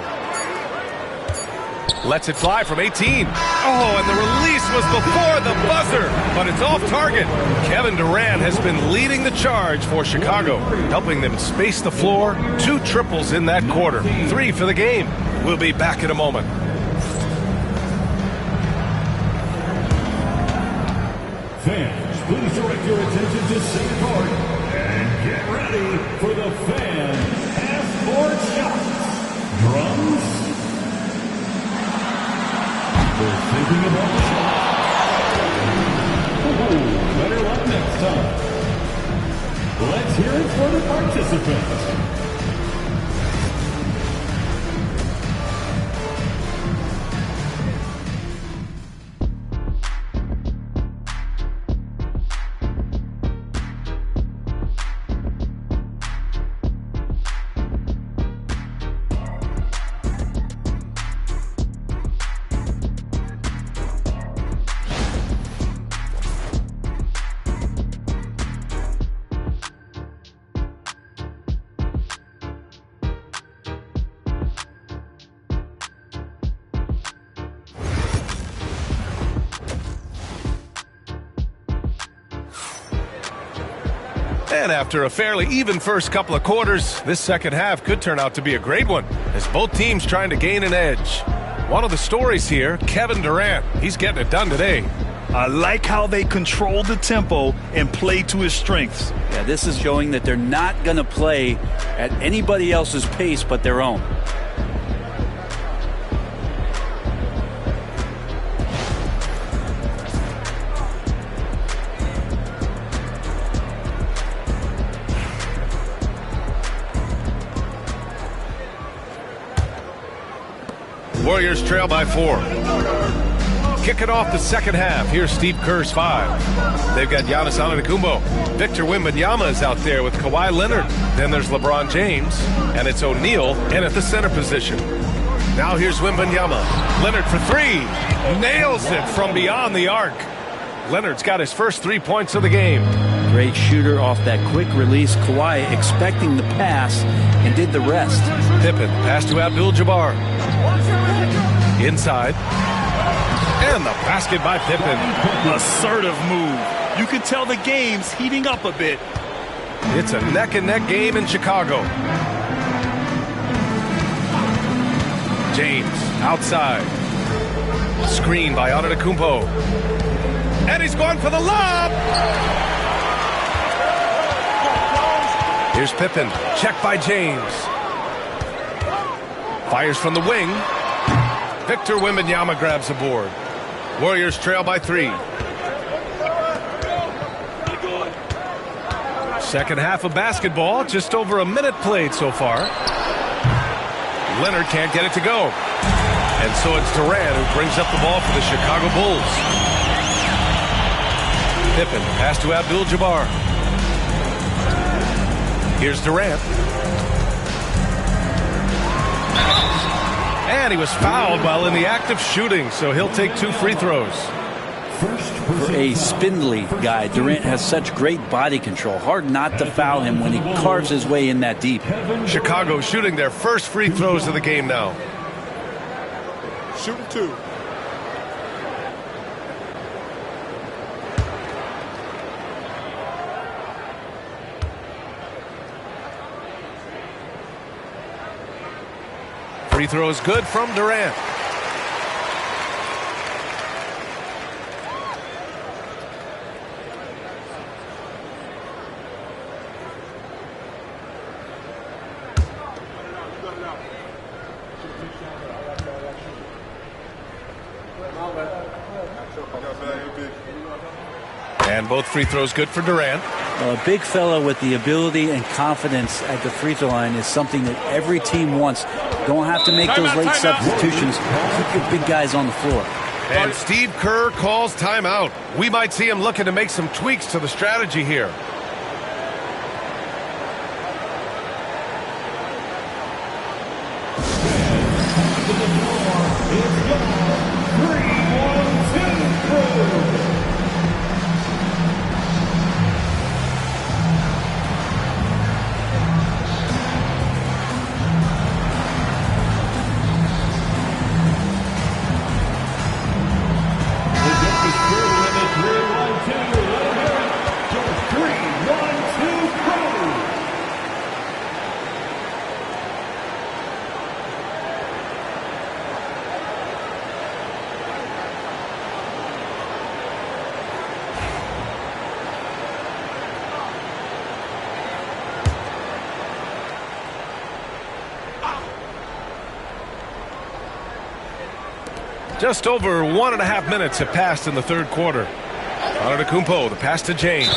Lets it fly from 18. Oh, and the release was before the buzzer, but it's off target. Kevin Durant has been leading the charge for Chicago, helping them space the floor. 2 triples in that quarter. 3 for the game. We'll be back in a moment. Fans, please direct your attention to center court and get ready for the fan half-court shots. Drums. They're thinking about the shot. Better luck next time. Let's hear it for the participants. And after a fairly even first couple of quarters, this second half could turn out to be a great one, as both teams trying to gain an edge. One of the stories here, Kevin Durant. He's getting it done today. I like how they control the tempo and play to his strengths. Yeah, this is showing that they're not going to play at anybody else's pace but their own. Warriors trail by 4. Kicking off the second half. Here's Steve Kerr's 5. They've got Giannis Antetokounmpo. Victor Wembanyama is out there with Kawhi Leonard. Then there's LeBron James, and it's O'Neal in at the center position. Now here's Wembanyama. Leonard for 3. Nails it from beyond the arc. Leonard's got his first 3 points of the game. Great shooter off that quick release. Kawhi expecting the pass and did the rest. Pippen, pass to Abdul-Jabbar. Inside. And the basket by Pippen. Assertive move. You can tell the game's heating up a bit. It's a neck-and-neck game in Chicago. James, outside. Screen by Antetokounmpo. And he's going for the lob! Here's Pippen. Check by James. Fires from the wing. Victor Wembanyama grabs the board. Warriors trail by 3. Second half of basketball. Just over a minute played so far. Leonard can't get it to go. And so it's Durant who brings up the ball for the Chicago Bulls. Pippen, pass to Abdul-Jabbar. Here's Durant. And he was fouled while in the act of shooting, so he'll take 2 free throws. For a spindly guy, Durant has such great body control. Hard not to foul him when he carves his way in that deep. Chicago shooting their first free throws of the game now. Shooting 2. Free throw is good from Durant. And both free throws good for Durant. A big fella with the ability and confidence at the free throw line is something that every team wants. Don't have to make those late substitutions. Keep your big guys on the floor. And Steve Kerr calls timeout. We might see him looking to make some tweaks to the strategy here. Just over 1.5 minutes have passed in the third quarter. Antetokounmpo, the pass to James.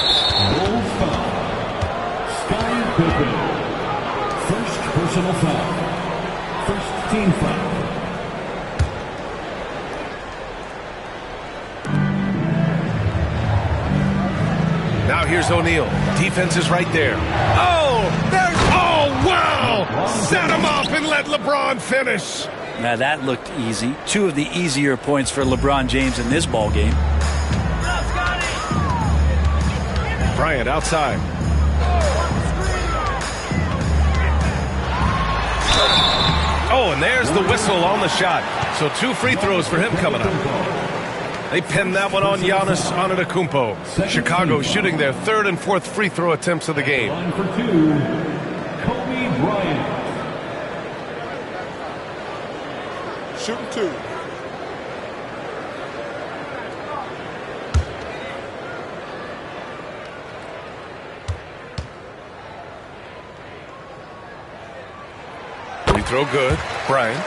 First personal foul. First team foul. Now here's O'Neal. Defense is right there. Wow! Set him up and let LeBron finish. Now that looked easy. 2 of the easier points for LeBron James in this ball game. Bryant outside. Oh, and there's the whistle on the shot. So 2 free throws for him coming up. They pinned that one on Giannis Antetokounmpo. Chicago shooting their 3rd and 4th free throw attempts of the game. Line for 2, Kobe Bryant. shooting 2. Free throw good. Bryant.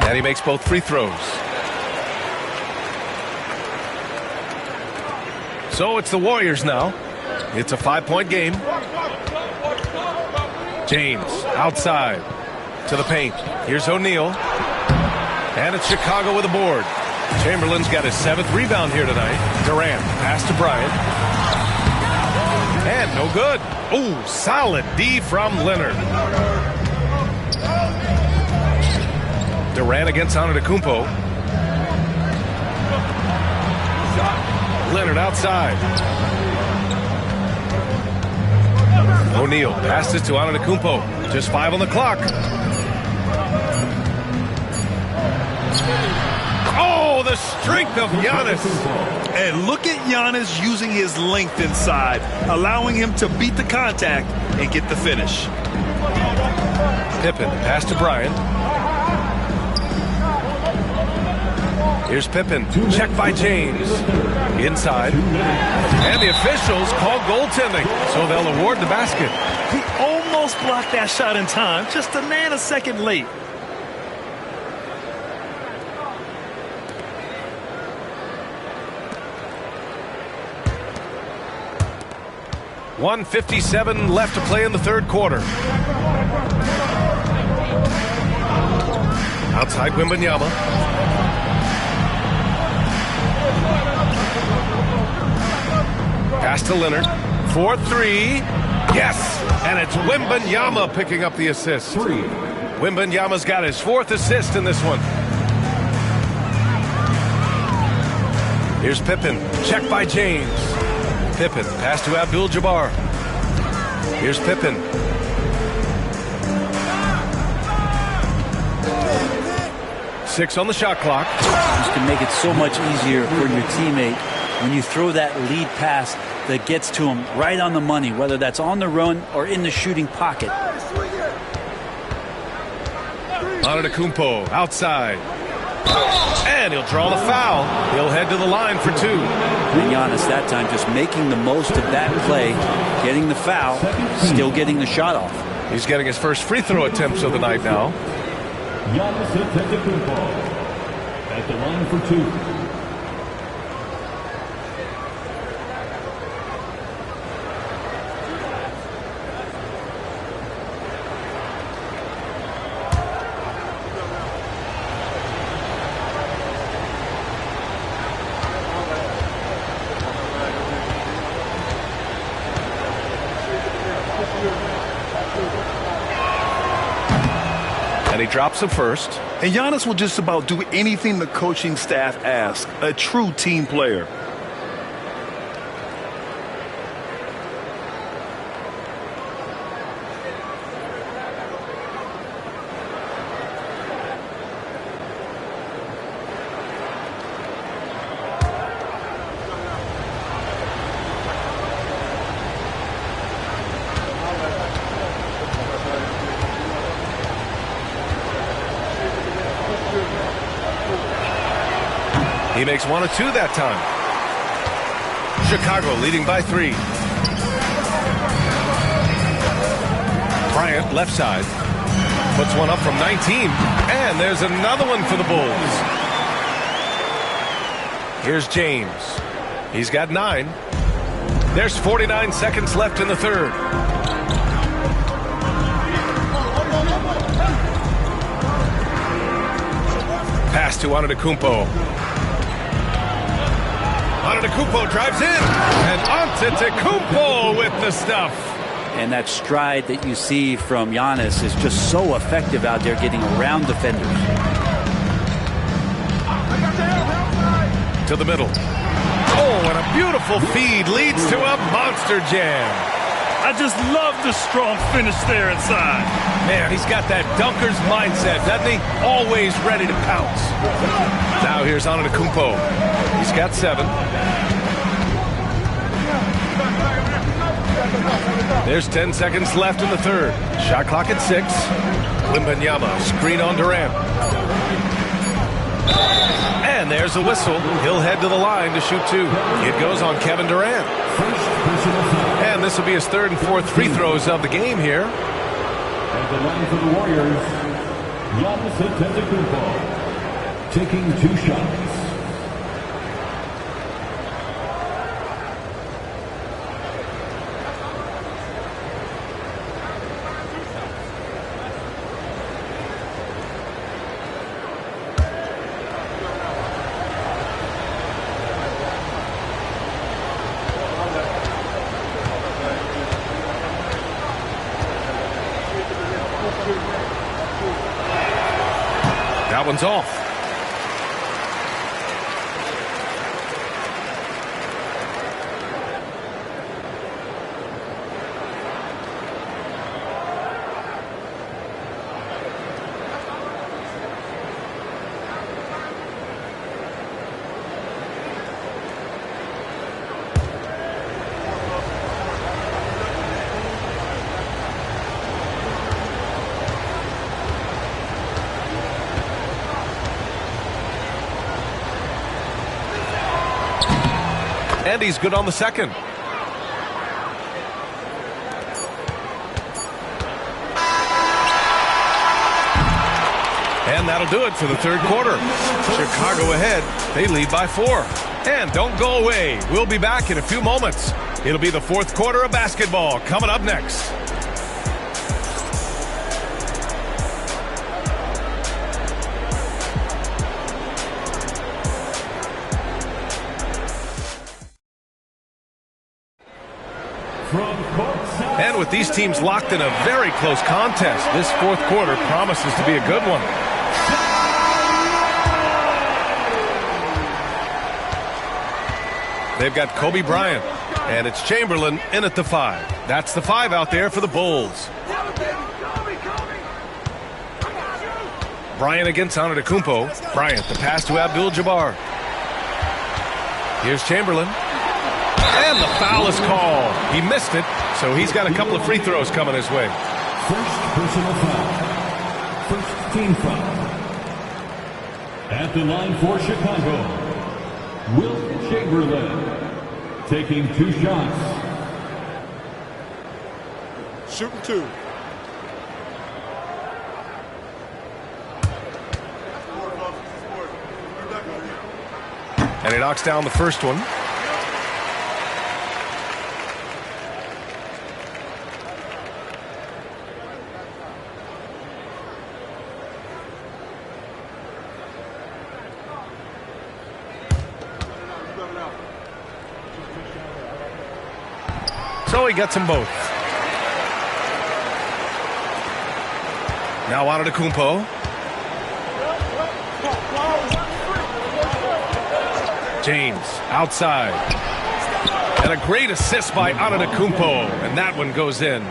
And he makes both free throws. So it's the Warriors now. It's a 5-point game. James outside to the paint. Here's O'Neal. And it's Chicago with a board. Chamberlain's got his 7th rebound here tonight. Durant pass to Bryant. And no good. Ooh, solid D from Leonard. Durant against Antetokounmpo. Leonard outside. O'Neal passes to Antetokounmpo. Just 5 on the clock. Oh, the strength of Giannis. And look at Giannis using his length inside, allowing him to beat the contact and get the finish. Pippen pass to Bryant. Here's Pippen. Check by James. Inside. And the officials call goaltending, so they'll award the basket. He almost blocked that shot in time, just a nanosecond late. .157 left to play in the third quarter. Outside Wembanyama. Pass to Leonard. 4-3. Yes! And it's Wembanyama picking up the assist. Wembanyama's got his 4th assist in this one. Here's Pippen. Check by James. Pippen. Pass to Abdul-Jabbar. Here's Pippen. Six on the shot clock. Just to make it so much easier for your teammate when you throw that lead pass that gets to him right on the money, whether that's on the run or in the shooting pocket. Antetokounmpo outside. And he'll draw the foul. He'll head to the line for 2. And Giannis that time just making the most of that play, getting the foul, still getting the shot off. He's getting his first free throw attempts of the night now. Giannis Antetokounmpo at the line for 2. He drops him first. And Giannis will just about do anything the coaching staff asks. A true team player. He makes 1 of 2 that time. Chicago leading by 3. Bryant left side. Puts one up from 19. And there's another one for the Bulls. Here's James. He's got 9. There's 49 seconds left in the third. Pass to Antetokounmpo. Antetokounmpo drives in, and Antetokounmpo with the stuff. And that stride that you see from Giannis is just so effective out there getting around defenders. To the middle. Oh, and a beautiful feed leads to a monster jam. I just love the strong finish there inside. Man, he's got that dunker's mindset, doesn't he? Always ready to pounce. Now here's Antetokounmpo. He's got 7. There's 10 seconds left in the third. Shot clock at 6. Wembanyama, screen on Durant. And there's a whistle. He'll head to the line to shoot 2. It goes on Kevin Durant. And this will be his 3rd and 4th free throws of the game here. At the line for the Warriors, Giannis Antetokounmpo taking 2 shots. That one's off. And he's good on the second. And that'll do it for the third quarter. Chicago ahead. They lead by 4. And don't go away. We'll be back in a few moments. It'll be the 4th quarter of basketball coming up next. And with these teams locked in a very close contest, this 4th quarter promises to be a good one. They've got Kobe Bryant, and it's Chamberlain in at the 5. That's the 5 out there for the Bulls. Bryant against Antetokounmpo. Bryant, the pass to Abdul-Jabbar. Here's Chamberlain. And the foul is called. He missed it, so he's got a couple of free throws coming his way. First personal foul. First team foul. At the line for Chicago, Will Chamberlain taking 2 shots. Shooting 2. And he knocks down the first one. So he gets them both. Now Antetokounmpo. James outside. And a great assist by Antetokounmpo. And that one goes in.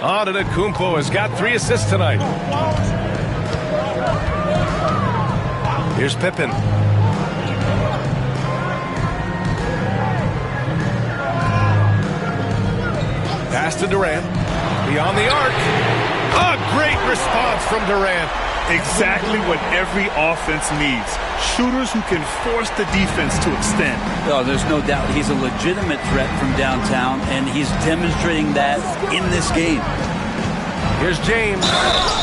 Antetokounmpo has got 3 assists tonight. Here's Pippen. Pass to Durant. Beyond the arc. A great response from Durant. Exactly what every offense needs. Shooters who can force the defense to extend. Oh, there's no doubt he's a legitimate threat from downtown, and he's demonstrating that in this game. Here's James.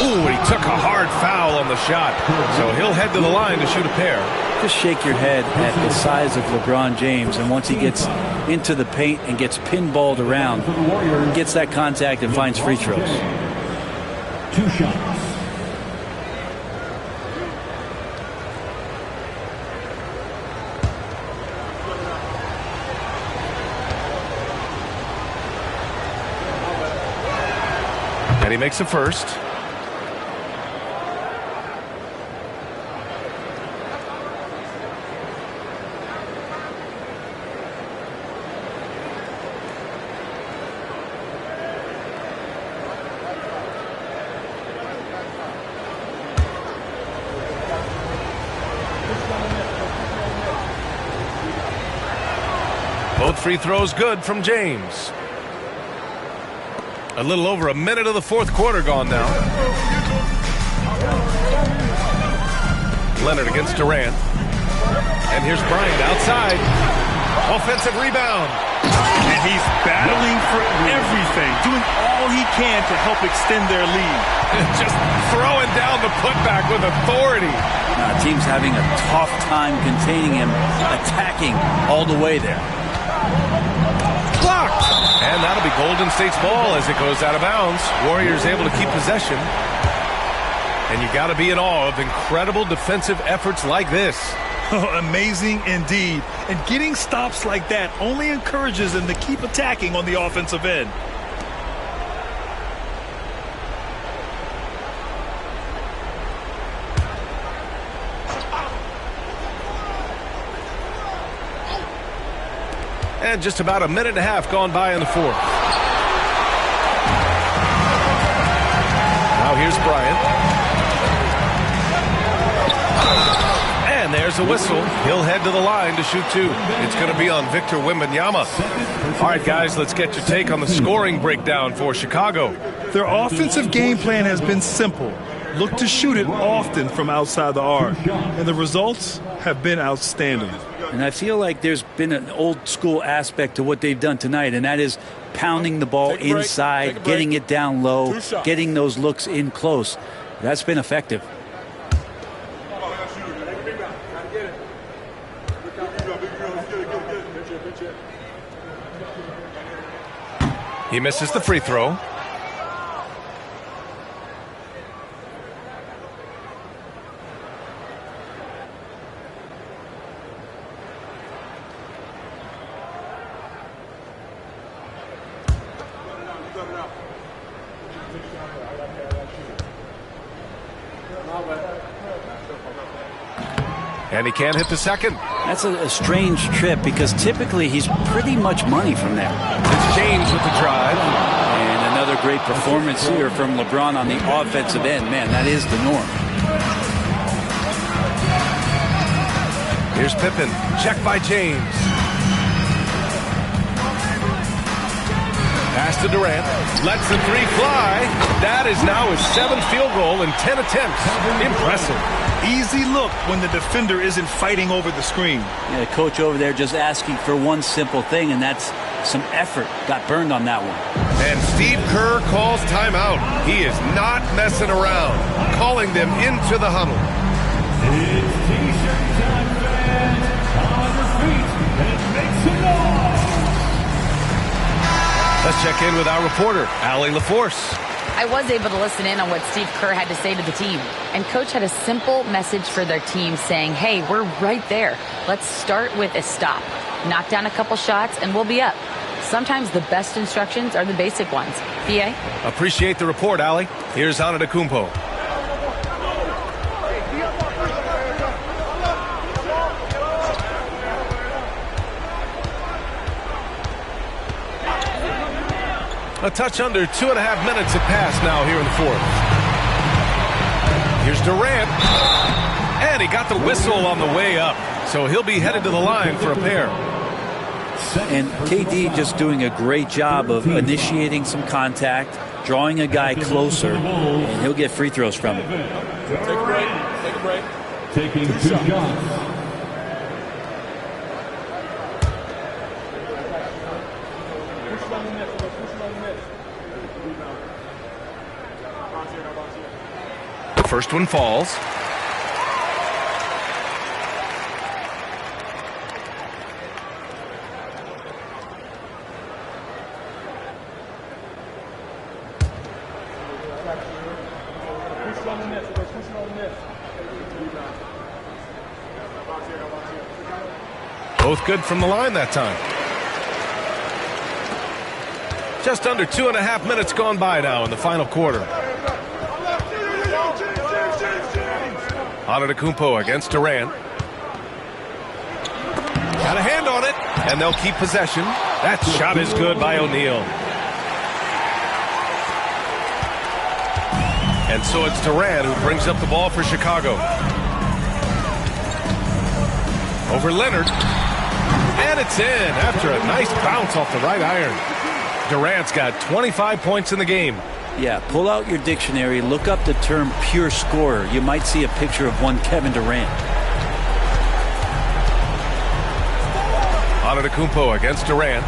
Ooh, he took a hard foul on the shot. So he'll head to the line to shoot a pair. Just shake your head at the size of LeBron James, and once he gets into the paint and gets pinballed around, gets that contact and finds free throws. 2 shots. And he makes a first. free throw's good from James. A little over a minute of the fourth quarter gone now. Leonard against Durant. And here's Bryant outside. Offensive rebound. And he's battling for everything, doing all he can to help extend their lead. Just throwing down the putback with authority. Team's having a tough time containing him, attacking all the way there. Blocked! And that'll be Golden State's ball as it goes out of bounds. Warriors able to keep possession. And you got to be in awe of incredible defensive efforts like this. Amazing indeed. And getting stops like that only encourages them to keep attacking on the offensive end. And just about a minute and a half gone by in the fourth. Now here's Bryant. And there's a whistle. He'll head to the line to shoot two. It's going to be on Victor Wembanyama. All right, guys, let's get your take on the scoring breakdown for Chicago. Their offensive game plan has been simple. Look to shoot it often from outside the arc. And the results have been outstanding. And I feel like there's been an old school aspect to what they've done tonight, and that is pounding the ball inside, getting it down low, getting those looks in close. That's been effective. He misses the free throw. And he can't hit the second. That's a strange trip because typically he's pretty much money from there. It's James with the drive. And another great performance here from LeBron on the offensive end. Man, that is the norm. Here's Pippen. Check by James. Pass to Durant. Lets the three fly. That is now his 7th field goal in 10 attempts. Impressive. Easy look when the defender isn't fighting over the screen. Yeah, the coach over there just asking for one simple thing, and that's some effort. Got burned on that one. And Steve Kerr calls timeout. He is not messing around. Calling them into the huddle. It's T-shirt time, fans. On your feet and make some noise. Let's check in with our reporter, Allie LaForce. I was able to listen in on what Steve Kerr had to say to the team. And Coach had a simple message for their team saying, hey, we're right there. Let's start with a stop. Knock down a couple shots and we'll be up. Sometimes the best instructions are the basic ones. PA? Appreciate the report, Allie. Here's Antetokounmpo. A touch under 2.5 minutes have passed now here in the fourth. Here's Durant. And he got the whistle on the way up. So he'll be headed to the line for a pair. And KD just doing a great job of initiating some contact, drawing a guy closer, and he'll get free throws from him. Take a break. Take a break. Taking 2 shots. First one falls. Both good from the line that time. Just under 2.5 minutes gone by now in the final quarter. Antetokounmpo against Durant. Got a hand on it, and they'll keep possession. That shot is good by O'Neal. And so it's Durant who brings up the ball for Chicago. Over Leonard. And it's in after a nice bounce off the right iron. Durant's got 25 points in the game. Yeah, pull out your dictionary, look up the term pure scorer. You might see a picture of one Kevin Durant. Antetokounmpo against Durant.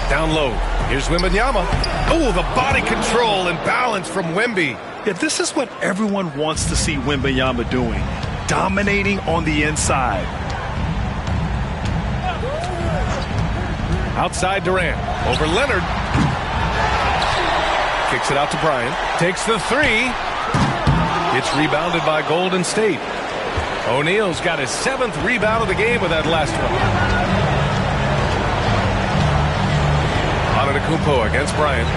Down low. Here's Wembanyama. Oh, the body control and balance from Wemby. Yeah, this is what everyone wants to see Wembanyama doing. Dominating on the inside. Outside Durant. Over Leonard. Kicks it out to Bryant. Takes the three. It's rebounded by Golden State. O'Neal's got his 7th rebound of the game with that last one. Antetokounmpo against Bryant.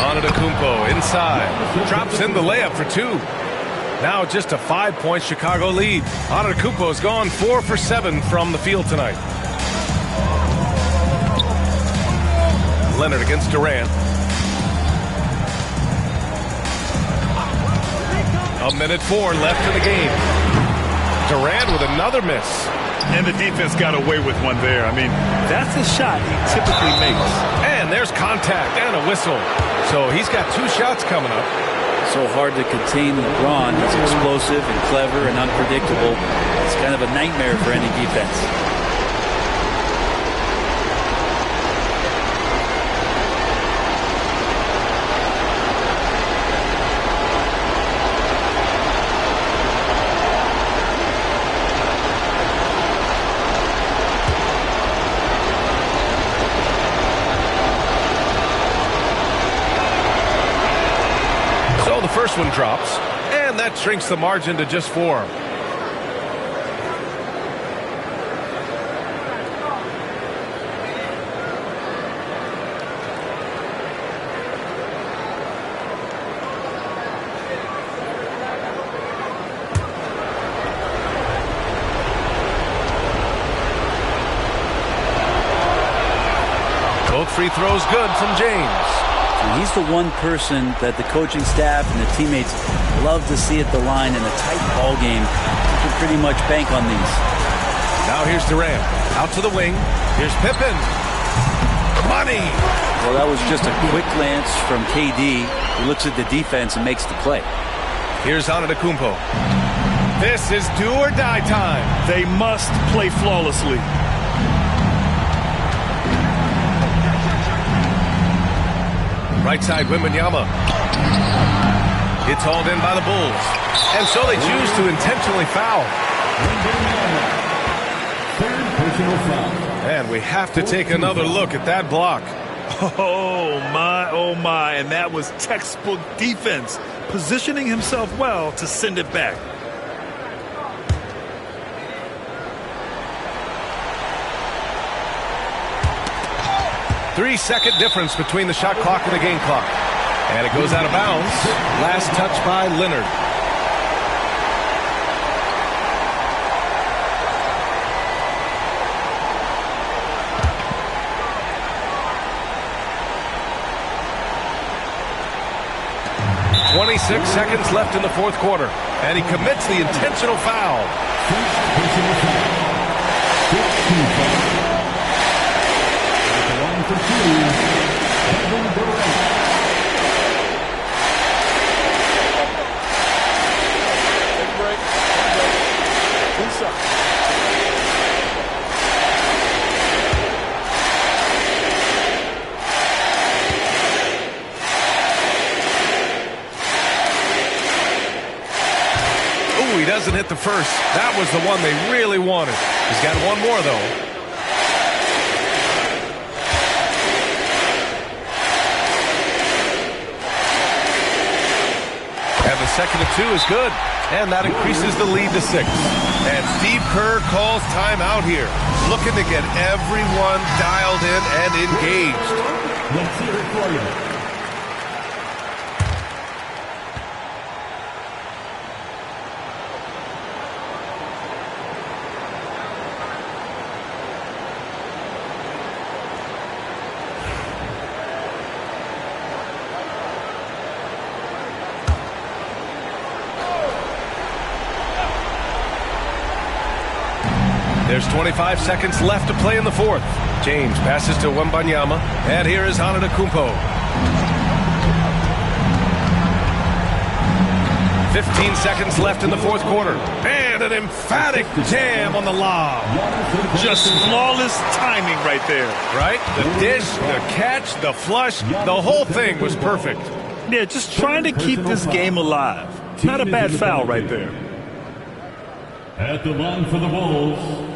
Antetokounmpo inside. Drops in the layup for 2. Now just a 5-point Chicago lead. Antetokounmpo's gone 4 for 7 from the field tonight. Leonard against Durant. A minute 4 left in the game. Durant with another miss. And the defense got away with one there. I mean, that's the shot he typically makes. And there's contact and a whistle. So he's got 2 shots coming up. So hard to contain LeBron. He's explosive and clever and unpredictable. It's kind of a nightmare for any defense. First one drops, and that shrinks the margin to just 4. Both free throws good from James. And he's the one person that the coaching staff and the teammates love to see at the line in a tight ball game. You can pretty much bank on these. Now here's Durant. Out to the wing. Here's Pippen. Money. Well, that was just a quick glance from KD. He looks at the defense and makes the play. Here's Antetokounmpo. This is do or die time. They must play flawlessly. Right side, Wembanyama. It's hauled in by the Bulls. And so they choose to intentionally foul. Third personal foul. And we have to take another look at that block. Oh, my. And that was textbook defense. Positioning himself well to send it back. Three-second difference between the shot clock and the game clock. And it goes out of bounds. Last touch by Leonard. .26 seconds left in the fourth quarter. And he commits the intentional foul. For 2, Kevin Durant. Take a break. Inside. Ooh, he doesn't hit the first. That was the one they really wanted. He's got one more, though. And the second of 2 is good. And that increases the lead to 6. And Steve Kerr calls timeout here. Looking to get everyone dialed in and engaged. Let's hear it for you. There's 25 seconds left to play in the fourth. James passes to Wembanyama, and here is Antetokounmpo. 15 seconds left in the fourth quarter. And an emphatic jam on the lob. Just flawless timing right there. Right? The dish, the catch, the flush, the whole thing was perfect. Yeah, just trying to keep this game alive. Not a bad foul right there. At the line for the Bulls,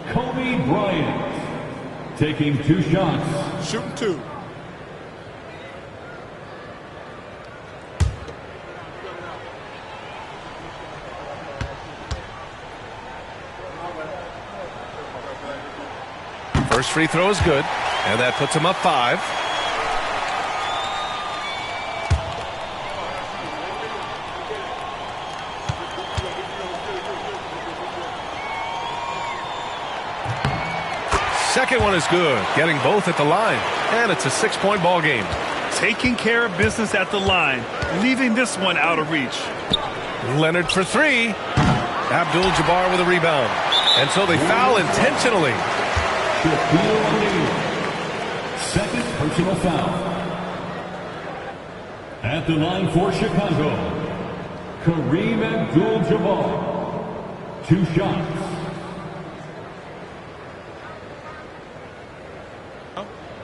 Kobe Bryant. Taking 2 shots. Shooting 2. First free throw is good, and that puts him up 5. Second one is good, getting both at the line, and it's a 6-point ball game. Taking care of business at the line, leaving this one out of reach. Leonard for 3. Abdul-Jabbar with a rebound, and so they foul intentionally. Second personal foul. At the line for Chicago, Kareem Abdul-Jabbar. 2 shots.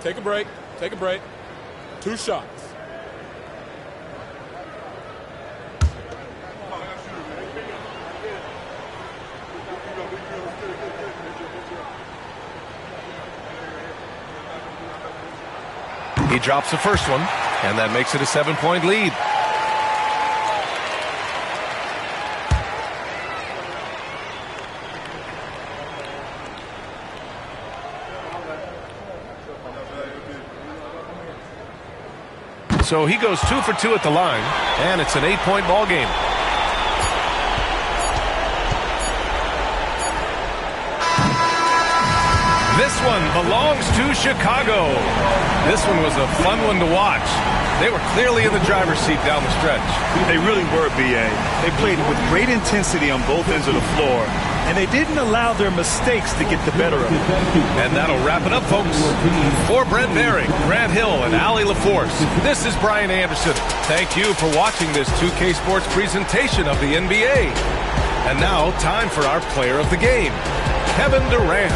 Take a break. Take a break. 2 shots. He drops the first one, and that makes it a 7-point lead. So he goes 2 for 2 at the line, and it's an 8-point ball game. This one belongs to Chicago. This one was a fun one to watch. They were clearly in the driver's seat down the stretch. They really were, B.A. They played with great intensity on both ends of the floor, and they didn't allow their mistakes to get the better of them. And that'll wrap it up, folks. For Brent Barry, Grant Hill, and Allie LaForce, this is Brian Anderson. Thank you for watching this 2K Sports presentation of the NBA. And now, time for our player of the game, Kevin Durant.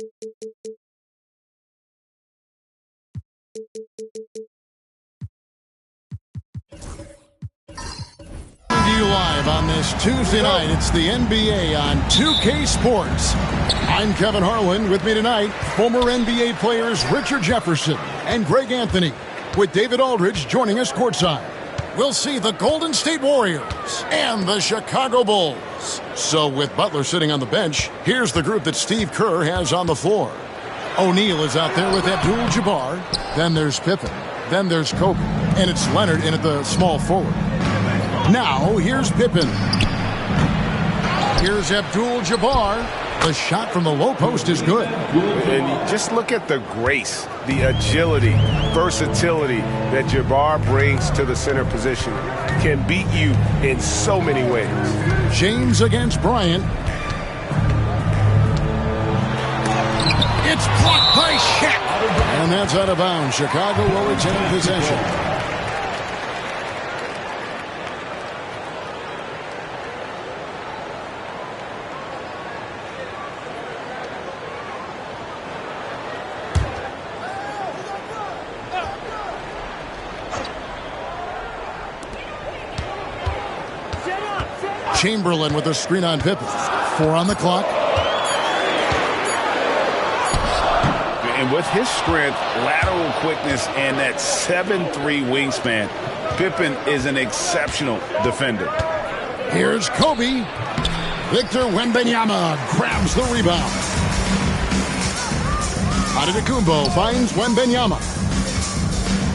You live on this Tuesday night. It's the NBA on 2K Sports. I'm Kevin Harlan. With me tonight, former NBA players Richard Jefferson and Greg Anthony, with David Aldridge joining us courtside. We'll see the Golden State Warriors and the Chicago Bulls. So with Butler sitting on the bench, here's the group that Steve Kerr has on the floor. O'Neal is out there with Abdul-Jabbar. Then there's Pippen. Then there's Kobe. And it's Leonard in at the small forward. Now, here's Pippen. Here's Abdul-Jabbar. The shot from the low post is good. And just look at the grace, the agility, versatility that Jabbar brings to the center position. Can beat you in so many ways. James against Bryant. It's blocked by Shaq. And that's out of bounds. Chicago will retain possession. Chamberlain with a screen on Pippen. 4 on the clock. And with his strength, lateral quickness, and that 7'3" wingspan, Pippen is an exceptional defender. Here's Kobe. Victor Wembanyama grabs the rebound. Antetokounmpo finds Wembanyama.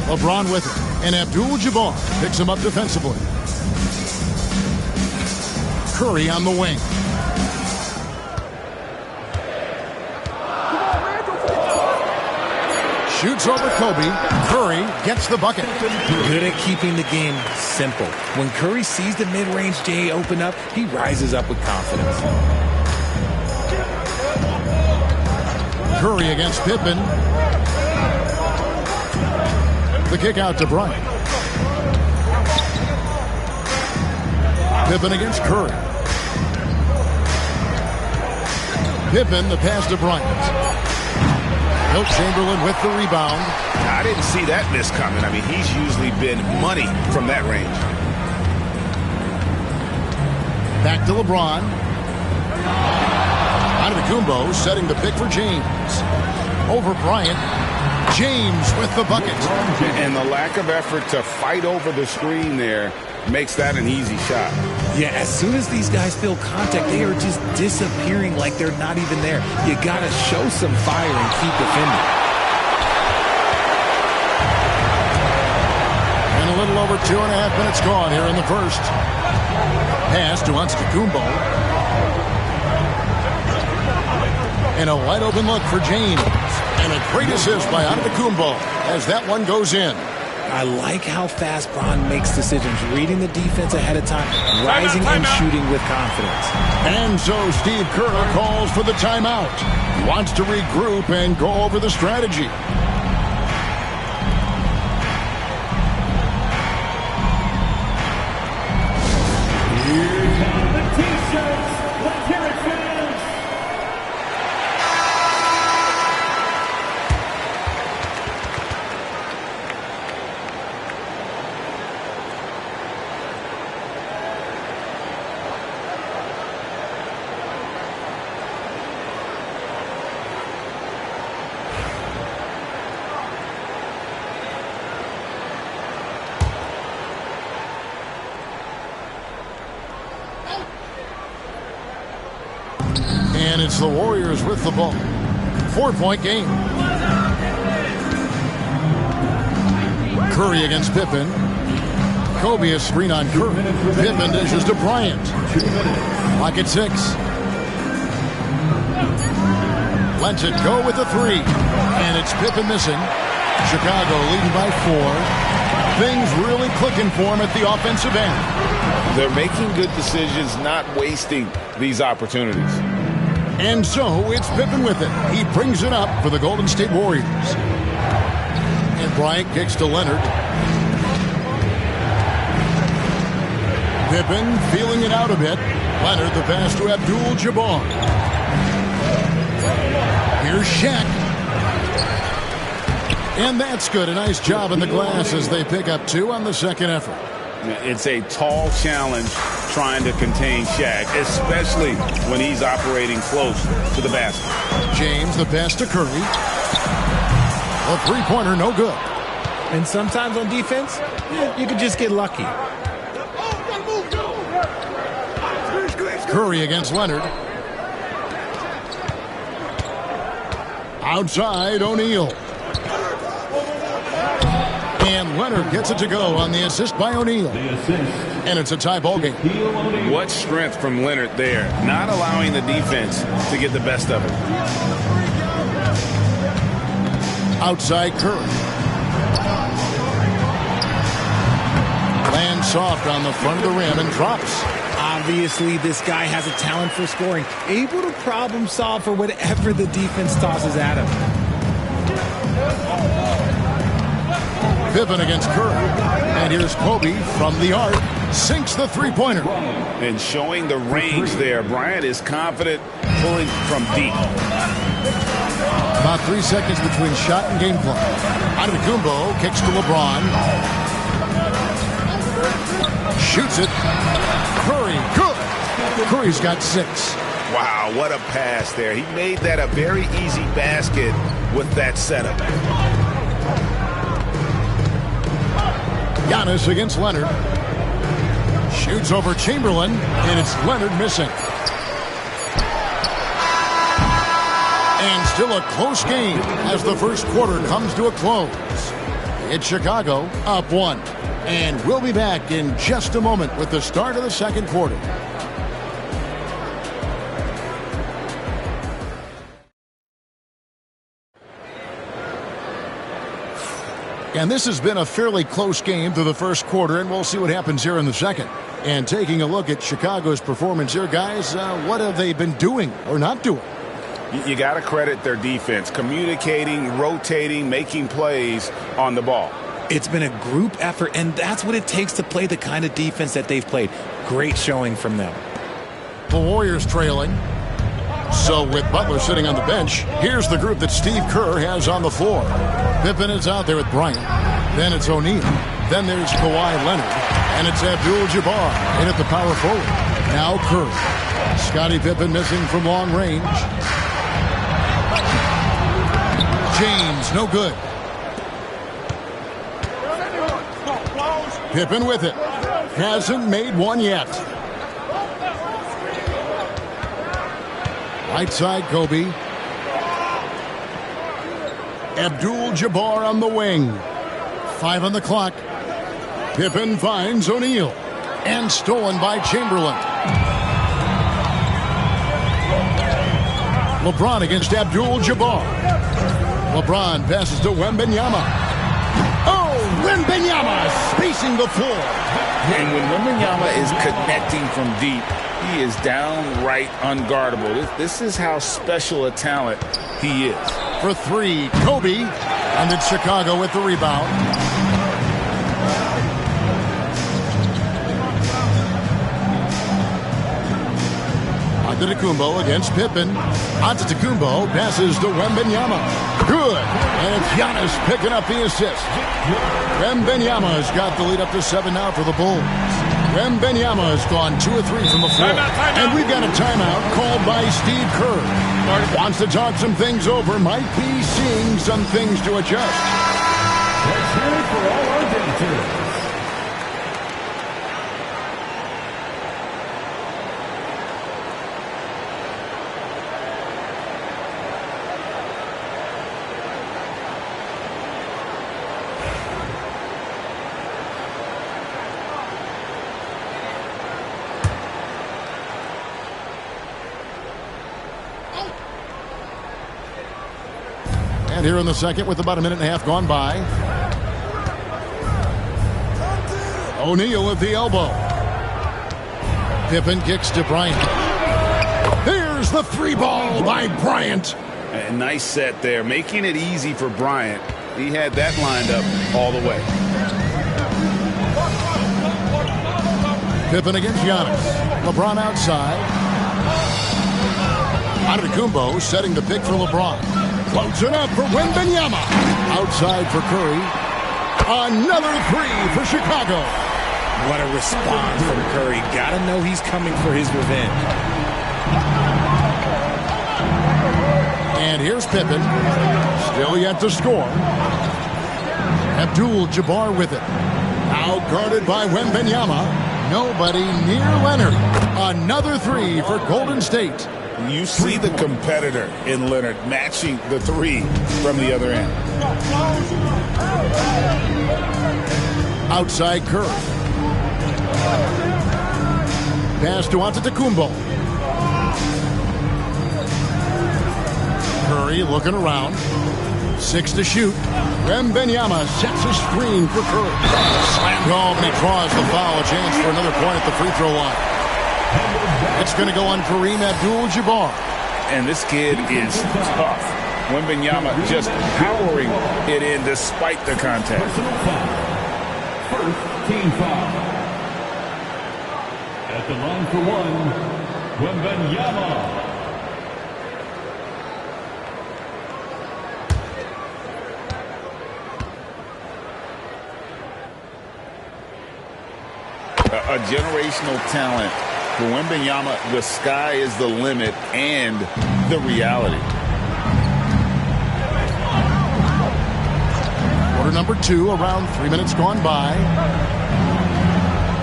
LeBron with it. And Abdul-Jabbar picks him up defensively. Curry on the wing. Shoots over Kobe. Curry gets the bucket. Good at keeping the game simple. When Curry sees the mid-range J open up, he rises up with confidence. Curry against Pippen. The kick out to Bryant. Pippen against Curry. Pippen, the pass to Bryant. Wilt Chamberlain with the rebound. I didn't see that miss coming. I mean, he's usually been money from that range. Back to LeBron. Antetokounmpo setting the pick for James. Over Bryant. James with the bucket. And the lack of effort to fight over the screen there makes that an easy shot. Yeah, as soon as these guys feel contact, they are just disappearing like they're not even there. You got to show some fire and keep defending. And a little over 2.5 minutes gone here in the first. Pass to Antetokounmpo. And a wide open look for James. And a great assist by Antetokounmpo as that one goes in. I like how fast Bron makes decisions, reading the defense ahead of time, rising and shooting with confidence. And so Steve Kerr calls for the timeout. He wants to regroup and go over the strategy. And it's the Warriors with the ball. 4-point game. Curry against Pippen. Kobe a screen on Curry. Pippen dishes to Bryant. Clock at 6. Lets it go with the 3. And it's Pippen missing. Chicago leading by 4. Things really clicking for him at the offensive end. They're making good decisions, not wasting these opportunities. And so it's Pippen with it. He brings it up for the Golden State Warriors. And Bryant kicks to Leonard. Pippen feeling it out a bit. Leonard the pass to Abdul-Jabbar. Here's Shaq. And that's good. A nice job in the glass as they pick up 2 on the second effort. It's a tall challenge trying to contain Shaq, especially when he's operating close to the basket. James, the pass to Curry. A three-pointer, no good. And sometimes on defense, you could just get lucky. Curry against Leonard. Outside, O'Neal. And Leonard gets it to go on the assist by O'Neal. And it's a tie ball game. What strength from Leonard there, not allowing the defense to get the best of it. Outside Curry. Lands soft on the front of the rim and drops. Obviously, this guy has a talent for scoring, able to problem solve for whatever the defense tosses at him. Pippen against Curry. And here's Kobe from the arc. Sinks the three-pointer. And showing the range there. Bryant is confident pulling from deep. About 3 seconds between shot and game clock. Antetokounmpo kicks to LeBron. Shoots it. Curry, good. Curry's got 6. Wow, what a pass there. He made that a very easy basket with that setup. Giannis against Leonard. Shoots over Chamberlain, and it's Leonard missing. And still a close game as the first quarter comes to a close. It's Chicago up 1. And we'll be back in just a moment with the start of the second quarter. And this has been a fairly close game through the first quarter, and we'll see what happens here in the second. And taking a look at Chicago's performance here, guys, what have they been doing or not doing? You got to credit their defense, communicating, rotating, making plays on the ball. It's been a group effort, and that's what it takes to play the kind of defense that they've played. Great showing from them. The Warriors trailing. So with Butler sitting on the bench, here's the group that Steve Kerr has on the floor. Pippen is out there with Bryant. Then it's O'Neal. Then there's Kawhi Leonard. And it's Abdul-Jabbar in at the power forward. Now Curry. Scottie Pippen missing from long range. James, no good. Pippen with it. Hasn't made one yet. Right side, Kobe. Abdul-Jabbar on the wing. 5 on the clock. Pippen finds O'Neal. And stolen by Chamberlain. LeBron against Abdul-Jabbar. LeBron passes to Wembanyama. Oh, Wembanyama spacing the floor. And when Wembanyama is connecting from deep, he is downright unguardable. This is how special a talent he is. For 3, Kobe. And it's Chicago with the rebound. Antetokounmpo against Pippen. Antetokounmpo passes to Wembanyama. Good. And it's Giannis picking up the assist. Wembanyama's got the lead up to 7 now for the Bulls. Wembanyama has gone 2 of 3 from the floor. Timeout. And we've got a timeout called by Steve Kerr. Wants to talk some things over. Might be seeing some things to adjust. Let's hear it for all our visitors. And here in the second with about a minute and a half gone by. O'Neal at the elbow. Pippen kicks to Bryant. Here's the 3 ball by Bryant. A nice set there, making it easy for Bryant. He had that lined up all the way. Pippen against Giannis. LeBron outside. Antetokounmpo setting the pick for LeBron. Closing up for Wembanyama. Outside for Curry. Another three for Chicago. What a response from Curry. Gotta know he's coming for his revenge. And here's Pippen. Still yet to score. Abdul-Jabbar with it. Now guarded by Wembanyama. Nobody near Leonard. Another three for Golden State. You see the competitor in Leonard matching the three from the other end. Outside Curry. Pass to Antetokounmpo. Curry looking around. 6 to shoot. Wembanyama sets a screen for Curry. Slammed home and he draws the foul. A chance for another point at the free throw line. It's going to go on Kareem Abdul-Jabbar. And this kid is tough. Wembanyama just powering it in despite the contact. First team foul. At the line for one, Wembanyama. A generational talent. For Wembanyama, the sky is the limit and the reality. Quarter number 2, around 3 minutes gone by.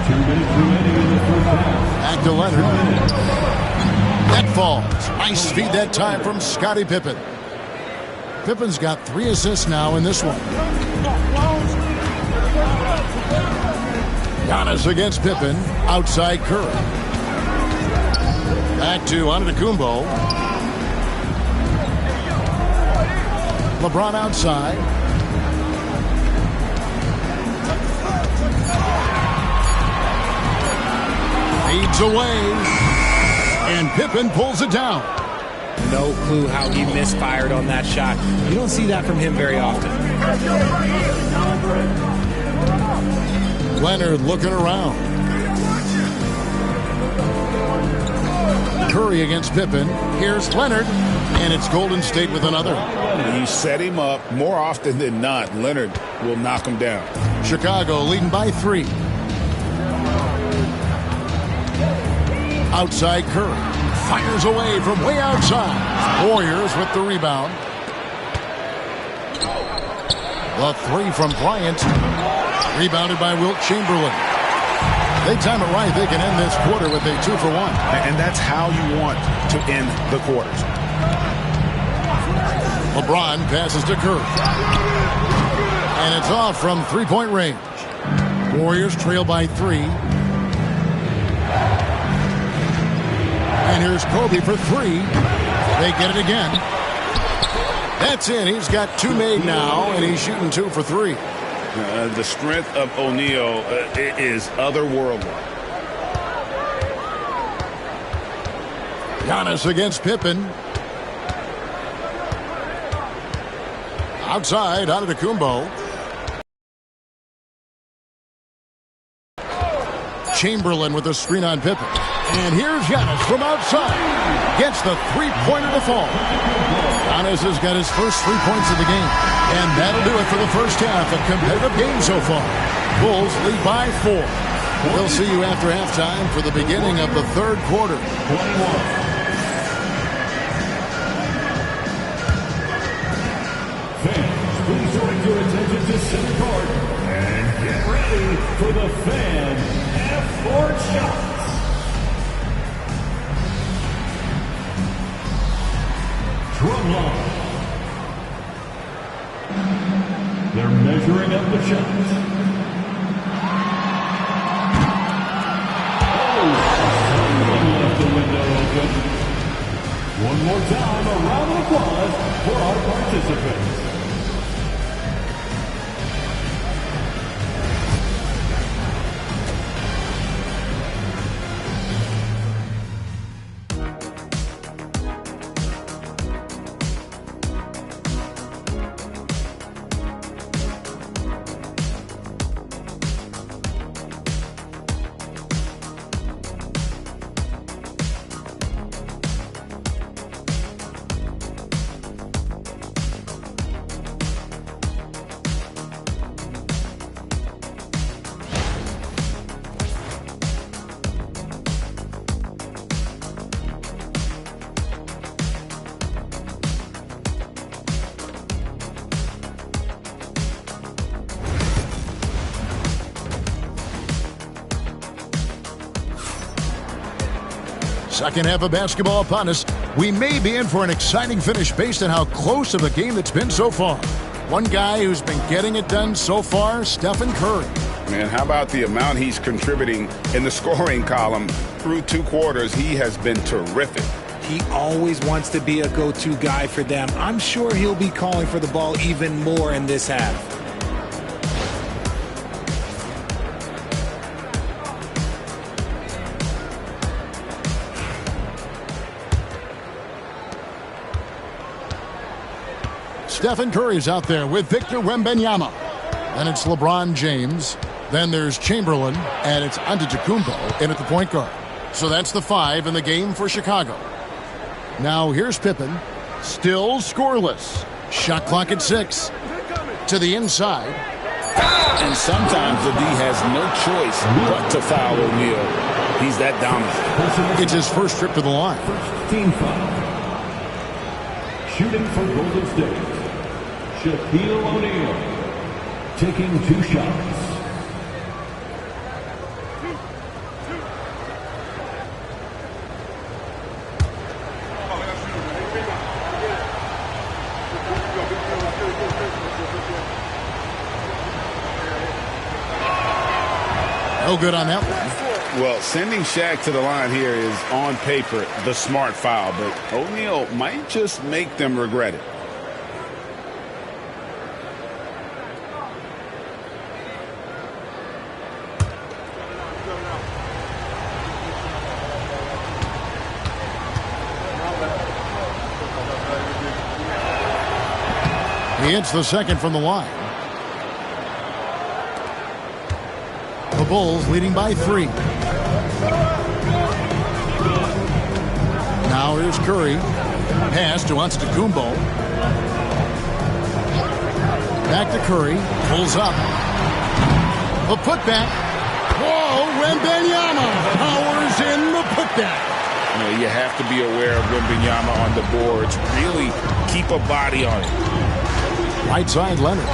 2 minutes remaining in the first half. Back to Leonard. That falls. Nice feed that time from Scottie Pippen. Pippen's got 3 assists now in this one. Giannis against Pippen. Outside Curry. Back to Antetokounmpo. LeBron outside. Feeds away. And Pippen pulls it down. No clue how he misfired on that shot. You don't see that from him very often. Leonard looking around. Curry against Pippen. Here's Leonard, and it's Golden State with another. When you set him up, more often than not, Leonard will knock him down. Chicago leading by 3. Outside Curry. Fires away from way outside. Warriors with the rebound. The 3 from Bryant. Rebounded by Wilt Chamberlain. They time it right. They can end this quarter with a 2 for 1. And that's how you want to end the quarters. LeBron passes to Curry. And it's off from 3-point range. Warriors trail by 3. And here's Kobe for 3. They get it again. That's in. He's got 2 made now, and he's shooting 2 for 3. The strength of O'Neal is otherworldly. Giannis against Pippen. Outside, Antetokounmpo. Chamberlain with a screen on Pippen. And here's Giannis from outside. Gets the three-pointer to fall. Giannis has got his first 3 points of the game. And that'll do it for the first half. A competitive game so far. Bulls lead by 4. We'll see you after halftime for the beginning of the third quarter. Fans, please direct your attention to center court and get ready for the fan F-Court shots. Drumline. They're measuring up the shots. Someone left the window open. One more time, a round of applause for our participants. Second half of basketball upon us. We may be in for an exciting finish based on how close of a game it's been so far. One guy who's been getting it done so far, Stephen Curry. Man, how about the amount he's contributing in the scoring column through 2 quarters? He has been terrific. He always wants to be a go-to guy for them. I'm sure he'll be calling for the ball even more in this half. Stephen Curry's out there with Victor Wembanyama. Then it's LeBron James. Then there's Chamberlain, and it's Antetokounmpo in at the point guard. So that's the 5 in the game for Chicago. Now here's Pippen, still scoreless. Shot clock at 6. To the inside. And sometimes the D has no choice but to foul O'Neal. He's that dominant. It's his first trip to the line. First team foul. Shooting for Golden State, Shaquille O'Neal, taking 2 shots. No good on that one. Well, sending Shaq to the line here is on paper the smart foul, but O'Neal might just make them regret it. He hits the second from the line. The Bulls leading by 3. Now here's Curry. Pass to Antetokounmpo. Back to Curry. Pulls up. The putback. Whoa, Wembanyama powers in the putback. You have to be aware of Wembanyama on the boards. Really keep a body on it. Right side, Leonard.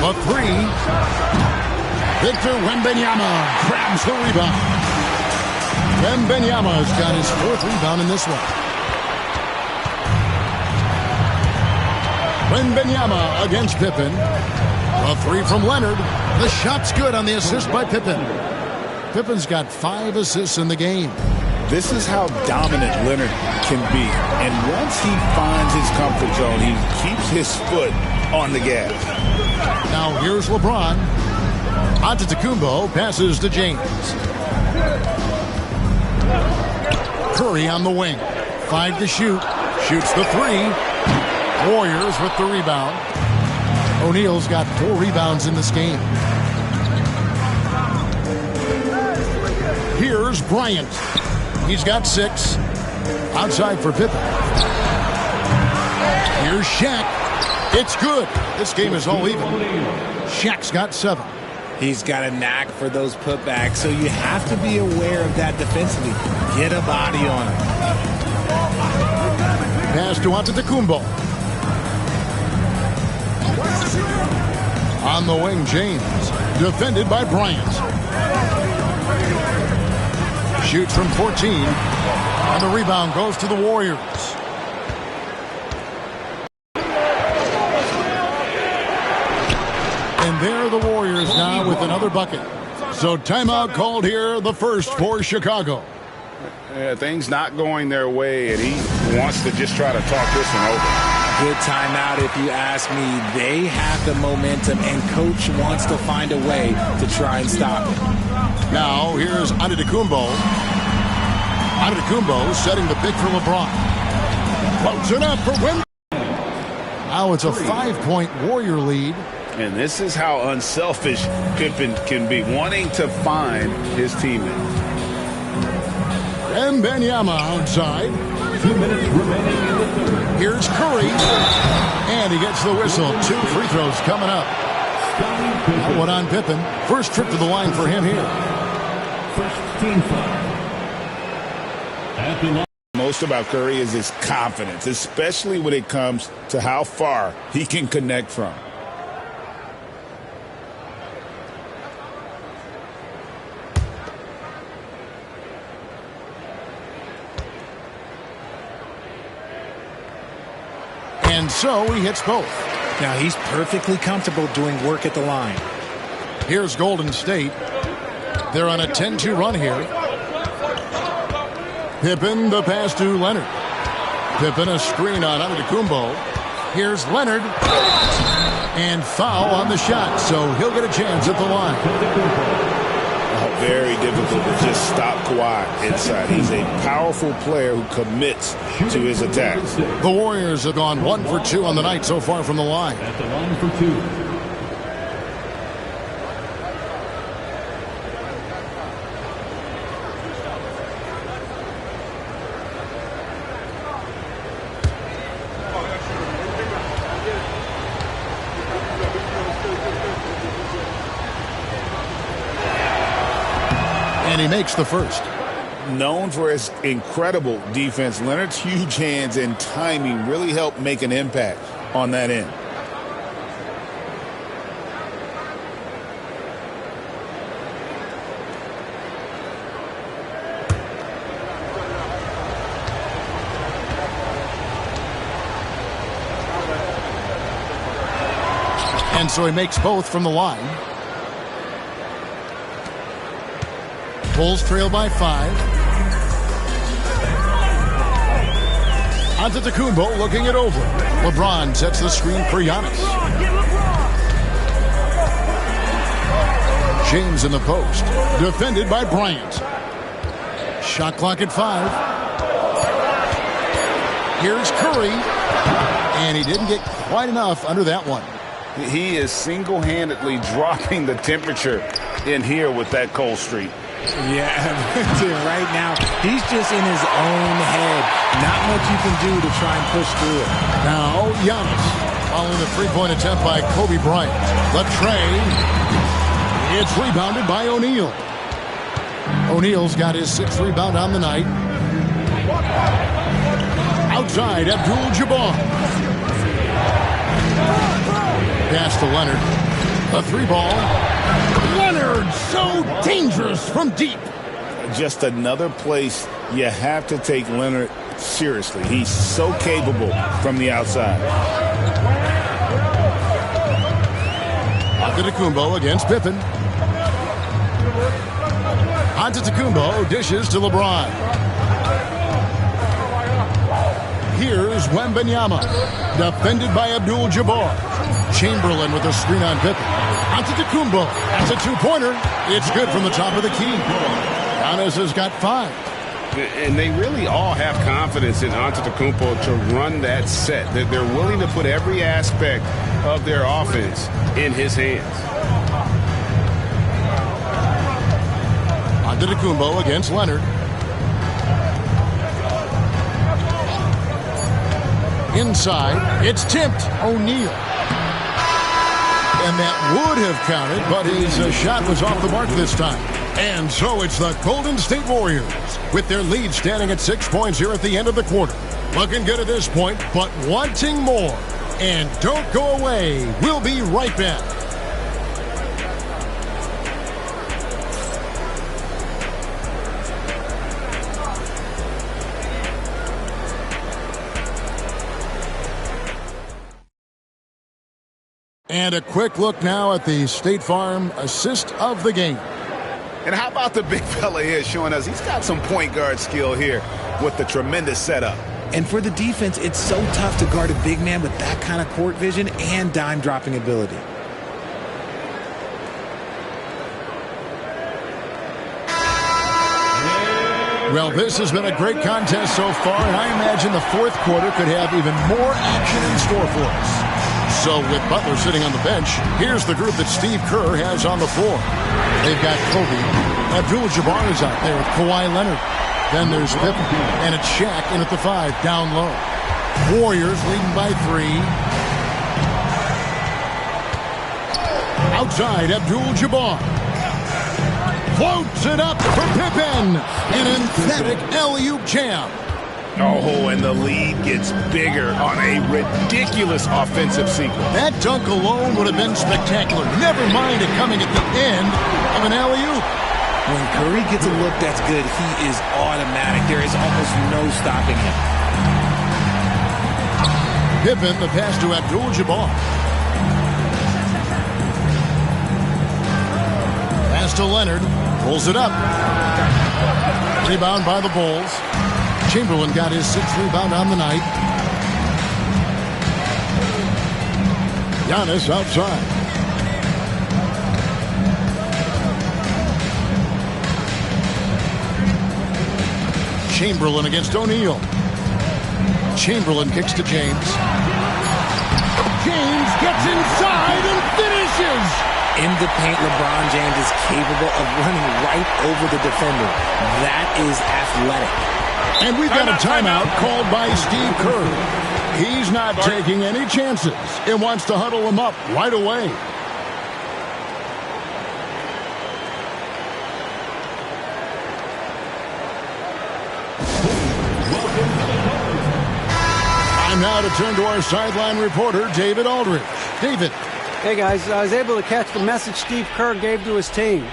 The 3. Victor Wembanyama grabs the rebound. Wembanyama's got his 4th rebound in this one. Wembanyama against Pippen. A 3 from Leonard. The shot's good on the assist by Pippen. Pippen's got 5 assists in the game. This is how dominant Leonard can be. And once he finds his comfort zone, he keeps his foot on the gas. Now here's LeBron. Antetokounmpo passes to James. Curry on the wing. 5 to shoot. Shoots the 3. Warriors with the rebound. O'Neal's got 4 rebounds in this game. Here's Bryant. He's got 6. Outside for Pippen. Here's Shaq. It's good. This game is all even. Shaq's got 7. He's got a knack for those putbacks, so you have to be aware of that defensively. Get a body on him. Pass to Antetokounmpo. On the wing, James. Defended by Bryant. Shoots from 14. And the rebound goes to the Warriors. And there are the Warriors now with another bucket. So timeout called here, the first for Chicago. Things not going their way, and he wants to just try to talk this one over. Good timeout if you ask me. They have the momentum, and Coach wants to find a way to try and stop it. Now here's Antetokounmpo. Antetokounmpo setting the pick for LeBron. Close it up for Wim. Now it's a 5-point Warrior lead. And this is how unselfish Pippen can be, wanting to find his teammate. Wembanyama outside. 2 minutes remaining in the third. Here's Curry. And he gets the whistle. 2 free throws coming up. That one on Pippen. First trip to the line for him here. First team foul. At the line. Most about Curry is his confidence, especially when it comes to how far he can connect from. so he hits both. Now he's perfectly comfortable doing work at the line. Here's Golden State. They're on a 10-2 run here. Pippen, the pass to Leonard. Pippen, a screen on Antetokounmpo. Here's Leonard. And foul on the shot, so he'll get a chance at the line. Very difficult to just stop Kawhi inside. He's a powerful player who commits to his attacks. The Warriors have gone 1 for 2 on the night so far from the line. At the line for 2. And he makes the first. Known for his incredible defense, Leonard's huge hands and timing really helped make an impact on that end. And so he makes both from the line. Bulls trail by 5. Antetokounmpo looking it over. LeBron sets the screen for Giannis. James in the post. Defended by Bryant. Shot clock at 5. Here's Curry. And he didn't get quite enough under that one. He is single-handedly dropping the temperature in here with that cold streak. Yeah, right now, he's just in his own head. Not much you can do to try and push through it. Now, Giannis, following the three-point attempt by Kobe Bryant. The tray. It's rebounded by O'Neal. O'Neal's got his 6th rebound on the night. Outside, Abdul-Jabbar. Pass to Leonard. A 3-ball. Leonard, so dangerous from deep. Just another place you have to take Leonard seriously. He's so capable from the outside. Antetokounmpo against Pippen. Antetokounmpo dishes to LeBron. Here's Wembanyama, defended by Abdul-Jabbar. Chamberlain with a screen on Pippen. Antetokounmpo, that's a 2-pointer. It's good from the top of the key. Giannis has got 5. And they really all have confidence in Antetokounmpo to run that set. They're willing to put every aspect of their offense in his hands. Antetokounmpo against Leonard. Inside, it's tipped. O'Neal. And that would have counted, but his shot was off the mark this time. And so it's the Golden State Warriors with their lead standing at 6 points here at the end of the quarter. Looking good at this point, but wanting more. And don't go away. We'll be right back. And a quick look now at the State Farm assist of the game. And how about the big fella here showing us he's got some point guard skill here with the tremendous setup. And for the defense, it's so tough to guard a big man with that kind of court vision and dime dropping ability. Well, this has been a great contest so far, and I imagine the fourth quarter could have even more action in store for us. So with Butler sitting on the bench, here's the group that Steve Kerr has on the floor. They've got Kobe. Abdul-Jabbar is out there with Kawhi Leonard. Then there's Pippen, and it's Shaq in at the 5, down low. Warriors leading by 3. Outside, Abdul-Jabbar. Floats it up for Pippen. An emphatic alley-oop jam. Oh, and the lead gets bigger on a ridiculous offensive sequence. That dunk alone would have been spectacular. Never mind it coming at the end of an alley-oop. When Curry gets a look that's good, he is automatic. There is almost no stopping him. Pippen, the pass to Abdul-Jabbar. Pass to Leonard. Pulls it up. Rebound by the Bulls. Chamberlain got his 6th rebound on the night. Giannis outside. Chamberlain against O'Neal. Chamberlain kicks to James. James gets inside and finishes. In the paint, LeBron James is capable of running right over the defender. That is athletic. And we've got a timeout called by Steve Kerr. He's not taking any chances and wants to huddle him up right away. Time now to turn to our sideline reporter, David Aldridge. David. Hey, guys, I was able to catch the message Steve Kerr gave to his team.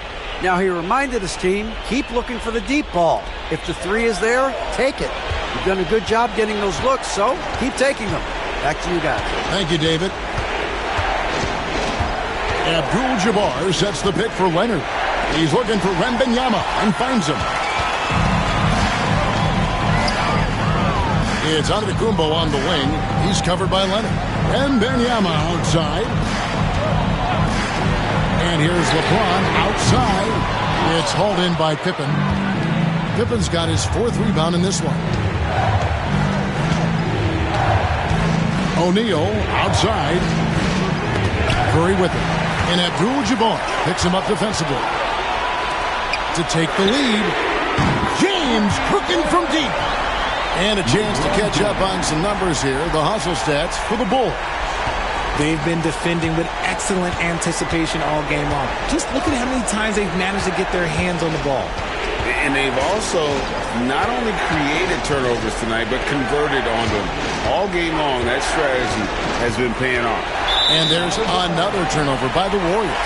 Now, he reminded his team, keep looking for the deep ball. If the three is there, take it. You've done a good job getting those looks, so keep taking them. Back to you guys. Thank you, David. Abdul-Jabbar sets the pick for Leonard. He's looking for Wembanyama and finds him. It's Antetokounmpo on the wing. He's covered by Leonard. Wembanyama outside. And here's LeBron outside. It's hauled in by Pippen. Pippen's got his 4th rebound in this one. O'Neal outside. Curry with it. And Abdul-Jabbar picks him up defensively. To take the lead. James cooking from deep. And a chance to catch up on some numbers here. The hustle stats for the Bulls. They've been defending with excellent anticipation all game long. Just look at how many times they've managed to get their hands on the ball. And they've also not only created turnovers tonight, but converted on them. All game long, that strategy has been paying off. And there's another turnover by the Warriors.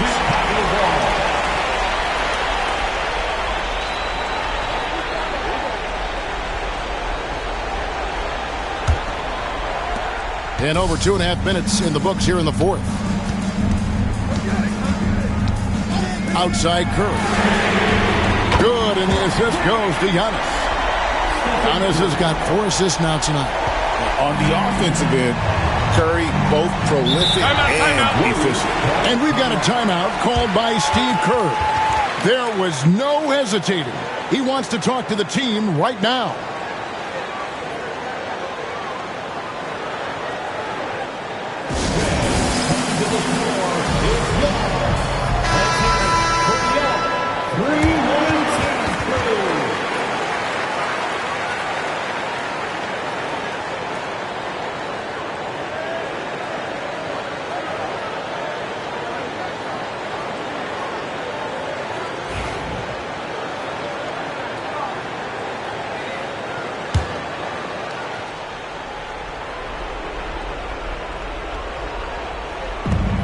And over 2.5 minutes in the books here in the 4th. Outside Curry. Good, and the assist goes to Giannis. Giannis has got 4 assists now tonight. On the offensive end, Curry both prolific and efficient. And we've got a timeout called by Steve Kerr. There was no hesitating. He wants to talk to the team right now.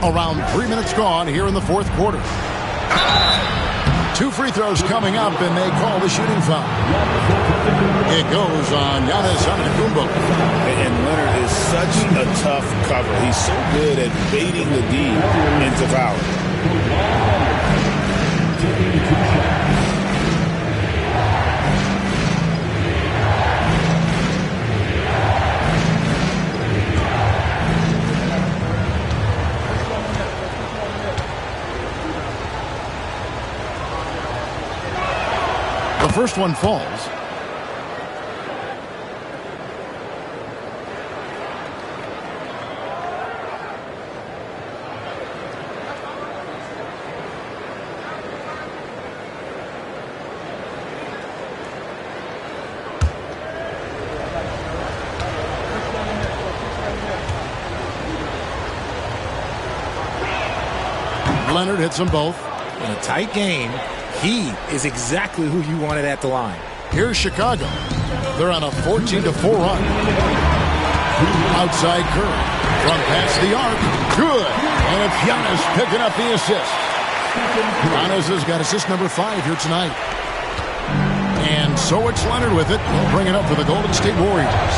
Around 3 minutes gone here in the 4th quarter. 2 free throws coming up, and they call the shooting foul. It goes on Giannis Antetokounmpo. And Leonard is such a tough cover. He's so good at baiting the D into fouling. The first one falls. Leonard hits them both. In a tight game, he is exactly who you wanted at the line. Here's Chicago. They're on a 14-4 run. Outside Curry. From past the arc. Good. And it's Giannis picking up the assist. Giannis has got assist number 5 here tonight. And so it's Leonard with it. He'll bring it up for the Golden State Warriors.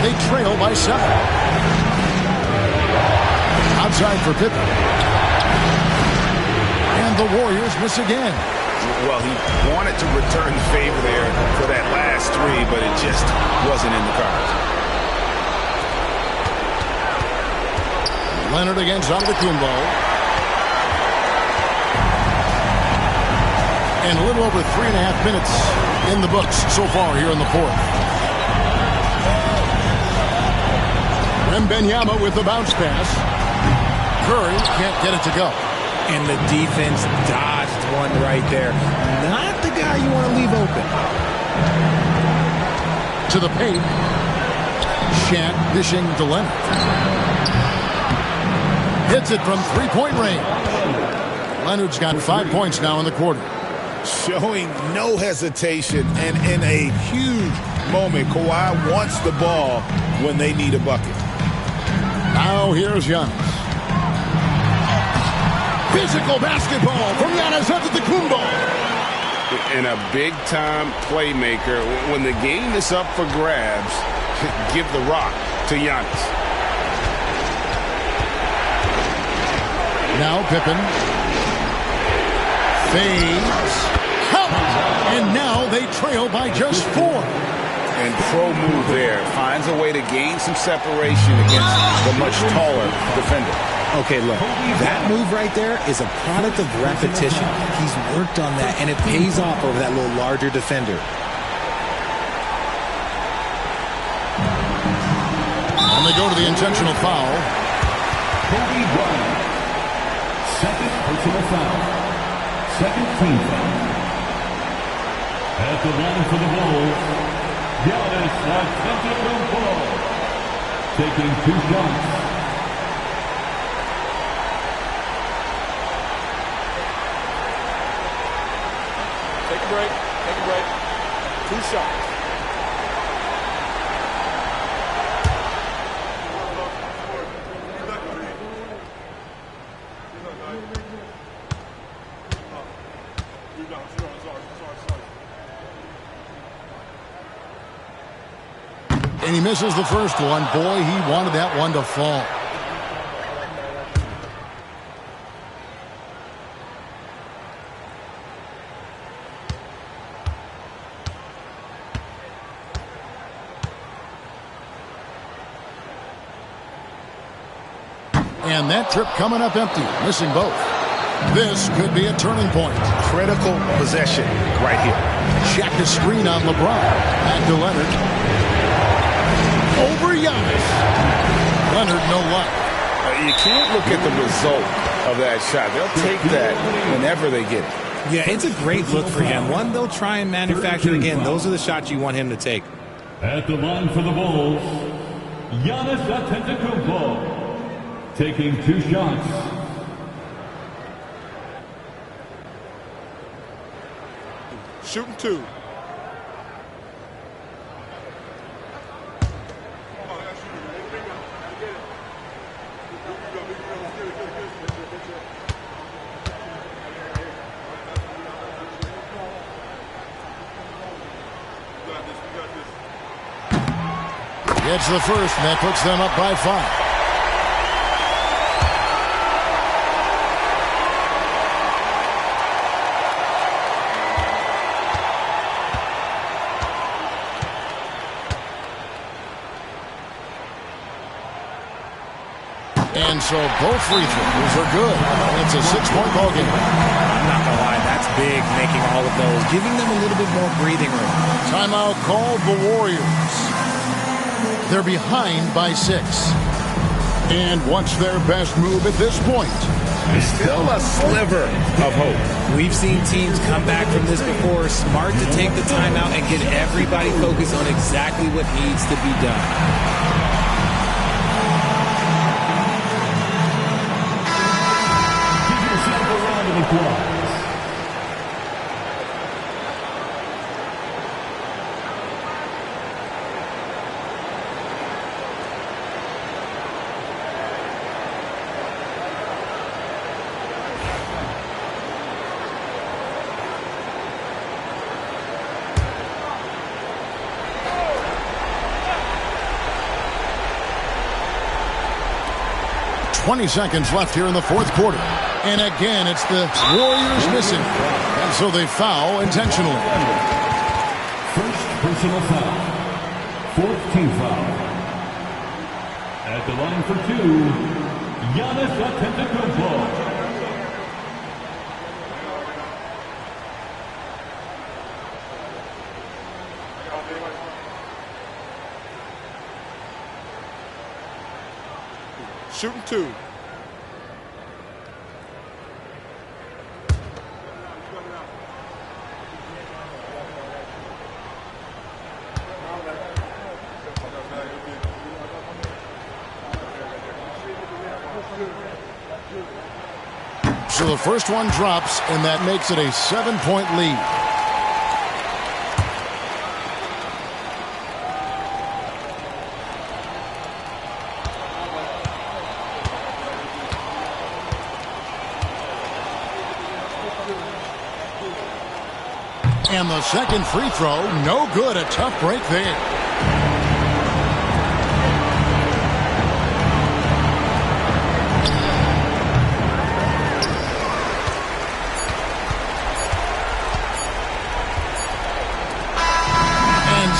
They trail by 7. inside for Pippen. And the Warriors miss again. Well, he wanted to return the favor there for that last three, but it just wasn't in the cards. Leonard against Antetokounmpo. And a little over 3.5 minutes in the books so far here in the fourth. Wembanyama with the bounce pass. Curry can't get it to go. And the defense dodged one right there. Not the guy you want to leave open. To the paint. Shaq dishing to Leonard. Hits it from three-point range. Leonard's got 5 points now in the quarter. Showing no hesitation, and in a huge moment, Kawhi wants the ball when they need a bucket. Now here's Giannis. Physical basketball from Giannis Antetokounmpo. And a big-time playmaker. When the game is up for grabs, give the rock to Giannis. Now Pippen. Fades. Count. And now they trail by just 4. And pro move there. Finds a way to gain some separation against the much taller defender. Okay, look, that move right there is a product of repetition. He's worked on that, and it pays off over that little larger defender. And they go to the intentional foul. Kobe Bryant. Second personal foul. Second team foul. At the line for the Bulls, Giannis Antetokounmpo. Taking 2 shots. Take a break. 2 shots. And he misses the first one. Boy, he wanted that one to fall. And that trip coming up empty, missing both. This could be a turning point. Critical possession right here. Check the screen on LeBron. Back to Leonard. Over Giannis. Leonard, no luck. You can't look at the result of that shot. They'll take that whenever they get it. Yeah, it's a great look for him. One they'll try and manufacture again. Those are the shots you want him to take. At the line for the Bulls, Giannis Antetokounmpo. Taking 2 shots. Shooting 2. Gets the first, and that puts them up by 5. And so both free throws are good. It's a 6-point ball game. I'm not going to lie, that's big, making all of those, giving them a little bit more breathing room. Timeout called the Warriors. They're behind by 6. And what's their best move at this point? Still a sliver of hope. We've seen teams come back from this before. Smart to take the timeout and get everybody focused on exactly what needs to be done. 20 seconds left here in the fourth quarter. And again, it's the Warriors missing. And so they foul intentionally. First personal foul. Fourth team foul. At the line for two, Giannis Antetokounmpo. Shooting two. So the first one drops, and that makes it a 7-point lead. And the second free throw, no good. A tough break there.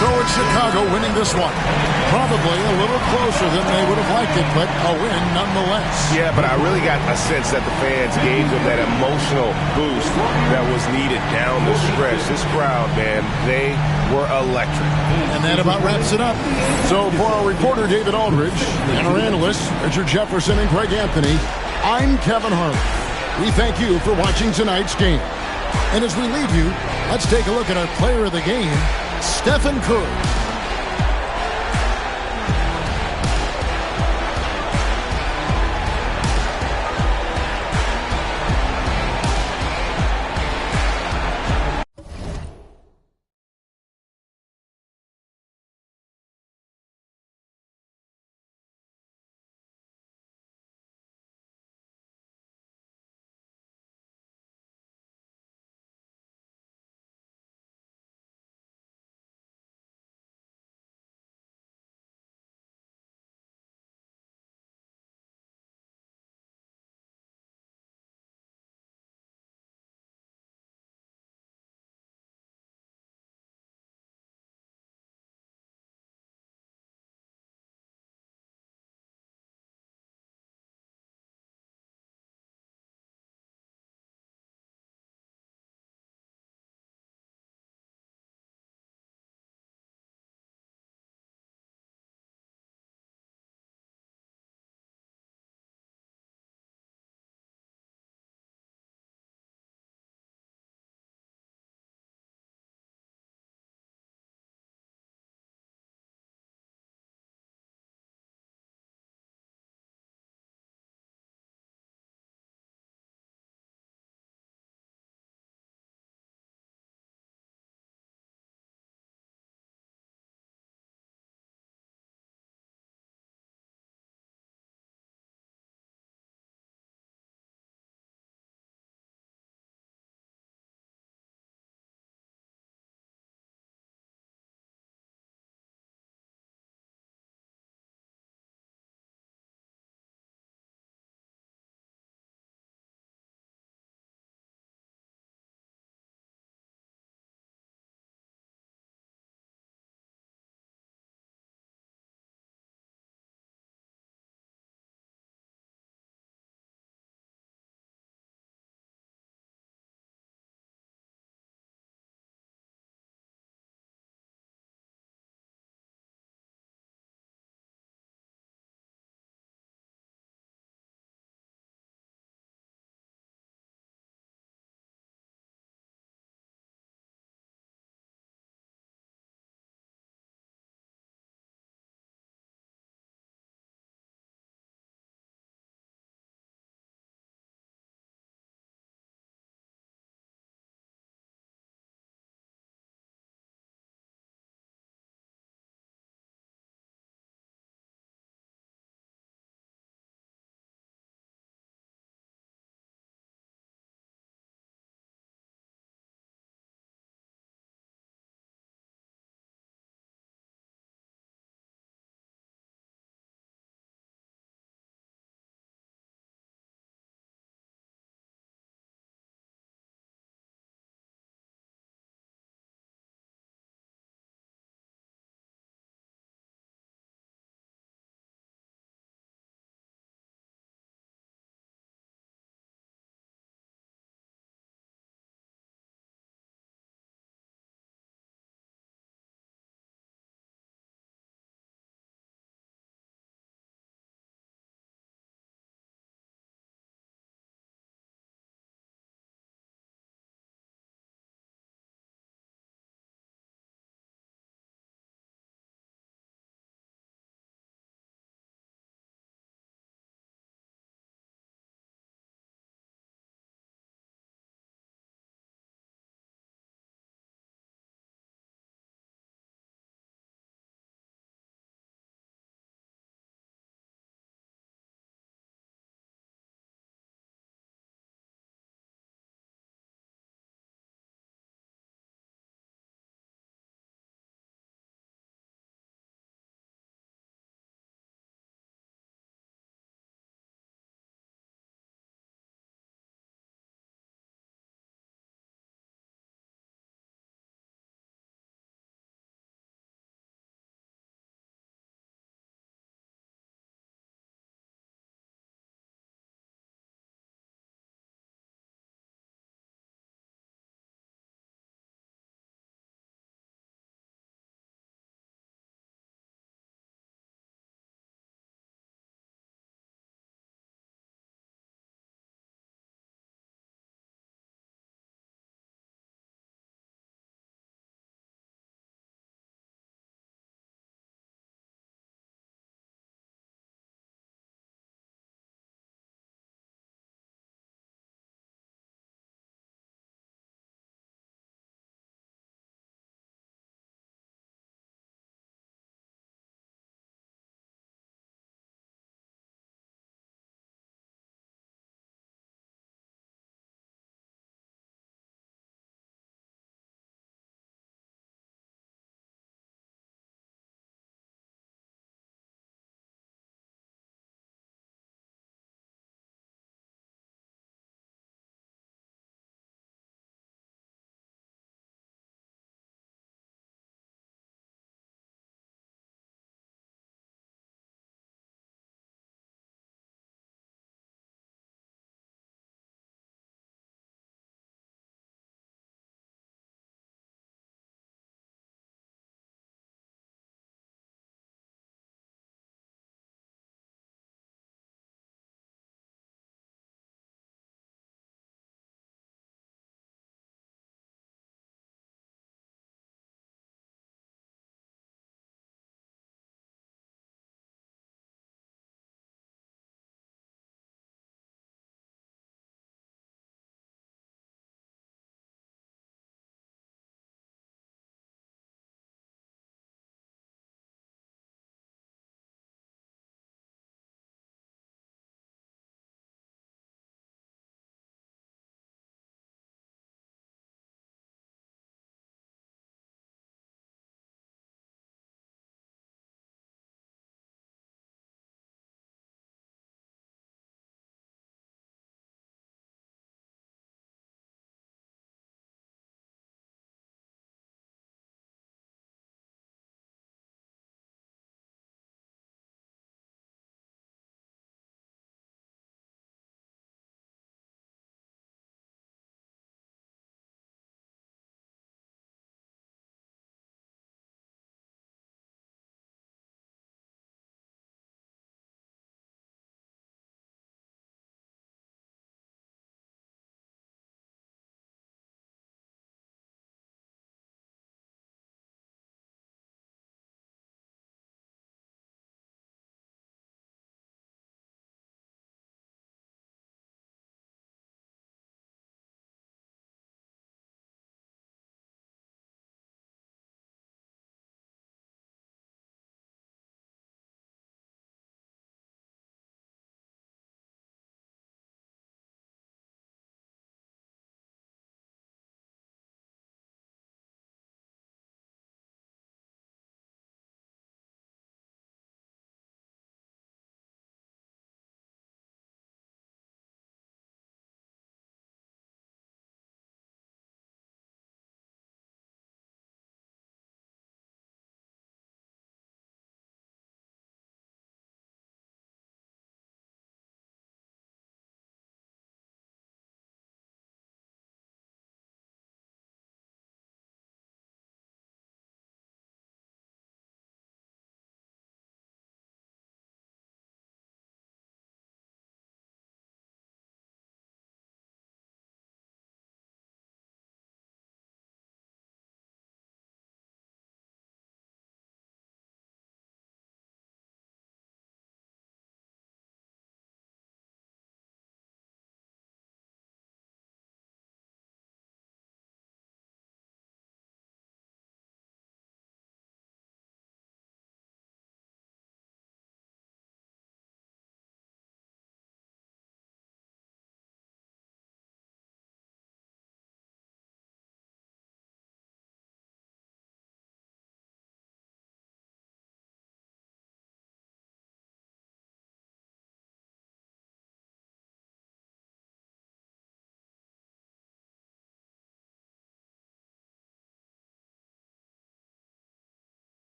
So it's Chicago winning this one. Probably a little closer than they would have liked it, but a win nonetheless. Yeah, but I really got a sense that the fans gave them that emotional boost that was needed down the stretch. This crowd, man, they were electric. And that about wraps it up. So for our reporter, David Aldridge, and our analysts, Richard Jefferson and Greg Anthony, I'm Kevin Harlan. We thank you for watching tonight's game. And as we leave you, let's take a look at our player of the game, Stephen Curry.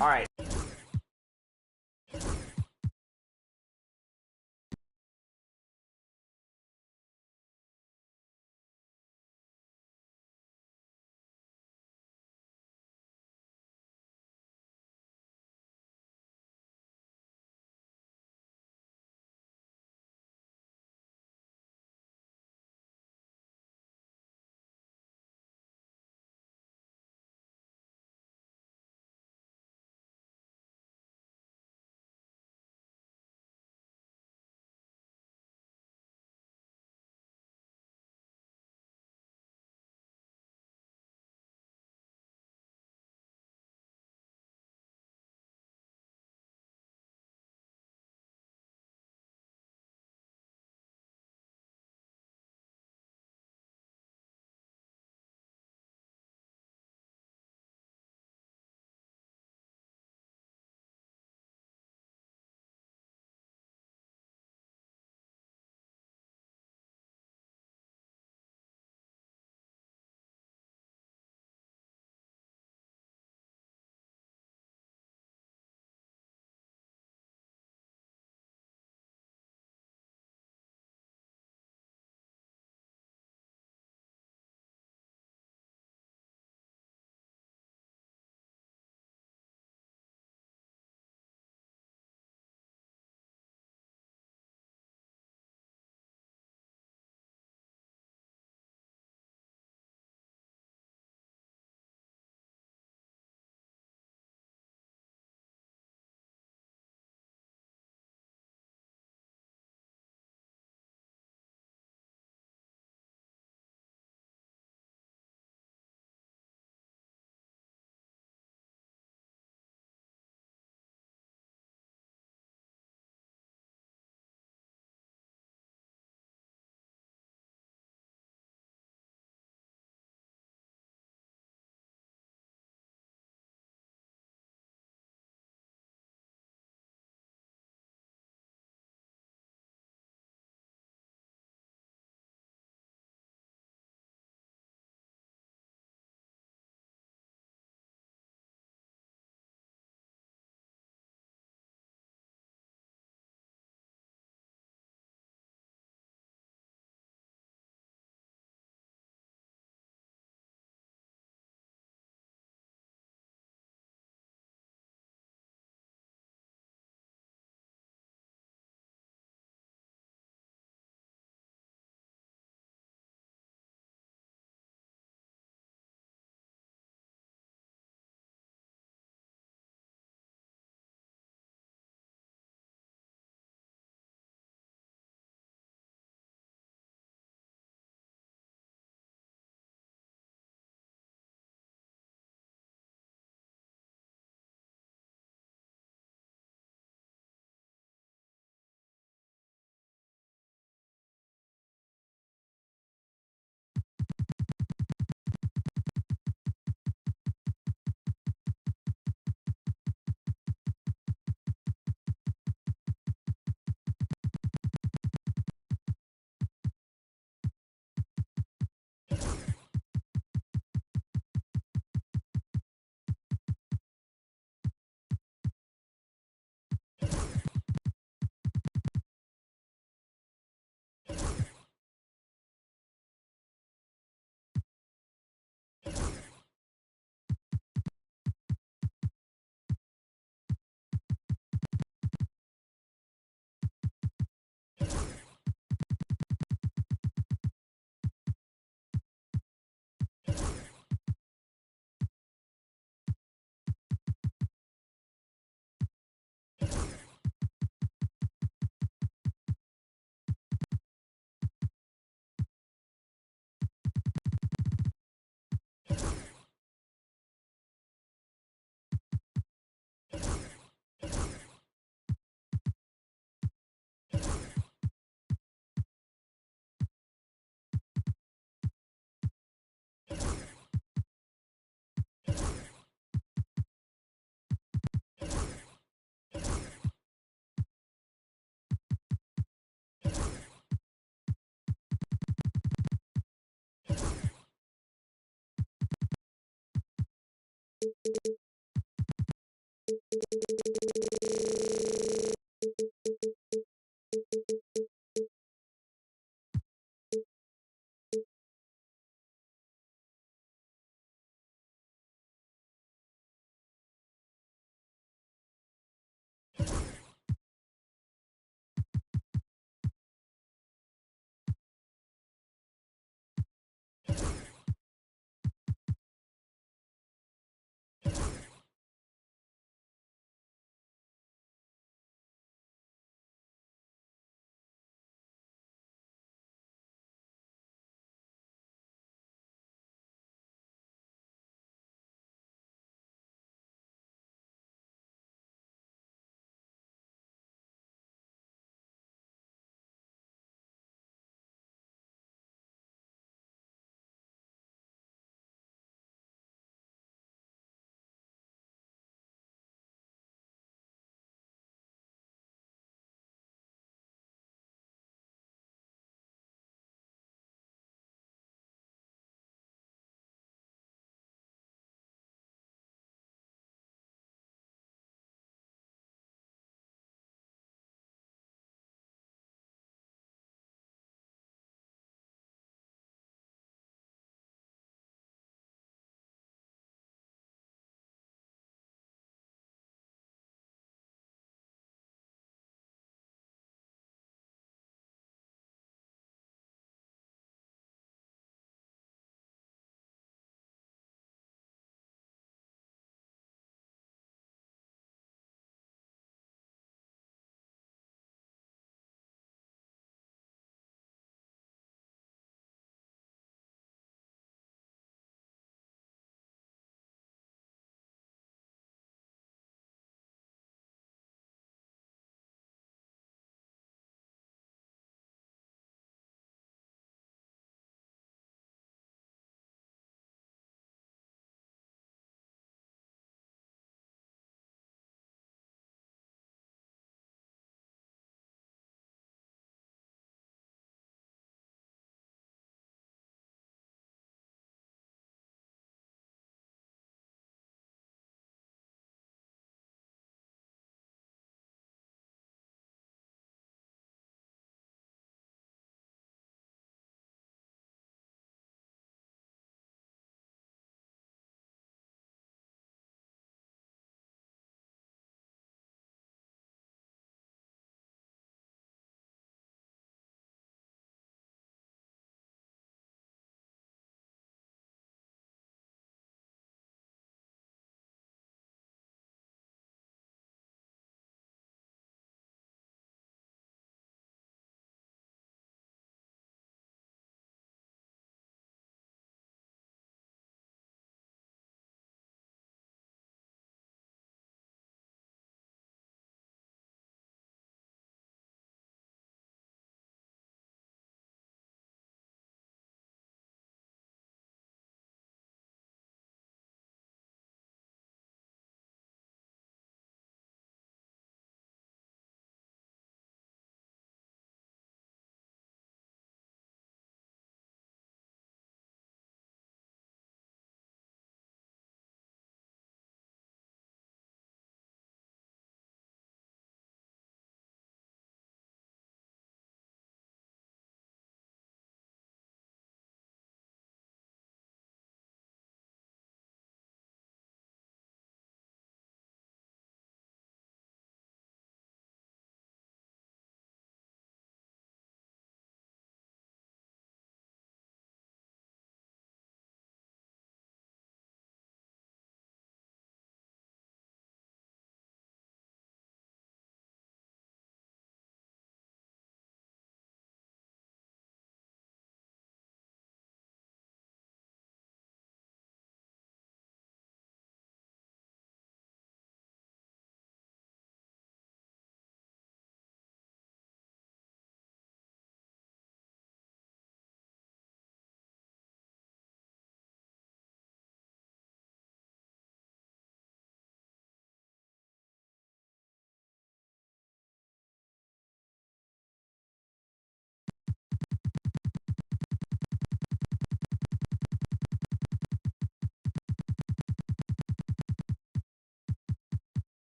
All right.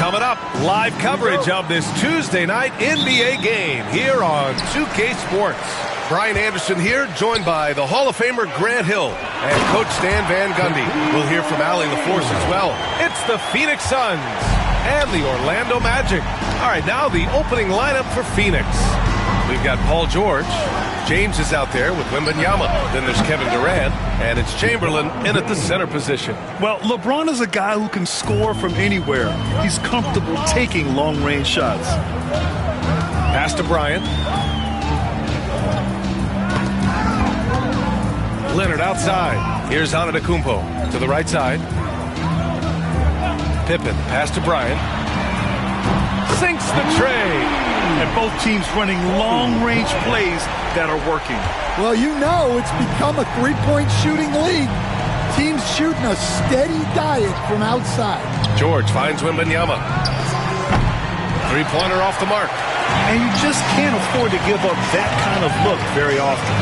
Coming up, live coverage of this Tuesday night NBA game here on 2K Sports. Brian Anderson here, joined by the Hall of Famer Grant Hill and Coach Stan Van Gundy. We'll hear from Allie LaForce as well. It's the Phoenix Suns and the Orlando Magic. All right, now the opening lineup for Phoenix. We've got Paul George. James is out there with Wembanyama. Then there's Kevin Durant, and it's Chamberlain in at the center position. Well, LeBron is a guy who can score from anywhere. He's comfortable taking long-range shots. Pass to Bryant. Leonard outside. Here's Antetokounmpo to the right side. Pippen, pass to Bryant. Sinks the tray. And both teams running long-range plays that are working. Well, you know it's become a three-point shooting league. Teams shooting a steady diet from outside. George finds Wembanyama. Three-pointer off the mark. And you just can't afford to give up that kind of look very often.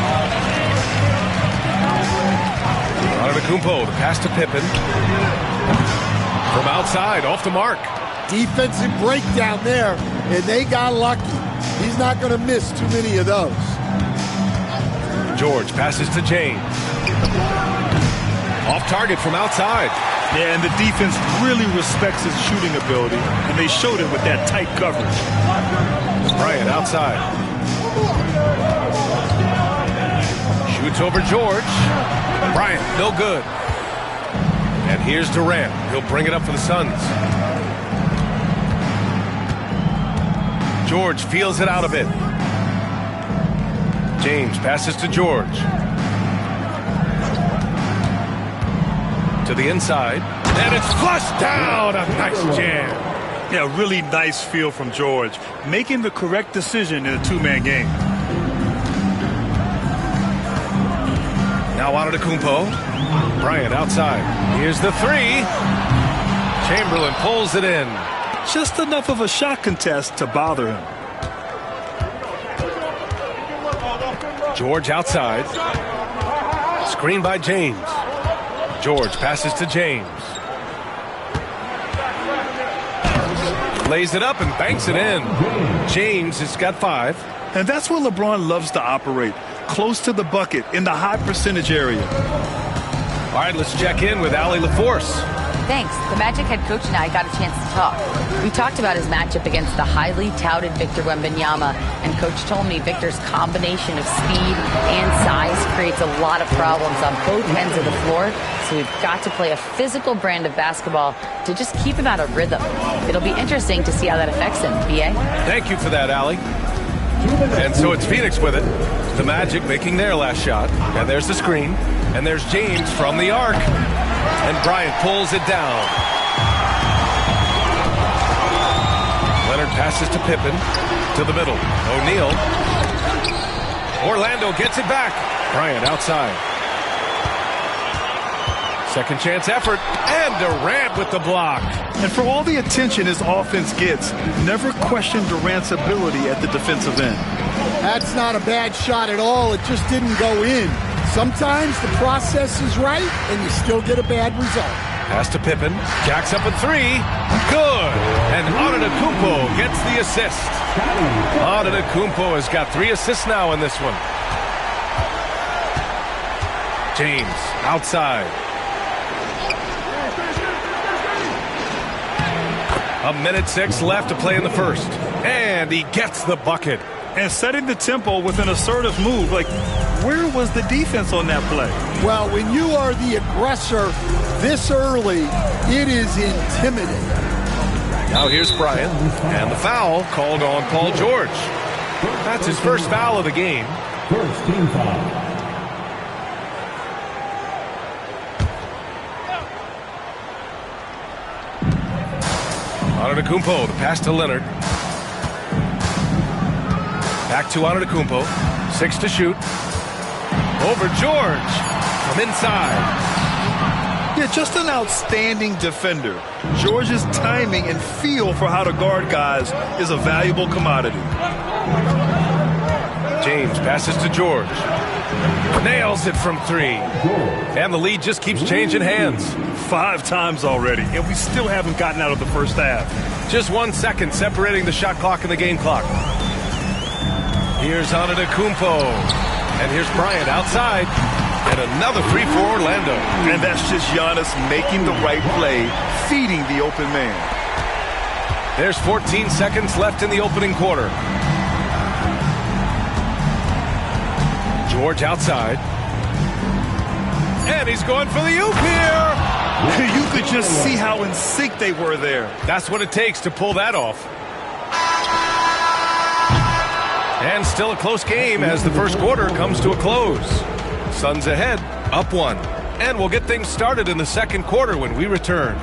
Antetokounmpo, the pass to Pippen. From outside, off the mark. Defensive breakdown there, and they got lucky. He's not going to miss too many of those. George passes to James. Off target from outside. Yeah, and the defense really respects his shooting ability, and they showed it with that tight coverage. Bryant outside. Shoots over George. Bryant, no good. And here's Durant. He'll bring it up for the Suns. George feels it out a bit. James passes to George. To the inside. And it's flushed down. A nice jam. Yeah, really nice feel from George. Making the correct decision in a two-man game. Now Antetokounmpo. Bryant outside. Here's the three. Chamberlain pulls it in. Just enough of a shot contest to bother him. George outside. Screen by James. George passes to James. Lays it up and banks it in. James has got 5. And that's where LeBron loves to operate. Close to the bucket in the high percentage area. All right, let's check in with Allie LaForce. Thanks. The Magic head coach and I got a chance to talk. We talked about his matchup against the highly touted Victor Wembanyama, and Coach told me Victor's combination of speed and size creates a lot of problems on both ends of the floor, so we've got to play a physical brand of basketball to just keep him out of rhythm. It'll be interesting to see how that affects him, B.A. Thank you for that, Allie. And so it's Phoenix with it. The Magic making their last shot, and there's the screen, and there's James from the arc. And Bryant pulls it down. Leonard passes to Pippen. To the middle. O'Neal. Orlando gets it back. Bryant outside. Second chance effort. And Durant with the block. And for all the attention his offense gets, never question Durant's ability at the defensive end. That's not a bad shot at all. It just didn't go in. Sometimes the process is right, and you still get a bad result. Pass to Pippen. Jacks up a 3. Good. And Antetokounmpo gets the assist. Antetokounmpo has got 3 assists now in this one. James outside. A minute 6 left to play in the first. And he gets the bucket. And setting the tempo with an assertive move. Like, where was the defense on that play? Well, when you are the aggressor this early, it is intimidating. Now here's Bryant. And the foul called on Paul George. That's his first foul of the game. First team foul. Antetokounmpo, the pass to Leonard. Back to Antetokounmpo. 6 to shoot. Over George from inside. Yeah, just an outstanding defender. George's timing and feel for how to guard guys is a valuable commodity. James passes to George. Nails it from 3. And the lead just keeps changing hands. 5 times already, and we still haven't gotten out of the first half. Just 1 second separating the shot clock and the game clock. Here's Antetokounmpo. And here's Bryant outside. And another three for Orlando. And that's just Giannis making the right play, feeding the open man. There's 14 seconds left in the opening quarter. George outside. And he's going for the oop here. You could just see how in sync they were there. That's what it takes to pull that off. And still a close game as the first quarter comes to a close. Suns ahead, up 1. And we'll get things started in the second quarter when we return.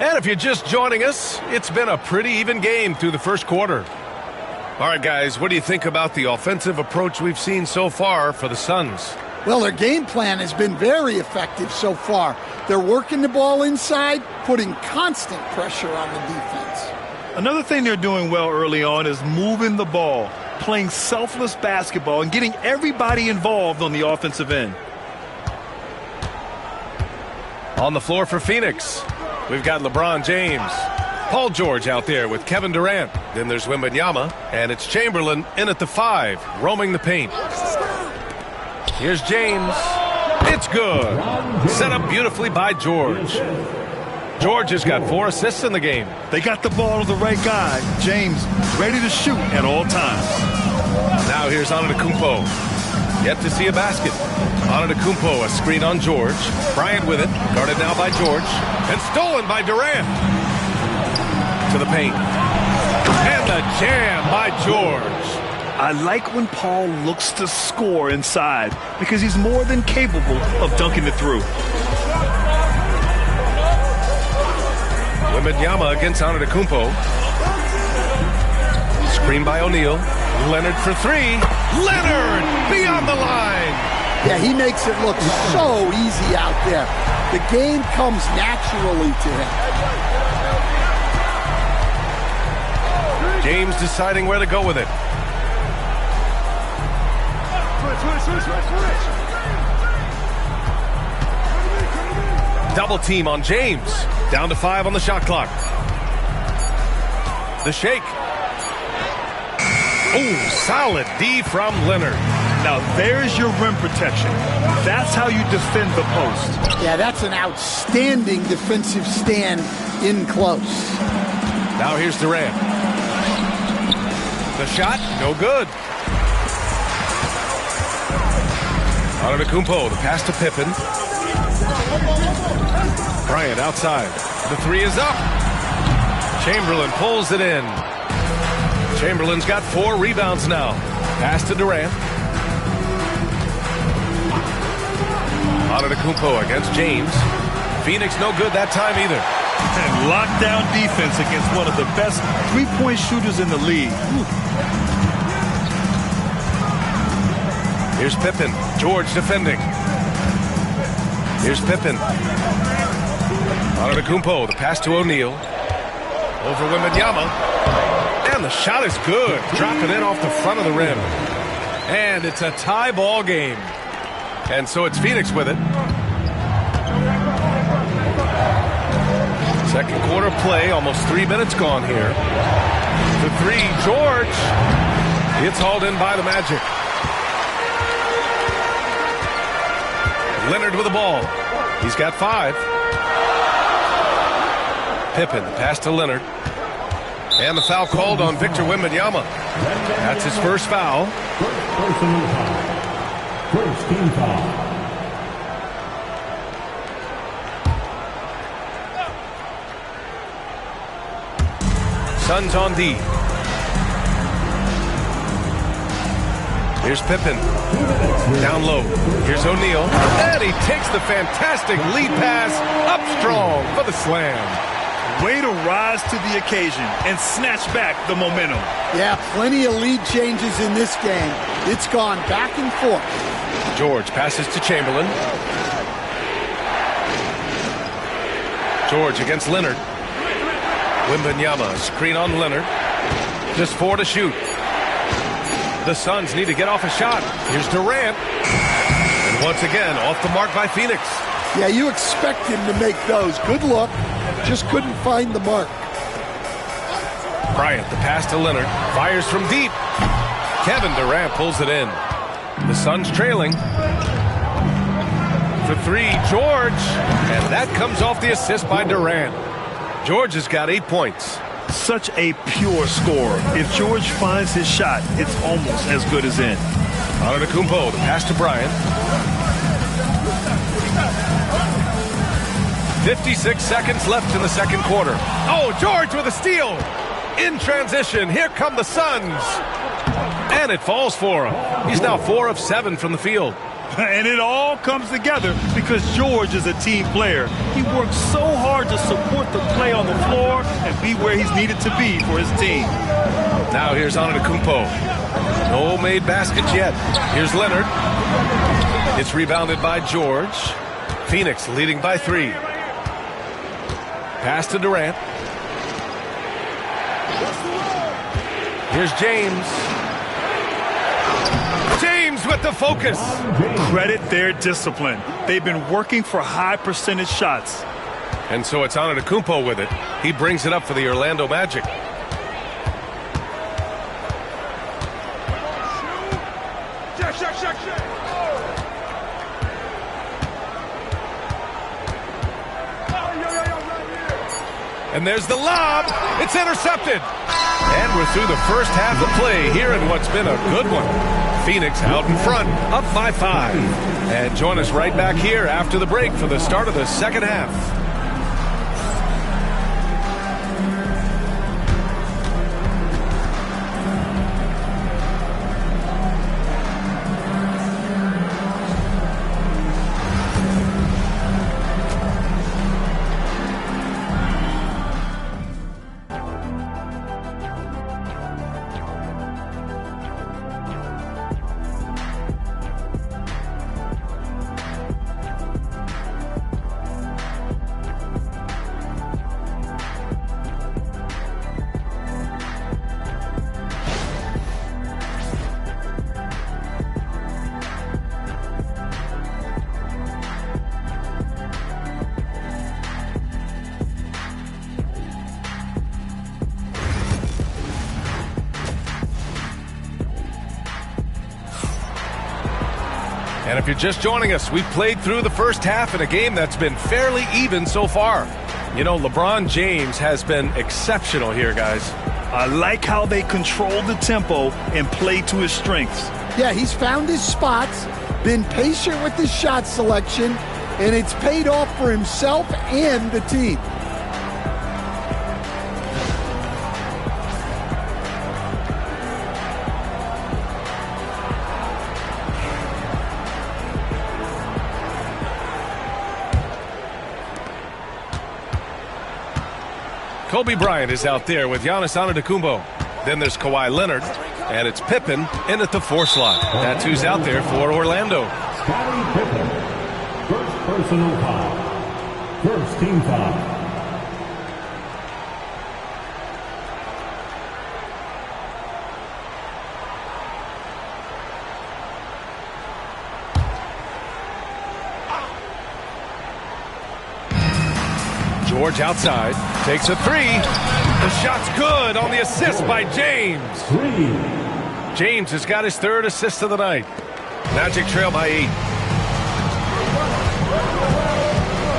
And if you're just joining us, it's been a pretty even game through the first quarter. All right, guys, what do you think about the offensive approach we've seen so far for the Suns? Well, their game plan has been very effective so far. They're working the ball inside, putting constant pressure on the defense. Another thing they're doing well early on is moving the ball, playing selfless basketball, and getting everybody involved on the offensive end. On the floor for Phoenix, we've got LeBron James. Paul George out there with Kevin Durant. Then there's Wembanyama, and it's Chamberlain in at the 5, roaming the paint. Here's James. It's good. Set up beautifully by George. George has got 4 assists in the game. They got the ball to the right guy. James ready to shoot at all times. Now here's Antetokounmpo. Yet to see a basket. Antetokounmpo, a screen on George. Bryant with it, guarded now by George. And stolen by Durant. To the paint. And the jam by George. I like when Paul looks to score inside because he's more than capable of dunking it through. Wembanyama against Antetokounmpo. Screen by O'Neal. Leonard for 3. Leonard beyond the line. Yeah, he makes it look so easy out there. The game comes naturally to him. James deciding where to go with it. Double team on James. Down to 5 on the shot clock. The shake. Oh, solid D from Leonard. Now there's your rim protection. That's how you defend the post. Yeah, that's an outstanding defensive stand in close. Now here's Durant. The shot, no good. Antetokounmpo, the pass to Pippen. Bryant outside. The 3 is up. Chamberlain pulls it in. Chamberlain's got 4 rebounds now. Pass to Durant. Antetokounmpo against James. Phoenix no good that time either. And lockdown defense against one of the best three-point shooters in the league. Here's Pippen. George defending. Here's Pippen. Antetokounmpo, the pass to O'Neal. Over Wembanyama. And the shot is good. Dropping in off the front of the rim. And it's a tie ball game. And so it's Phoenix with it. Second quarter play, almost 3 minutes gone here. The 3, George. It's hauled in by the Magic. Leonard with the ball. He's got 5. Pippen, the pass to Leonard. And the foul called on Victor Wembanyama. That's his first foul. First team foul. Suns on D. Here's Pippen. Down low. Here's O'Neal. And he takes the fantastic lead pass up strong for the slam. Way to rise to the occasion and snatch back the momentum. Yeah, plenty of lead changes in this game. It's gone back and forth. George passes to Chamberlain. George against Leonard. Wembanyama, screen on Leonard. Just 4 to shoot. The Suns need to get off a shot. Here's Durant. And once again, off the mark by Phoenix. Yeah, you expect him to make those. Good look. Just couldn't find the mark. Bryant, the pass to Leonard. Fires from deep. Kevin Durant pulls it in. The Suns trailing. For 3, George. And that comes off the assist by Durant. George has got 8 points. Such a pure scorer. If George finds his shot, it's almost as good as in. Antetokounmpo, the pass to Bryant. 56 seconds left in the second quarter. Oh, George with a steal. In transition, here come the Suns. And it falls for him. He's now 4 of 7 from the field. And it all comes together because George is a team player. He works so hard to support the play on the floor and be where he's needed to be for his team. Now here's Antetokounmpo. No made baskets yet. Here's Leonard. It's rebounded by George. Phoenix leading by 3. Pass to Durant. Here's James. James with the focus. Credit their discipline. They've been working for high percentage shots. And so it's Antetokounmpo with it. He brings it up for the Orlando Magic. And there's the lob. It's intercepted. And we're through the first half of play here in what's been a good one. Phoenix out in front, up by 5. And join us right back here after the break for the start of the second half. And if you're just joining us, we've played through the first half in a game that's been fairly even so far. You know, LeBron James has been exceptional here, guys. I like how they control the tempo and play to his strengths. Yeah, he's found his spots, been patient with his shot selection, and it's paid off for himself and the team. Kobe Bryant is out there with Giannis Antetokounmpo. Then there's Kawhi Leonard, and it's Pippen in at the 4 slot. That's who's out there for Orlando. Scottie Pippen. First personal foul. First team foul. George outside, takes a 3. The shot's good on the assist by James. James has got his 3rd assist of the night. Magic trail by 8.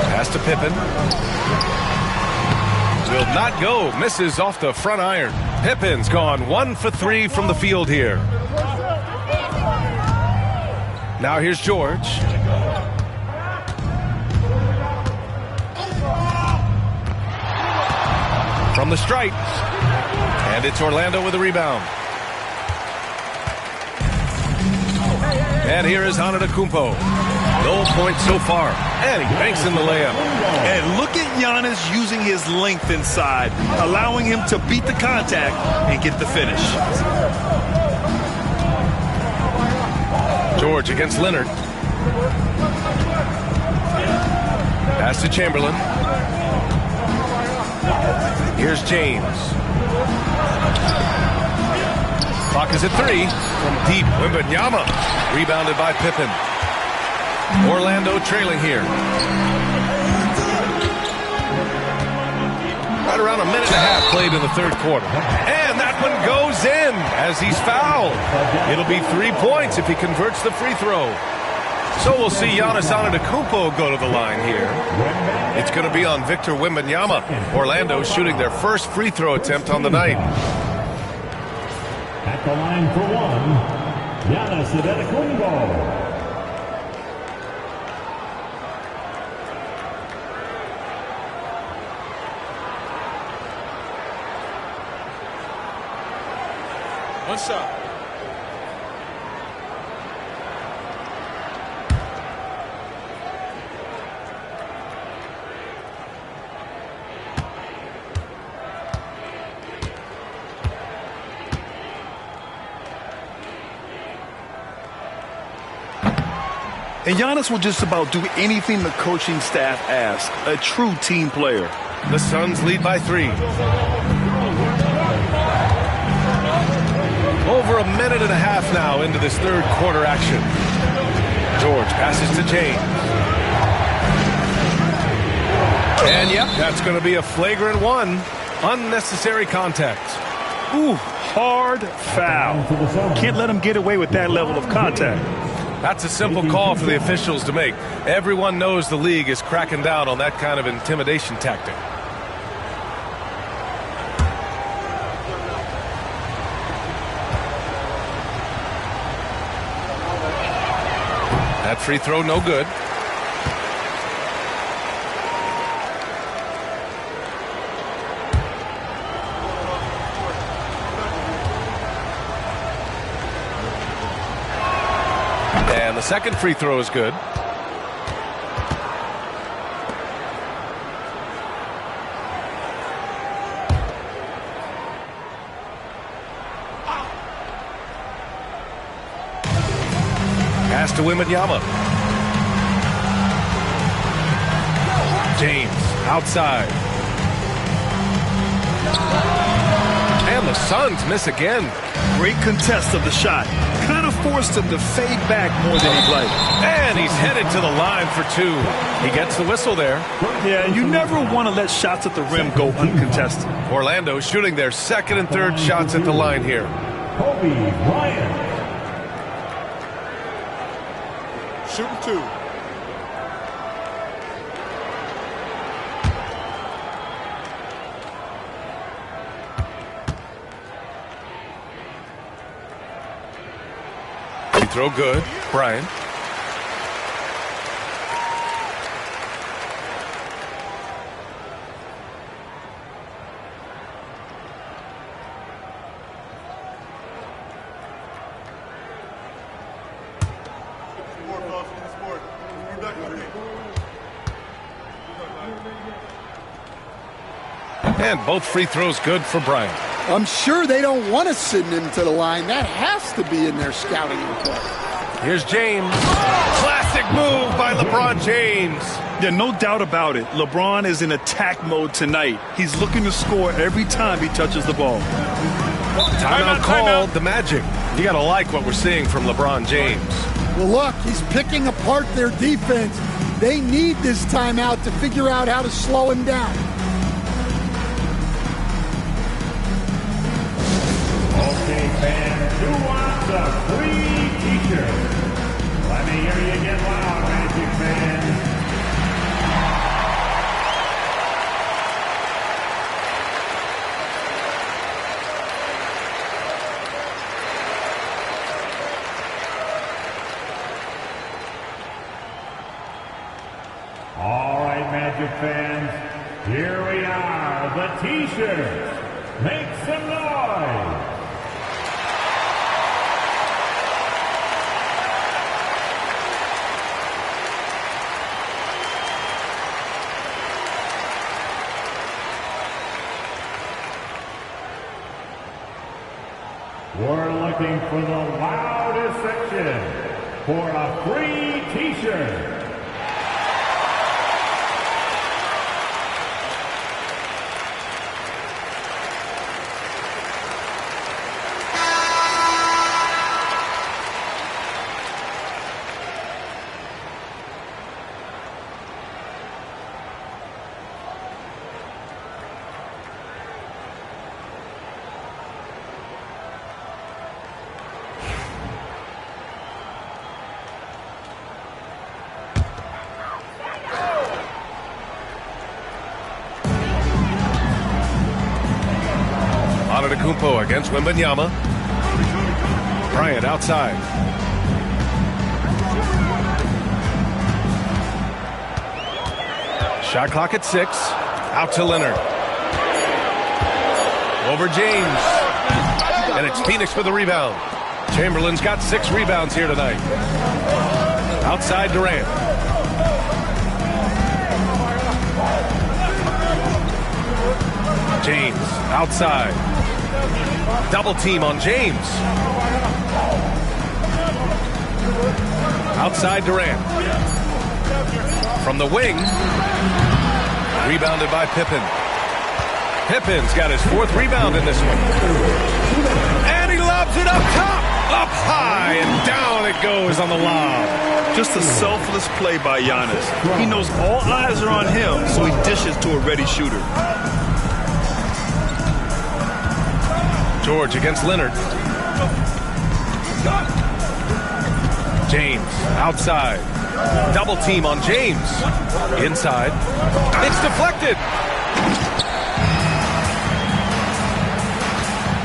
Pass to Pippen. Will not go, misses off the front iron. Pippen's gone 1 for 3 from the field here. Now here's George. From the stripe. And it's Orlando with a rebound. And here is Antetokounmpo. No points so far. And he banks in the layup. And look at Giannis using his length inside, allowing him to beat the contact and get the finish. George against Leonard. Pass to Chamberlain. Here's James. Clock is at 3. From deep, Wembanyama. Rebounded by Pippen. Orlando trailing here. Right around a minute and a half played in the third quarter. And that one goes in as he's fouled. It'll be 3 points if he converts the free throw. So we'll see Giannis Antetokounmpo go to the line here. It's going to be on Victor Wembanyama. Orlando shooting their first free throw attempt on the night. At the line for one, Giannis Antetokounmpo. One shot. And Giannis will just about do anything the coaching staff asks. A true team player. The Suns lead by 3. Over a minute and a half now into this third quarter action. George passes to James. And yep, that's going to be a flagrant 1. Unnecessary contact. Ooh, hard foul. Can't let him get away with that level of contact. That's a simple call for the officials to make. Everyone knows the league is cracking down on that kind of intimidation tactic. That free throw no good. And the second free throw is good. Pass to Wembanyama. James outside. And the Suns miss again. Great contest of the shot. Kind of forced him to fade back more than he'd like. And he's headed to the line for 2. He gets the whistle there. Yeah, you never want to let shots at the rim go uncontested. Orlando shooting their second and third shots at the line here. Kobe Bryant. Shooting 2. Throw good. Bryant. And both free throws good for Bryant. I'm sure they don't want to send him to the line. That has to be in their scouting report. Here's James. Classic move by LeBron James. Yeah, no doubt about it. LeBron is in attack mode tonight. He's looking to score every time he touches the ball. Timeout called. The Magic. You got to like what we're seeing from LeBron James. Well, look, he's picking apart their defense. They need this timeout to figure out how to slow him down. Okay, fans, who wants a free t-shirt? Let me hear you get loud, Magic fans. All right, Magic fans, here we are, the t-shirts. Make some noise. We're looking for the loudest section for a free t-shirt. Antetokounmpo against Wembanyama. Bryant outside. Shot clock at 6. Out to Leonard. Over James. And it's Phoenix for the rebound. Chamberlain's got 6 rebounds here tonight. Outside Durant. James outside. Double team on James. Outside Durant. From the wing. Rebounded by Pippen. Pippen's got his 4th rebound in this one. And he lobs it up top. Up high and down it goes on the lob. Just a selfless play by Giannis. He knows all eyes are on him, so he dishes to a ready shooter. George against Leonard. James outside. Double team on James. Inside. It's deflected.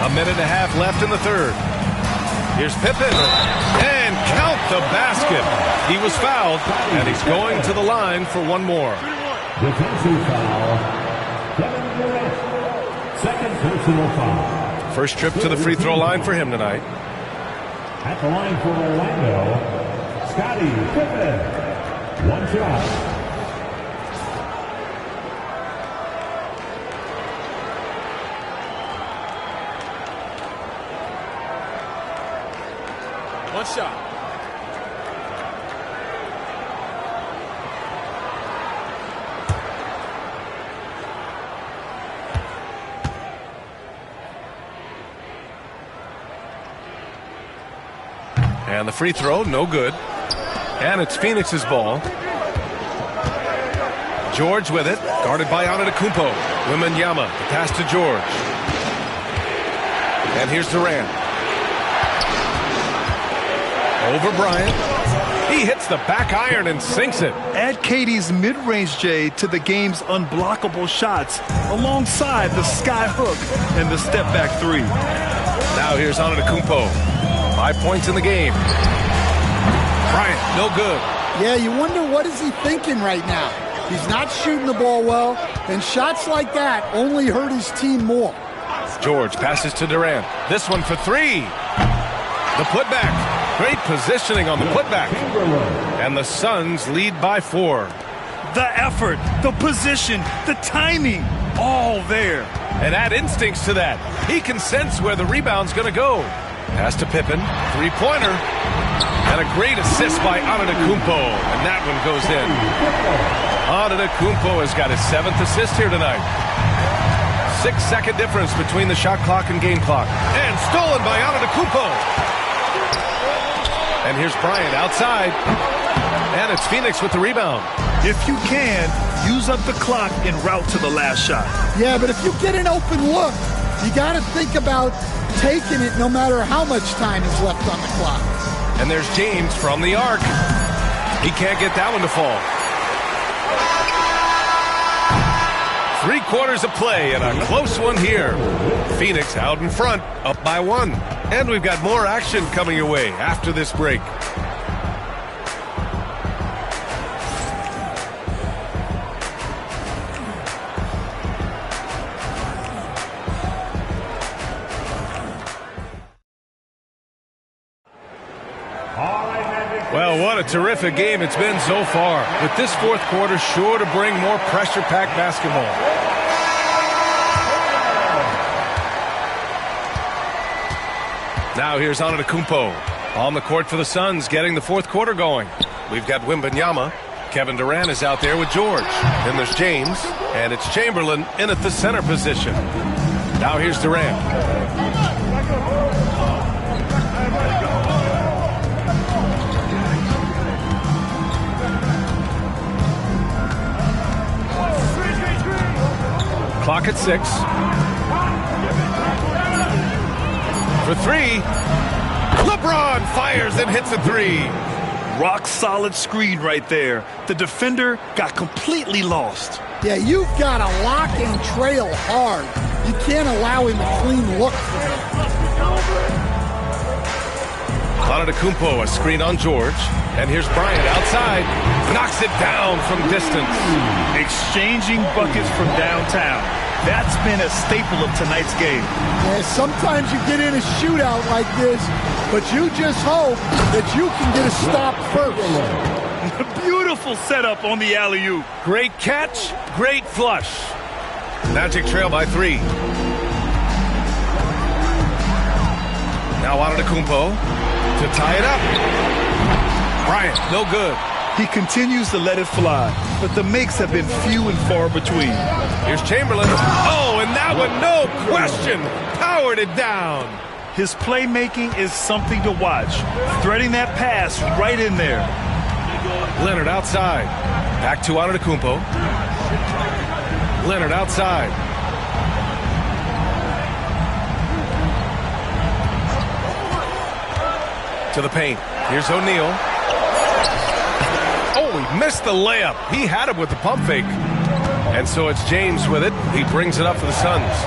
A minute and a half left in the 3rd. Here's Pippen. And count the basket. He was fouled, and he's going to the line for one more. Defensive foul. Kevin Durant. Second personal foul. First trip to the free throw line for him tonight. At the line for Orlando, Scottie Pippen. One shot. One shot. And the free throw, no good. And it's Phoenix's ball. George with it, guarded by Antetokounmpo. Wembanyama, the pass to George. And here's Durant. Over Bryant. He hits the back iron and sinks it. Add KD's mid-range J to the game's unblockable shots alongside the sky hook and the step-back 3. Now here's Antetokounmpo. 5 points in the game. Bryant, no good. Yeah, you wonder what is he thinking right now. He's not shooting the ball well, and shots like that only hurt his team more. George passes to Durant. This one for 3. The putback. Great positioning on the putback. And the Suns lead by 4. The effort, the position, the timing, all there. And add instincts to that. He can sense where the rebound's going to go. Pass to Pippen. 3-pointer. And a great assist by Antetokounmpo. And that one goes in. Antetokounmpo has got his 7th assist here tonight. 6-second difference between the shot clock and game clock. And stolen by Antetokounmpo. And here's Bryant outside. And it's Phoenix with the rebound. If you can, use up the clock en route to the last shot. Yeah, but if you get an open look, you got to think about taking it no matter how much time is left on the clock. And there's James from the arc. He can't get that one to fall. 3 quarters of play and a close one here. Phoenix out in front, up by 1. And we've got more action coming your way after this break. Well, what a terrific game it's been so far. With this 4th quarter sure to bring more pressure-packed basketball. Now here's Antetokounmpo on the court for the Suns, getting the 4th quarter going. We've got Wembanyama. Kevin Durant is out there with George. Then there's James, and it's Chamberlain in at the center position. Now here's Durant. Clock at 6. For 3. LeBron fires and hits a 3. Rock solid screen right there. The defender got completely lost. Yeah, you've got to lock and trail hard You can't allow him a clean look. Antetokounmpo, a screen on George. And here's Bryant outside. Knocks it down from distance. Exchanging buckets from downtown. That's been a staple of tonight's game. Yeah, sometimes you get in a shootout like this, but you just hope that you can get a stop first. Beautiful setup on the alley-oop. Great catch, great flush. Magic trail by 3. Now Antetokounmpo to tie it up. Bryant, no good. He continues to let it fly, but the makes have been few and far between. Here's Chamberlain. Oh, and that one, no question, powered it down. His playmaking is something to watch. Threading that pass right in there. Leonard outside. Back to Antetokounmpo. Leonard outside. To the paint. Here's O'Neal. Oh, he missed the layup. He had him with the pump fake. And so it's James with it. He brings it up for the Suns.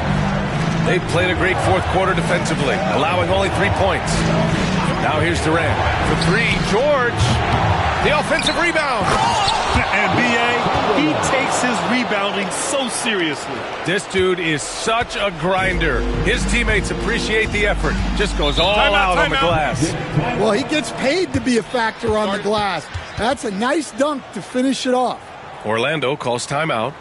They've played a great fourth quarter defensively, allowing only 3 points. Now here's Durant. For 3, George. The offensive rebound. And B.A., he takes his rebounding so seriously. This dude is such a grinder. His teammates appreciate the effort. Just goes all out on the glass. Well, he gets paid to be a factor on the glass. That's a nice dunk to finish it off. Orlando calls timeout.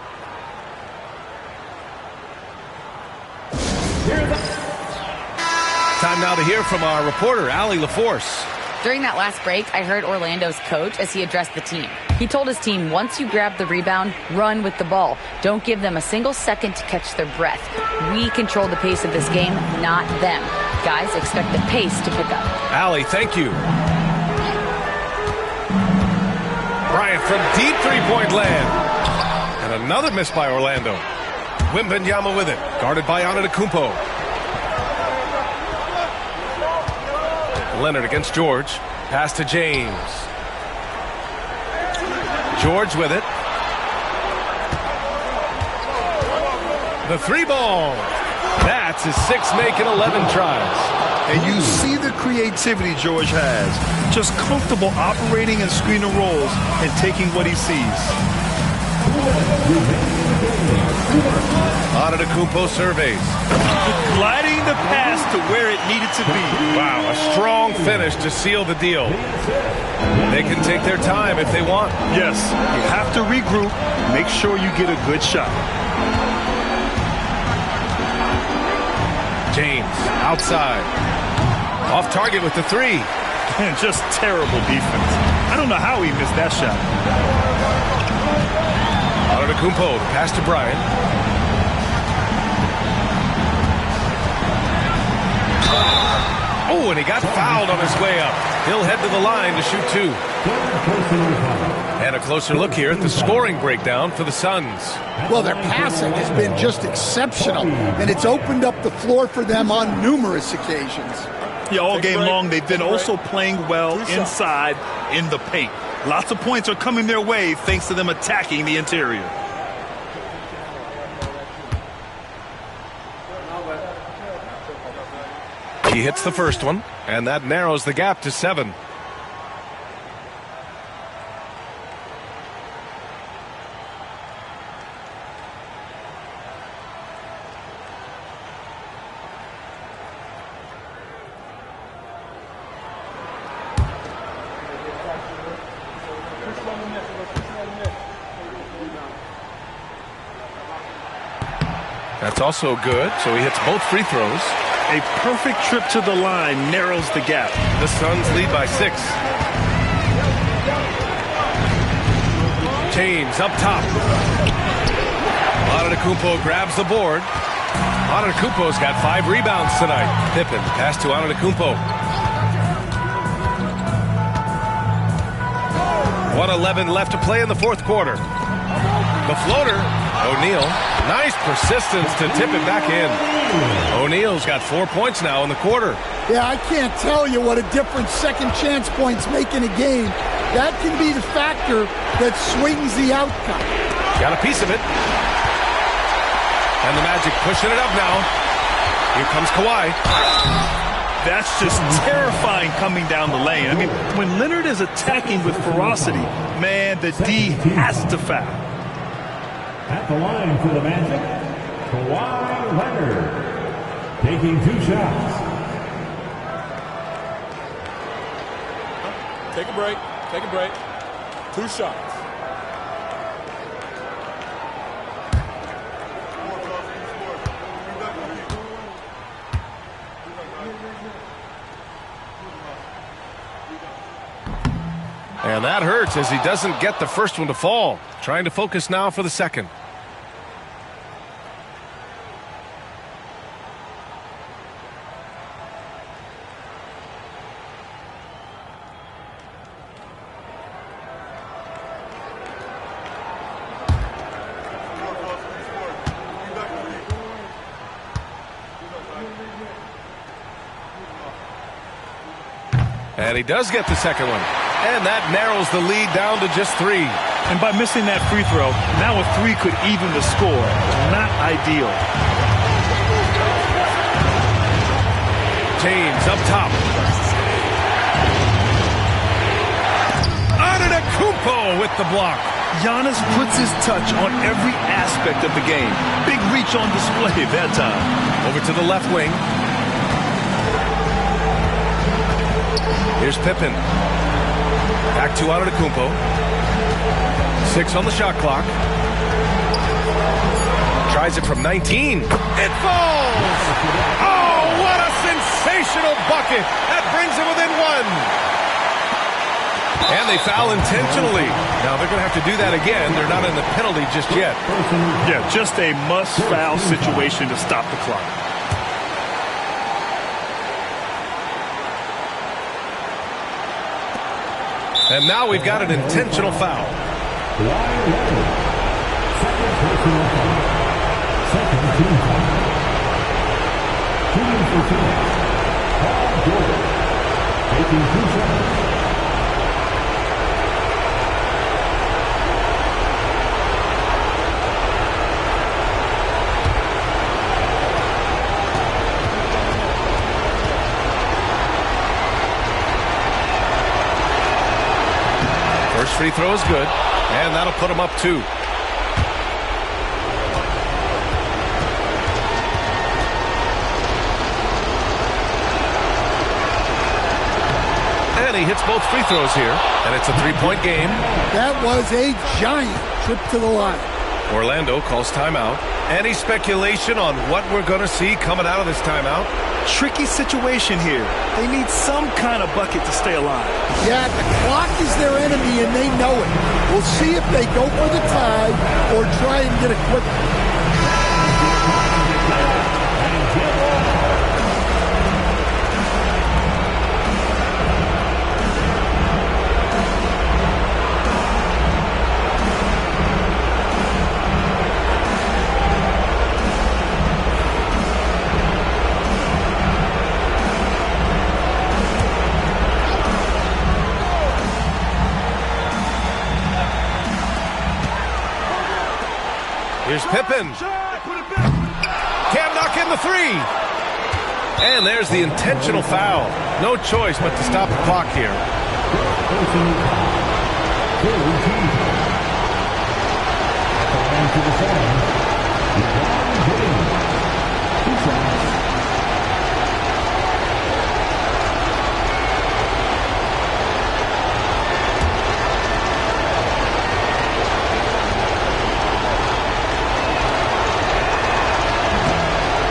Time now to hear from our reporter, Allie LaForce. During that last break, I heard Orlando's coach as he addressed the team. He told his team, once you grab the rebound, run with the ball. Don't give them a single second to catch their breath. We control the pace of this game, not them. Guys, expect the pace to pick up. Allie, thank you. Bryant from deep three-point land. And another miss by Orlando. Wembanyama with it, guarded by Antetokounmpo. Leonard against George. Pass to James. George with it. The 3-ball. That's his 6th make in 11 tries. And you see the creativity George has. Just comfortable operating in screen and rolls and taking what he sees. Antetokounmpo surveys. Gliding the pass to where it needed to be. Wow, a strong finish to seal the deal. They can take their time if they want. Yes, you have to regroup. Make sure you get a good shot. James outside. Off target with the 3. And just terrible defense. I don't know how he missed that shot. Antetokounmpo, pass to Bryant. Oh, and he got fouled on his way up. He'll head to the line to shoot 2. And a closer look here at the scoring breakdown for the Suns. Well, their passing has been just exceptional, and it's opened up the floor for them on numerous occasions. Yeah, all game long, they've been also playing well inside in the paint. Lots of points are coming their way thanks to them attacking the interior. He hits the first one, and that narrows the gap to 7. That's also good, so he hits both free throws. A perfect trip to the line narrows the gap. The Suns lead by 6. James up top. Antetokounmpo grabs the board. Antetokounmpo's got 5 rebounds tonight. Pippen, pass to Antetokounmpo. 1:11 left to play in the fourth quarter. The floater, O'Neal. Nice persistence to tip it back in. O'Neal's got 4 points now in the quarter. Yeah, I can't tell you what a difference second chance points make in a game. That can be the factor that swings the outcome. Got a piece of it. And the Magic pushing it up now. Here comes Kawhi. That's just terrifying coming down the lane. I mean, when Leonard is attacking with ferocity, man, the D has to foul. At the line for the Magic, Kawhi Leonard, taking 2 shots. Take a break. Take a break. 2 shots. And that hurts as he doesn't get the first one to fall. Trying to focus now for the second. And he does get the second one. And that narrows the lead down to just 3. And by missing that free throw, now a 3 could even the score. Not ideal. James up top. Antetokounmpo with the block. Giannis puts his touch on every aspect of the game. Big reach on display that time. Over to the left wing. Here's Pippen. Back to Antetokounmpo. 6 on the shot clock. Tries it from 19. It falls! Oh, what a sensational bucket! That brings him within 1. And they foul intentionally. Now they're going to have to do that again. They're not in the penalty just yet. Yeah, just a must-foul situation to stop the clock. And now we've got an intentional foul. First free throw is good, and that'll put him up 2. And he hits both free throws here, and it's a 3-point game. That was a giant trip to the line. Orlando calls timeout. Any speculation on what we're going to see coming out of this timeout? Tricky situation here. They need some kind of bucket to stay alive. Yeah, the clock is their enemy, and they know it. We'll see if they go for the tie or try and get a quick. Here's Pippen. Can't knock in the 3. And there's the intentional foul. No choice but to stop the clock here.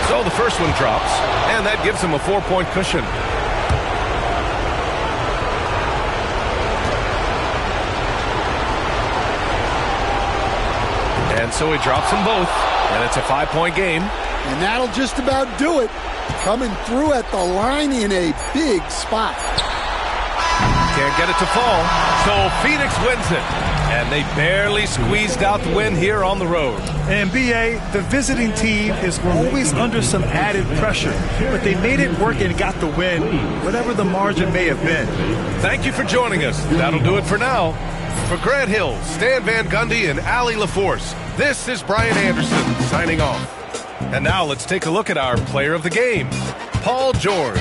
So the first one drops, and that gives him a 4-point cushion. And so he drops them both, and it's a 5-point game. And that'll just about do it. Coming through at the line in a big spot. Can't get it to fall, so Phoenix wins it. And they barely squeezed out the win here on the road. And B.A., the visiting team is always under some added pressure, but they made it work and got the win, whatever the margin may have been. Thank you for joining us. That'll do it for now. For Grant Hill, Stan Van Gundy, and Allie LaForce, this is Brian Anderson signing off. And now let's take a look at our player of the game, Paul George.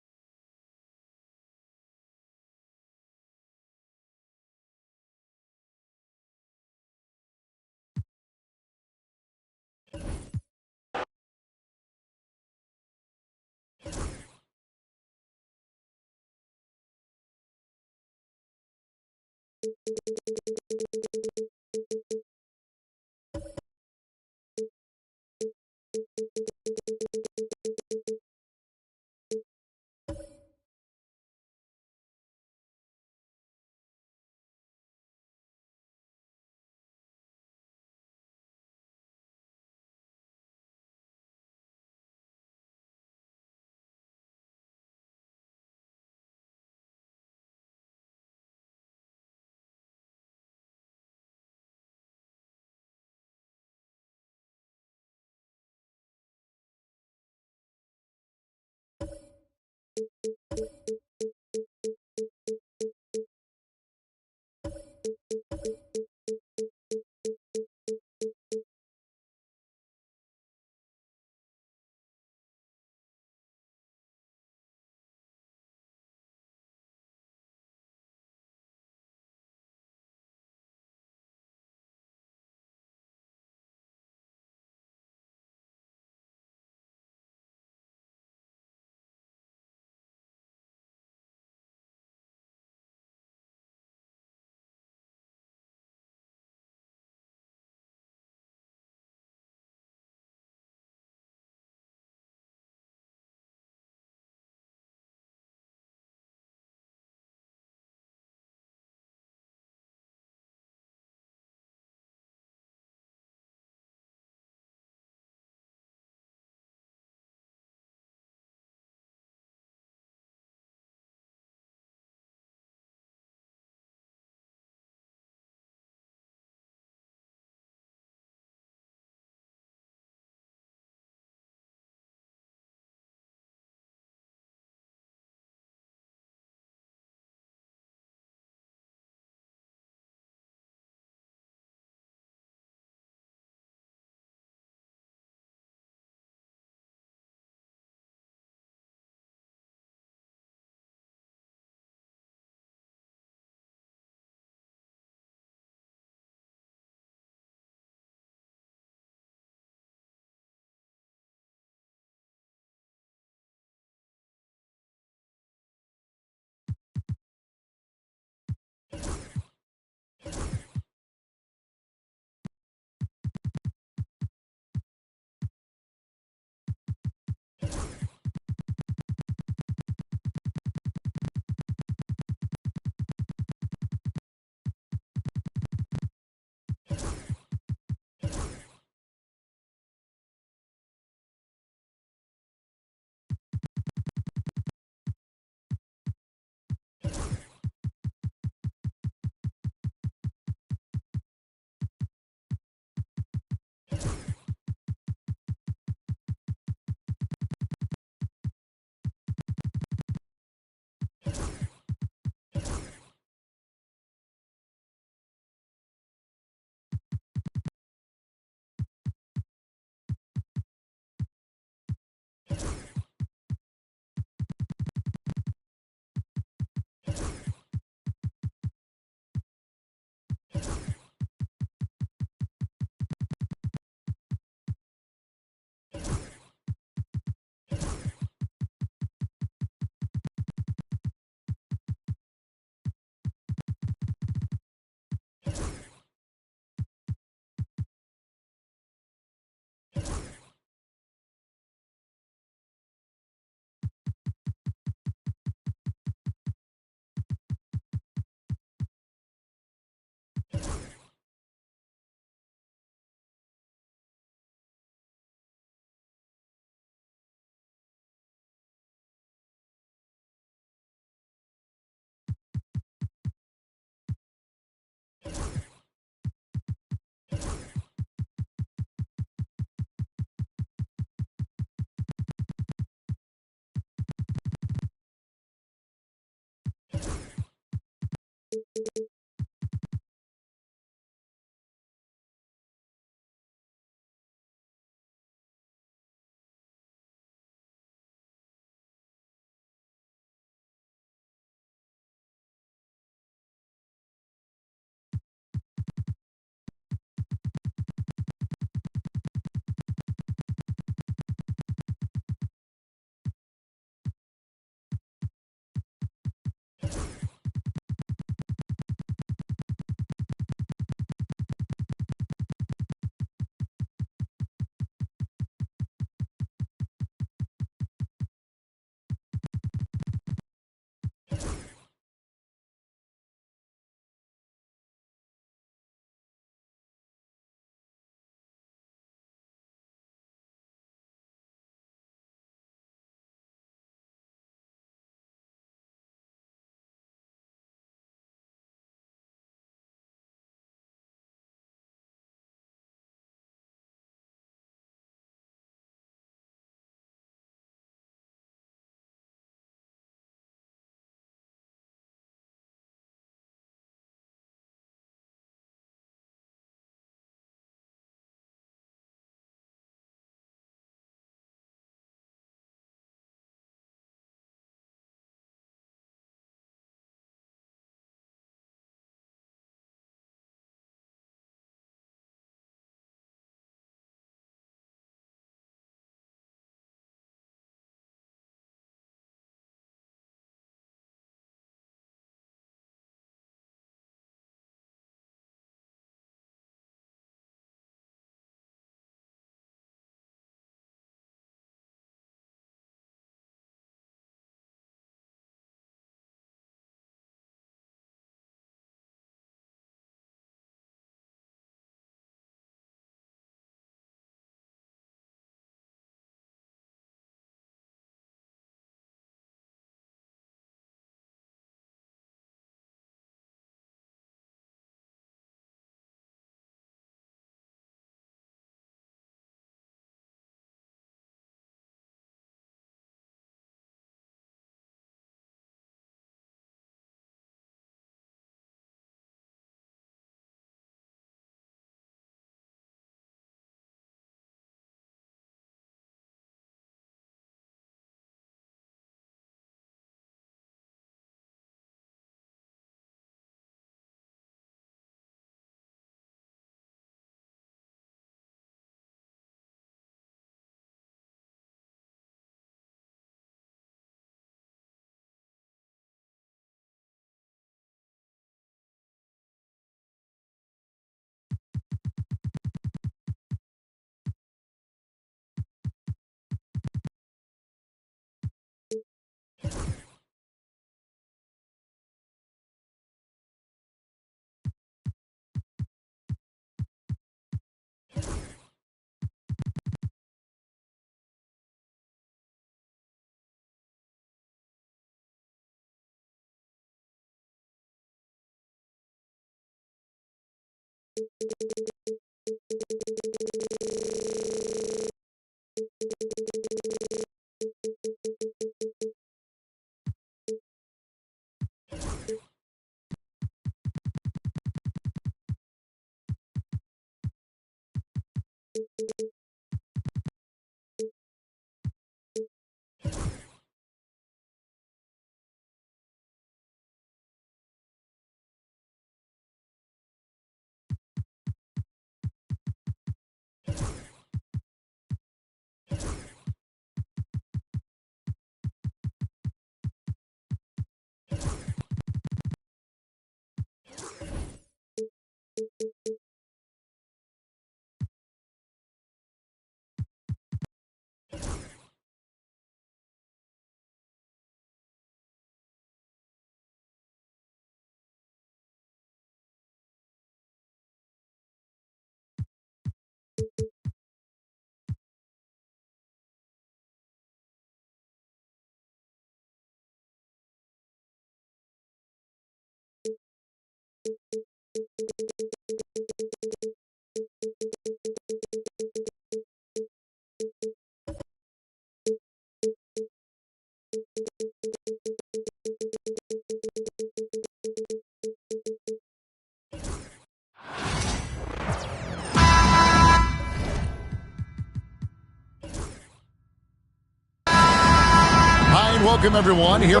Hi, and welcome everyone here.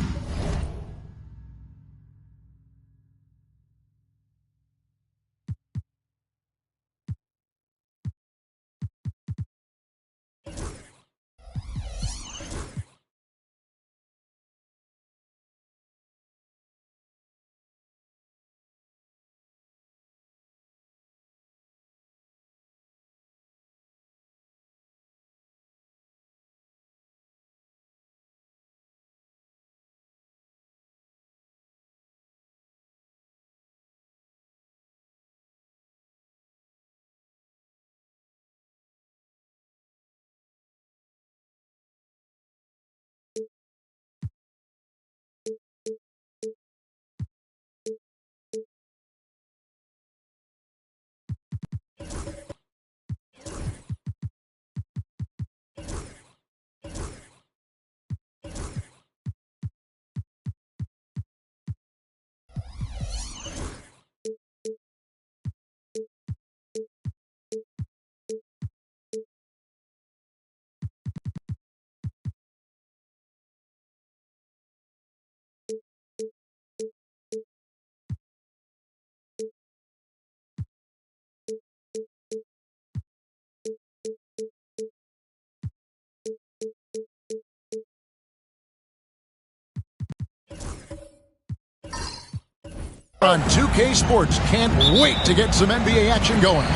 On 2K Sports, can't wait to get some NBA action going.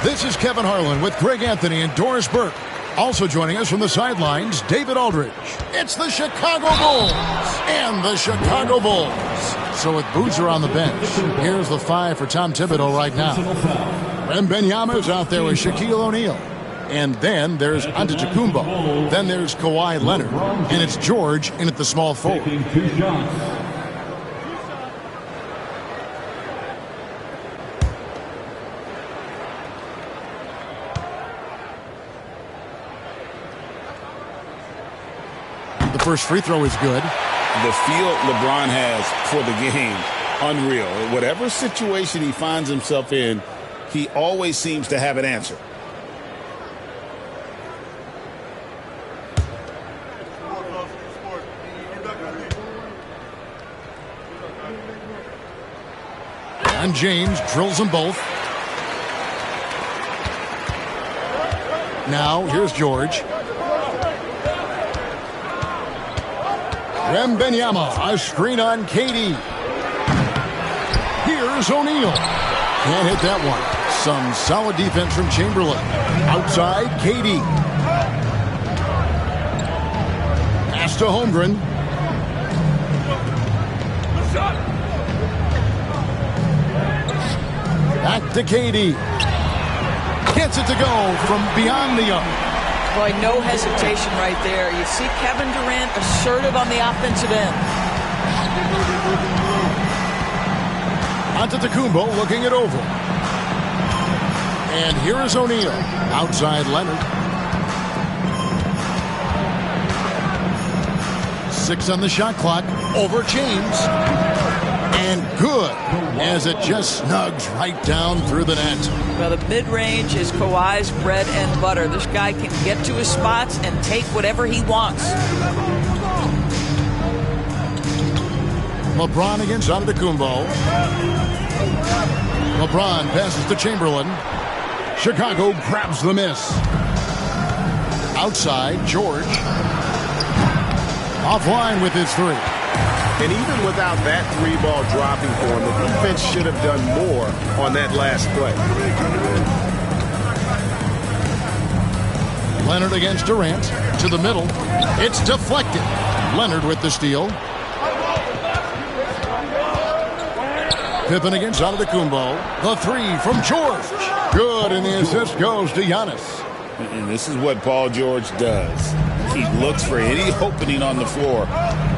This is Kevin Harlan with Greg Anthony and Doris Burke. Also joining us from the sidelines, David Aldridge. It's the Chicago Bulls and the Chicago Bulls. So with Boozer on the bench, here's the 5 for Tom Thibodeau right now. Wembanyama's out there with Shaquille O'Neal. And then there's Antetokounmpo. Then there's Kawhi Leonard. And it's George in at the small forward. The first free throw is good. The feel LeBron has for the game, unreal. Whatever situation he finds himself in, he always seems to have an answer. And James drills them both. Now, here's George. Wembanyama, a screen on KD. Here's O'Neal. Can't hit that one. Some solid defense from Chamberlain. Outside, KD. Pass to Holmgren. Back to KD. Gets it to go from beyond the arc. Boy, no hesitation right there. You see Kevin Durant assertive on the offensive end. Antetokounmpo looking it over. And here is O'Neal. Outside Leonard. 6 on the shot clock. Over James. And good, as it just snugs right down through the net. Well, the mid-range is Kawhi's bread and butter. This guy can get to his spots and take whatever he wants. LeBron against Antetokounmpo. LeBron passes to Chamberlain. Chicago grabs the miss. Outside, George. Offline with his three. And even without that three ball dropping for him, the defense should have done more on that last play. Leonard against Durant. To the middle. It's deflected. Leonard with the steal. Pippen against Antetokounmpo. The three from George. Good, and the assist goes to Giannis. And this is what Paul George does. He looks for any opening on the floor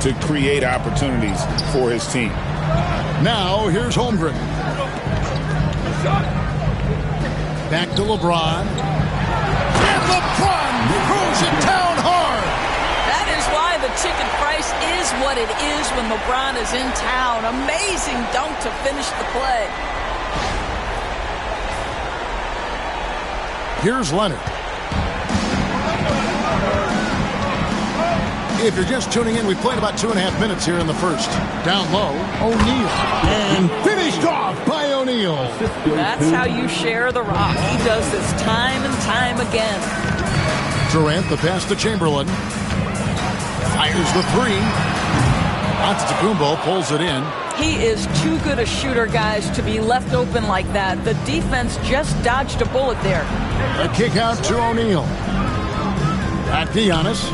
to create opportunities for his team. Now, here's Holmgren. Back to LeBron. And LeBron throws it down hard. That is why the ticket price is what it is when LeBron is in town. Amazing dunk to finish the play. Here's Leonard. If you're just tuning in, we played about 2.5 minutes here in the first. Down low, O'Neal. And finished off by O'Neal. That's how you share the rock. He does this time and time again. Durant, the pass to Chamberlain. Fires the three. Antetokounmpo pulls it in. He is too good a shooter, guys, to be left open like that. The defense just dodged a bullet there. A kick out to O'Neal. Back to Giannis.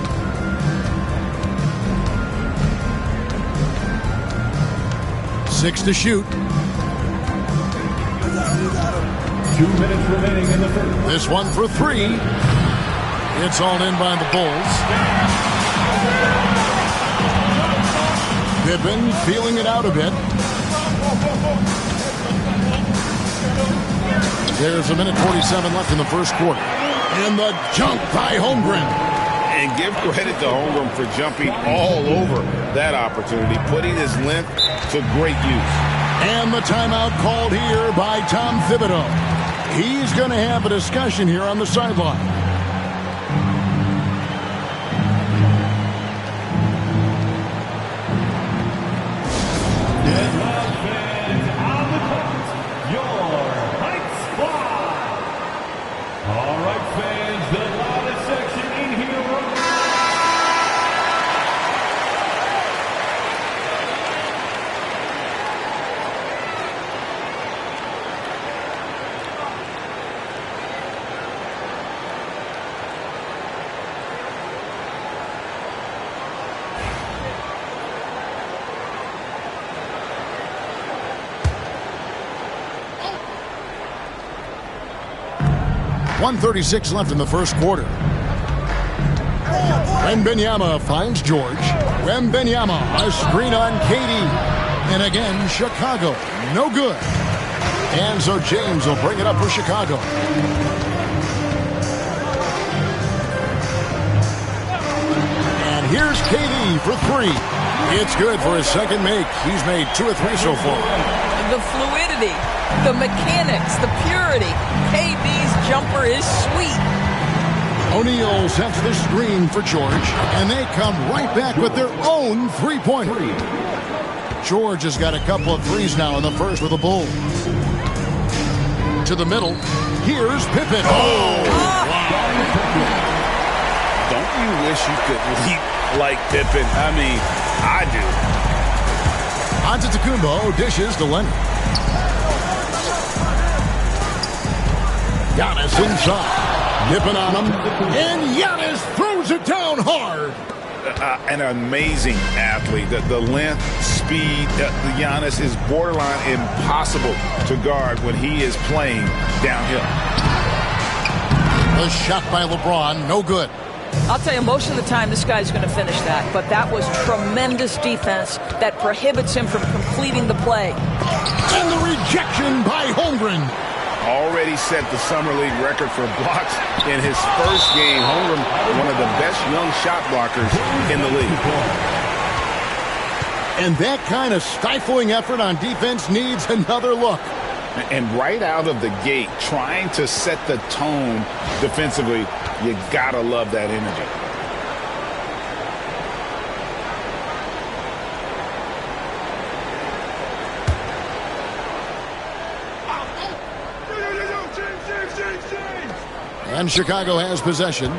6 to shoot. 2 minutes remaining in the first. This one for 3. It's all in by the Bulls. Pippen feeling it out a bit. There's 1:47 left in the first quarter. And the jump by Holmgren. And give credit to Holmgren for jumping all over that opportunity, putting his length to great use. And the timeout called here by Tom Thibodeau. He's going to have a discussion here on the sideline. .136 left in the first quarter. Wembanyama finds George. Wembanyama, a screen on KD. And again, Chicago, no good. And so James will bring it up for Chicago. And here's KD for 3. It's good for his second make. He's made 2 or 3 so far. The fluidity, the mechanics, the purity. KD's jumper is sweet. O'Neal sets the screen for George, and they come right back with their own three-pointer. George has got a couple of threes now in the first with the Bulls. To the middle, here's Pippen. Oh! Don't you wish you could leap like Pippen? I mean, I do. Antetokounmpo dishes to Leonard. Giannis inside. Dipping on him. And Giannis throws it down hard. An amazing athlete. The length, speed. Giannis is borderline impossible to guard when he is playing downhill. The shot by LeBron, no good. I'll tell you, most of the time this guy's going to finish that, but that was tremendous defense that prohibits him from completing the play. And the rejection by Holmgren. Already set the Summer League record for blocks in his first game. Holmgren, one of the best young shot blockers in the league. And that kind of stifling effort on defense needs another look. And right out of the gate, trying to set the tone defensively, you gotta love that energy. And Chicago has possession.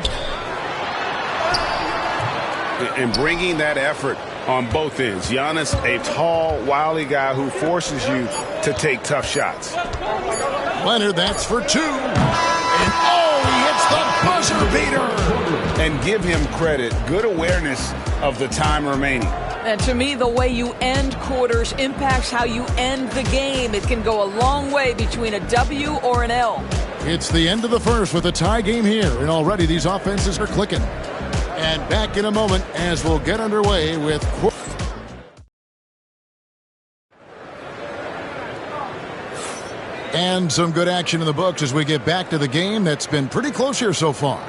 And bringing that effort on both ends. Giannis, a tall, wily guy who forces you to take tough shots. Leonard, that's for two. And he hits the buzzer beater. And give him credit. Good awareness of the time remaining. And to me, the way you end quarters impacts how you end the game. It can go a long way between a W or an L. It's the end of the first with a tie game here, and already these offenses are clicking. And back in a moment as we'll get underway with... And some good action in the books as we get back to the game that's been pretty close here so far.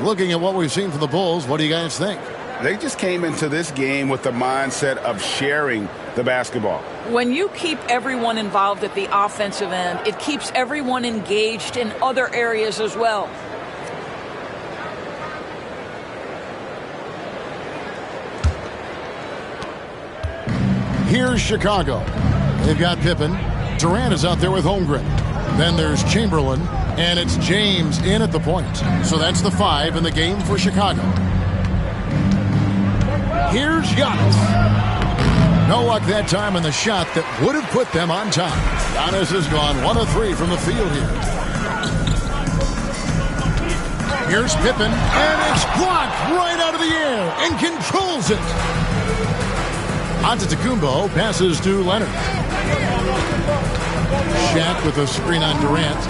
Looking at what we've seen from the Bulls, what do you guys think? They just came into this game with the mindset of sharing the basketball. When you keep everyone involved at the offensive end, it keeps everyone engaged in other areas as well. Here's Chicago. They've got Pippen. Durant is out there with Holmgren. Then there's Chamberlain, and it's James in at the point. So that's the 5 in the game for Chicago. Here's Giannis. No luck that time on the shot that would have put them on top. Giannis has gone 1 of 3 from the field here. Here's Pippen, and it's blocked right out of the air and controls it. Antetokounmpo passes to Leonard. Shaq with a screen on Durant.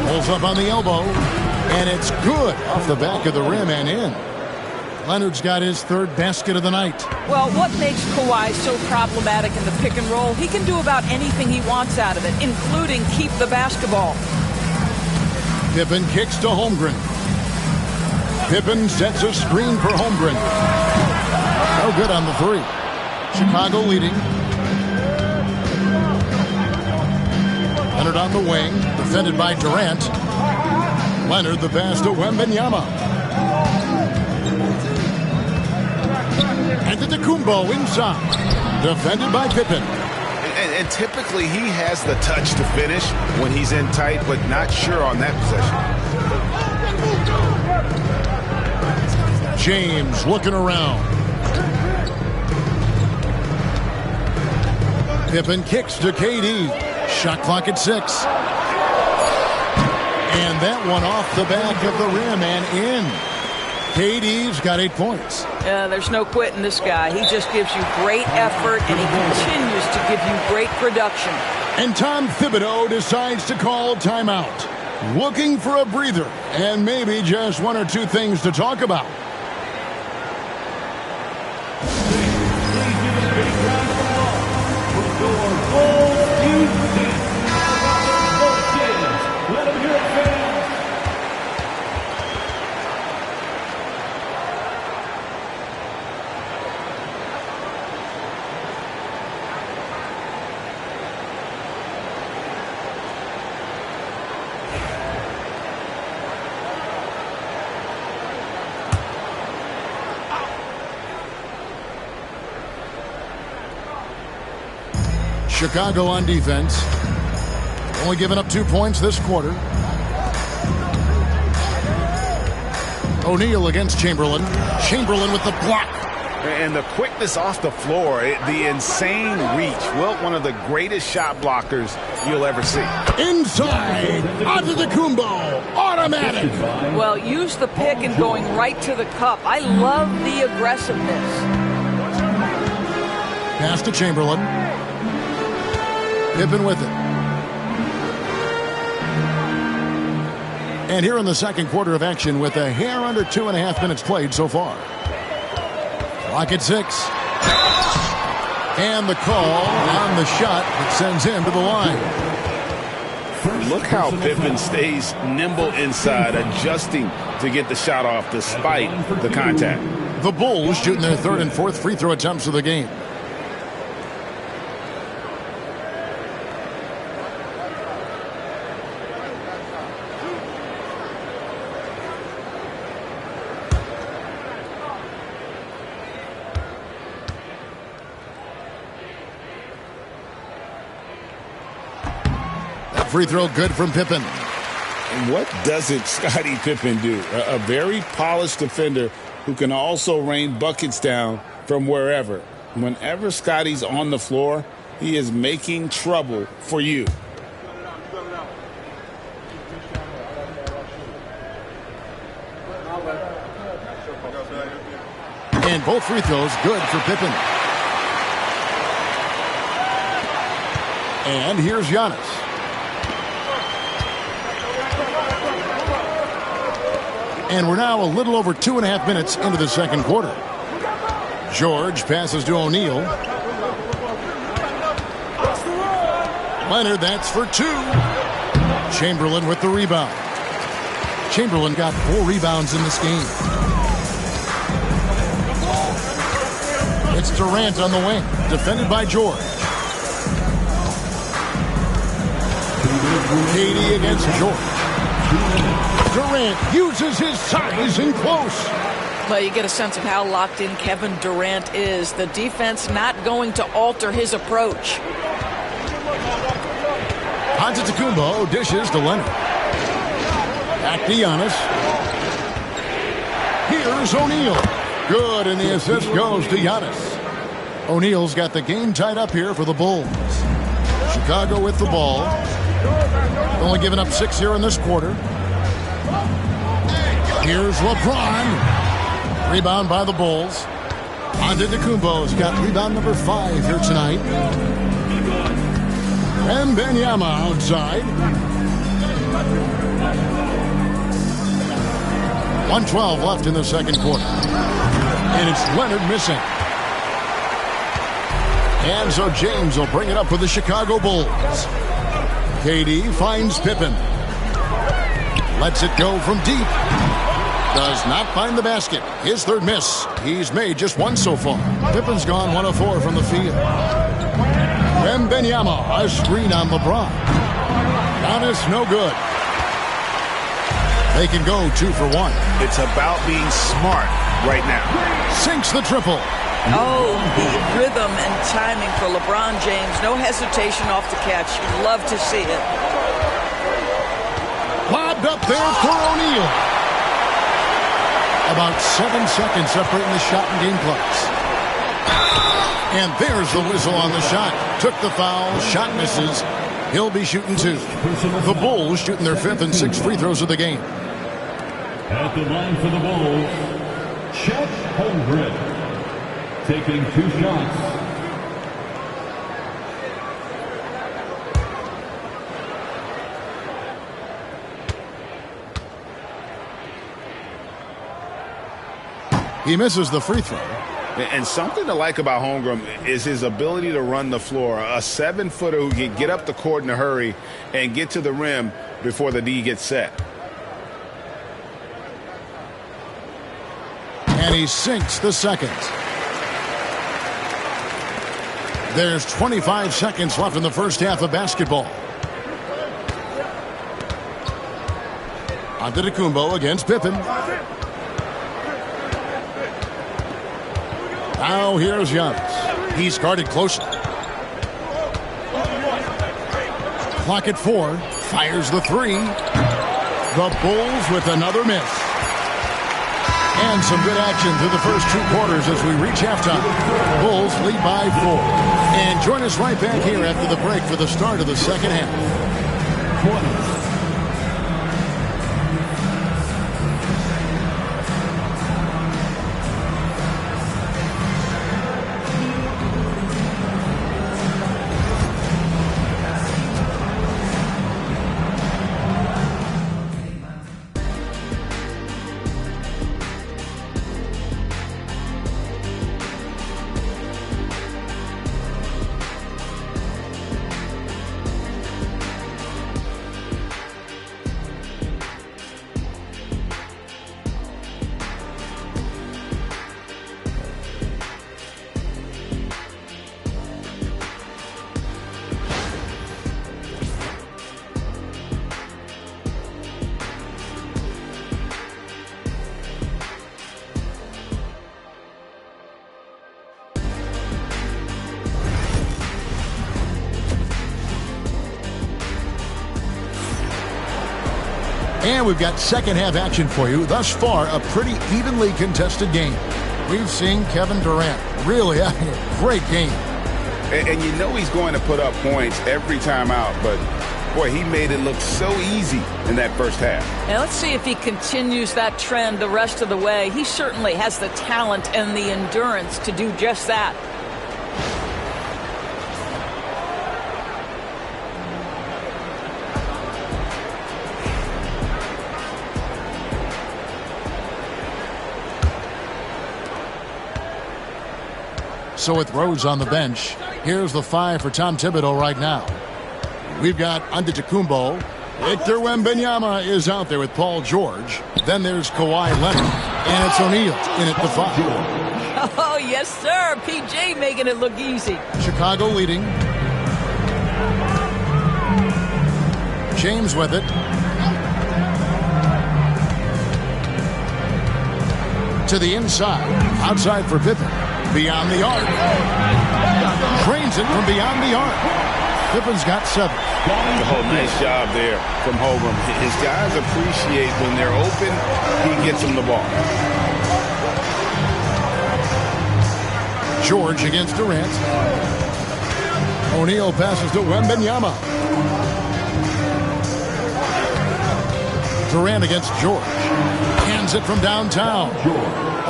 Pulls up on the elbow, and it's good off the back of the rim and in. Leonard's got his 3rd basket of the night. Well, what makes Kawhi so problematic in the pick and roll? He can do about anything he wants out of it, including keep the basketball. Pippen kicks to Holmgren. Pippen sets a screen for Holmgren. No good on the 3. Chicago leading. Leonard on the wing, defended by Durant. Leonard the pass to Wembanyama. Antetokounmpo inside, defended by Pippen. And typically he has the touch to finish when he's in tight, but not sure on that possession. James looking around. Pippen kicks to KD. Shot clock at 6. And that one off the back of the rim and in. KD's got 8 points. There's no quitting this guy. He just gives you great effort, and he continues to give you great production. And Tom Thibodeau decides to call timeout. Looking for a breather and maybe just 1 or 2 things to talk about. Chicago on defense. Only giving up 2 points this quarter. O'Neal against Chamberlain. Chamberlain with the block. And the quickness off the floor, the insane reach. Well, one of the greatest shot blockers you'll ever see. Inside, Antetokounmpo, automatic. Well, use the pick and going right to the cup. I love the aggressiveness. Pass to Chamberlain. Pippen with it. And here in the second quarter of action with a hair under 2.5 minutes played so far. Clock at 6. And the call on the shot that sends him to the line. Look how Pippen stays nimble inside, adjusting to get the shot off despite the contact. The Bulls shooting their 3rd and 4th free throw attempts of the game. free throw good from Pippen. And what doesn't Scottie Pippen do? A very polished defender who can also rain buckets down from wherever. Whenever Scottie's on the floor, he is making trouble for you. And both free throws good for Pippen. And here's Giannis. And we're now a little over 2.5 minutes into the second quarter. George passes to O'Neal. Leonard, that's for 2. Chamberlain with the rebound. Chamberlain got 4 rebounds in this game. It's Durant on the wing, defended by George. KD against George. Durant uses his size in close. Well, you get a sense of how locked in Kevin Durant is. The defense not going to alter his approach. Antetokounmpo dishes to Leonard. Back to Giannis. Here's O'Neal. Good, and the assist goes to Giannis. O'Neal's got the game tied up here for the Bulls. Chicago with the ball. Only giving up 6 here in this quarter. Here's LeBron. Rebound by the Bulls. Antetokounmpo's got rebound number 5 here tonight. And Wembanyama outside. 1:12 left in the second quarter. And it's Leonard missing. And so James will bring it up for the Chicago Bulls. KD finds Pippen. Lets it go from deep. Does not find the basket. His third miss. He's made just 1 so far. Pippen's gone 1 of 4 from the field. Wembanyama, a screen on LeBron. Giannis, no good. They can go 2 for 1. It's about being smart right now. Sinks the triple. Oh, the rhythm and timing for LeBron James. No hesitation off the catch. You'd love to see it. Lobbed up there for O'Neal. About 7 seconds separating the shot and game clocks. And there's the whistle on the shot. Took the foul. Shot misses. He'll be shooting 2. The Bulls shooting their 5th and 6th free throws of the game. At the line for the Bulls, Chet Holmgren, taking 2 shots. He misses the free throw. And something to like about Holmgren is his ability to run the floor. A 7-footer who can get up the court in a hurry and get to the rim before the D gets set. And he sinks the second. There's 25 seconds left in the first half of basketball. Antetokounmpo against Pippen. Now here's Giannis. He's guarded closely. Clock at 4. Fires the 3. The Bulls with another miss. And some good action through the first 2 quarters as we reach halftime. Bulls lead by 4. And join us right back here after the break for the start of the second half. And we've got second half action for you. Thus far, a pretty evenly contested game. We've seen Kevin Durant really having a great game. And you know he's going to put up points every time out, but boy, he made it look so easy in that first half. Now let's see if he continues that trend the rest of the way. He certainly has the talent and the endurance to do just that. So with Rose on the bench, here's the 5 for Tom Thibodeau right now. We've got Antetokounmpo. Victor Wembanyama is out there with Paul George. Then there's Kawhi Leonard. And it's O'Neal in at the 5. Oh, yes, sir. PJ making it look easy. Chicago leading. James with it. To the inside. Outside for Pippen. Beyond the arc. Trains it from beyond the arc. Pippen's got 7. Oh, nice job there from Holmgren. His guys appreciate when they're open, he gets them the ball. George against Durant. O'Neal passes to Wembanyama. Durant against George. Hands it from downtown.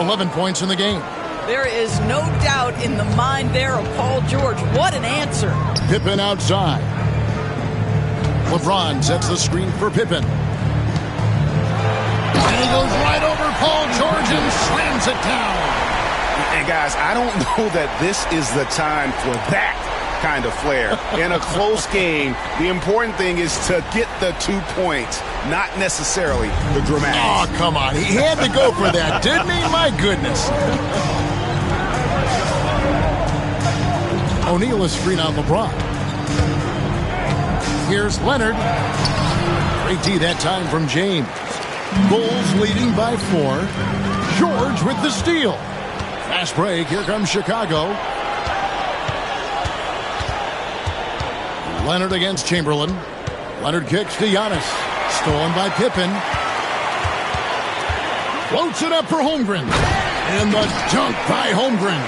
11 points in the game. There is no doubt in the mind there of Paul George. What an answer. Pippen outside. LeBron sets the screen for Pippen. And he goes right over Paul George and slams it down. And guys, I don't know that this is the time for that kind of flair. In a close game, the important thing is to get the 2 points, not necessarily the dramatics. Oh, come on. He had to go for that, didn't he? My goodness. O'Neal is screen on LeBron. Here's Leonard. Great D that time from James. Bulls leading by 4. George with the steal. Fast break. Here comes Chicago. Leonard against Chamberlain. Leonard kicks to Giannis. Stolen by Pippen. Floats it up for Holmgren. And the dunk by Holmgren.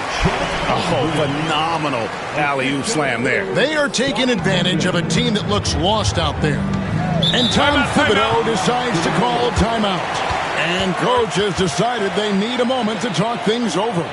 Oh, phenomenal alley-oop slam there. They are taking advantage of a team that looks lost out there. And Tom Thibodeau decides to call timeout. And coach has decided they need a moment to talk things over.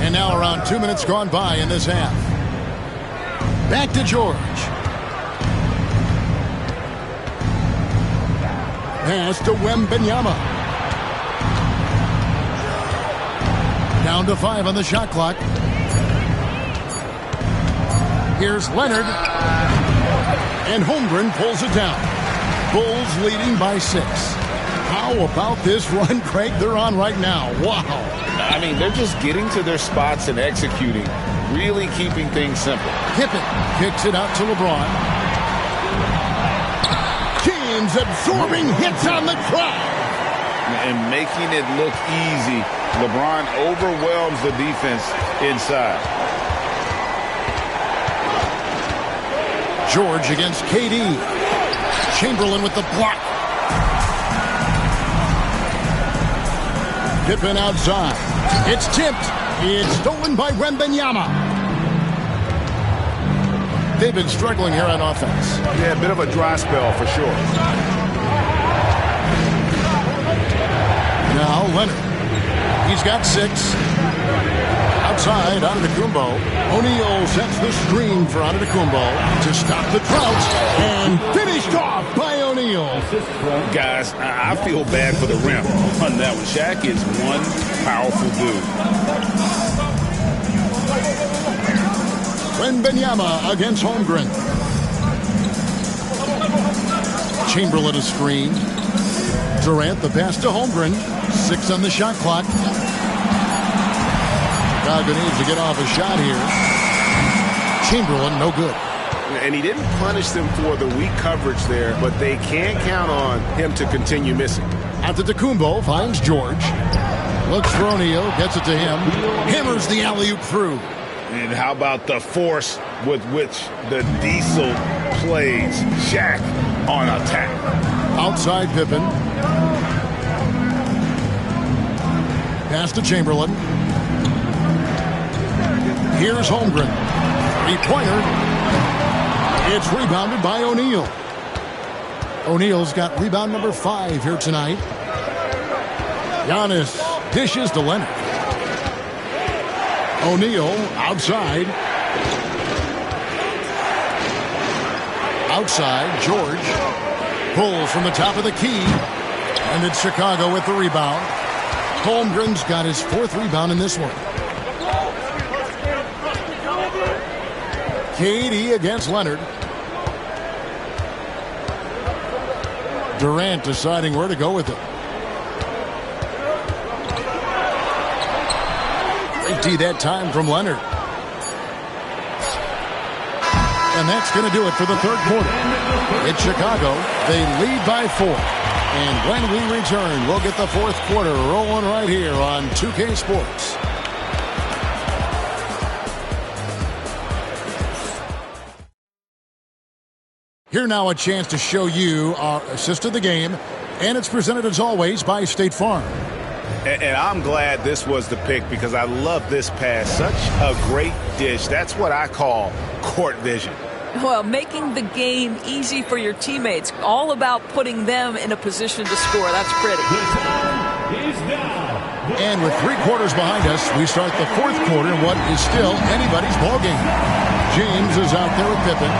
And now around 2 minutes gone by in this half. Back to George. Pass to Wembanyama. Down to 5 on the shot clock. Here's Leonard. And Holmgren pulls it down. Bulls leading by 6. How about this run, Craig, they're on right now? Wow. I mean, they're just getting to their spots and executing, really keeping things simple. Pippen kicks it out to LeBron. James absorbing hits on the crowd. And making it look easy. LeBron overwhelms the defense inside. George against KD. Chamberlain with the block. Pippen outside. It's tipped. It's stolen by Wembanyama. They've been struggling here on offense. Yeah, a bit of a dry spell for sure. Now Leonard. He's got 6. Outside, Antetokounmpo. O'Neal sets the screen for Antetokounmpo to stop the drought, and finished off by O'Neal. Guys, I feel bad for the rim on that one. Shaq is one powerful dude. Wembanyama against Holmgren. Chamberlain a screen. Durant the pass to Holmgren. 6 on the shot clock. Chicago needs to get off a shot here. Chamberlain, no good. And he didn't punish them for the weak coverage there, but they can't count on him to continue missing. Antetokounmpo finds George. Looks for O'Neal, gets it to him. Hammers the alley-oop through. And how about the force with which the Diesel plays Shaq on attack? Outside Pippen. Pass to Chamberlain. Here's Holmgren. Three-pointer. It's rebounded by O'Neal. O'Neal's got rebound number 5 here tonight. Giannis dishes to Leonard. O'Neal outside. Outside, George pulls from the top of the key. And it's Chicago with the rebound. Holmgren's got his 4th rebound in this one. KD against Leonard. Durant deciding where to go with it. Great D that time from Leonard. And that's going to do it for the 3rd quarter. It's Chicago. They lead by 4. And when we return, we'll get the 4th quarter rolling right here on 2K Sports. Here now a chance to show you our assist of the game, and it's presented as always by State Farm. And I'm glad this was the pick because I love this pass. Such a great dish. That's what I call court vision. Well, making the game easy for your teammates. All about putting them in a position to score. That's pretty. And with 3 quarters behind us, we start the 4th quarter in what is still anybody's ballgame. James is out there with Pippen,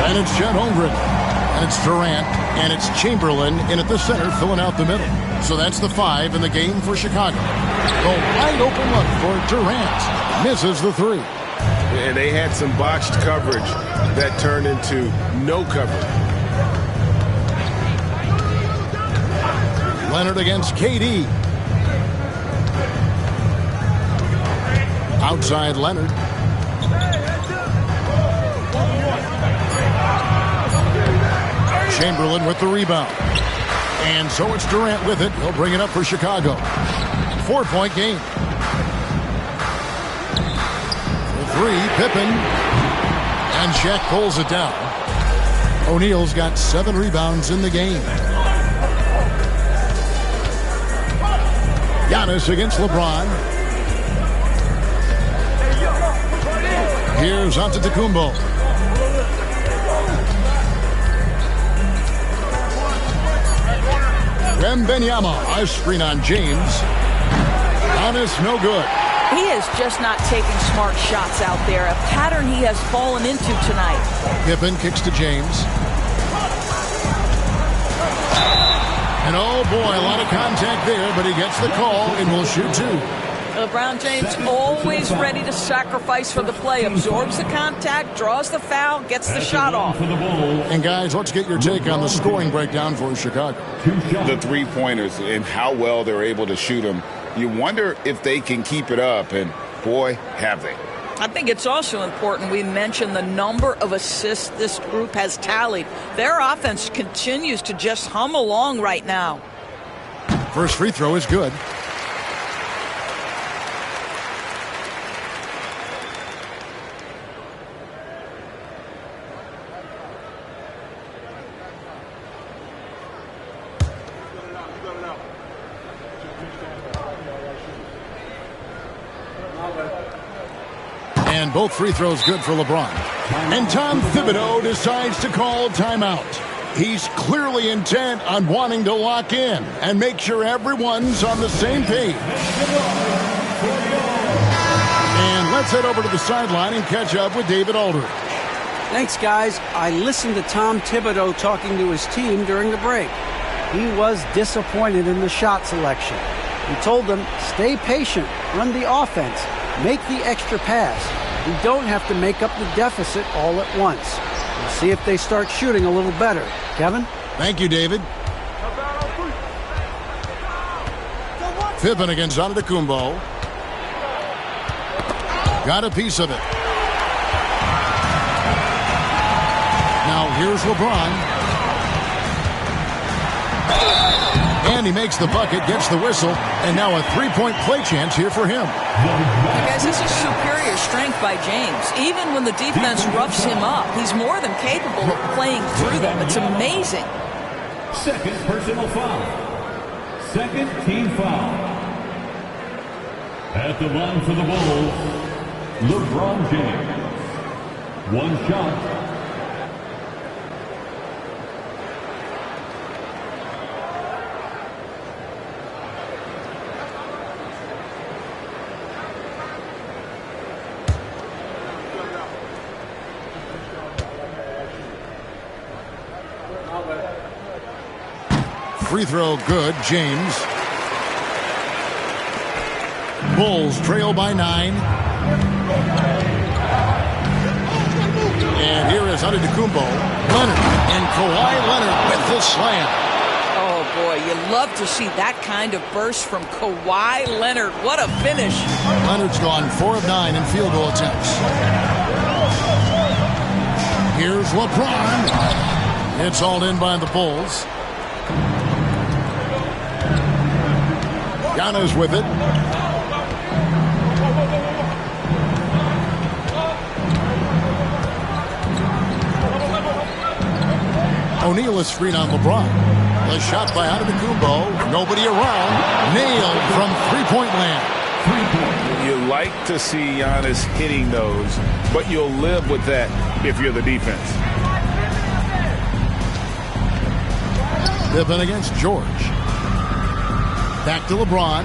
and it's Chet Holmgren, and it's Durant, and it's Chamberlain in at the center, filling out the middle. So that's the 5 in the game for Chicago. The wide open look for Durant. Misses the 3. And they had some botched coverage that turned into no coverage. Leonard against KD. Outside Leonard. Chamberlain with the rebound. And so it's Durant with it. He'll bring it up for Chicago. 4-point game. The 3, Pippen. And Shaq pulls it down. O'Neal's got 7 rebounds in the game. Giannis against LeBron. Here's Antetokounmpo. Wembanyama, a screen on James. Giannis, no good. He is just not taking smart shots out there, a pattern he has fallen into tonight. Pippen kicks to James. And oh boy, a lot of contact there, but he gets the call and will shoot 2. LeBron James always ready to sacrifice for the play, absorbs the contact, draws the foul, gets the shot off. And guys, let's get your take on the scoring breakdown for Chicago. The 3-pointers and how well they're able to shoot them. You wonder if they can keep it up, and boy, have they. I think it's also important we mention the number of assists this group has tallied. Their offense continues to just hum along right now. First free throw is good. And both free throws good for LeBron. And Tom Thibodeau decides to call timeout. He's clearly intent on wanting to lock in and make sure everyone's on the same page. And Let's head over to the sideline and catch up with David Aldridge. Thanks, guys. I listened to Tom Thibodeau talking to his team during the break. He was disappointed in the shot selection. He told them, stay patient, run the offense, make the extra pass. We don't have to make up the deficit all at once. We'll see if they start shooting a little better. Kevin? Thank you, David. Pippen against Antetokounmpo. Got a piece of it. Now here's LeBron. And he makes the bucket, gets the whistle, and now a three-point play chance here for him. Guys, this is superior strength by James. Even when the defense roughs him up, he's more than capable of playing through them. It's amazing. Second personal foul. Second team foul. At the line for the Bulls, LeBron James. One shot. Free throw good, James. Bulls trail by 9. And here is Antetokounmpo. Leonard and Kawhi Leonard with the slam. Oh, boy, you love to see that kind of burst from Kawhi Leonard. What a finish. Leonard's gone 4 of 9 in field goal attempts. Here's LeBron. It's all in by the Bulls. Giannis with it. O'Neal is screen on LeBron. The shot by Antetokounmpo. Nobody around. Nailed from three-point land. You like to see Giannis hitting those, but you'll live with that if you're the defense. Pippen against George. Back to LeBron.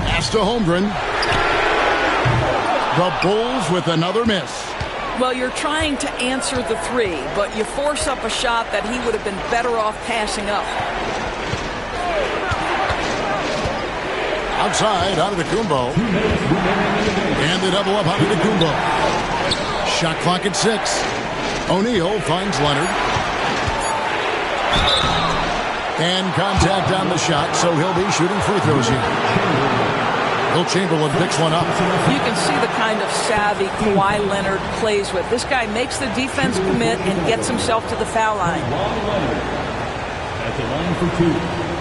Pass to Holmgren. The Bulls with another miss. Well, you're trying to answer the three, but you force up a shot that he would have been better off passing up. Outside, Antetokounmpo. And they double up Antetokounmpo. Shot clock at 6. O'Neal finds Leonard. And contact on the shot, so he'll be shooting free throws here. Will Chamberlain picks one up. You can see the kind of savvy Kawhi Leonard plays with. This guy makes the defense commit and gets himself to the foul line. At the line for 2.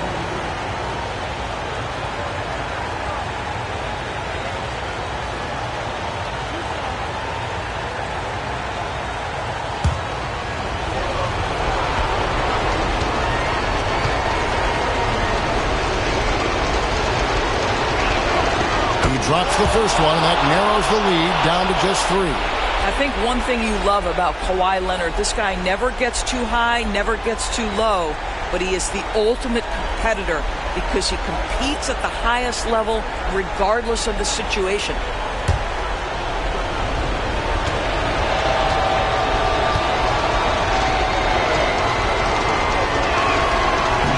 Drops the first one, and that narrows the lead down to just 3. I think one thing you love about Kawhi Leonard, this guy never gets too high, never gets too low, but he is the ultimate competitor because he competes at the highest level regardless of the situation.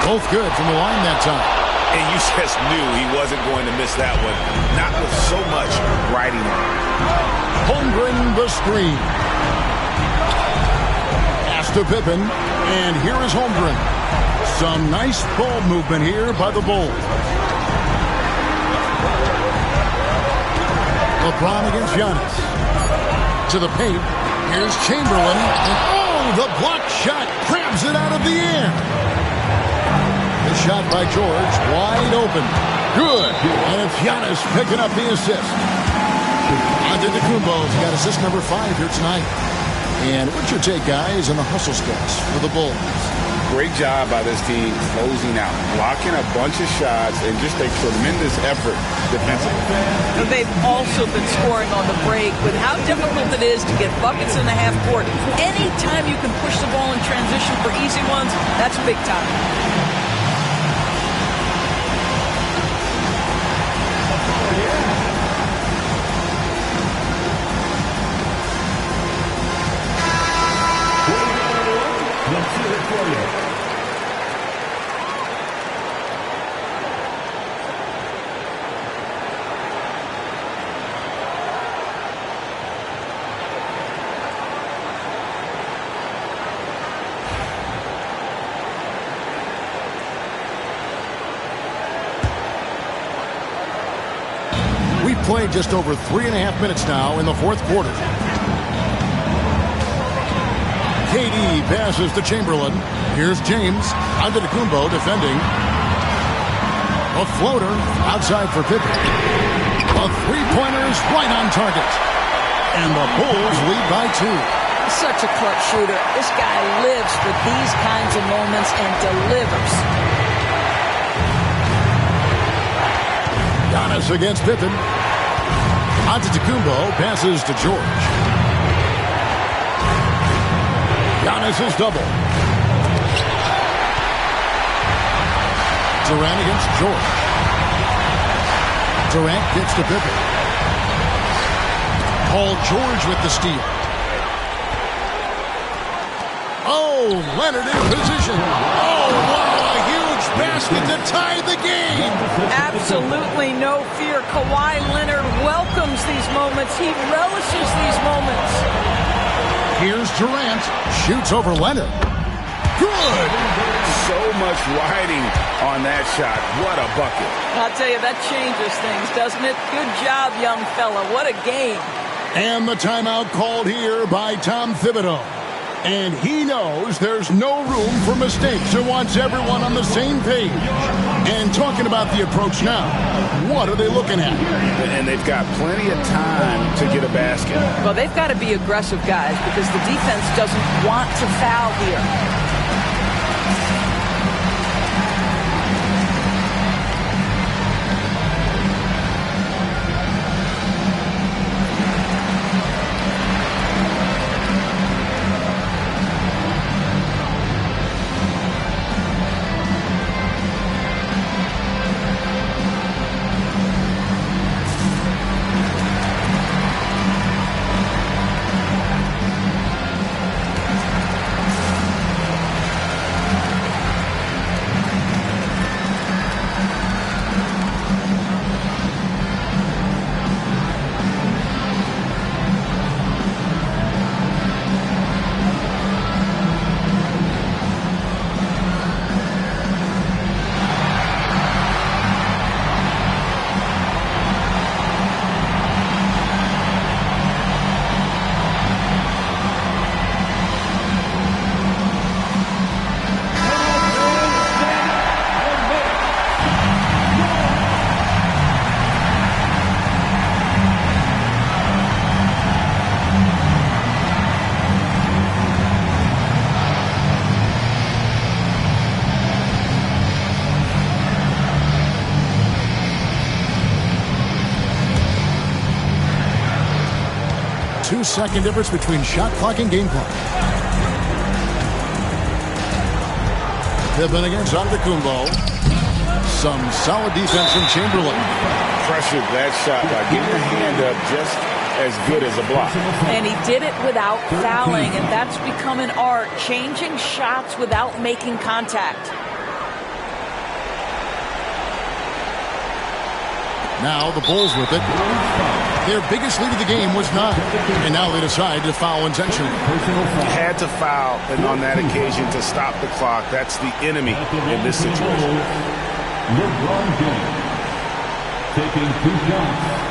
Both good from the line that time. And you just knew he wasn't going to miss that one. Not with so much riding on. Holmgren the screen. Pass to Pippen. And here is Holmgren. Some nice ball movement here by the Bulls. LeBron against Giannis. To the paint. Here's Chamberlain. And oh, the block shot grabs it out of the air. The shot by George, wide open. Good. And it's Giannis picking up the assist. Antetokounmpo's got assist number 5 here tonight. And what's your take, guys, on the hustle steps for the Bulls? Great job by this team closing out, blocking a bunch of shots, and just a tremendous effort defensively. They've also been scoring on the break with how difficult it is to get buckets in the half court. Anytime you can push the ball in transition for easy ones, that's big time. played just over 3.5 minutes now in the fourth quarter. KD passes to Chamberlain. Here's James. Antetokounmpo defending. A floater outside for Pippen. A three-pointer is right on target. And the Bulls lead by 2. Such a clutch shooter. This guy lives for these kinds of moments and delivers. Giannis against Pippen. Antetokounmpo passes to George. Giannis is double. Durant against George. Durant gets to Pippen. Paul George with the steal. Oh, Leonard in position. Oh, wow, a huge basket to tie the game. Absolutely no fear. Kawhi Leonard welcomes these moments. He relishes these moments. Here's Durant. Shoots over Leonard. Good. So much riding on that shot. What a bucket. I'll tell you, that changes things, doesn't it? Good job, young fella. What a game. And the timeout called here by Tom Thibodeau. And he knows there's no room for mistakes and wants everyone on the same page. And talking about the approach now, what are they looking at? And they've got plenty of time to get a basket. Well, they've got to be aggressive guys because the defense doesn't want to foul here. Second difference between shot clock and game clock. Pippen against Antetokounmpo. Some solid defense from Chamberlain. Pressured that shot by getting the hand up just as good as a block. And he did it without fouling, and that's become an art, changing shots without making contact. Now the Bulls with it. Their biggest lead of the game was 9, and now they decide to foul intentionally. Had to foul, and on that occasion to stop the clock. That's the enemy in this situation. LeBron James taking 2 shots.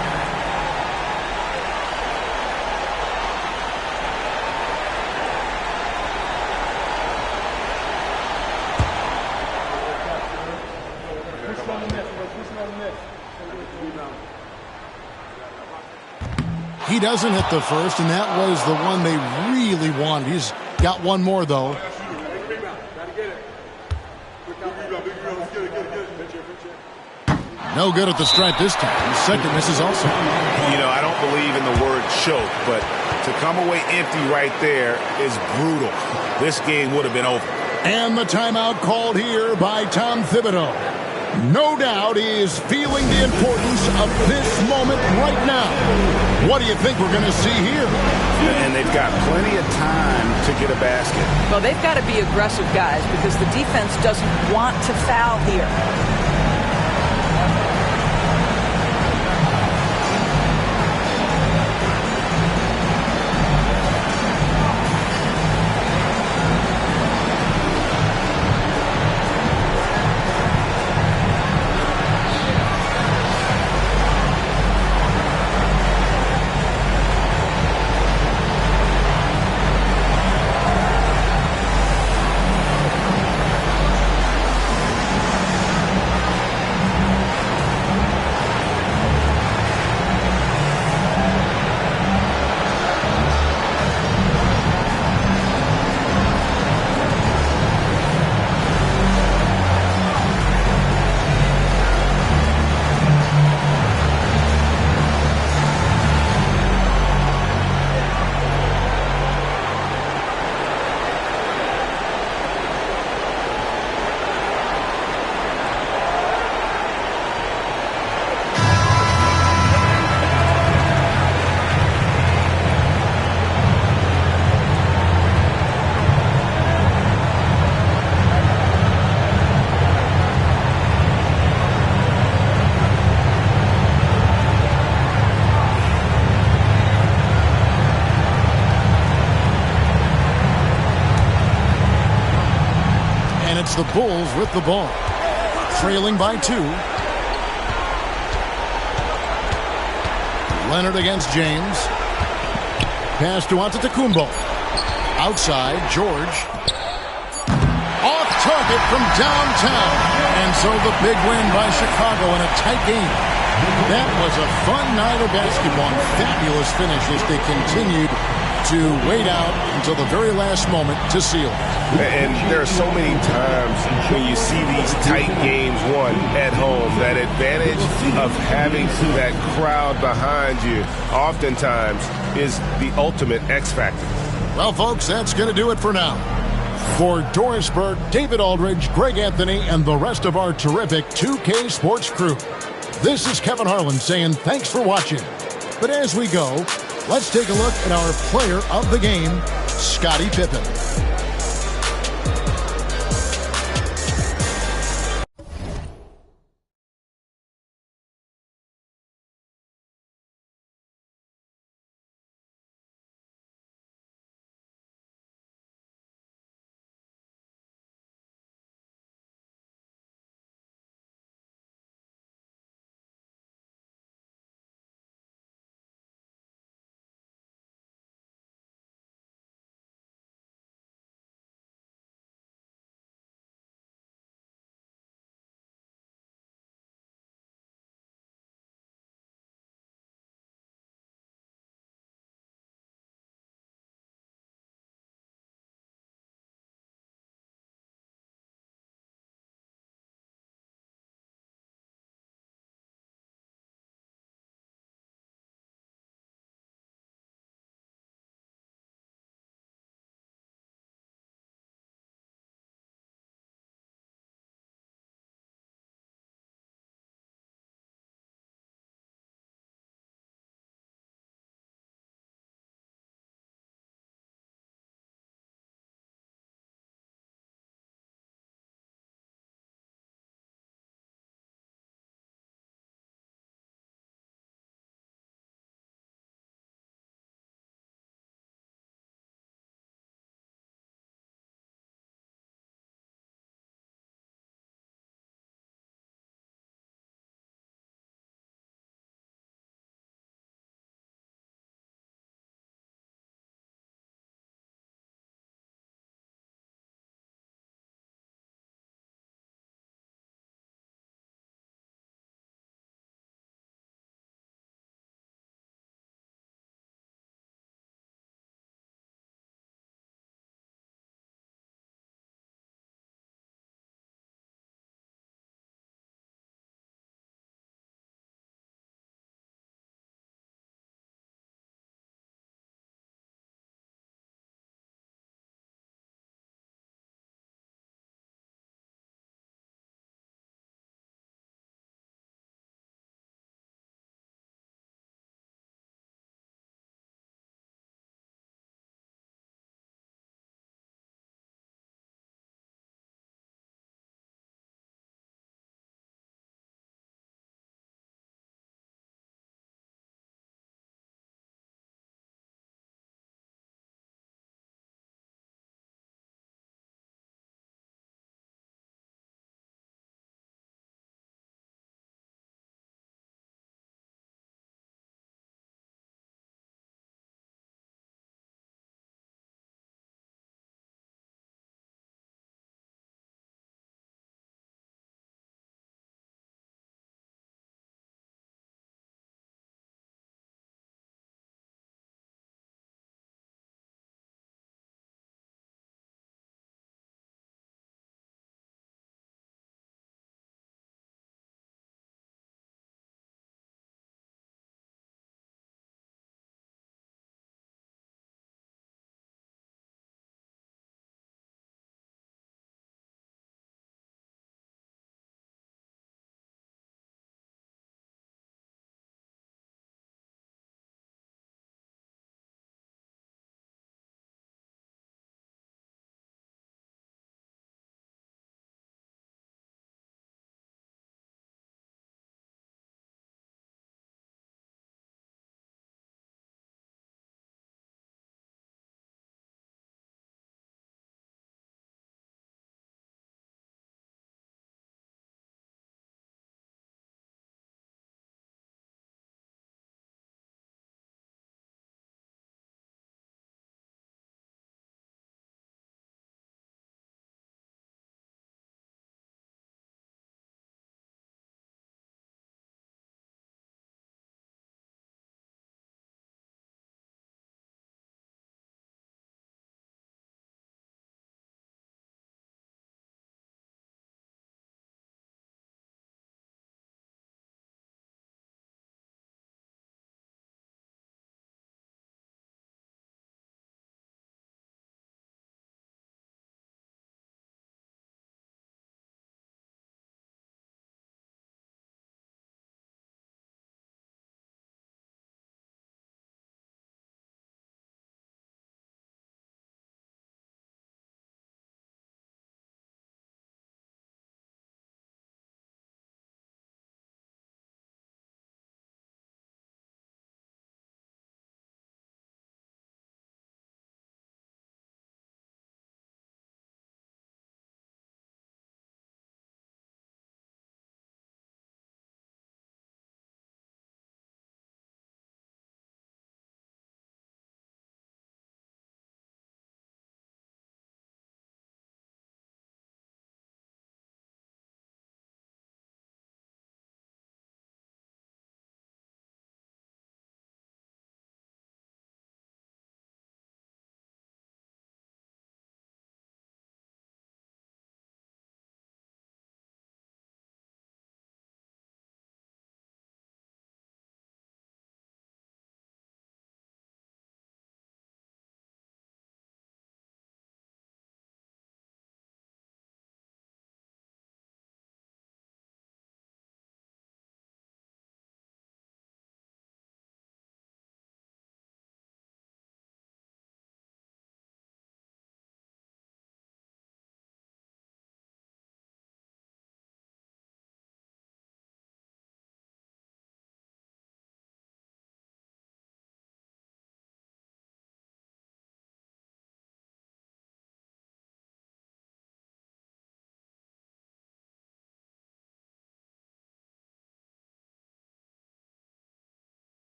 He doesn't hit the first, and that was the one they really wanted. He's got one more, though. No good at the stripe this time. The second misses also. You know, I don't believe in the word choke, but to come away empty right there is brutal. This game would have been over. And the timeout called here by Tom Thibodeau. No doubt he is feeling the importance of this moment right now. What do you think we're going to see here? And they've got plenty of time to get a basket. Well, they've got to be aggressive guys because the defense doesn't want to foul here. It's the Bulls with the ball. Trailing by 2. Leonard against James. Pass to Antetokounmpo. Outside, George. Off target from downtown. And so the big win by Chicago in a tight game. That was a fun night of basketball. Fabulous finish as they continued to wait out until the very last moment to seal. And there are so many times when you see these tight games won at home, that advantage of having that crowd behind you oftentimes is the ultimate X factor. Well, folks, that's going to do it for now. For Doris Burke, David Aldridge, Greg Anthony, and the rest of our terrific 2K Sports crew, this is Kevin Harlan saying thanks for watching. But as we go, let's take a look at our player of the game, Scottie Pippen.